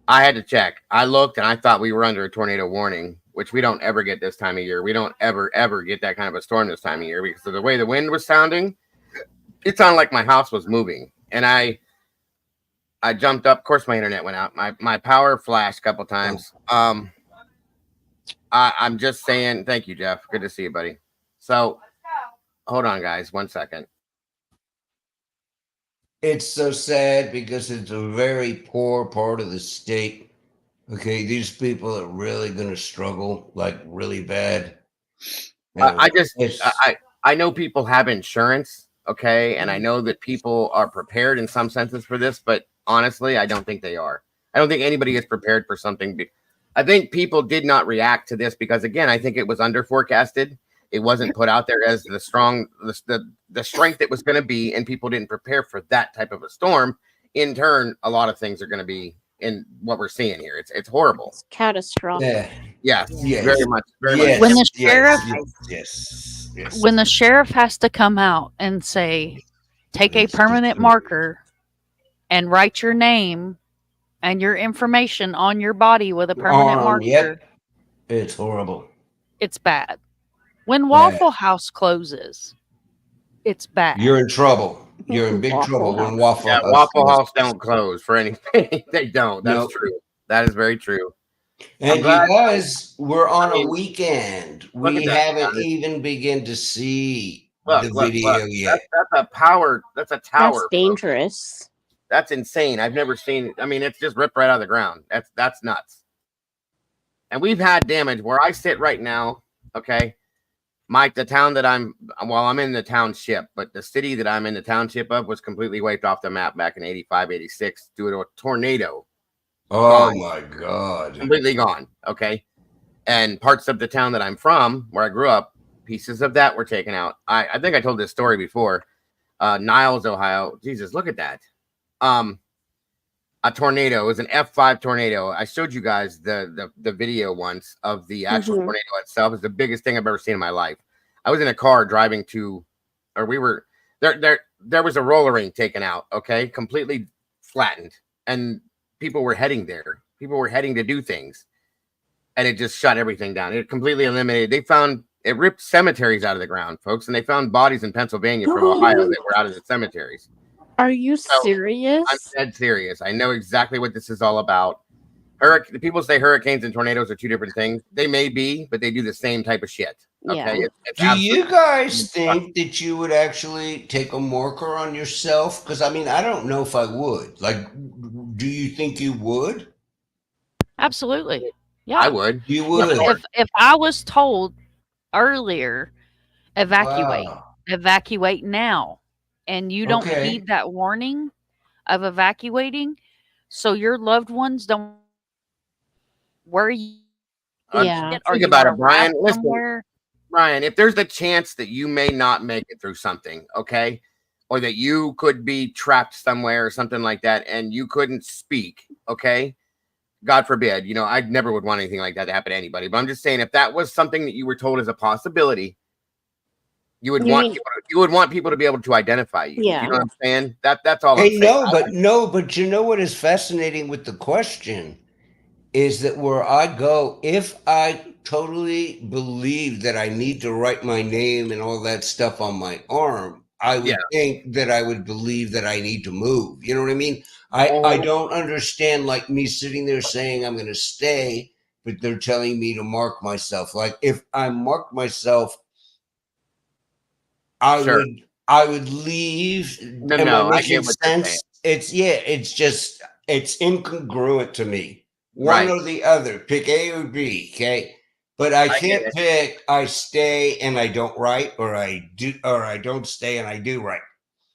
I had to check. I looked and I thought we were under a tornado warning, which we don't ever get this time of year. We don't ever get that kind of a storm this time of year because of the way the wind was sounding. It sounded like my house was moving, and I jumped up. Of course, my internet went out. My power flashed a couple times. I'm just saying, thank you, Jeff. Good to see you, buddy. So, hold on, guys, 1 second. It's so sad because it's a very poor part of the state. Okay, these people are really going to struggle, like really bad. I know people have insurance, okay, and I know that people are prepared in some senses for this, but honestly, I don't think they are. I don't think anybody is prepared for something. I think people did not react to this because, again, I think it was under forecasted. It wasn't put out there as the strength it was going to be, and people didn't prepare for that type of a storm. In turn, a lot of things are going to be in what we're seeing here. It's horrible. It's catastrophic. Yes, Yes. very much. When the sheriff, yes. when the sheriff has to come out and say, take a permanent marker and write your name and your information on your body with a permanent marker. Yep. It's horrible. It's bad. When Waffle House closes, it's bad. You're in trouble. You're in big trouble when Waffle House. Waffle House don't close for anything. They don't. That's Nope. true. That is very true. And you guys, we're on a weekend. We haven't even begun to see the video yet. That's a power. That's a tower. That's dangerous. That's insane. I've never seen. I mean, it's just ripped right out of the ground. That's nuts. And we've had damage where I sit right now. Okay, Mike, the town that I'm in the township, but the city that I'm in the township of was completely wiped off the map back in 85, 86 due to a tornado. Oh Gone. my God. Completely gone. Okay. And parts of the town that I'm from, where I grew up, pieces of that were taken out. I think I told this story before. Niles, Ohio. Jesus, look at that. A tornado. It was an F5 tornado. I showed you guys the video once of the actual tornado itself. It's the biggest thing I've ever seen in my life. I was in a car driving to, or we were there was a roller rink taken out, okay, completely flattened, and people were heading there. People were heading to do things, and it just shut everything down. It completely eliminated. It ripped cemeteries out of the ground, folks, and they found bodies in Pennsylvania from Ohio that were out of the cemeteries. Are you serious? I'm dead serious. I know exactly what this is all about. People say hurricanes and tornadoes are two different things. They may be, but they do the same type of shit. Okay. Yeah. Do you guys think that you would actually take a marker on yourself? Because I mean, I don't know if I would. Like, do you think you would? Absolutely. Yeah. I would. You would. If I was told earlier, evacuate, Wow. evacuate now, and you don't Okay. heed that warning of evacuating, so your loved ones don't worry. Yeah. Or Think you about are it, Brian. wrapped Listen, somewhere. Brian, if there's the chance that you may not make it through something, okay, or that you could be trapped somewhere or something like that, and you couldn't speak, okay, God forbid, I never would want anything like that to happen to anybody. But I'm just saying, if that was something that you were told as a possibility, you would want people to be able to identify you. Yeah. You know what I'm saying? That's all I'm Hey, saying. but you know what is fascinating with the question is that where I go, if I totally believe that I need to write my name and all that stuff on my arm, I would think that I would believe that I need to move. You know what I mean? I don't understand like me sitting there saying I'm going to stay, but they're telling me to mark myself. Like if I mark myself, I would leave. Am I I get making what you're saying. sense? It's incongruent to me. One Right. or the other. Pick A or B, okay? But I get can't it. pick I stay and I don't write, or I don't stay and I do write.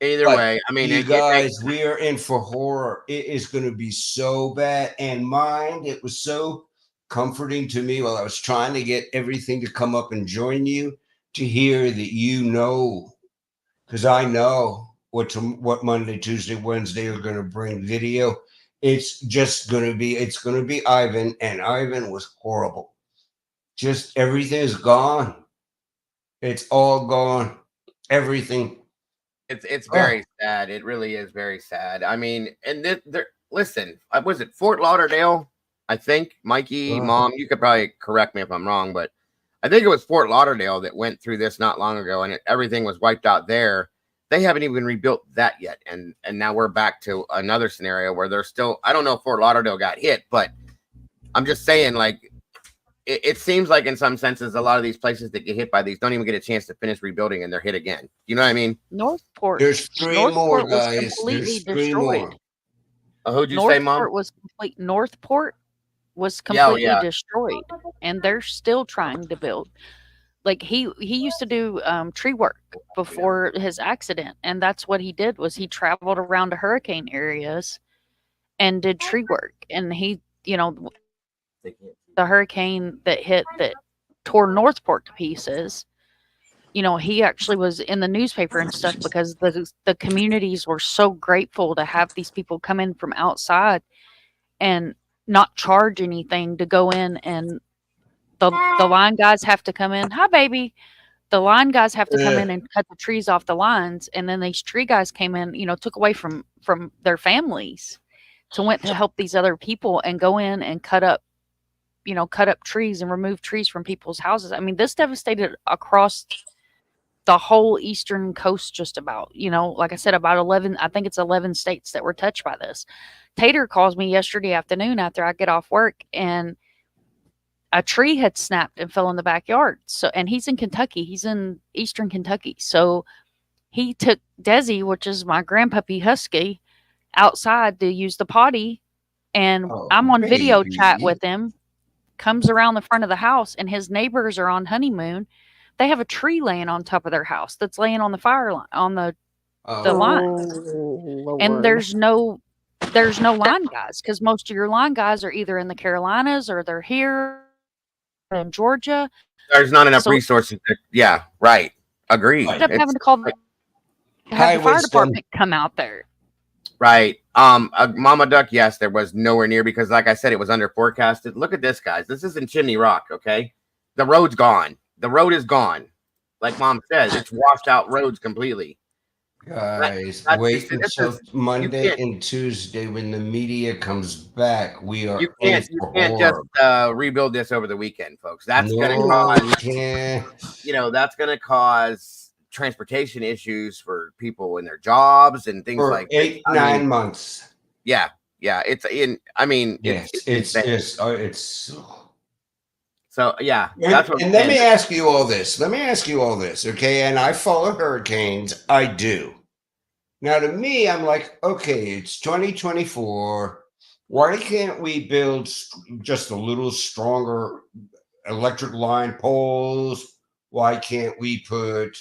Either But way, I mean, you it makes guys, we are in for horror. It is going to be so bad. And mind, it was so comforting to me while I was trying to get everything to come up and join you to hear that because I know what Monday, Tuesday, Wednesday are going to bring video. It's going to be Ivan, and Ivan was horrible. Just everything is gone. It's all gone. Everything. It's very sad. It really is very sad. I mean, and listen, was it Fort Lauderdale? I think Mikey, Mom, you could probably correct me if I'm wrong, but I think it was Fort Lauderdale that went through this not long ago, and everything was wiped out there. They haven't even rebuilt that yet, and now we're back to another scenario where they're still. I don't know if Fort Lauderdale got hit, but I'm just saying, like, it seems like in some senses, a lot of these places that get hit by these don't even get a chance to finish rebuilding, and they're hit again. You know what I mean? Northport. There's three Northport more, was guys. completely There's three destroyed. more. Who'd you say, Mom? Northport was complete. Northport was completely destroyed, and they're still trying to build. Like he used to do tree work before his accident, and that's what he did was he traveled around to hurricane areas and did tree work. And he, the hurricane that tore Northport to pieces, he actually was in the newspaper and stuff because the communities were so grateful to have these people come in from outside and not charge anything to go in, and the line guys have to come in. Hi, baby. The line guys have to come in and cut the trees off the lines, and then these tree guys came in, took away from their families went to help these other people and go in and cut up trees and remove trees from people's houses. I mean, this devastated across the whole eastern coast, just about. Like I said, about 11, I think it's 11 states that were touched by this. Tater calls me yesterday afternoon after I get off work, and a tree had snapped and fell in the backyard. So, and he's in Kentucky. He's in eastern Kentucky. So he took Desi, which is my grandpuppy husky, outside to use the potty. And I'm on video chat with him, comes around the front of the house, and his neighbors are on honeymoon They have a tree laying on top of their house that's laying on the fire line, on the Oh. lines. And Lord. there's no line guys, because most of your line guys are either in the Carolinas or they're here in Georgia. There's not enough So- resources. Yeah, right. Agreed. End up having to call the fire department come out there. Right. Mama Duck, yes, there was nowhere near, because like I said, it was under forecasted. Look at this, guys. This isn't Chimney Rock, okay? The road's gone. The road is gone. Like Mom says, it's washed out roads completely. Guys, That's- wait this until is- Monday and Tuesday when the media comes back. We are You can't just rebuild this over the weekend, folks. That's gonna cause that's gonna cause transportation issues for people in their jobs and things for like 8-9 months. Yeah, it's in. I mean, Yes, it's so yeah. That's what and let me ask you all this. Okay? And I follow hurricanes. I do. Now, to me, I'm like, okay, it's 2024. Why can't we build just a little stronger electric line poles? Why can't we put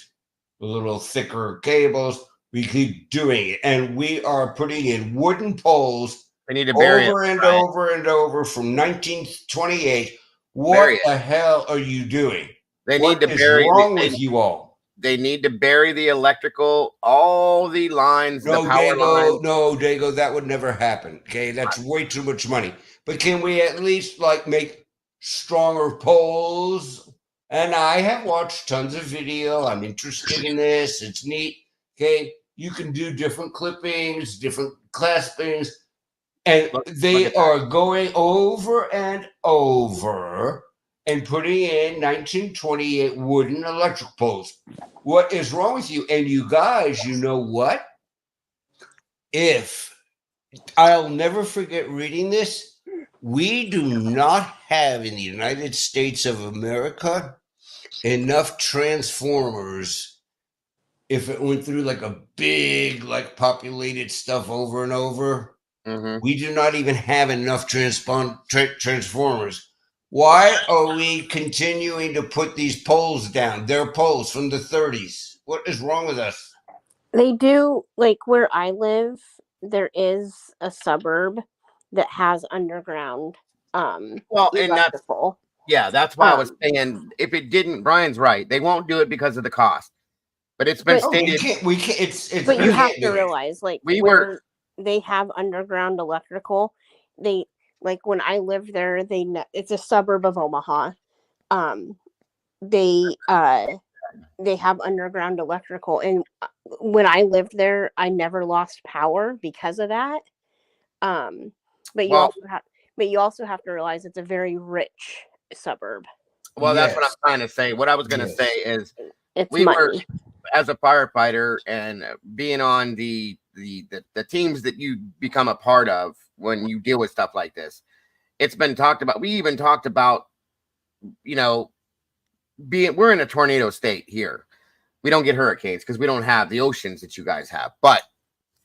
a little thicker cables? We keep doing it, and we are putting in wooden poles. They need to bury over it, and right? over and over from 1928. What the hell are you doing? They What need to is bury. wrong with you all? They need to bury the electrical, all the lines, the power lines. No, Dago, that would never happen. Okay, that's way too much money. But can we at least make stronger poles? And I have watched tons of video. I'm interested in this. It's neat. Okay, you can do different clippings, different claspings, and they are going over and over and putting in 1928 wooden electric poles. What is wrong with you? And you guys, you know what? I'll never forget reading this. We do not have in the United States of America enough transformers. If it went through a big, populated stuff over and over, we do not even have enough transformers. Why are we continuing to put these poles down? They're poles from the 30s. What is wrong with us? They do, where I live, there is a suburb that has underground electrical. That's why I was saying, if it didn't, Brian's right. They won't do it because of the cost. But it's been stated. We can't. But you have to realize, were. They have underground electrical. They when I lived there. It's a suburb of Omaha. They have underground electrical, and when I lived there, I never lost power because of that. But you also have to realize it's a very rich suburb. Well, that's what I'm trying to say. What I was going to say is, it's we money. were, as a firefighter and being on the teams that you become a part of when you deal with stuff like this, it's been talked about. We even talked about, we're in a tornado state here. We don't get hurricanes because we don't have the oceans that you guys have. But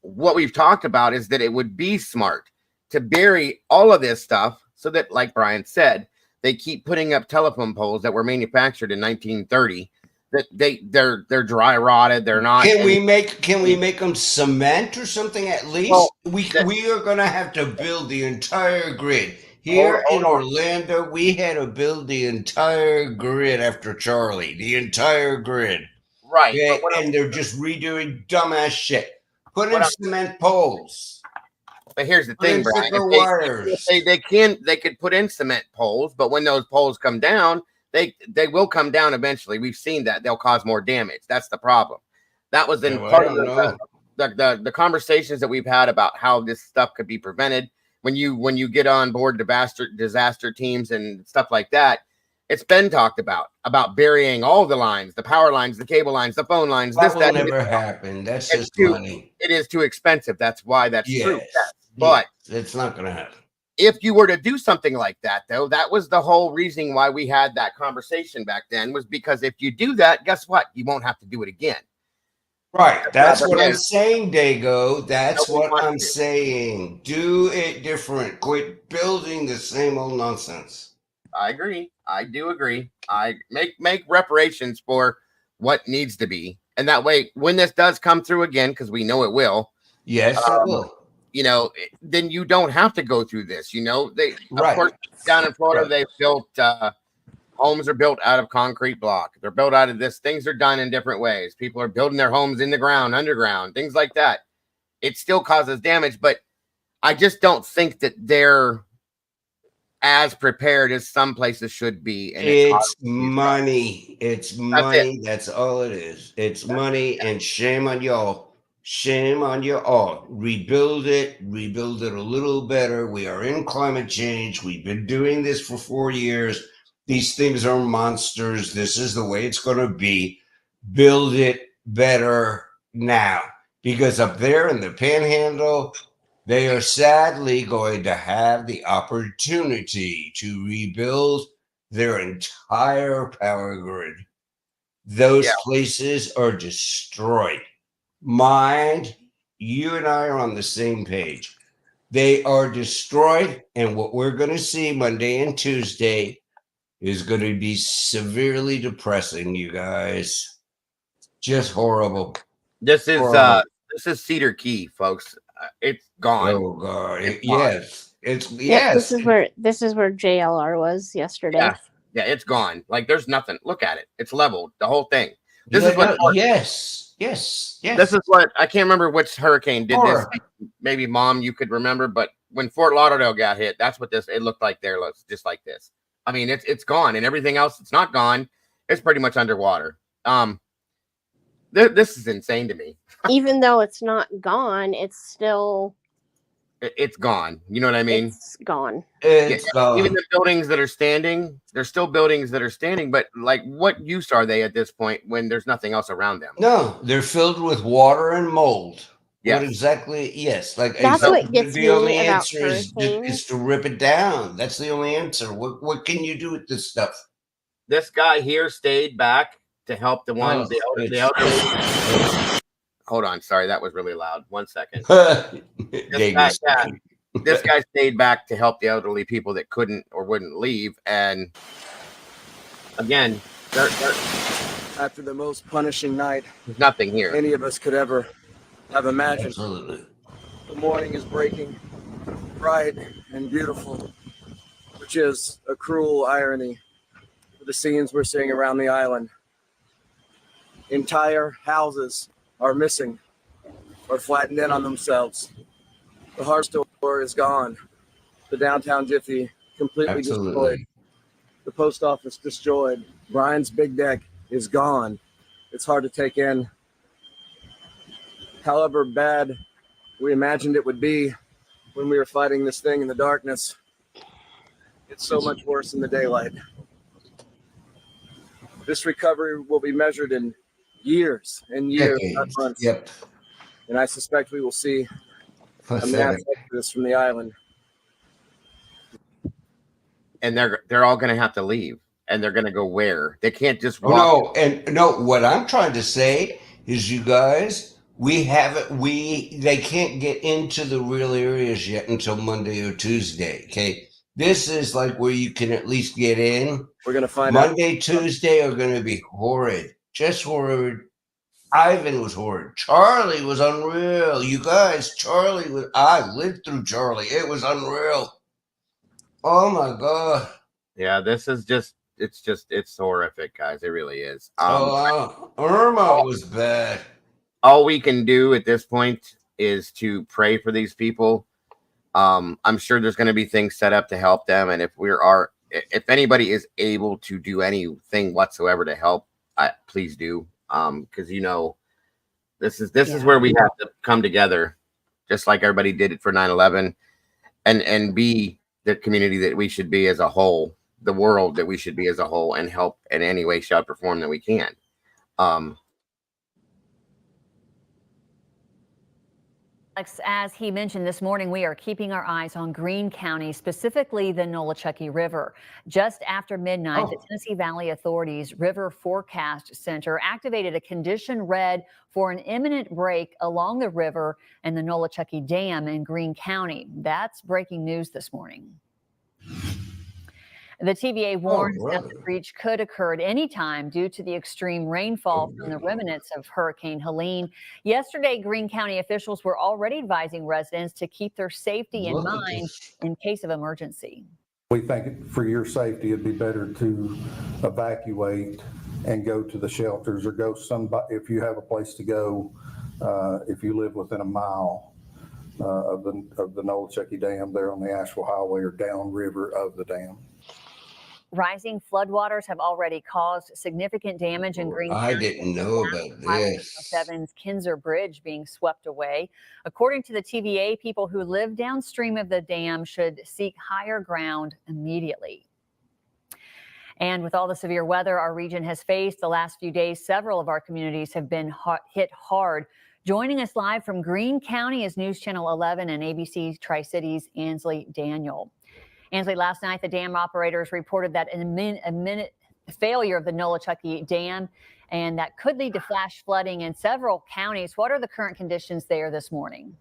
what we've talked about is that it would be smart to bury all of this stuff so that, like Brian said, they keep putting up telephone poles that were manufactured in 1930. That they're dry rotted. They're not. Can we make them cement or something at least? Well, we are going to have to build the entire grid here in Orlando. We had to build the entire grid after Charlie. The entire grid, right? Okay? And they're just redoing dumbass shit. Put in cement poles. But here's the thing, Brian. They could put in cement poles, but when those poles come down, they will come down eventually. We've seen that. They'll cause more damage. That's the problem. That was in part of the conversations that we've had about how this stuff could be prevented. When you get on board disaster teams and stuff like that, it's been talked about burying all the lines, the power lines, the cable lines, the phone lines. That will never happen. That's just money. It is too expensive. That's why that's true. Yes. But it's not going to happen. If you were to do something like that, though, that was the whole reason why we had that conversation back then, was because if you do that, guess what? You won't have to do it again. Right. That's what I'm saying, Dago. That's what I'm saying. Do it different. Quit building the same old nonsense. I agree. I do agree. I make reparations for what needs to be, and that way, when this does come through again, because we know it will. Yes, it will. You know, then you don't have to go through this. You know, they Right. of course down in Florida Right. they've built homes are built out of concrete block. They're built out of this. Things are done in different ways. People are building their homes in the ground, underground, things like that. It still causes damage, but I just don't think that they're as prepared as some places should be. And It's money. It's That's money. That's all it is. It's money, and shame on y'all. Shame on you all. Rebuild it a little better. We are in climate change. We've been doing this for 4 years. These things are monsters. This is the way it's going to be. Build it better now, because up there in the Panhandle, they are sadly going to have the opportunity to rebuild their entire power grid. Those places are destroyed. Mind, you and I are on the same page. They are destroyed, and what we're going to see Monday and Tuesday is going to be severely depressing, you guys. Just horrible. This is Horrible. this is Cedar Key, folks. It's gone. Oh God! It's Yes, it's Yep, yes. this is where JLR was yesterday. Yeah, it's gone. Like there's nothing. Look at it. It's leveled. The whole thing. This Yeah, is what. no, yes. This This is what I can't remember which hurricane did Horror. this. Maybe Mom, you could remember, but when Fort Lauderdale got hit, that's what it looked like. There looks just like this. I mean, it's gone, and everything else that's not gone, it's pretty much underwater. This is insane to me. Even though it's not gone, it's still It's gone. You know what I mean? it's gone. It's Even gone. the buildings that are standing, there's still buildings that are standing, but like, what use are they at this point when there's nothing else around them? No, they're filled with water and mold. Yes. What exactly? Yes, like That's so what gets the only me about answer is hurricanes. to rip it down. That's the only answer. What can you do with this stuff? This guy here stayed back to help the ones. Hold on, sorry, that was really loud. 1 second. This guy stayed back to help the elderly people that couldn't or wouldn't leave, and again, After the most punishing night there's nothing here. any of us could ever have imagined. Absolutely. The morning is breaking, bright and beautiful, which is a cruel irony for the scenes we're seeing around the island. Entire houses are missing or flattened in on themselves. The hardware store is gone. The downtown Jiffy completely Absolutely. destroyed. The post office destroyed. Brian's big deck is gone. It's hard to take in. However bad we imagined it would be when we were fighting this thing in the darkness, it's so much worse in the daylight. This recovery will be measured in years and years, not Decades. months. Yep. And I suspect we will see a mass Pathetic. exodus from the island. And they're all going to have to leave, and they're going to go where? They can't just walk. Oh no, and no. What I'm trying to say is, you guys, they can't get into the real areas yet until Monday or Tuesday. Okay, this is like where you can at least get in. We're gonna find out. Monday, Tuesday are going to be horrid, just horrid. Ivan was horrid. Charlie was unreal. You guys, I lived through Charlie. It was unreal. Oh my God. Yeah, this is it's horrific, guys. It really is. Irma was bad. All we can do at this point is to pray for these people. I'm sure there's going to be things set up to help them, and if anybody is able to do anything whatsoever to help, please do. Because this is where we have to come together, just like everybody did it for 9/11, and be the community that we should be as a whole, the world that we should be as a whole, and help in any way, shape, or form that we can. Alex, as he mentioned this morning, we are keeping our eyes on Greene County, specifically the Nolichucky River. Just after midnight, the Tennessee Valley Authority's River Forecast Center activated a condition red for an imminent break along the river and the Nolichucky Dam in Greene County. That's breaking news this morning. The TVA warns that brother. the breach could occur at any time due to the extreme rainfall from the remnants of Hurricane Helene. Yesterday, Greene County officials were already advising residents to keep their safety in mind in case of emergency. We think for your safety, it'd be better to evacuate and go to the shelters, or go somebody, if you have a place to go, if you live within a mile of the Nolichucky Dam there on the Asheville Highway, or downriver of the dam. Rising floodwaters have already caused significant damage in Greene County. I didn't know about this. 7's Kinzer Bridge being swept away. According to the TVA, people who live downstream of the dam should seek higher ground immediately. And with all the severe weather our region has faced the last few days, several of our communities have been hit hard. Joining us live from Greene County is News Channel 11 and ABC Tri-Cities' Ansley Daniel. Ansley, last night the dam operators reported that a minute failure of the Nolichucky Dam, and that could lead to flash flooding in several counties. What are the current conditions there this morning?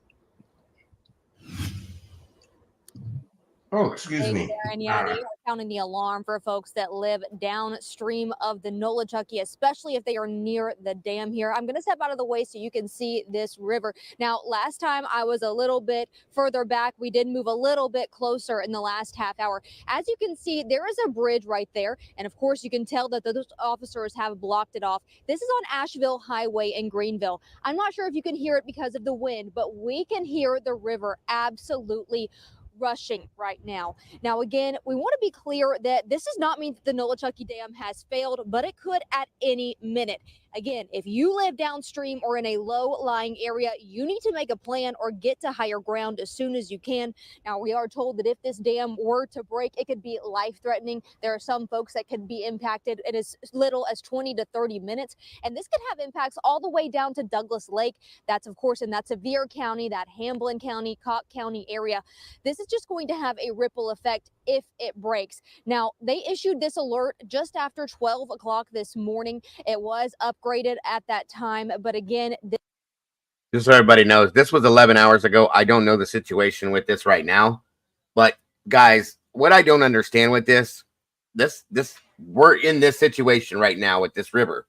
Oh, excuse me. Karen, yeah, they are sounding the alarm for folks that live downstream of the Nolichucky, especially if they are near the dam here. I'm going to step out of the way so you can see this river. Now, last time I was a little bit further back. We did move a little bit closer in the last half hour. As you can see, there is a bridge right there. And of course, you can tell that those officers have blocked it off. This is on Asheville Highway in Greenville. I'm not sure if you can hear it because of the wind, but we can hear the river absolutely rushing right now. Now, again, we want to be clear that this does not mean that the Nolichucky Dam has failed, but it could at any minute. Again, if you live downstream or in a low-lying area, you need to make a plan or get to higher ground as soon as you can. Now, we are told that if this dam were to break, it could be life-threatening. There are some folks that could be impacted in as little as 20 to 30 minutes, and this could have impacts all the way down to Douglas Lake. That's, of course, in that Sevier County, that Hamblin County, Cocke County area. This is just going to have a ripple effect if it breaks. Now, they issued this alert just after 12 o'clock this morning. It was upgraded at that time, but again, just so everybody knows, this was 11 hours ago. I don't know the situation with this right now, but guys, what I don't understand with this, we're in this situation right now with this river.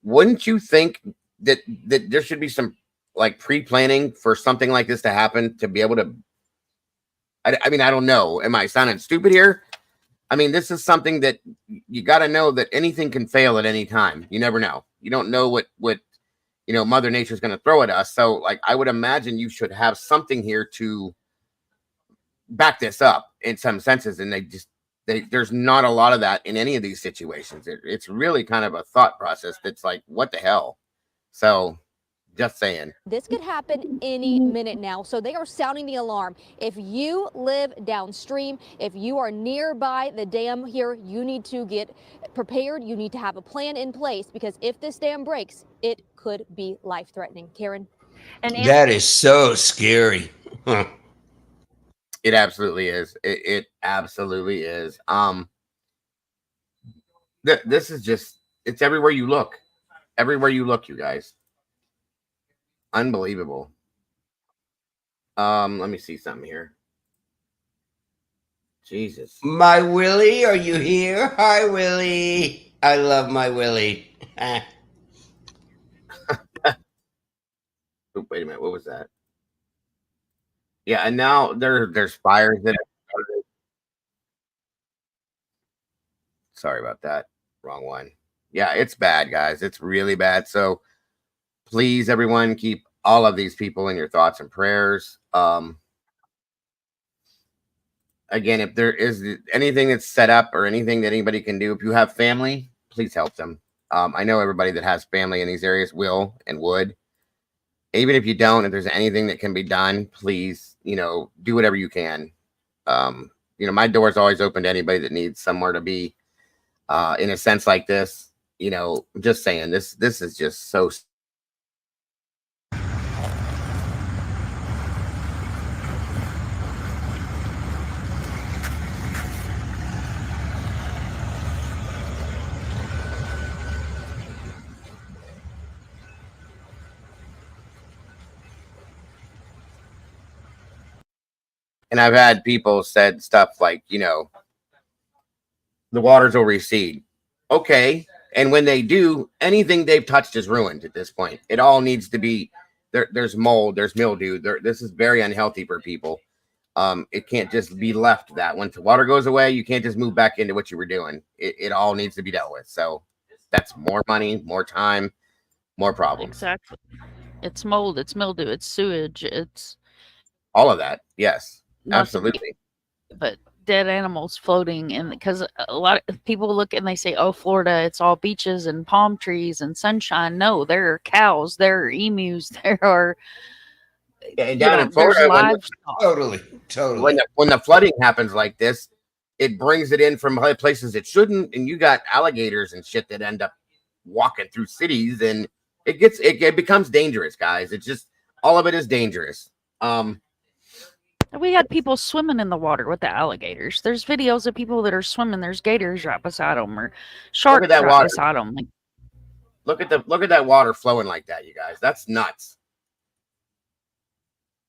Wouldn't you think that there should be some like pre-planning for something like this to happen, to be able to, I mean, I don't know. Am I sounding stupid here? I mean, this is something that you got to know that anything can fail at any time. You never know. You don't know what you know, Mother Nature's going to throw at us. So, like, I would imagine you should have something here to back this up in some senses. And there's not a lot of that in any of these situations. It's really kind of a thought process that's like, what the hell? So, just saying. this could happen any minute now. So they are sounding the alarm. If you live downstream, if you are nearby the dam here, you need to get prepared. You need to have a plan in place, because if this dam breaks, it could be life-threatening. Karen? And that is so scary. It absolutely is. It absolutely is. This is just, it's everywhere you look. Everywhere you look, you guys. Unbelievable. Let me see something here. Jesus. My Willie, are you here? Hi, Willie. I love my Willie. Oh, wait a minute. What was that? Yeah, and now there's fires that have started. Sorry about that. Wrong one. Yeah, it's bad, guys. It's really bad. So please, everyone, keep all of these people in your thoughts and prayers. Again, if there is anything that's set up or anything that anybody can do, if you have family, please help them. I know everybody that has family in these areas will and would. Even if you don't, if there's anything that can be done, please, you know, do whatever you can. You know, my door is always open to anybody that needs somewhere to be in a sense like this. You know, just saying, this is just so. And I've had people said stuff like, you know, the waters will recede. Okay. And when they do, anything they've touched is ruined at this point. It all needs to be there's mold, there's mildew. This is very unhealthy for people. It can't just be left that once the water goes away, you can't just move back into what you were doing. It all needs to be dealt with. So that's more money, more time, more problems. Exactly. It's mold, it's mildew, it's sewage, it's All of that. Yes, nothing absolutely. but dead animals floating. And because a lot of people look and they say, oh, Florida, it's all beaches and palm trees and sunshine. No, there are cows, there are emus, there are And down in Florida, totally. When the flooding happens like this, it brings it in from places it shouldn't, and you got alligators and shit that end up walking through cities, and it becomes dangerous, guys. It's just all of it is dangerous. We had people swimming in the water with the alligators. There's videos of people that are swimming. There's gators right beside them or sharks that right water. beside them. Like, look at that water flowing like that, you guys. That's nuts.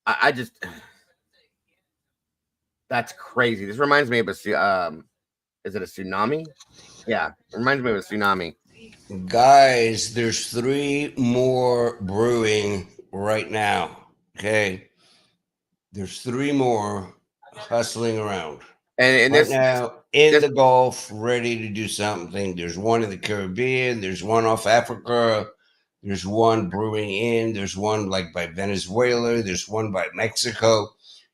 I just that's crazy. This reminds me of is it a tsunami? Yeah, it reminds me of a tsunami. Guys, there's 3 more brewing right now. Okay. There's 3 more hustling around. And right this now in the Gulf, ready to do something. There's one in the Caribbean, there's one off Africa, there's one brewing in, there's one like by Venezuela, there's one by Mexico.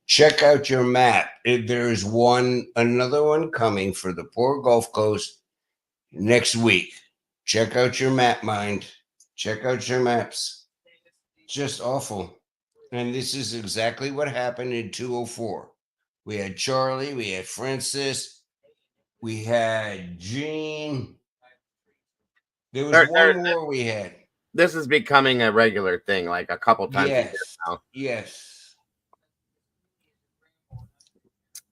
Check out your map. There's another one coming for the poor Gulf Coast next week. Check out your map, mind. Check out your maps. Just awful. And this is exactly what happened in 204. We had Charlie, we had Francis, we had Gene. There was one more we had. This is becoming a regular thing, like a couple times a year now. Yes.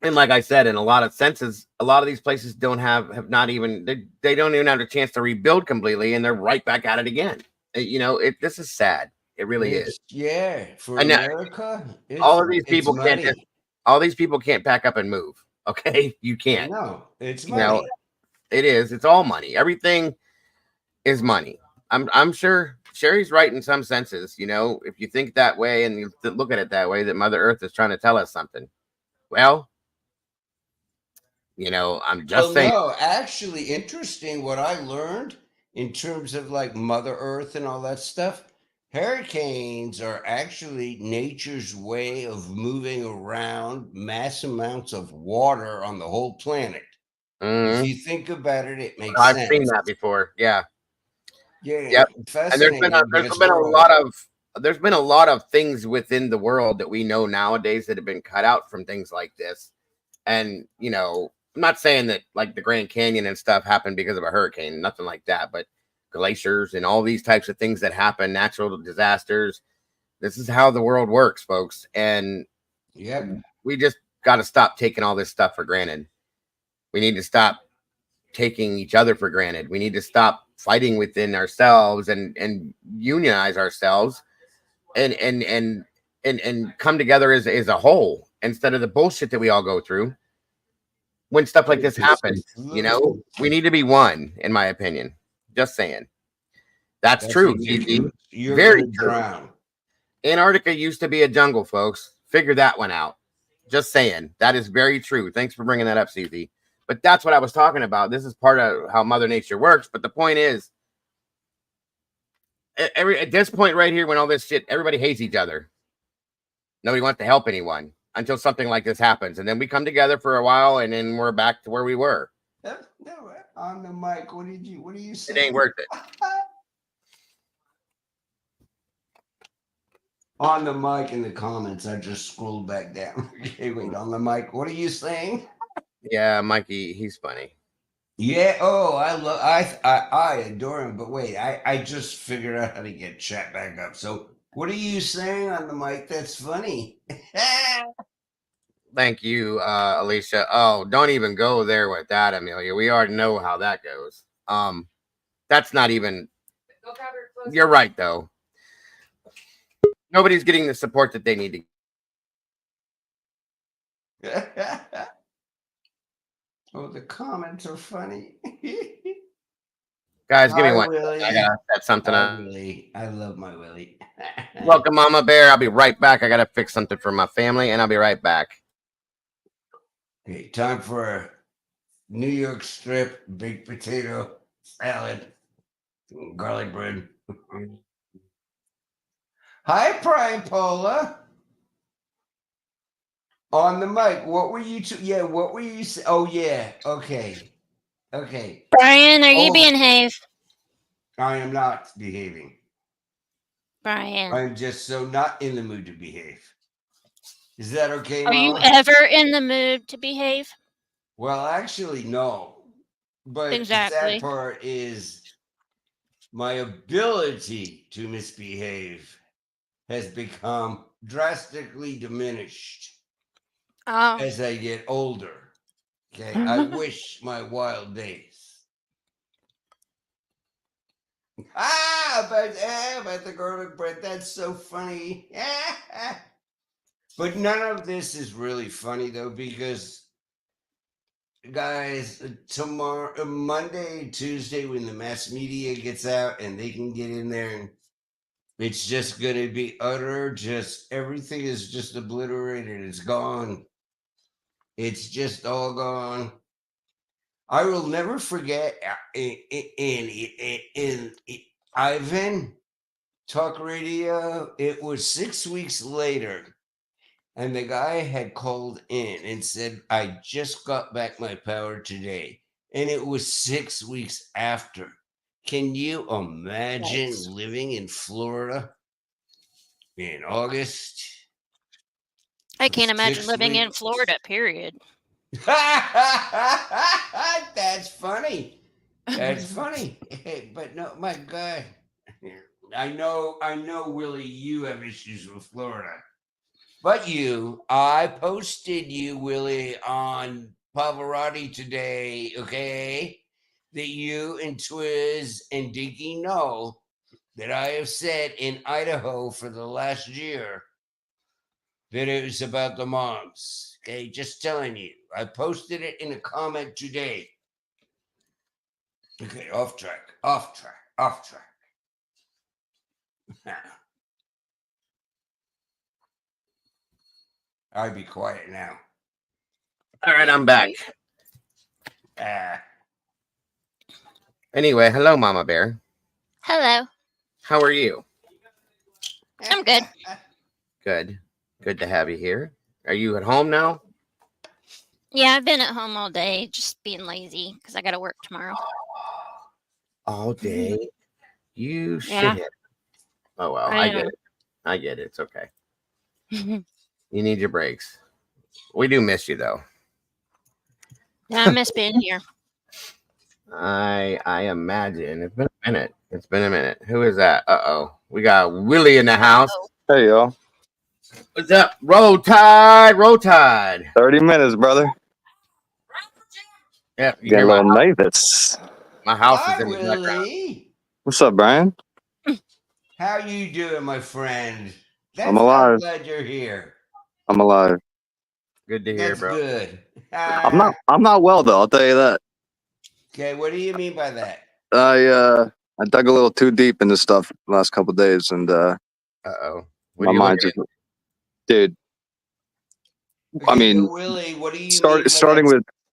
And like I said, in a lot of senses, a lot of these places have not even they don't even have a chance to rebuild completely, and they're right back at it again. This is sad. It really is. Yeah, for And America, all of these people money. all these people can't pack up and move. Okay, you can't. No, it's money. It is. It's all money. Everything is money. I'm sure Sherry's right in some senses. If you think that way and you look at it that way, that Mother Earth is trying to tell us something. Well, I'm just saying. No, actually, interesting what I learned in terms of like Mother Earth and all that stuff. Hurricanes are actually nature's way of moving around mass amounts of water on the whole planet. If you think about it, it makes sense. I've seen that before. Yeah. Yeah. Yep. And Fascinating. there's been a lot of things within the world that we know nowadays that have been cut out from things like this. And, I'm not saying that like the Grand Canyon and stuff happened because of a hurricane, nothing like that, but glaciers and all these types of things that happen, natural disasters. This is how the world works, folks. And we just got to stop taking all this stuff for granted. We need to stop taking each other for granted. We need to stop fighting within ourselves and unionize ourselves and come together as a whole instead of the bullshit that we all go through. When stuff like this happens, we need to be one, in my opinion. Just saying. That's true. You're very gonna true. drown. Antarctica used to be a jungle, folks. Figure that one out. Just saying. That is very true. Thanks for bringing that up, Susie. But that's what I was talking about. This is part of how Mother Nature works. But the point is, at this point right here, when all this shit, everybody hates each other. Nobody wants to help anyone until something like this happens. And then we come together for a while, and then we're back to where we were. No, on the mic, what are you saying? It ain't worth it. On the mic in the comments, I just scrolled back down. Okay, wait, on the mic, what are you saying? Yeah, Mikey, he's funny. Yeah, I adore him, but wait, I just figured out how to get chat back up. So what are you saying on the mic that's funny? Thank you, Alicia. Oh, don't even go there with that, Amelia. We already know how that goes. That's not even. You're right, though. Nobody's getting the support that they need to. Oh, the comments are funny. Guys, give me Hi, one. Willie. I gotta set something Hi, up. Willie. I love my Willie. Welcome, Mama Bear. I'll be right back. I gotta fix something for my family, and I'll be right back. Okay, time for New York strip, baked potato, salad, garlic bread. Hi, Prime Pola. On the mic. What were you? Yeah, what were you? Oh, yeah. Okay. Okay. Brian, are you Oh, behave? I am not behaving. Brian. I'm just so not in the mood to behave. Is that okay, Are you Mama? ever in the mood to behave? Well, actually, no. But the sad Exactly. part is my ability to misbehave has become drastically diminished Oh. as I get older. Okay. I wish my wild days. About the garlic bread. That's so funny. But none of this is really funny though, because guys, tomorrow, Monday, Tuesday, when the mass media gets out and they can get in there, and it's just gonna be utter, just everything is just obliterated. It's gone. It's just all gone. I will never forget in Ivan Talk Radio. It was 6 weeks later. And the guy had called in and said, I just got back my power today. And it was 6 weeks after. Can you imagine Yikes. living in Florida in August? I can't imagine 6 living in weeks. Florida, period. That's funny. That's funny. But no, my God. I know, Willie, you have issues with Florida. But I posted you, Willie, on Pavarotti today, okay? That you and Twiz and Dinky know that I have said in Idaho for the last year that it was about the moms. Okay, just telling you. I posted it in a comment today. Okay, off track. I'll be quiet now. All right, I'm back. Anyway, hello, Mama Bear. Hello. How are you? I'm good. Good. Good to have you here. Are you at home now? Yeah, I've been at home all day, just being lazy because I got to work tomorrow. All day? You Yeah. shithead. Oh, well, I I get know. it. I get it. It's okay. You need your breaks. We do miss you, though. Yeah, I miss being here. I imagine. It's been a minute. Who is that? Uh-oh. We got Willie in the house. Hey, y'all. What's up? Roll Tide. 30 minutes, brother. Yeah, you Get hear a my little house? nervous. My house Hi, is in the background. Willie. What's up, Brian? How you doing, my friend? I'm alive. Glad you're here. I'm alive. Good to hear, That's bro. good. I'm not well though, I'll tell you that. Okay, what do you mean by that? I dug a little too deep into stuff the last couple of days, and uh-oh. My mind's just, dude. I Okay, mean, but Willie, what do you mean by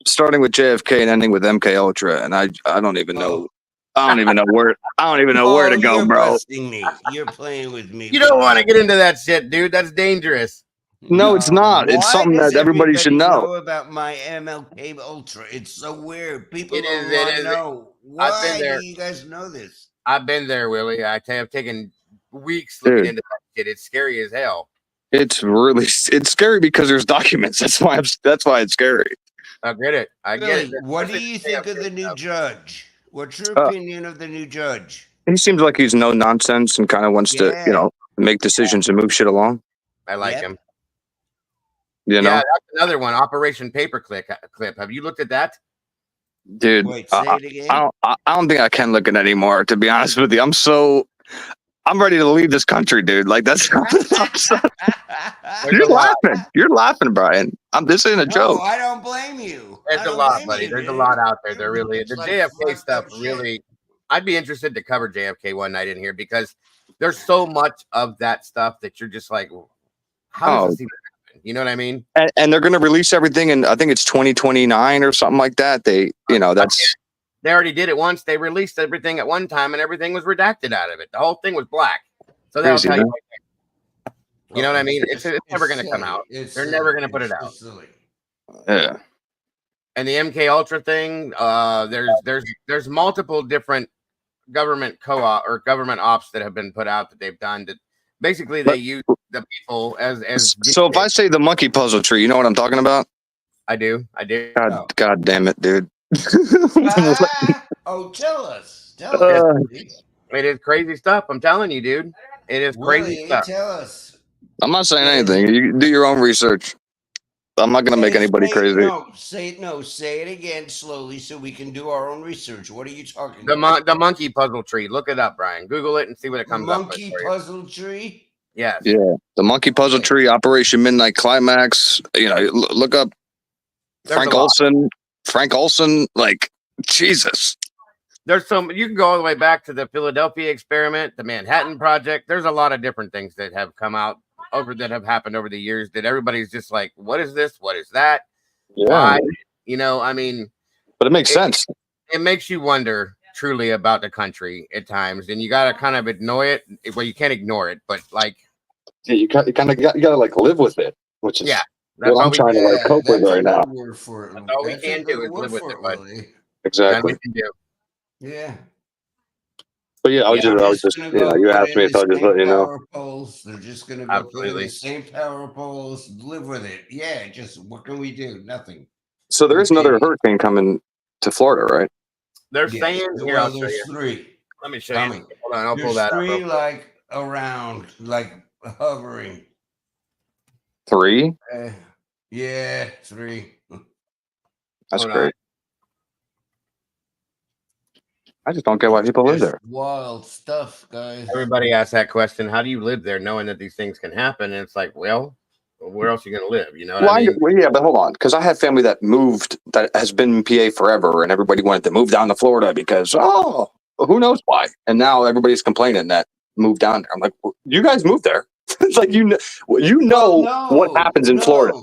starting with JFK and ending with MK Ultra, and I don't even know. I don't even know where to go, you're bro. busting me. You're playing with me. You don't want to get into that shit, dude. That's dangerous. No, it's not. It's Why something does that everybody should know. about my MLK Ultra? It's so weird. People It don't is. want to know. I've been Why there. do you guys know this? I've been there, Willie. I've taken weeks looking Dude. into that shit. It's scary as hell. It's scary because there's documents. That's why it's scary. I get it. Really, what do you think of the new judge? What's your opinion of the new judge? He seems like he's no nonsense and kind of wants to, make decisions and move shit along. I like him. You know? Yeah, that's another one. Operation Paperclip. Have you looked at that? Dude, Wait, say it again. I don't think I can look at it anymore, to be honest with you. I'm ready to leave this country, dude. Like that's you're laughing. You're laughing, Brian. This ain't a joke. I don't blame you. There's a lot, buddy. There's a lot out there. There really is. The JFK stuff really. I'd be interested to cover JFK one night in here because there's so much of that stuff that you're just like, how does this even happen? You know what I mean? And they're going to release everything, and I think it's 2029 or something like that. They already did it once. They released everything at one time, and everything was redacted out of it. The whole thing was black. So they'll tell you. You know what I mean? It's never going to come out. They're never going to put it out. Yeah. And the MK Ultra thing, there's multiple different government co-op or government ops that have been put out that they've done that basically they use the people as So if I say the monkey puzzle tree, you know what I'm talking about? I do. God damn it, dude. Tell us. It is crazy stuff. I'm telling you, dude. It is crazy stuff. Tell us. I'm not saying anything. You do your own research. I'm not going to make anybody crazy. Say it again slowly so we can do our own research. What are you talking about? The monkey puzzle tree. Look it up, Brian. Google it and see what it comes up with. Monkey puzzle tree? Yes. Yeah. The monkey puzzle tree, Operation Midnight Climax. You know, look up Frank Olson. Like, Jesus. There's you can go all the way back to the Philadelphia experiment, the Manhattan Project. There's a lot of different things that have come out that have happened over the years that everybody's just like, what is this? What is that? Yeah. Why? You know, I mean, but it makes sense. It makes you wonder truly about the country at times, and you got to kind of ignore it. Well, you can't ignore it, but like, yeah, you kind of got to like live with it, which is that's what I'm trying to like cope with right now. That's all we can do is live with it, bud. Exactly. We can do. Yeah. But yeah, I was just you asked me, so I just let you know. Poles. They're just going to go put in the same power poles, live with it. Yeah, just what can we do? Nothing. So there is another hurricane coming to Florida, right? They're saying here. Well, there's three. Let me show you. Hold on, I'll pull that up. There's three like around, like hovering. Three? Yeah, three. That's great. I just don't get why people live there. Wild stuff, guys. Everybody asks that question. How do you live there knowing that these things can happen? And it's like, well, where else are you going to live? You know what I mean? Yeah, but hold on. Because I have family that moved, that has been in PA forever, and everybody wanted to move down to Florida because, who knows why? And now everybody's complaining that moved down there. I'm like, well, you guys moved there. It's like, you know what happens in Florida.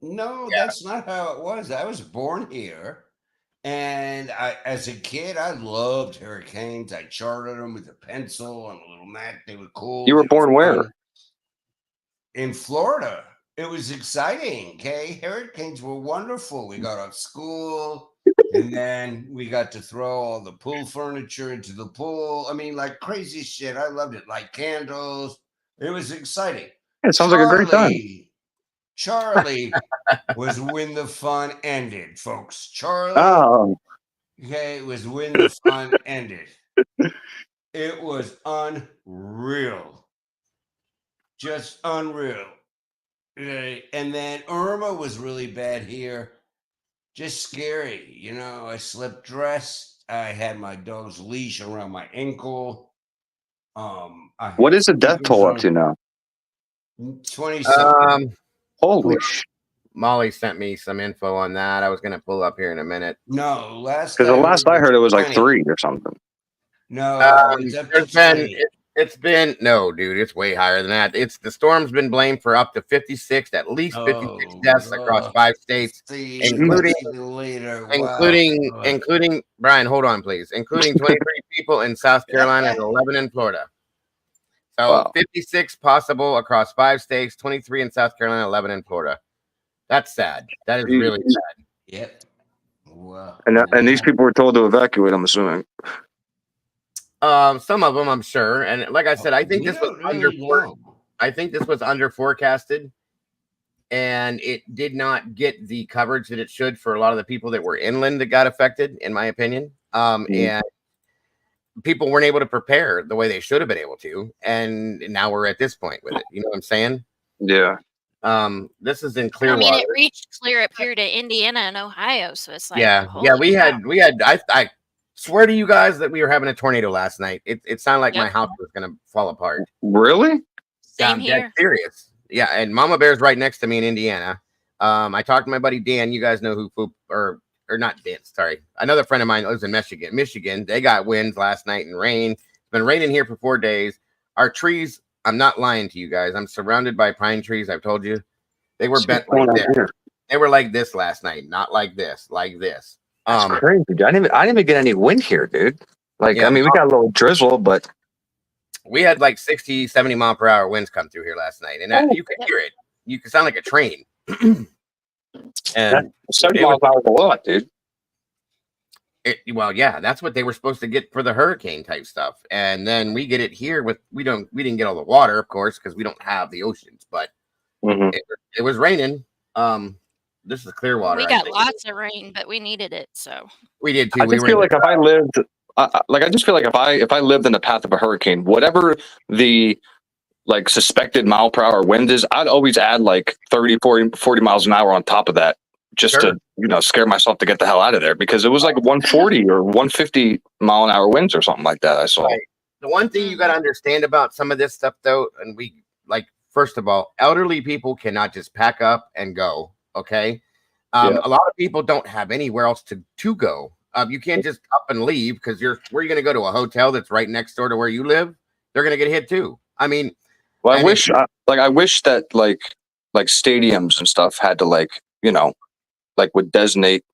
No, that's not how it was. I was born here. And as a kid, I loved hurricanes. I charted them with a pencil on a little map. They were cool. You were born where? In Florida. It was exciting. Okay, hurricanes were wonderful. We got off school, and then we got to throw all the pool furniture into the pool. I mean, like crazy shit. I loved it. Light candles. It was exciting. It sounds like a great time. Charlie was when the fun ended, folks. Charlie. Okay, it was when the fun ended. It was unreal. Just unreal. Okay. And then Irma was really bad here. Just scary. You know, I slept dressed. I had my dog's leash around my ankle. What is the death toll up to now? 27. Holy shit. Molly sent me some info on that. I was going to pull up here in a minute. No, because the last I heard it was like 3 or something. No, it's been no, dude. It's way higher than that. The storm's been blamed for up to 56, at least 56 deaths across 5 states, including Brian. Hold on, please. Including 23 people in South Carolina and 11 in Florida. So 56 possible across 5 states, 23 in South Carolina, 11 in Florida. That's sad. That is really sad. Yep. Wow. And these people were told to evacuate, I'm assuming. Some of them, I'm sure. And like I said, I think this was under forecasted, and it did not get the coverage that it should for a lot of the people that were inland that got affected, in my opinion. And people weren't able to prepare the way they should have been able to, and now we're at this point with it. You know what I'm saying? Yeah. This is in Clearwater. I mean, it reached clear up here to Indiana and Ohio, so it's like we had. I swear to you guys that we were having a tornado last night. It sounded like my Yep. house was gonna fall apart. Really? Same I'm dead here. serious. Yeah, and Mama Bear's right next to me in Indiana. I talked to my buddy Dan. You guys know who or not Dan. Sorry, another friend of mine lives in Michigan. They got winds last night and rain. It's been raining here for 4 days. Our trees. I'm not lying to you guys. I'm surrounded by pine trees. I've told you. They were bent like this. They were like this last night, not like this, like this. That's crazy, dude. I didn't even get any wind here, dude. Like, Yeah, I mean, we got a little drizzle, but we had like 60, 70 mile per hour winds come through here last night, and you could hear it. You could sound like a train. And 70 miles an hour is a lot, dude. Well, yeah, that's what they were supposed to get for the hurricane type stuff, and then we get it here with we didn't get all the water, of course, because we don't have the oceans, but it was raining. This is Clearwater. We I got think. lots of rain, but we needed it. So We did too. I just feel like if I lived, I just feel like if I lived in the path of a hurricane, whatever the like suspected mile per hour wind is, I'd always add like 30, 40 miles an hour on top of that, just to scare myself to get the hell out of there, because it was like 140 or 150 mile an hour winds or something like that. I saw. Right. The one thing you got to understand about some of this stuff, though, and first of all, elderly people cannot just pack up and go. Okay. A lot of people don't have anywhere else to go. You can't just up and leave because where are you going to go to a hotel that's right next door to where you live? They're going to get hit too. I mean, well, I wish that like stadiums and stuff had to would designate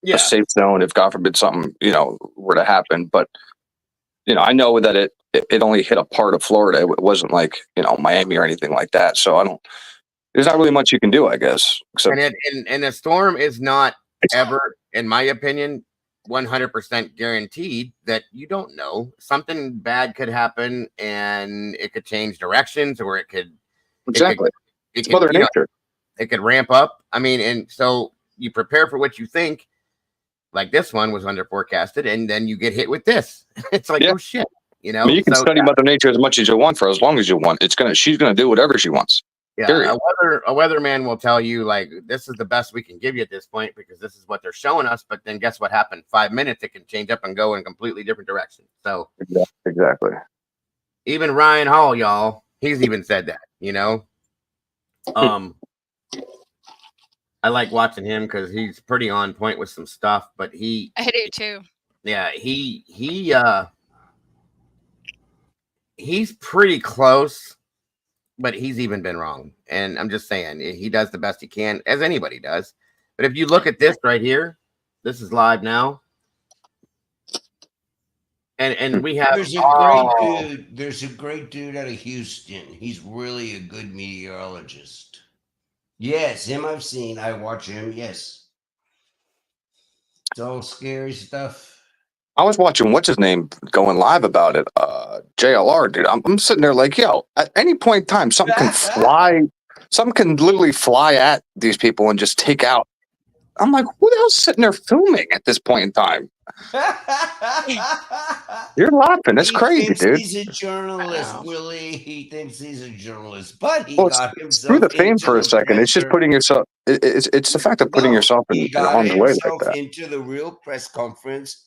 a safe zone if God forbid something, were to happen. But, I know that it only hit a part of Florida. It wasn't like, Miami or anything like that. So there's not really much you can do, I guess. Except and a storm is not ever, in my opinion, 100% guaranteed. That you don't know. Something bad could happen and it could change directions, or it could it's Mother Nature. It could ramp up. I mean, and so you prepare for what you think. Like this one was under forecasted, and then you get hit with this. It's like, oh shit, I mean, you can study Mother Nature as much as you want for as long as you want. She's gonna do whatever she wants. Yeah, a weatherman will tell you, like, this is the best we can give you at this point because this is what they're showing us. But then guess what happened? 5 minutes, it can change up and go in a completely different direction. So exactly. Even Ryan Hall, y'all, he's even said that. I like watching him because he's pretty on point with some stuff. But I do too. Yeah, he's pretty close. But he's even been wrong. And I'm just saying, he does the best he can, as anybody does. But if you look at this right here, this is live now. And we have There's a great dude out of Houston. He's really a good meteorologist. Yes, him I've seen. I watch him. Yes. It's all scary stuff. I was watching what's his name going live about it. JLR, dude. I'm sitting there like, yo, at any point in time, something can fly. Something can literally fly at these people and just take out. I'm like, who the hell's sitting there filming at this point in time? You're laughing. It's crazy, dude. He's a journalist, Willie. He thinks he's a journalist, but he got himself screw the fame for a second. It's just putting yourself. It's the fact of putting yourself in harm's way like that. Into the real press conference.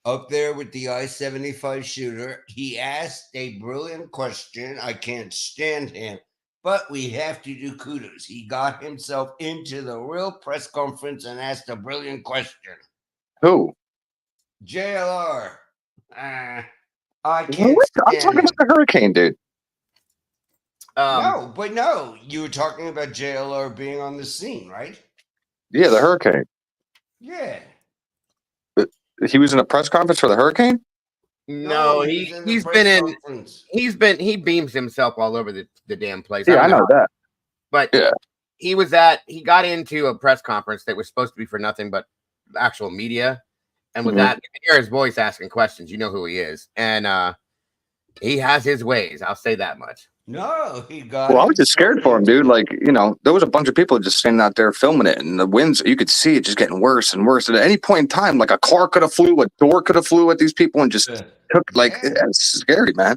Up there with the I-75 shooter, he asked a brilliant question. I can't stand him, but we have to do kudos. He got himself into the real press conference and asked a brilliant question. Who? JLR. I can't I'm talking about the hurricane, dude. No. You were talking about JLR being on the scene, right? Yeah, the hurricane. Yeah. He was in a press conference for the hurricane? No, he beams himself all over the damn place. Yeah, I know that. But he got into a press conference that was supposed to be for nothing but actual media. And with that, you can hear his voice asking questions. You know who he is. And he has his ways. I'll say that much. No, he got. Well, I was just scared for him, dude. Like, there was a bunch of people just standing out there filming it, and the winds, you could see it just getting worse and worse. And at any point in time, like a car could have flew, a door could have flew at these people and just took, it's scary, man.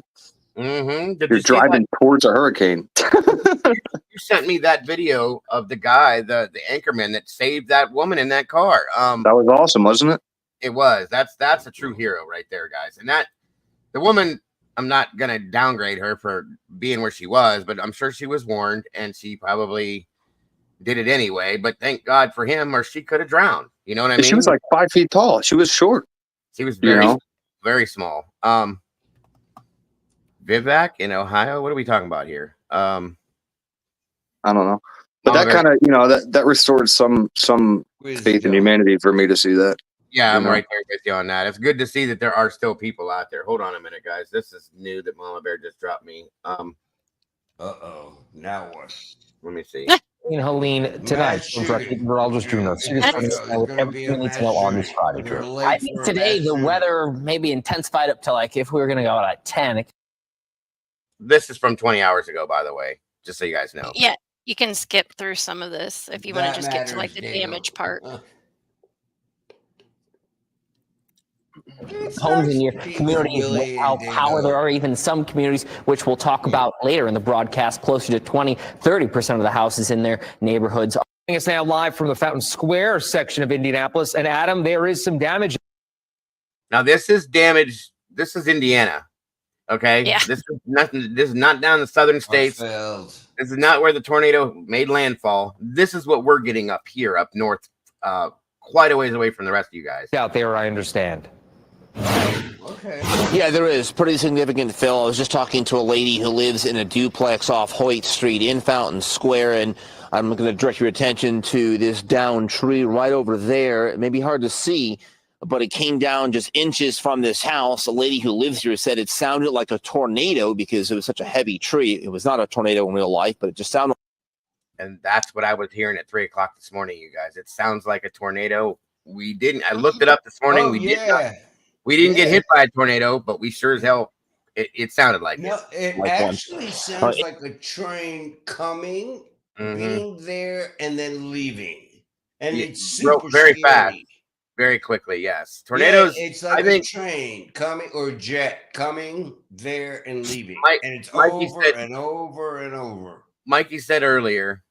Mm-hmm. You're driving towards a hurricane. You sent me that video of the guy, the anchorman that saved that woman in that car. That was awesome, wasn't it? It was. That's a true hero right there, guys. And that the woman, I'm not gonna downgrade her for being where she was, but I'm sure she was warned and she probably did it anyway. But thank God for him, or she could have drowned. You know what I And mean? she was like 5 feet tall. She was short. She was you know? very small. Vivac in Ohio. What are we talking about here? I don't know. But that kind of, that restored some faith in humanity for me to see that. Yeah, I'm right there with you on that. It's good to see that there are still people out there. Hold on a minute, guys. This is new that Mama Bear just dropped me. Uh-oh. Now what? Let me see. Helene, tonight, Virologist Jr. Everything we need to know on this Friday, Drew. I think today the weather maybe intensified up to like if we were going to go out at 10. This is from 20 hours ago, by the way, just so you guys know. Yeah, you can skip through some of this if you want to just get to like the damage part. Homes in your community without power. There are even some communities, which we'll talk about later in the broadcast, closer to 30% of the houses in their neighborhoods. It's now live from the Fountain Square section of Indianapolis. And Adam, there is some damage. Now, this is damage. This is Indiana. Okay. Yeah. This is nothing. This is not down in the southern states. This is not where the tornado made landfall. This is what we're getting up here, up north, quite a ways away from the rest of you guys. Out there, I understand. Okay. Yeah, there is pretty significant, Phil. I was just talking to a lady who lives in a duplex off Hoyt Street in Fountain Square, and I'm going to direct your attention to this downed tree right over there. It may be hard to see, but it came down just inches from this house. A lady who lives here said it sounded like a tornado because it was such a heavy tree. It was not a tornado in real life, but it just sounded. And that's what I was hearing at 3 o'clock this morning, you guys. It sounds like a tornado. I looked it up this morning. We didn't get hit by a tornado, but we sure as hell, it sounded like No, it like actually sounds like a train coming, being there, and then leaving. And it's super very scary. fast, very quickly. Yes, tornadoes. Yeah, it's like I think a train coming or jet coming there and leaving, and it's Mikey over said- and over and over. Mikey said earlier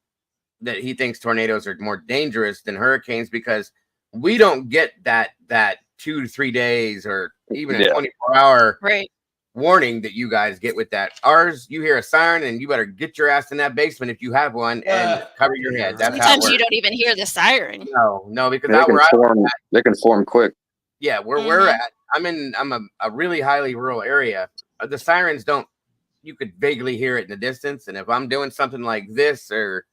that he thinks tornadoes are more dangerous than hurricanes because we don't get that 2 to 3 days or even a 24-hour warning that you guys get with that. Ours, you hear a siren and you better get your ass in that basement if you have one and cover your head. That's how it Sometimes works. you don't even hear the siren. No, because They can form quick. yeah, where we're at, I'm a really highly rural area. The sirens don't. You could vaguely hear it in the distance, and if I'm doing something like this or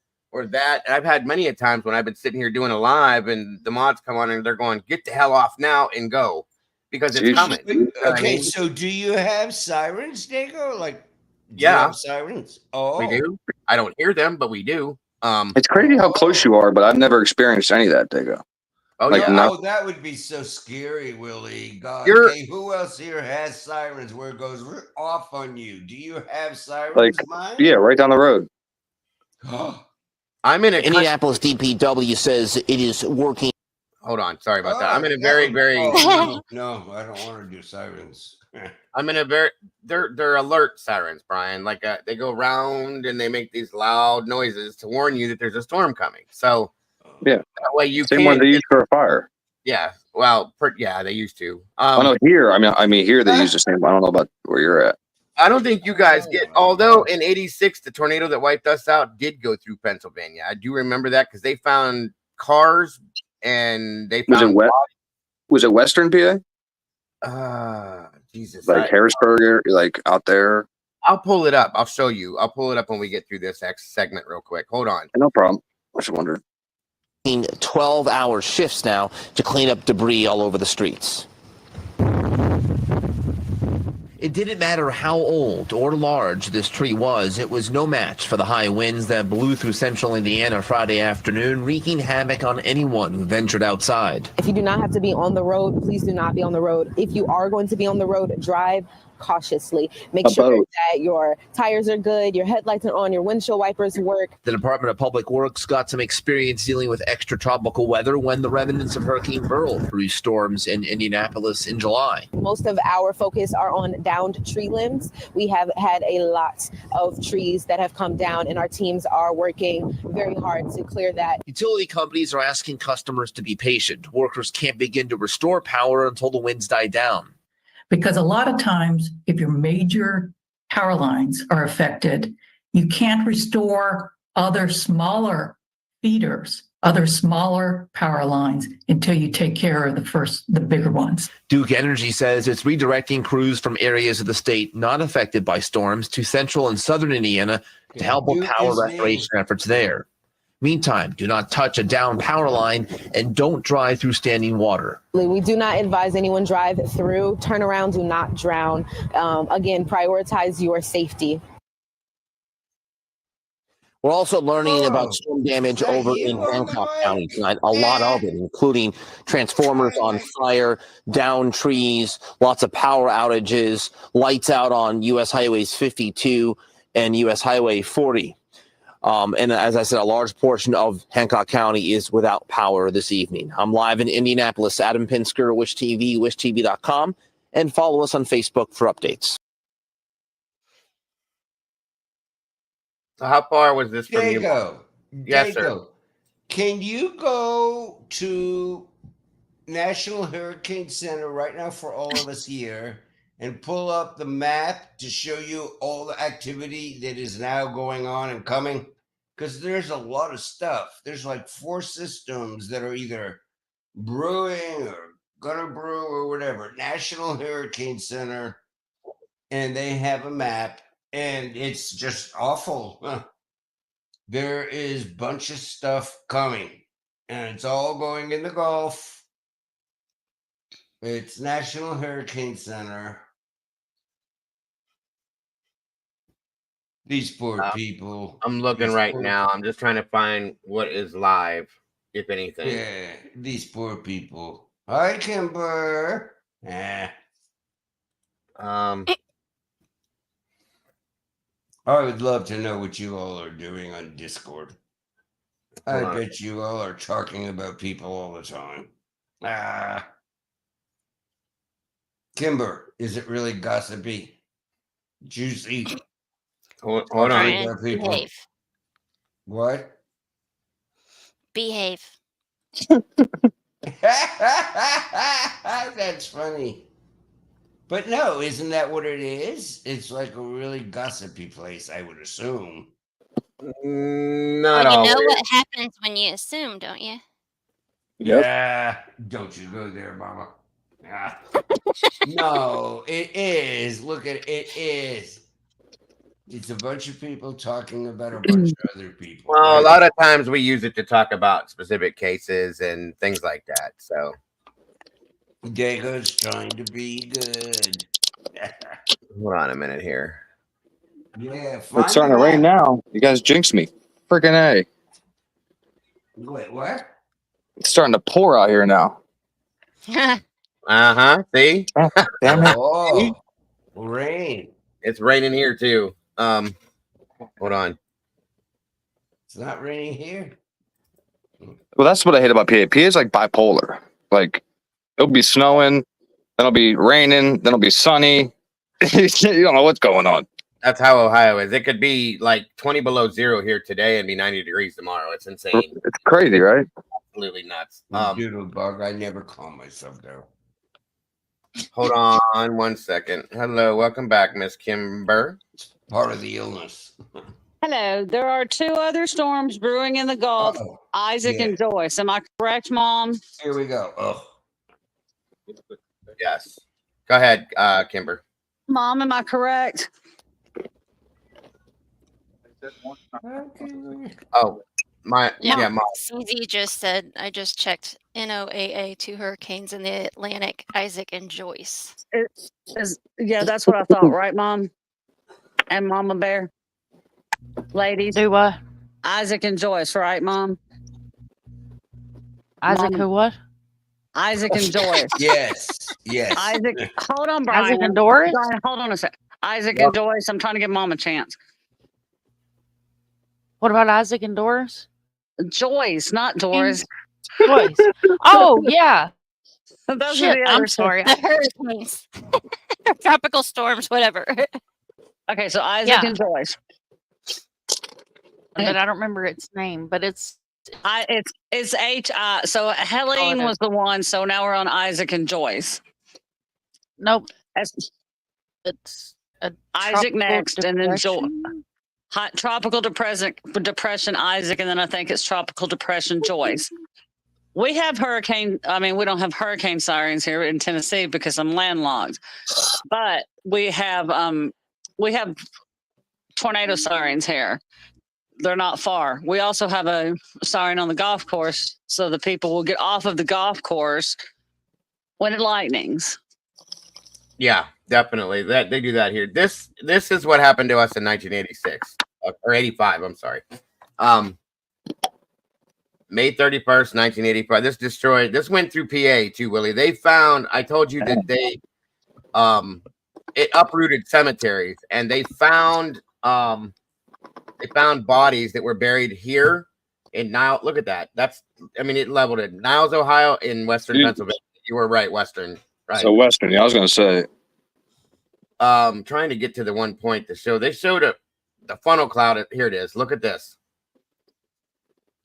that, and I've had many a times when I've been sitting here doing a live, and the mods come on and they're going, "Get the hell off now and go," because it's coming. You know what I Okay, mean? so do you have sirens, Dago? Like, do you Yeah. have sirens? Oh, We do. I don't hear them, but we do. It's crazy how close you are, but I've never experienced any of that, Dago. Oh, Like, yeah. no- Oh, that would be so scary, Willie. God, You're- okay, who else here has sirens where it goes off on you? Do you have sirens, Like, mine? yeah, right down the road. I'm in a Indianapolis DPW says it is working. Hold on, sorry about that. I'm in a very, very. No, I don't want to do sirens. I'm in a very. They're alert sirens, Brian. Like they go round and they make these loud noises to warn you that there's a storm coming. So Yeah. that way you Same can. one they use for a fire. Yeah. Well, yeah, they used to. I know here. I mean here they use the same. I don't know about where you're at. I don't think you guys get. Although in '86, the tornado that wiped us out did go through Pennsylvania. I do remember that because they found cars and they Was found. it Western PA? Jesus. Like Harrisburg, like out there. I'll pull it up. I'll show you. I'll pull it up when we get through this next segment real quick. Hold on. No problem. I was wondering. 12-hour shifts now to clean up debris all over the streets. It didn't matter how old or large this tree was, it was no match for the high winds that blew through central Indiana Friday afternoon, wreaking havoc on anyone who ventured outside. If you do not have to be on the road, please do not be on the road. If you are going to be on the road, drive cautiously. Make sure that your tires are good, your headlights are on, your windshield wipers work. The Department of Public Works got some experience dealing with extratropical weather when the remnants of Hurricane Beryl threw storms in Indianapolis in July. Most of our focus are on downed tree limbs. We have had a lot of trees that have come down, and our teams are working very hard to clear that. Utility companies are asking customers to be patient. Workers can't begin to restore power until the winds die down. Because a lot of times, if your major power lines are affected, you can't restore other smaller feeders, other smaller power lines until you take care of the bigger ones. Duke Energy says it's redirecting crews from areas of the state not affected by storms to central and southern Indiana to help with power restoration efforts there. Meantime, do not touch a down power line and don't drive through standing water. We do not advise anyone drive through, turn around, do not drown. Again, prioritize your safety. We're also learning about storm damage over in Hancock County tonight. A lot of it, including transformers on fire, downed trees, lots of power outages, lights out on U.S. Highways 52 and U.S. Highway 40. And as I said, a large portion of Hancock County is without power this evening. I'm live in Indianapolis. Adam Pinsker, Wish TV, wishtv.com, and follow us on Facebook for updates. So how far was this from you? Diego, Yes, sir. Diego, can you go to National Hurricane Center right now for all of us here and pull up the map to show you all the activity that is now going on and coming? Because there's a lot of stuff. There's like 4 systems that are either brewing or gonna brew or whatever. National Hurricane Center, and they have a map, and it's just awful. There is a bunch of stuff coming, and it's all going in the Gulf. It's National Hurricane Center. These poor people. I'm looking These right poor now. I'm just trying to find what is live, if anything. Yeah, these poor people. Hi, Kimber. I would love to know what you all are doing on Discord. I Hold on. bet you all are talking about people all the time. Kimber, is it really gossipy? Juicy? Hold on. Brian, About people? behave. What? Behave. That's funny. But no, isn't that what it is? It's like a really gossipy place, I would assume. Not Well, you always. know what happens when you assume, don't you? Yeah. Don't you go there, Mama. Ah. No, it is. Look at it. It is. It's a bunch of people talking about a bunch of other people. Well, a right? lot of times we use it to talk about specific cases and things like that. So Diego's trying to be good. hold on a minute here. Yeah, It's starting to rain now. You guys jinxed me. Freaking A. Wait, what? It's starting to pour out here now. See? Damn it. Oh, rain. It's raining here too. Hold on. It's not raining here. Well, that's what I hate about PA. PA is like bipolar. Like, it'll be snowing, then it'll be raining, then it'll be sunny. You don't know what's going on. That's how Ohio is. It could be like 20 below zero here today and be 90 degrees tomorrow. It's insane. It's crazy, right? Absolutely nuts. Doodle bug. I never calm myself down. Hold on 1 second. Hello, welcome back, Miss Kimber. Part of the illness. Hello. There are 2 other storms brewing in the Gulf, Isaac and Joyce. Am I correct, Mom? Here we go. Oh. Yes. Go ahead, Kimber. Mom, am I correct? Oh, yeah, Mom. CZ just said, I just checked NOAA 2 hurricanes in the Atlantic, Isaac and Joyce. Yeah, that's what I thought, right, Mom? And Mama Bear? Ladies? Do what? Isaac and Joyce, right, Mom? Isaac Mom, who what? Isaac and Joyce. Yes. Yes. Isaac, hold on, Brian. Isaac and Doris? Brian, hold on a sec. Isaac Yep. and Joyce, I'm trying to give Mom a chance. What about Isaac and Doris? Joyce, not Doris. Joyce. Oh, yeah. Those are Shit, the I'm other sorry. The hurricanes, tropical storms, whatever. Okay, so Isaac Yeah. and Joyce. But I don't remember its name, but it's It's H. So Helene was the one. So now we're on Isaac and Joyce. nope. That's It's a Isaac tropical next, and then Joyce. depression. Tropical depression, Isaac, and then I think it's tropical depression, Joyce. We have hurricane. I mean, we don't have hurricane sirens here in Tennessee because I'm landlocked, but we have tornado sirens here. They're not far. We also have a siren on the golf course, so the people will get off of the golf course when it lightnings. Yeah, definitely. That they do that here. This is what happened to us in 1986 or 85. I'm sorry. May 31st, 1985. This went through PA too, Willie. They found, I told you that it uprooted cemeteries, and they found bodies that were buried here in Niles. Look at that. It leveled it. Niles, Ohio, in Western Pennsylvania. You were right, Western. Right. So Western, yeah, I was going to say. Trying to get to the one point to show. They showed the funnel cloud. Here it is. Look at this.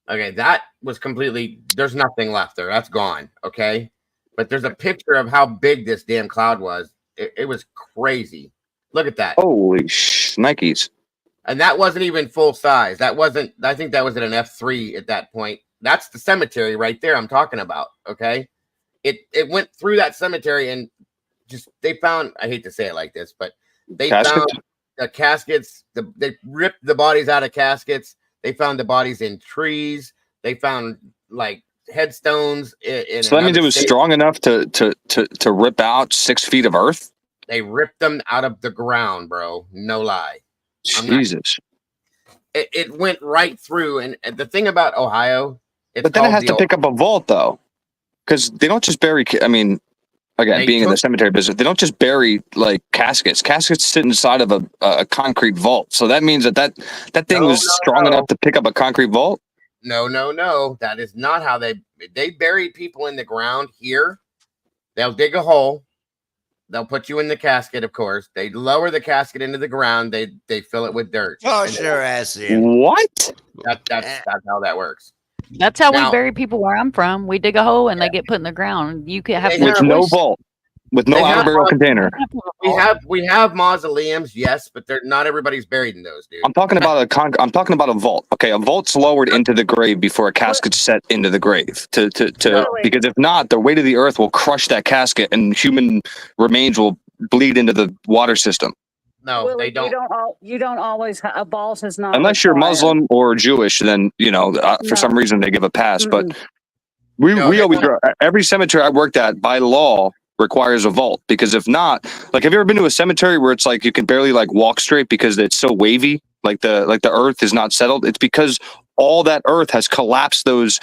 Okay, that was completely. There's nothing left there. That's gone. Okay, but there's a picture of how big this damn cloud was. It was crazy. Look at that. Holy Nikes. And that wasn't even full size. That wasn't. I think that was at an F3 at that point. That's the cemetery right there. I'm talking about. Okay, it went through that cemetery and just they found. I hate to say it like this, but they found the caskets. They ripped the bodies out of caskets. They found the bodies in trees. They found like headstones. So that means it was strong enough to rip out 6 feet of earth. They ripped them out of the ground, bro. No lie. Jesus. It went right through. And the thing about Ohio, but then it has to pick up a vault though, because they don't just bury. I mean, again, being in the cemetery business, they don't just bury like caskets. Caskets sit inside of a concrete vault. So that means that thing was strong enough to pick up a concrete vault. No. That is not how they bury people in the ground here. They'll dig a hole. They'll put you in the casket, of course. They lower the casket into the ground. They fill it with dirt. Toss your ass in. What? That's how that works. That's how we bury people where I'm from. We dig a hole and they get put in the ground. You can have with no vault, with no outer burial container. We have mausoleums, yes, but they're not everybody's buried in those, dude. I'm talking about a vault. Okay, a vault's lowered into the grave before a casket's set into the grave. Because if not, the weight of the earth will crush that casket and human remains will bleed into the water system. No, Willie, they don't. You don't always. A vault is not. Unless you're required. Muslim or Jewish, then for some reason they give a pass. But we always every cemetery I worked at by law requires a vault, because if not, like, have you ever been to a cemetery where it's like you can barely like walk straight because it's so wavy, like the earth is not settled? It's because all that earth has collapsed those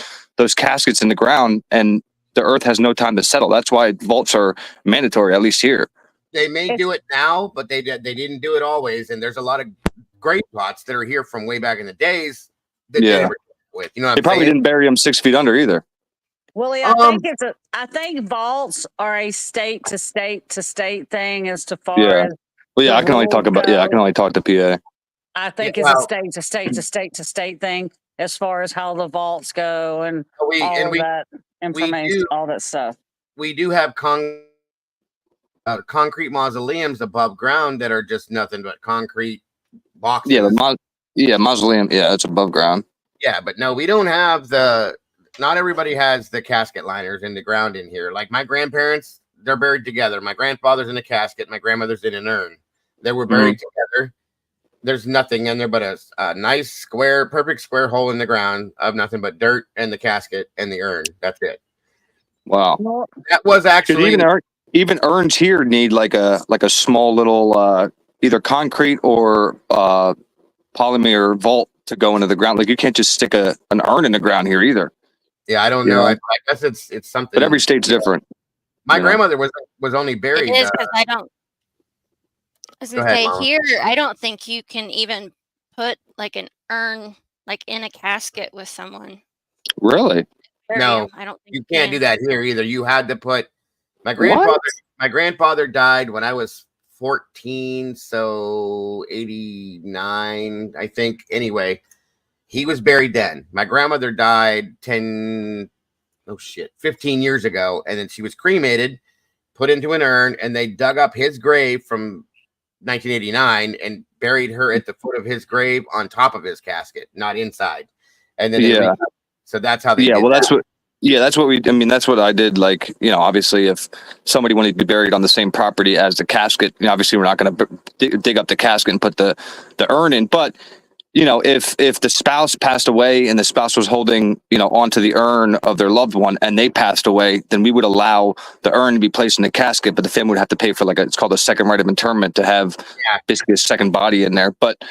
caskets in the ground, and the earth has no time to settle. That's why vaults are mandatory, at least here. They may do it now, but they didn't do it always. And there's a lot of grave plots that are here from way back in the days that they never with. You know, they probably didn't bury them 6 feet under either. Willie, I think vaults are a state to state thing as to far as. Well, yeah, I can only talk to PA. I think it's a state to state thing as far as how the vaults go and that information, all that stuff. We do have concrete mausoleums above ground that are just nothing but concrete boxes. Mausoleum. Yeah, it's above ground. Yeah, but no, we don't have not everybody has the casket liners in the ground in here. Like my grandparents, they're buried together. My grandfather's in a casket. My grandmother's in an urn. They were buried together. There's nothing in there but a nice perfect square hole in the ground of nothing but dirt and the casket and the urn. That's it. Wow. That was actually even urns here need like a small little either concrete or polymer vault to go into the ground. Like you can't just stick an urn in the ground here either. Yeah, I don't know. I guess it's something. But every state's different. My you know? grandmother was only buried. It is because I don't. I was Go gonna ahead, say Mama. here, I don't think you can even put like an urn like in a casket with someone. Really? Bury No, 'em. I don't think you can't do that here either. You had to put my What? grandfather died when I was 14, so 89, I think. Anyway, he was buried then. My grandmother died 15 years ago, and then she was cremated, put into an urn, and they dug up his grave from 1989 and buried her at the foot of his grave on top of his casket, not inside. And then Yeah. so that's how they Yeah, did well, that. that's what I did. Like, you know, obviously, if somebody wanted to be buried on the same property as the casket, you know, obviously, we're not going to dig up the casket and put the urn in. But, you know, if the spouse passed away and the spouse was holding, you know, onto the urn of their loved one and they passed away, then we would allow the urn to be placed in the casket, but the family would have to pay for it's called a second right of interment to have basically a second body in there. But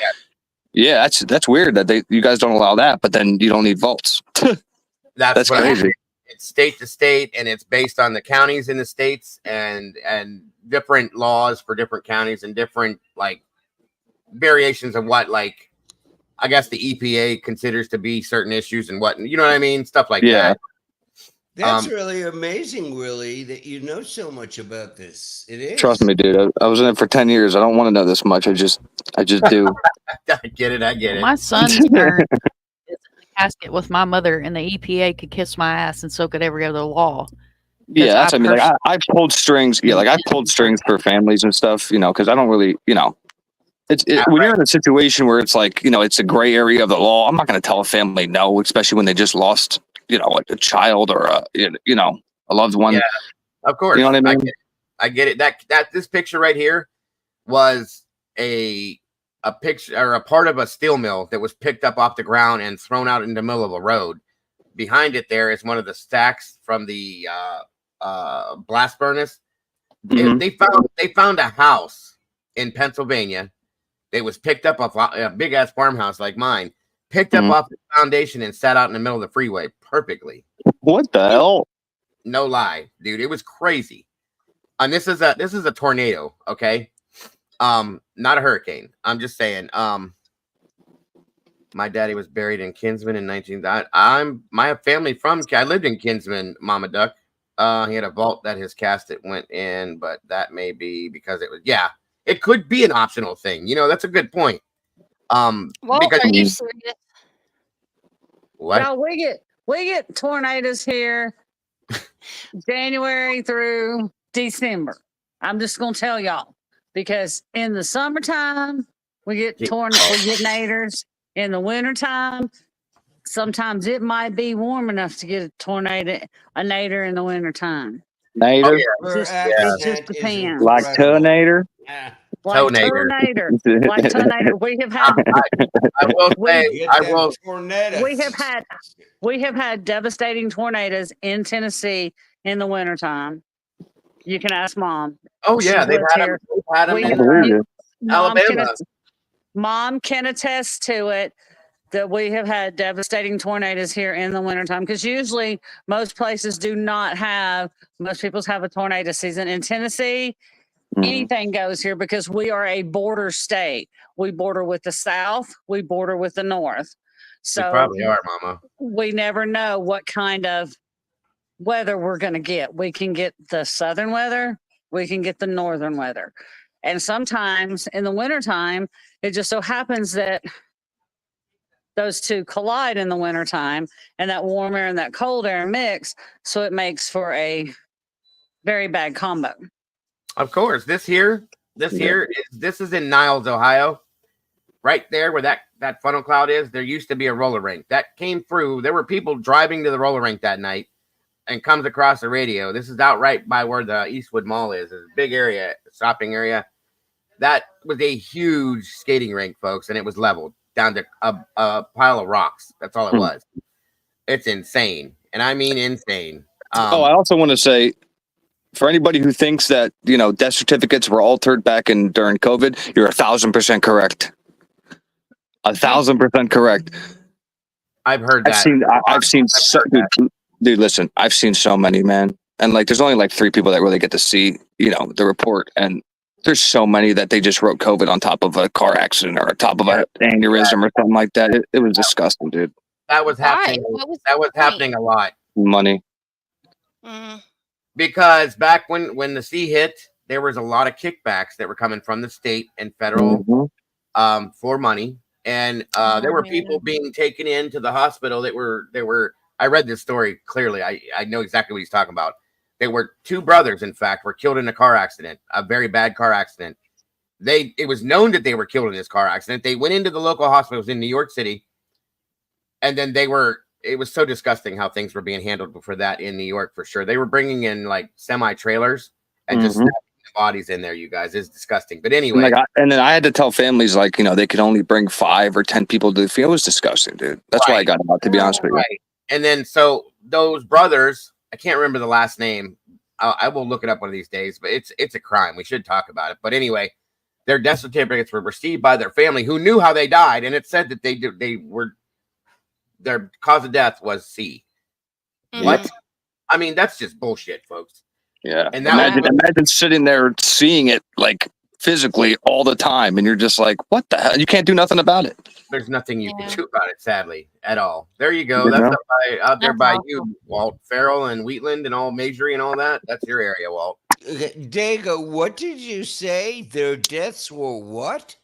yeah, that's weird that you guys don't allow that, but then you don't need vaults. That's what crazy. It's state to state, and it's based on the counties in the states and different laws for different counties and different like variations of what like I guess the EPA considers to be certain issues and what, you know what I mean, stuff like that. That's really amazing, Willie, that you know so much about this. It is. Trust me, dude. I was in it for 10 years. I don't want to know this much. I just do. I get it. My son's urn is in the casket with my mother, and the EPA could kiss my ass, and so could every other law. Yeah, that's what I mean. Like, I pulled strings. Yeah, like I pulled strings for families and stuff, you know, because I don't really, you know, when you're in a situation where it's like, you know, it's a gray area of the law, I'm not going to tell a family no, especially when they just lost, you know, like a child or you know, a loved one. Yeah, of course. You know what I mean? I get it. That this picture right here was a picture or a part of a steel mill that was picked up off the ground and thrown out in the middle of a road. Behind it there is one of the stacks from the blast furnace. Mm-hmm. They found a house in Pennsylvania. It was picked up off a big ass farmhouse like mine, picked up off the foundation and sat out in the middle of the freeway perfectly. What the hell? No lie, dude. It was crazy. And this is a tornado, okay? Not a hurricane. I'm just saying. My daddy was buried in Kinsman in 19. My family from. I lived in Kinsman, Mama Duck. He had a vault that his casket went in, but that may be because it was. Yeah, it could be an optional thing. You know, that's a good point. Well, because are you serious? What? Now we get tornadoes here January through December. I'm just gonna tell y'all because in the summertime we get naders. In the wintertime, sometimes it might be warm enough to get a nader in the wintertime. Nader? It just depends. Like Tonator? Like tornado. Like tornado. We have had. We have had devastating tornadoes in Tennessee in the wintertime. You can ask Mom. Oh yeah, they've had them in Alabama. Mom can attest to it that we have had devastating tornadoes here in the wintertime because usually most places do not have, most people have a tornado season. In Tennessee, anything goes here because we are a border state. We border with the South, we border with the North. So we probably are, Mama. We never know what kind of weather we're going to get. We can get the southern weather, we can get the northern weather. And sometimes in the wintertime, it just so happens that those two collide in the wintertime and that warm air and that cold air mix. So it makes for a very bad combo. Of course. This is in Niles, Ohio. Right there where that funnel cloud is, there used to be a roller rink. That came through. There were people driving to the roller rink that night and comes across the radio. This is out right by where the Eastwood Mall is. It's a big area, shopping area. That was a huge skating rink, folks, and it was leveled down to a pile of rocks. That's all it was. It's insane, and I mean insane. I also want to say, for anybody who thinks that, you know, death certificates were altered during COVID, you're 1,000% correct. 1,000% correct. I've heard that. I've seen so, dude, listen, I've seen so many, man. and like there's only like 3 people that really get to see, the report, and there's so many that they just wrote COVID on top of a car accident or on top of an aneurysm or something like that. It was disgusting, dude. That was happening. That was happening a lot. Money. Because back when the C hit, there was a lot of kickbacks that were coming from the state and federal for money, and there were people being taken into the hospital that were. I read this story clearly. I know exactly what he's talking about. They were 2 brothers, in fact, were killed in a car accident, a very bad car accident. It was known that they were killed in this car accident. They went into the local hospitals in New York City, and then it was so disgusting how things were being handled for that in New York, for sure. They were bringing in like semi-trailers and just snapping the bodies in there, you guys. It's disgusting. But anyway. And then I had to tell families, like, they could only bring 5 or 10 people to the field. It was disgusting, dude. That's why I got out, to be honest with you. Right. And then, so those brothers, I can't remember the last name. I will look it up one of these days, but it's a crime. We should talk about it. But anyway, their death certificates were received by their family who knew how they died. And it said that their cause of death was C. What? I mean, that's just bullshit, folks. Yeah. And imagine sitting there seeing it like physically all the time, and you're just like, what the hell? You can't do nothing about it. There's nothing you can do about it, sadly, at all. There you go. That's out there by you, Walt. Farrell and Wheatland and all Majory and all that. That's your area, Walt. Dago, what did you say? Their deaths were what?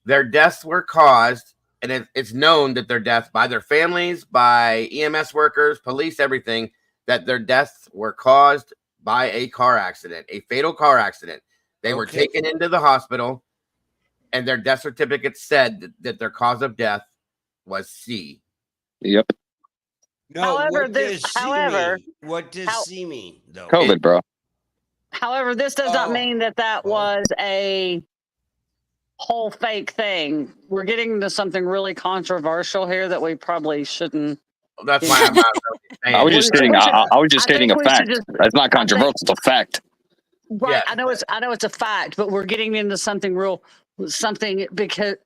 Their deaths were caused, and it's known that their deaths by their families, by EMS workers, police, everything, that their deaths were caused by a car accident, a fatal car accident. They were taken into the hospital, and their death certificate said that their cause of death was C. Yep. No, However, what does C mean, though? COVID, bro. However, this does not mean that was a whole fake thing. We're getting into something really controversial here that we probably shouldn't. That's why I'm not really saying. I was just stating a fact. That's not controversial. It's a fact. Right. Yeah. I know it's a fact, but we're getting into something because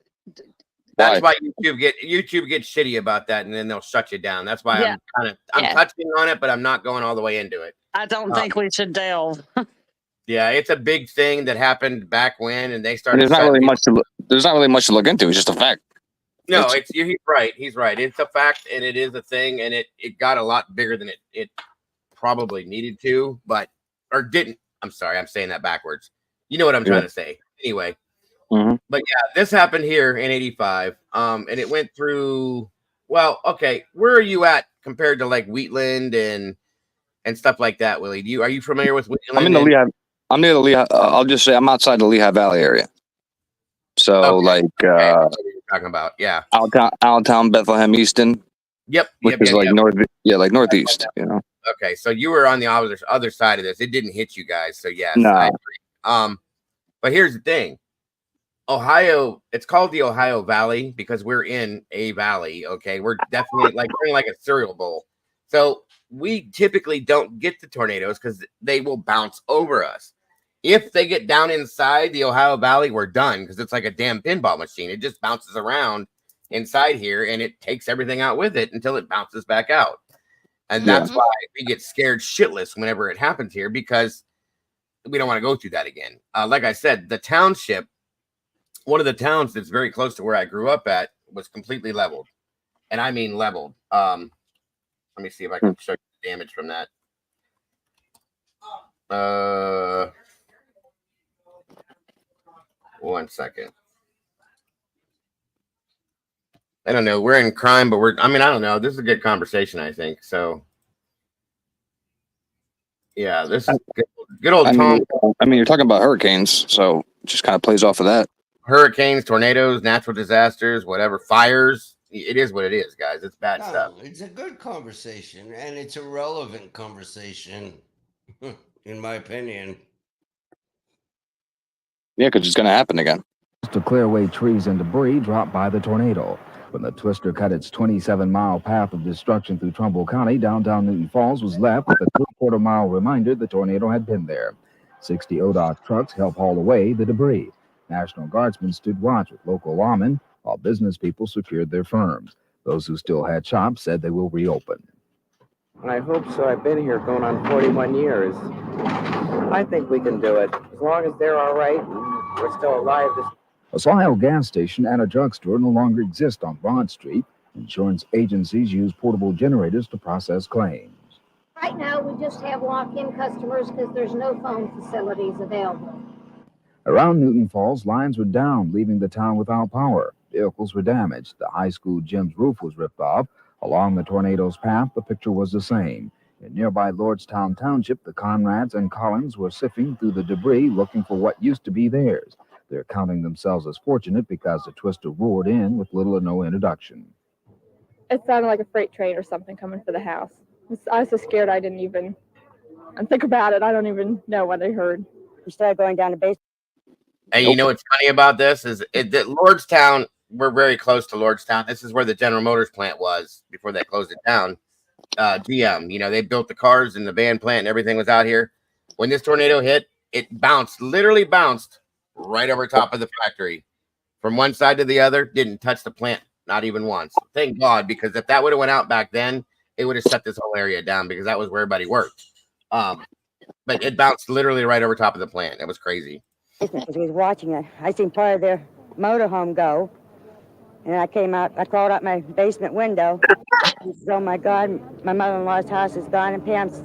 that's why YouTube gets shitty about that, and then they'll shut you down. That's why I'm touching on it, but I'm not going all the way into it. I don't think we should delve. Yeah, it's a big thing that happened back when, and they started. There's not really much to look into. It's just a fact. No, he's right. He's right. It's a fact, and it is a thing, and it got a lot bigger than it probably needed to, or didn't. I'm sorry, I'm saying that backwards. You know what I'm trying to say. Anyway, but yeah, this happened here in '85, and it went through. Well, okay, where are you at compared to like Wheatland and stuff like that, Willie? Are you familiar with Wheatland? I'm in the Lehigh. I'm near the Lehigh. I'll just say I'm outside the Lehigh Valley area. So what you're talking about, yeah, Allentown, Bethlehem, Easton. Yep, which is like north, like northeast. Okay, so you were on the other side of this. It didn't hit you guys, so yes, no. I agree. But here's the thing. Ohio, it's called the Ohio Valley because we're in a valley. Okay, we're definitely like a cereal bowl. So we typically don't get the tornadoes because they will bounce over us. If they get down inside the Ohio Valley, we're done because it's like a damn pinball machine. It just bounces around inside here and it takes everything out with it until it bounces back out. And that's why we get scared shitless whenever it happens here because we don't want to go through that again. Like I said, the township, one of the towns that's very close to where I grew up at was completely leveled. And I mean leveled. Let me see if I can show you the damage from that. One second. I don't know. We're in crime, but I don't know. This is a good conversation, I think. So, yeah, this is good old Tom. You're talking about hurricanes, so it just kind of plays off of that. Hurricanes, tornadoes, natural disasters, whatever, fires. It is what it is, guys. It's bad stuff. It's a good conversation, and it's a relevant conversation, in my opinion. Yeah, because it's going to happen again. To clear away trees and debris dropped by the tornado. When the twister cut its 27-mile path of destruction through Trumbull County, downtown Newton Falls was left with a 3/4-mile reminder the tornado had been there. 60 ODOT trucks helped haul away the debris. National Guardsmen stood watch with local lawmen, while business people secured their firms. Those who still had shops said they will reopen. I hope so. I've been here going on 41 years. I think we can do it. As long as they're all right and we're still alive. A Sawhill gas station and a drugstore no longer exist on Broad Street. Insurance agencies use portable generators to process claims. Right now, we just have walk-in customers because there's no phone facilities available. Around Newton Falls, lines were down, leaving the town without power. Vehicles were damaged. The high school gym's roof was ripped off. Along the tornado's path, the picture was the same. In nearby Lordstown Township, the Conrads and Collins were sifting through the debris looking for what used to be theirs. They're counting themselves as fortunate because the twister roared in with little or no introduction. It sounded like a freight train or something coming for the house. I was so scared I didn't even think about it. I don't even know what I heard. We started going down to base. And you know what's funny about this is that Lordstown, we're very close to Lordstown. This is where the General Motors plant was before they closed it down. GM, you know, they built the cars and the van plant and everything was out here. When this tornado hit, it literally bounced right over top of the factory from one side to the other, didn't touch the plant, not even once. Thank God, because if that would have went out back then, it would have shut this whole area down because that was where everybody worked. But it bounced literally right over top of the plant. It was crazy. Because we was watching it. I seen part of their motorhome go. And I came out, I crawled out my basement window. And said, oh my God, my mother-in-law's house is gone and Pam's.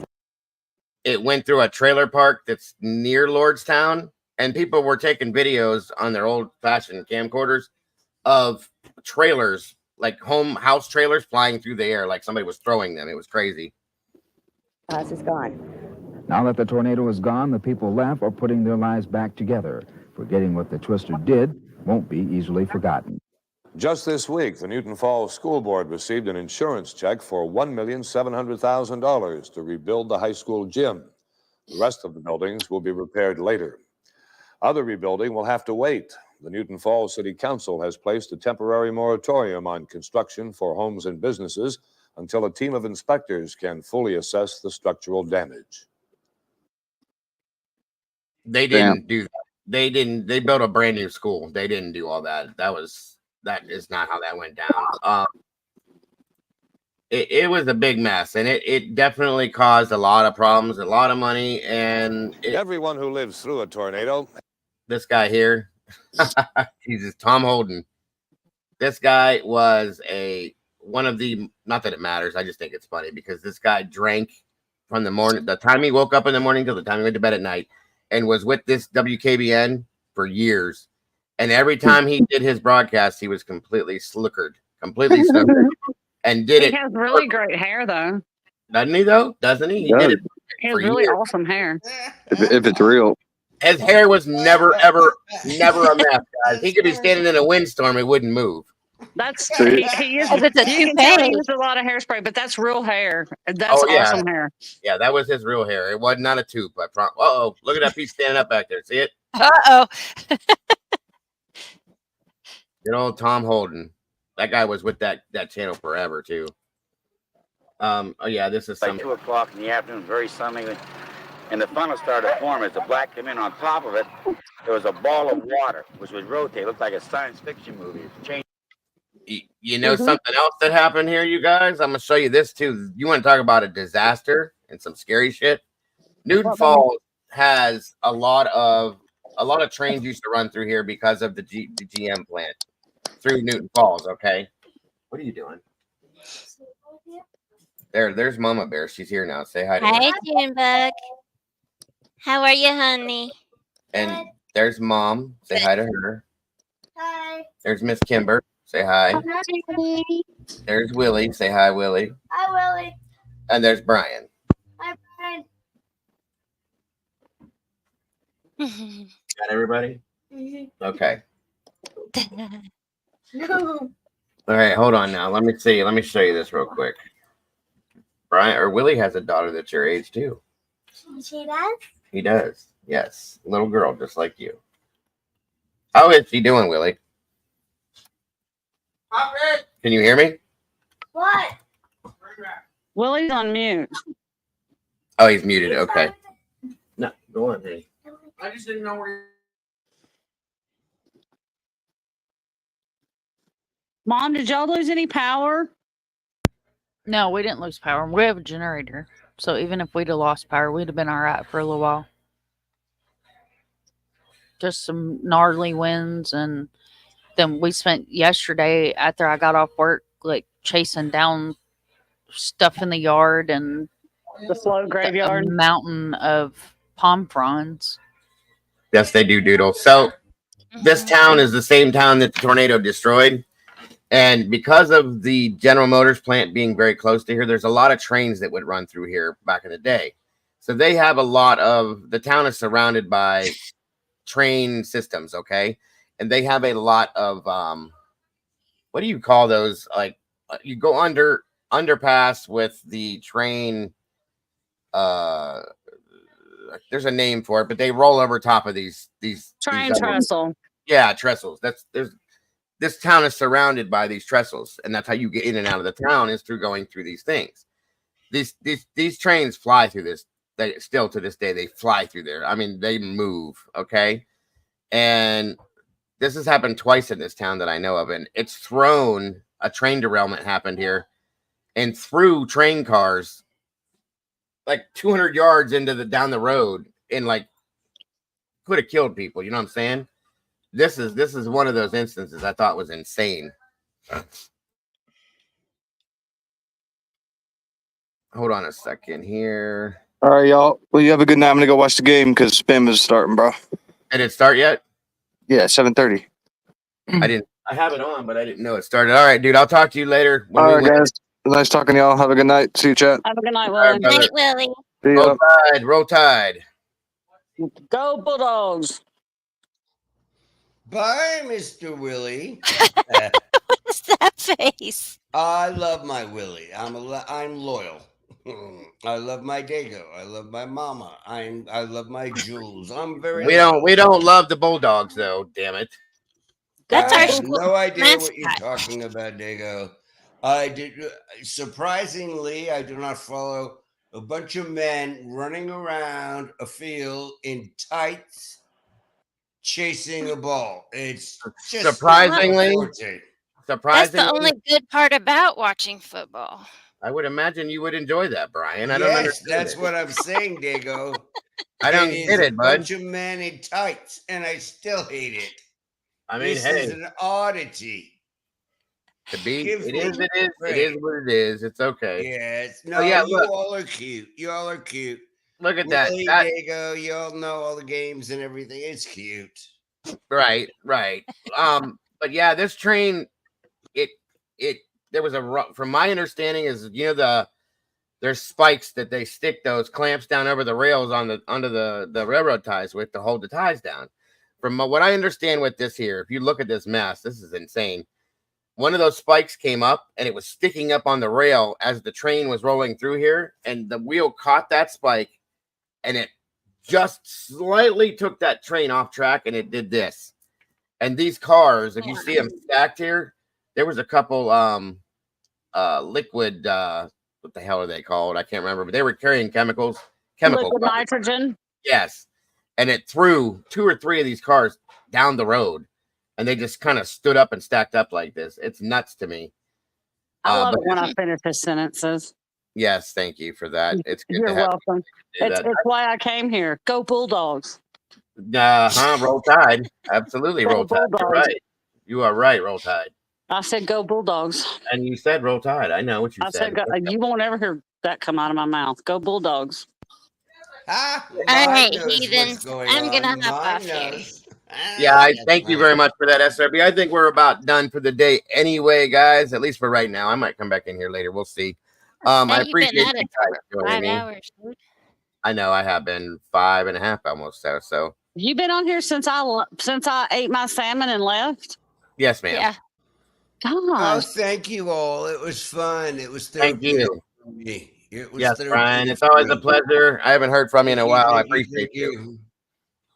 It went through a trailer park that's near Lordstown, and people were taking videos on their old-fashioned camcorders of trailers, like house trailers flying through the air like somebody was throwing them. It was crazy. House is gone. Now that the tornado is gone, the people left are putting their lives back together. Forgetting what the twister did won't be easily forgotten. Just this week, the Newton Falls School Board received an insurance check for $1,700,000 to rebuild the high school gym. The rest of the buildings will be repaired later. Other rebuilding will have to wait. The Newton Falls City Council has placed a temporary moratorium on construction for homes and businesses until a team of inspectors can fully assess the structural damage. They didn't do that. They built a brand new school. They didn't do all that. That is not how that went down. It was a big mess, and it definitely caused a lot of problems, a lot of money, and everyone who lives through a tornado. This guy here, Jesus, Tom Holden. This guy was one of the, not that it matters, I just think it's funny because this guy drank from the time he woke up in the morning till the time he went to bed at night, and was with this WKBN for years. And every time he did his broadcast, he was completely slickered, and did it. He has really great hair, though. Doesn't he, though? Doesn't he? He did it. He has really awesome hair. If it's real. His hair was never a mess, guys. He could be standing in a windstorm, it wouldn't move. That's he uses, it's a you can tell he toupee. uses a lot of hairspray, but that's real hair. That's awesome hair. Yeah, that was his real hair. It was not a tube. I promise. Uh-oh, look at that piece standing up back there. See it? Uh-oh. Good old Tom Holden. That guy was with that channel forever too. Oh yeah, this is like 2 o'clock in the afternoon, very sunny, and the funnel started to form. As the black came in on top of it, there was a ball of water which would rotate. It looked like a science fiction movie. It changed. You know something else that happened here, you guys? I'm gonna show you this too. You want to talk about a disaster and some scary shit? Newton Falls has a lot of trains used to run through here because of the GM plant through Newton Falls. Okay, what are you doing? There's Mama Bear. She's here now. Say hi to her. Hi, Junebug. How are you, honey? And there's Mom. Say hi to her. Hi. There's Miss Kimber. Say hi. Hi. There's Willie. Say hi, Willie. Hi, Willie. And there's Brian. Hi, Brian. Got everybody? Okay. No. All right, hold on now. Let me see. Let me show you this real quick. Brian or Willie has a daughter that's your age too. She does? He does. Yes. Little girl just like you. How is she doing, Willie? Can you hear me? What? Willie's on mute. Oh, he's muted. Okay. No, go on, hey. I just didn't know where. Mom, did y'all lose any power? No, we didn't lose power. We have a generator. So even if we'd have lost power, we'd have been all right for a little while. Just some gnarly winds. And then we spent yesterday after I got off work, like chasing down stuff in the yard and The flow graveyard. a mountain of palm fronds. Yes, they do, Doodle. So this town is the same town that the tornado destroyed. And because of the General Motors plant being very close to here, there's a lot of trains that would run through here back in the day. So they have a lot of, the town is surrounded by train systems, okay? And they have a lot of, what do you call those? Like, you go underpass with the train, there's a name for it, but they roll over top of these Train trestle. Yeah, trestles. This town is surrounded by these trestles, and that's how you get in and out of the town, is through going through these things. These trains fly through this. They still to this day they fly through there. I mean, they move, okay? And this has happened twice in this town that I know of, and it's thrown, a train derailment happened here and threw train cars like 200 yards down the road, and like could have killed people. You know what I'm saying? This is one of those instances I thought was insane. Hold on a second here. All right, y'all. Well, you have a good night. I'm gonna go watch the game because spam is starting, bro. Did it start yet? Yeah, 7:30. I have it on, but I didn't know it started. All right, dude. I'll talk to you later. All right, guys. Nice talking to y'all. Have a good night. See you, chat. Have a good night, All right, Willie. brother. Willie. See Roll ya. Tide. Roll Tide. Go Bulldogs. Bye, Mr. Willie. What's that face? I love my Willie. I'm loyal. I love my Dago. I love my mama. I love my Jules. I'm very. We don't love the Bulldogs though. Damn it. That's I our have school no idea what you're mascot. talking about, Dago. I did. Surprisingly, I do not follow a bunch of men running around a field in tights, chasing a ball. It's just Surprisingly, That's the only good part about watching football. I would imagine you would enjoy that, Brian. I don't Yes, understand. that's what I'm saying, Dago. I don't is get it, a bud. bunch of men in tights, and I still hate it. I mean, this hey, is an oddity. to be, Give it me is credit. what it is. It's okay. Yes. Oh, No, yeah, you look. all are cute. You all are cute. Look at that. Willie, That- there you go. You all know all the games and everything. It's cute. Right. But yeah, this train, there was from my understanding is, there's spikes that they stick those clamps down over the rails under the railroad ties with to hold the ties down. From what I understand with this here, if you look at this mess, this is insane. One of those spikes came up and it was sticking up on the rail as the train was rolling through here, and the wheel caught that spike and it just slightly took that train off track, and it did this. And these cars, if you see them stacked here, there was a couple liquid what the hell are they called? I can't remember, but they were carrying chemicals. Liquid nitrogen. Yes. And it threw 2 or 3 of these cars down the road, and they just kind of stood up and stacked up like this. It's nuts to me. I love but- it when I finish his sentences. Yes, thank you for that. It's good You're to have welcome. you do It's that. why I came here. Go Bulldogs. Roll Tide. Absolutely, Go Roll Tide. You're Bulldogs. right. You are right, Roll Tide. I said go Bulldogs. And you said Roll Tide. I know what you I said. said go, you won't ever hear that come out of my mouth. Go Bulldogs. All right, heathens. I'm gonna hop off here. Yeah, I thank you very much for that, SRB. I think we're about done for the day anyway, guys, at least for right now. I might come back in here later. We'll see. I Hey, you've appreciate been at you it for guys joining 5 me. hours, dude. I know I have been 5.5 almost so. You been on here since I ate my salmon and left? Yes, ma'am. Yeah. Oh, Gosh. thank you all. It was fun. It was Thank therapeutic you. for me. It was Yes, Brian. therapeutic It's always for a me. pleasure. I haven't heard from you in a Thank you, while. I thank you, appreciate thank you.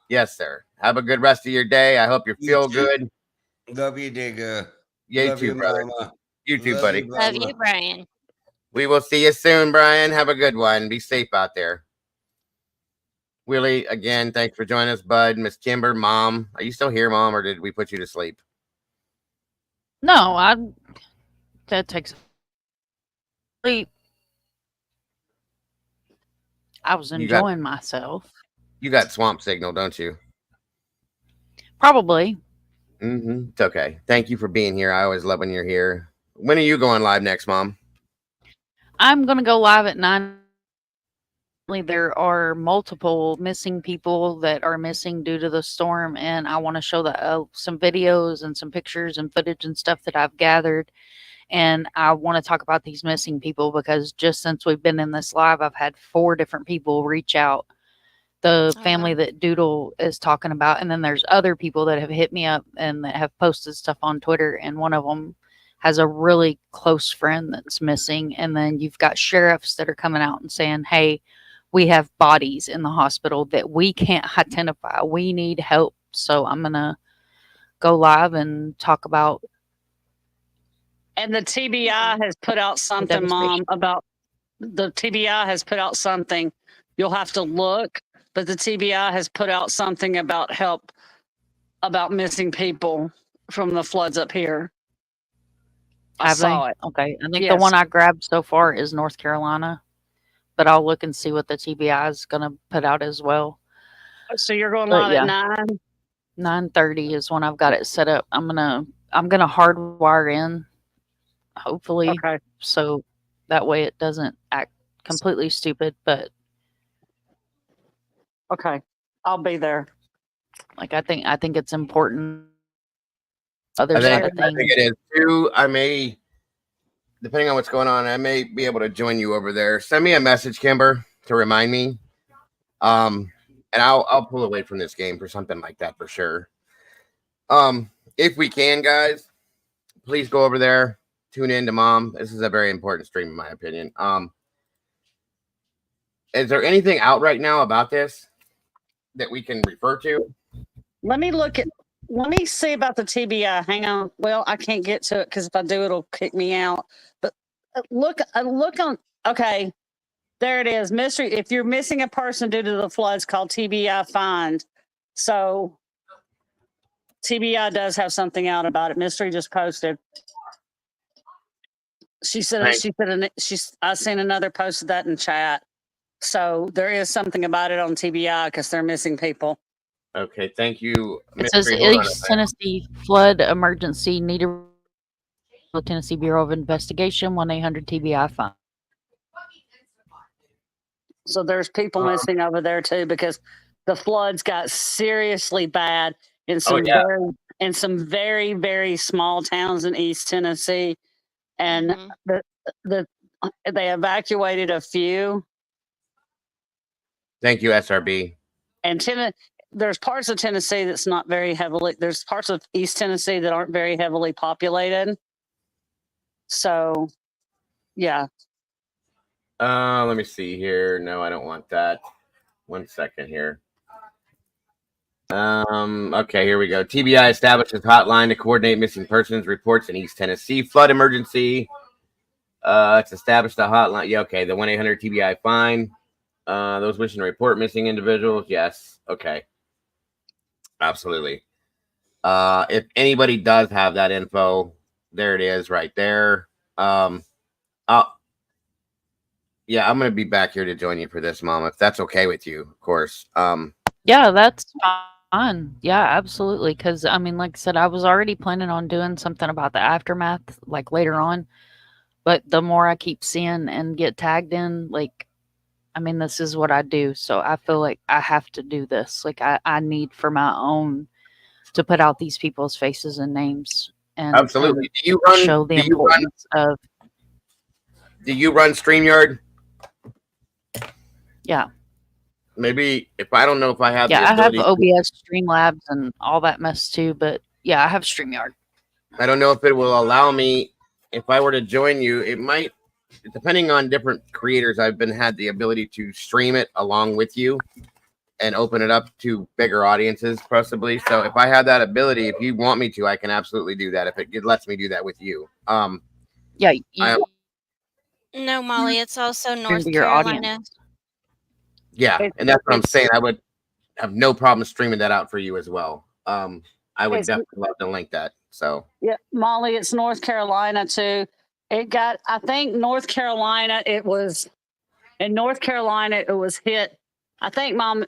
Yes, sir. Have a good rest of your day. I hope you feel too. good. Love you, Digga. You Love too, you, brother. mama. You too, Love buddy. you, Love mama. you, Brian. We will see you soon, Brian. Have a good one. Be safe out there. Willie, again, thanks for joining us, bud. Miss Kimber, Mom. Are you still here, Mom, or did we put you to sleep? No, that takes I was You got enjoying myself. you got swamp signal, don't you? Probably. It's okay. Thank you for being here. I always love when you're here. When are you going live next, Mom? I'm going to go live at 9. There are multiple missing people that are missing due to the storm, and I want to show some videos and some pictures and footage and stuff that I've gathered. And I want to talk about these missing people because just since we've been in this live, I've had 4 different people reach out. The family that Doodle is talking about, and then there's other people that have hit me up and that have posted stuff on Twitter, and one of them has a really close friend that's missing. And then you've got sheriffs that are coming out and saying, hey, we have bodies in the hospital that we can't identify. We need help. So I'm going to go live and talk about. And the TBI has put out something, Mom, about the TBI has put out something. You'll have to look, but the TBI has put out something about help about missing people from the floods up here. I saw it. Okay. I think the one I grabbed so far is North Carolina, but I'll look and see what the TBI is going to put out as well. So you're going live at 9? 9:30 is when I've got it set up. I'm gonna hardwire in, hopefully, so that way it doesn't act completely stupid. But okay, I'll be there. Like I think it's important. I think it is too. I may, depending on what's going on, I may be able to join you over there. Send me a message, Kimber, to remind me. And I'll pull away from this game for something like that for sure. If we can, guys, please go over there. Tune in to Mom. This is a very important stream, in my opinion. Is there anything out right now about this that we can refer to? Let me see about the TBI. Hang on. Well, I can't get to it because if I do, it'll kick me out. But look on. Okay, there it is. Mystery. If you're missing a person due to the floods, call TBI Find. So TBI does have something out about it. Mystery just posted. I seen another post of that in chat. So there is something about it on TBI because they're missing people. Okay, thank you. It says East Tennessee flood emergency needed. Tennessee Bureau of Investigation 1-800-TBI Find. So there's people missing over there too because the floods got seriously bad in some very, very small towns in East Tennessee, and they evacuated a few. Thank you, SRB. And there's parts of Tennessee that's not very heavily. There's parts of East Tennessee that aren't very heavily populated. So, yeah. Let me see here. No, I don't want that. 1 second here. Okay, here we go. TBI establishes hotline to coordinate missing persons reports in East Tennessee flood emergency. It's established a hotline. Yeah, okay. The 1-800-TBI Find. Those wishing to report missing individuals. Yes. Okay. Absolutely. If anybody does have that info, there it is right there. Yeah, I'm going to be back here to join you for this, Mom, if that's okay with you, of course. Yeah, that's fine. Yeah, absolutely. Because, I mean, like I said, I was already planning on doing something about the aftermath, like, later on. But the more I keep seeing and get tagged in, like, I mean, this is what I do. So I feel like I have to do this. Like, I need for my own to put out these people's faces and names. And absolutely. And show the importance of. Do you run StreamYard? Yeah. Maybe if I don't know if I have. Yeah, I have OBS, Streamlabs, and all that mess too. But yeah, I have StreamYard. I don't know if it will allow me. If I were to join you, it might. Depending on different creators, I've had the ability to stream it along with you and open it up to bigger audiences, possibly. So if I have that ability, if you want me to, I can absolutely do that. If it lets me do that with you. Yeah. No, Molly, it's also North your Carolina. audience. Yeah, and that's what I'm saying. I would have no problem streaming that out for you as well. I would definitely love to link that. So yeah, Molly, it's North Carolina too, It got, I think North Carolina, it was hit. I think, Mom,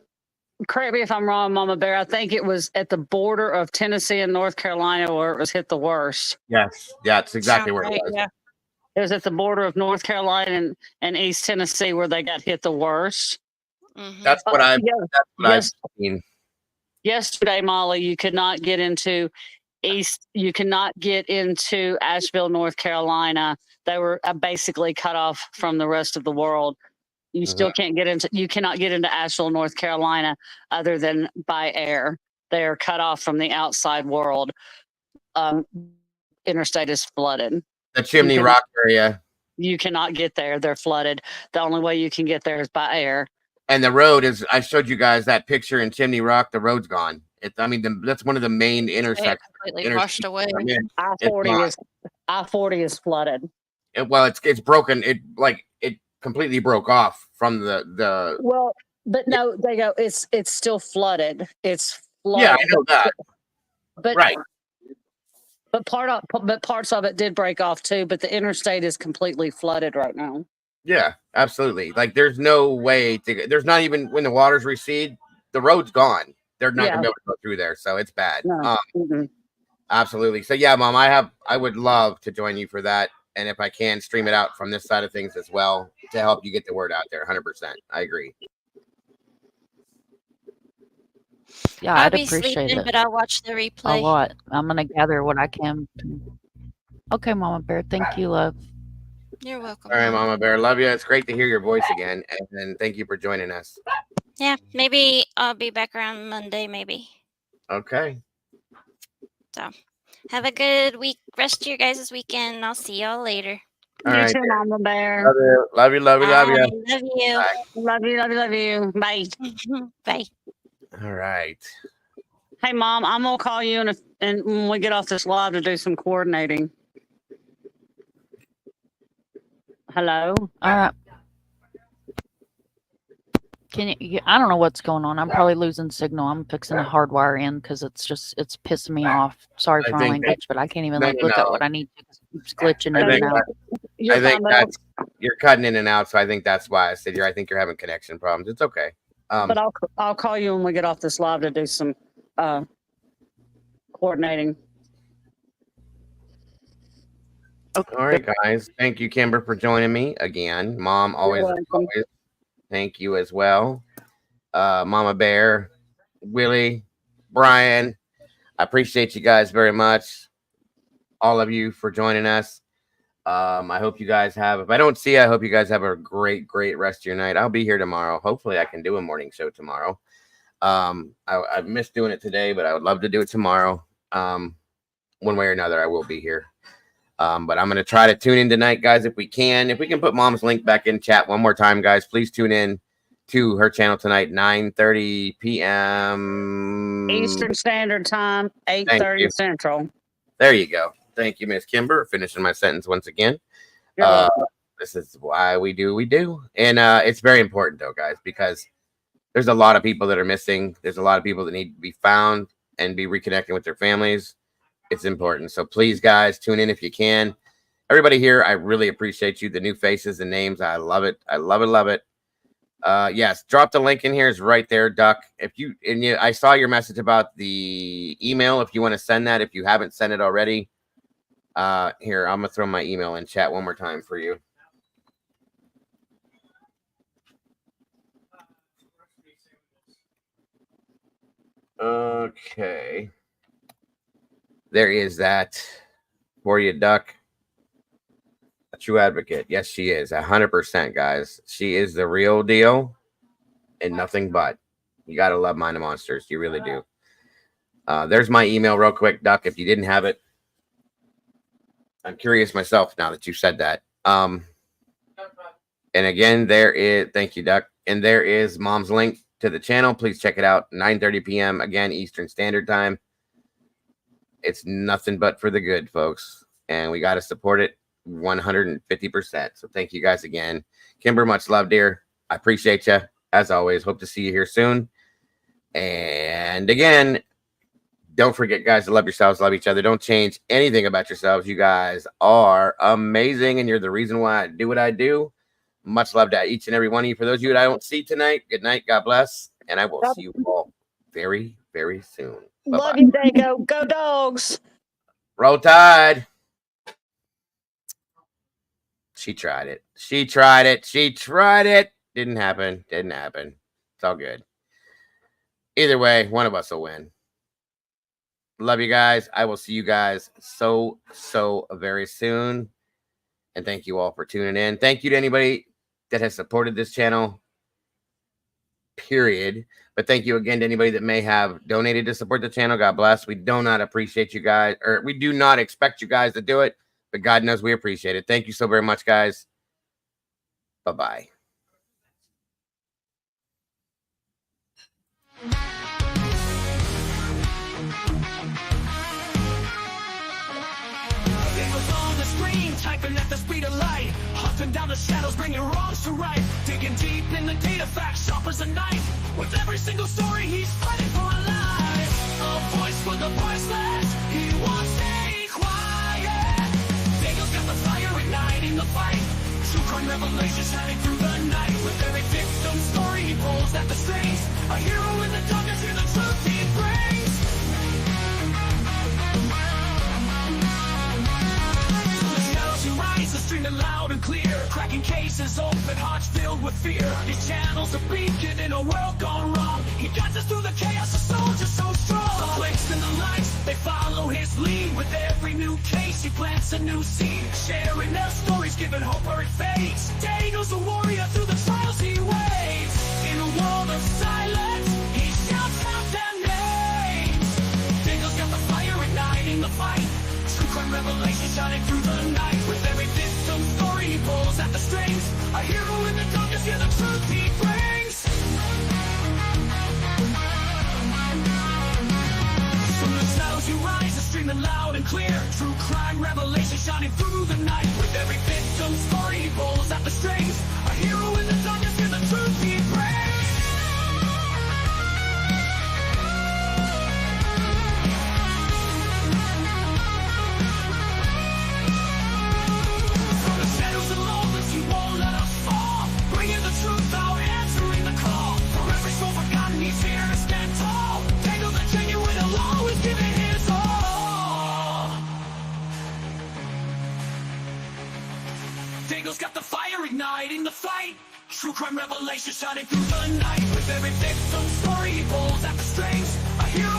correct me if I'm wrong, Mama Bear. I think it was at the border of Tennessee and North Carolina where it was hit the worst. Yes. Yeah, it's exactly where it Right, was. yeah. It was at the border of North Carolina and East Tennessee where they got hit the worst. That's what I've seen. Yesterday, Molly, you could not get into Asheville, North Carolina. They were basically cut off from the rest of the world. You still you cannot get into Asheville, North Carolina other than by air. They are cut off from the outside world. Interstate is flooded. The Chimney Rock area. You cannot get there. They're flooded. The only way you can get there is by air. And the road is, I showed you guys that picture in Chimney Rock. The road's gone. That's one of the main intersections. Completely washed away. I-40 is flooded. It's broken. It completely broke off from the. Well, but no, they go. It's still flooded. It's flooded. Yeah, I know that. But right. But parts of it did break off too. But the interstate is completely flooded right now. Yeah, absolutely. Like there's no way to. There's not even when the waters recede, the road's gone. They're not gonna be able to go through there, so it's bad. No. Absolutely. So yeah, Mom, I would love to join you for that, and if I can, stream it out from this side of things as well to help you get the word out there. 100%. I agree. Yeah, I'll I'd be appreciate sleeping, it but I'll watch the replay. a lot. I'm gonna gather what I can. Okay, Mama Bear. Thank you, love. You're welcome. All right, Mama Bear. Love you. It's great to hear your voice again, and thank you for joining us. Yeah, maybe I'll be back around Monday, maybe. Okay. So have a good week. Rest of your guys' weekend. I'll see y'all later. All right, too, Mama Bear. Love you. Love you. Love you. Love you. Bye. Love you. Love you. Love you. Bye. Bye. All right. Hey, Mom, I'm gonna call you and when we get off this live to do some coordinating. Hello. All right. Can you? I don't know what's going on. I'm probably losing signal. I'm fixing to hardwire in because it's pissing me off. Sorry for my language, but I can't even look at what I need to. It keeps glitching in and out. I think you're cutting in and out, so I think that's why I said I think you're having connection problems. It's okay. But I'll call you when we get off this live to do some coordinating. Okay. All right, guys. Thank you, Kimber, for joining me again. Mom, always. Thank you as well. Mama Bear, Willie, Brian. I appreciate you guys very much. All of you for joining us. I hope you guys have, if I don't see you, I hope you guys have a great rest of your night. I'll be here tomorrow. Hopefully I can do a morning show tomorrow. I missed doing it today, but I would love to do it tomorrow. One way or another, I will be here. But I'm going to try to tune in tonight, guys, if we can. If we can put Mom's link back in chat one more time, guys, please tune in to her channel tonight, 9:30 p.m. Eastern Standard Time, 8:30 Central. There you go. Thank you, Miss Kimber. Finishing my sentence once again. This is why we do what we do. And it's very important, though, guys, because there's a lot of people that are missing. There's a lot of people that need to be found and be reconnecting with their families. It's important. So please, guys, tune in if you can. Everybody here, I really appreciate you. The new faces and names, I love it. I love it, love it. Yes, drop the link in here. It's right there, Duck. I saw your message about the email. If you want to send that, if you haven't sent it already, here, I'm gonna throw my email in chat one more time for you. Okay. There is that for you, Duck. A true advocate. Yes, she is. 100%, guys. She is the real deal and nothing but. You got to love Mind of Monsters. You really do. There's my email real quick, Duck, if you didn't have it. I'm curious myself now that you said that. And again, there is, thank you, Duck. And there is Mom's link to the channel. Please check it out. 9:30 p.m. again, Eastern Standard Time. It's nothing but for the good, folks. And we got to support it 150%. So thank you guys again. Kimber, much love, dear. I appreciate you. As always, hope to see you here soon. And again, Don't forget, guys, to love yourselves, love each other. Don't change anything about yourselves. You guys are amazing, and you're the reason why I do what I do. Much love to each and every one of you. For those of you that I don't see tonight, good night, God bless, and I will see you all very, very soon. Bye-bye. Love you, Dago. Go Dogs. Roll Tide. She tried it. She tried it. She tried it. Didn't happen. Didn't happen. It's all good. Either way, one of us will win. Love you guys. I will see you guys so very soon. And thank you all for tuning in. Thank you to anybody that has supported this channel, period. But thank you again to anybody that may have donated to support the channel. God bless. We do not appreciate you guys, or we do not expect you guys to do it, but God knows we appreciate it. Thank you so very much, guys. Bye-bye. Typing at the speed of light, hunting down the shadows, bringing wrongs to right, digging deep in the data, facts sharp as a knife. With every single story, he's fighting for a life. A voice for the voiceless, he won't stay quiet. Daniel's got the fire igniting the fight. True crime revelations shining through the night. With every victim story, he pulls at the strings. A hero in the darkness, hear the truth he brings. Rise, streaming loud and clear, cracking cases, open hearts filled with fear. His channel's a beacon in a world gone wrong. He guides us through the chaos, a soldier so strong. The clicks and the likes, they follow his lead. With every new case, he plants a new seed. Sharing their stories, giving hope where it fades. Daniel's a warrior through the trials he waits. In a world of silence, he shouts out their names. Daniel's got the fire igniting the fight. True crime revelation shining through the night. With every victim story, he pulls at the strings. A hero in the darkness, hear the truth he brings. From the shadows you rise, streaming loud and clear. True crime revelation shining through the night. With every victim story, he pulls at the strings. A hero in the darkness, hear the truth he brings. Daniel's got the fire igniting the fight. True crime revelation shining through the night. With every victim story, he pulls at the strings. A hero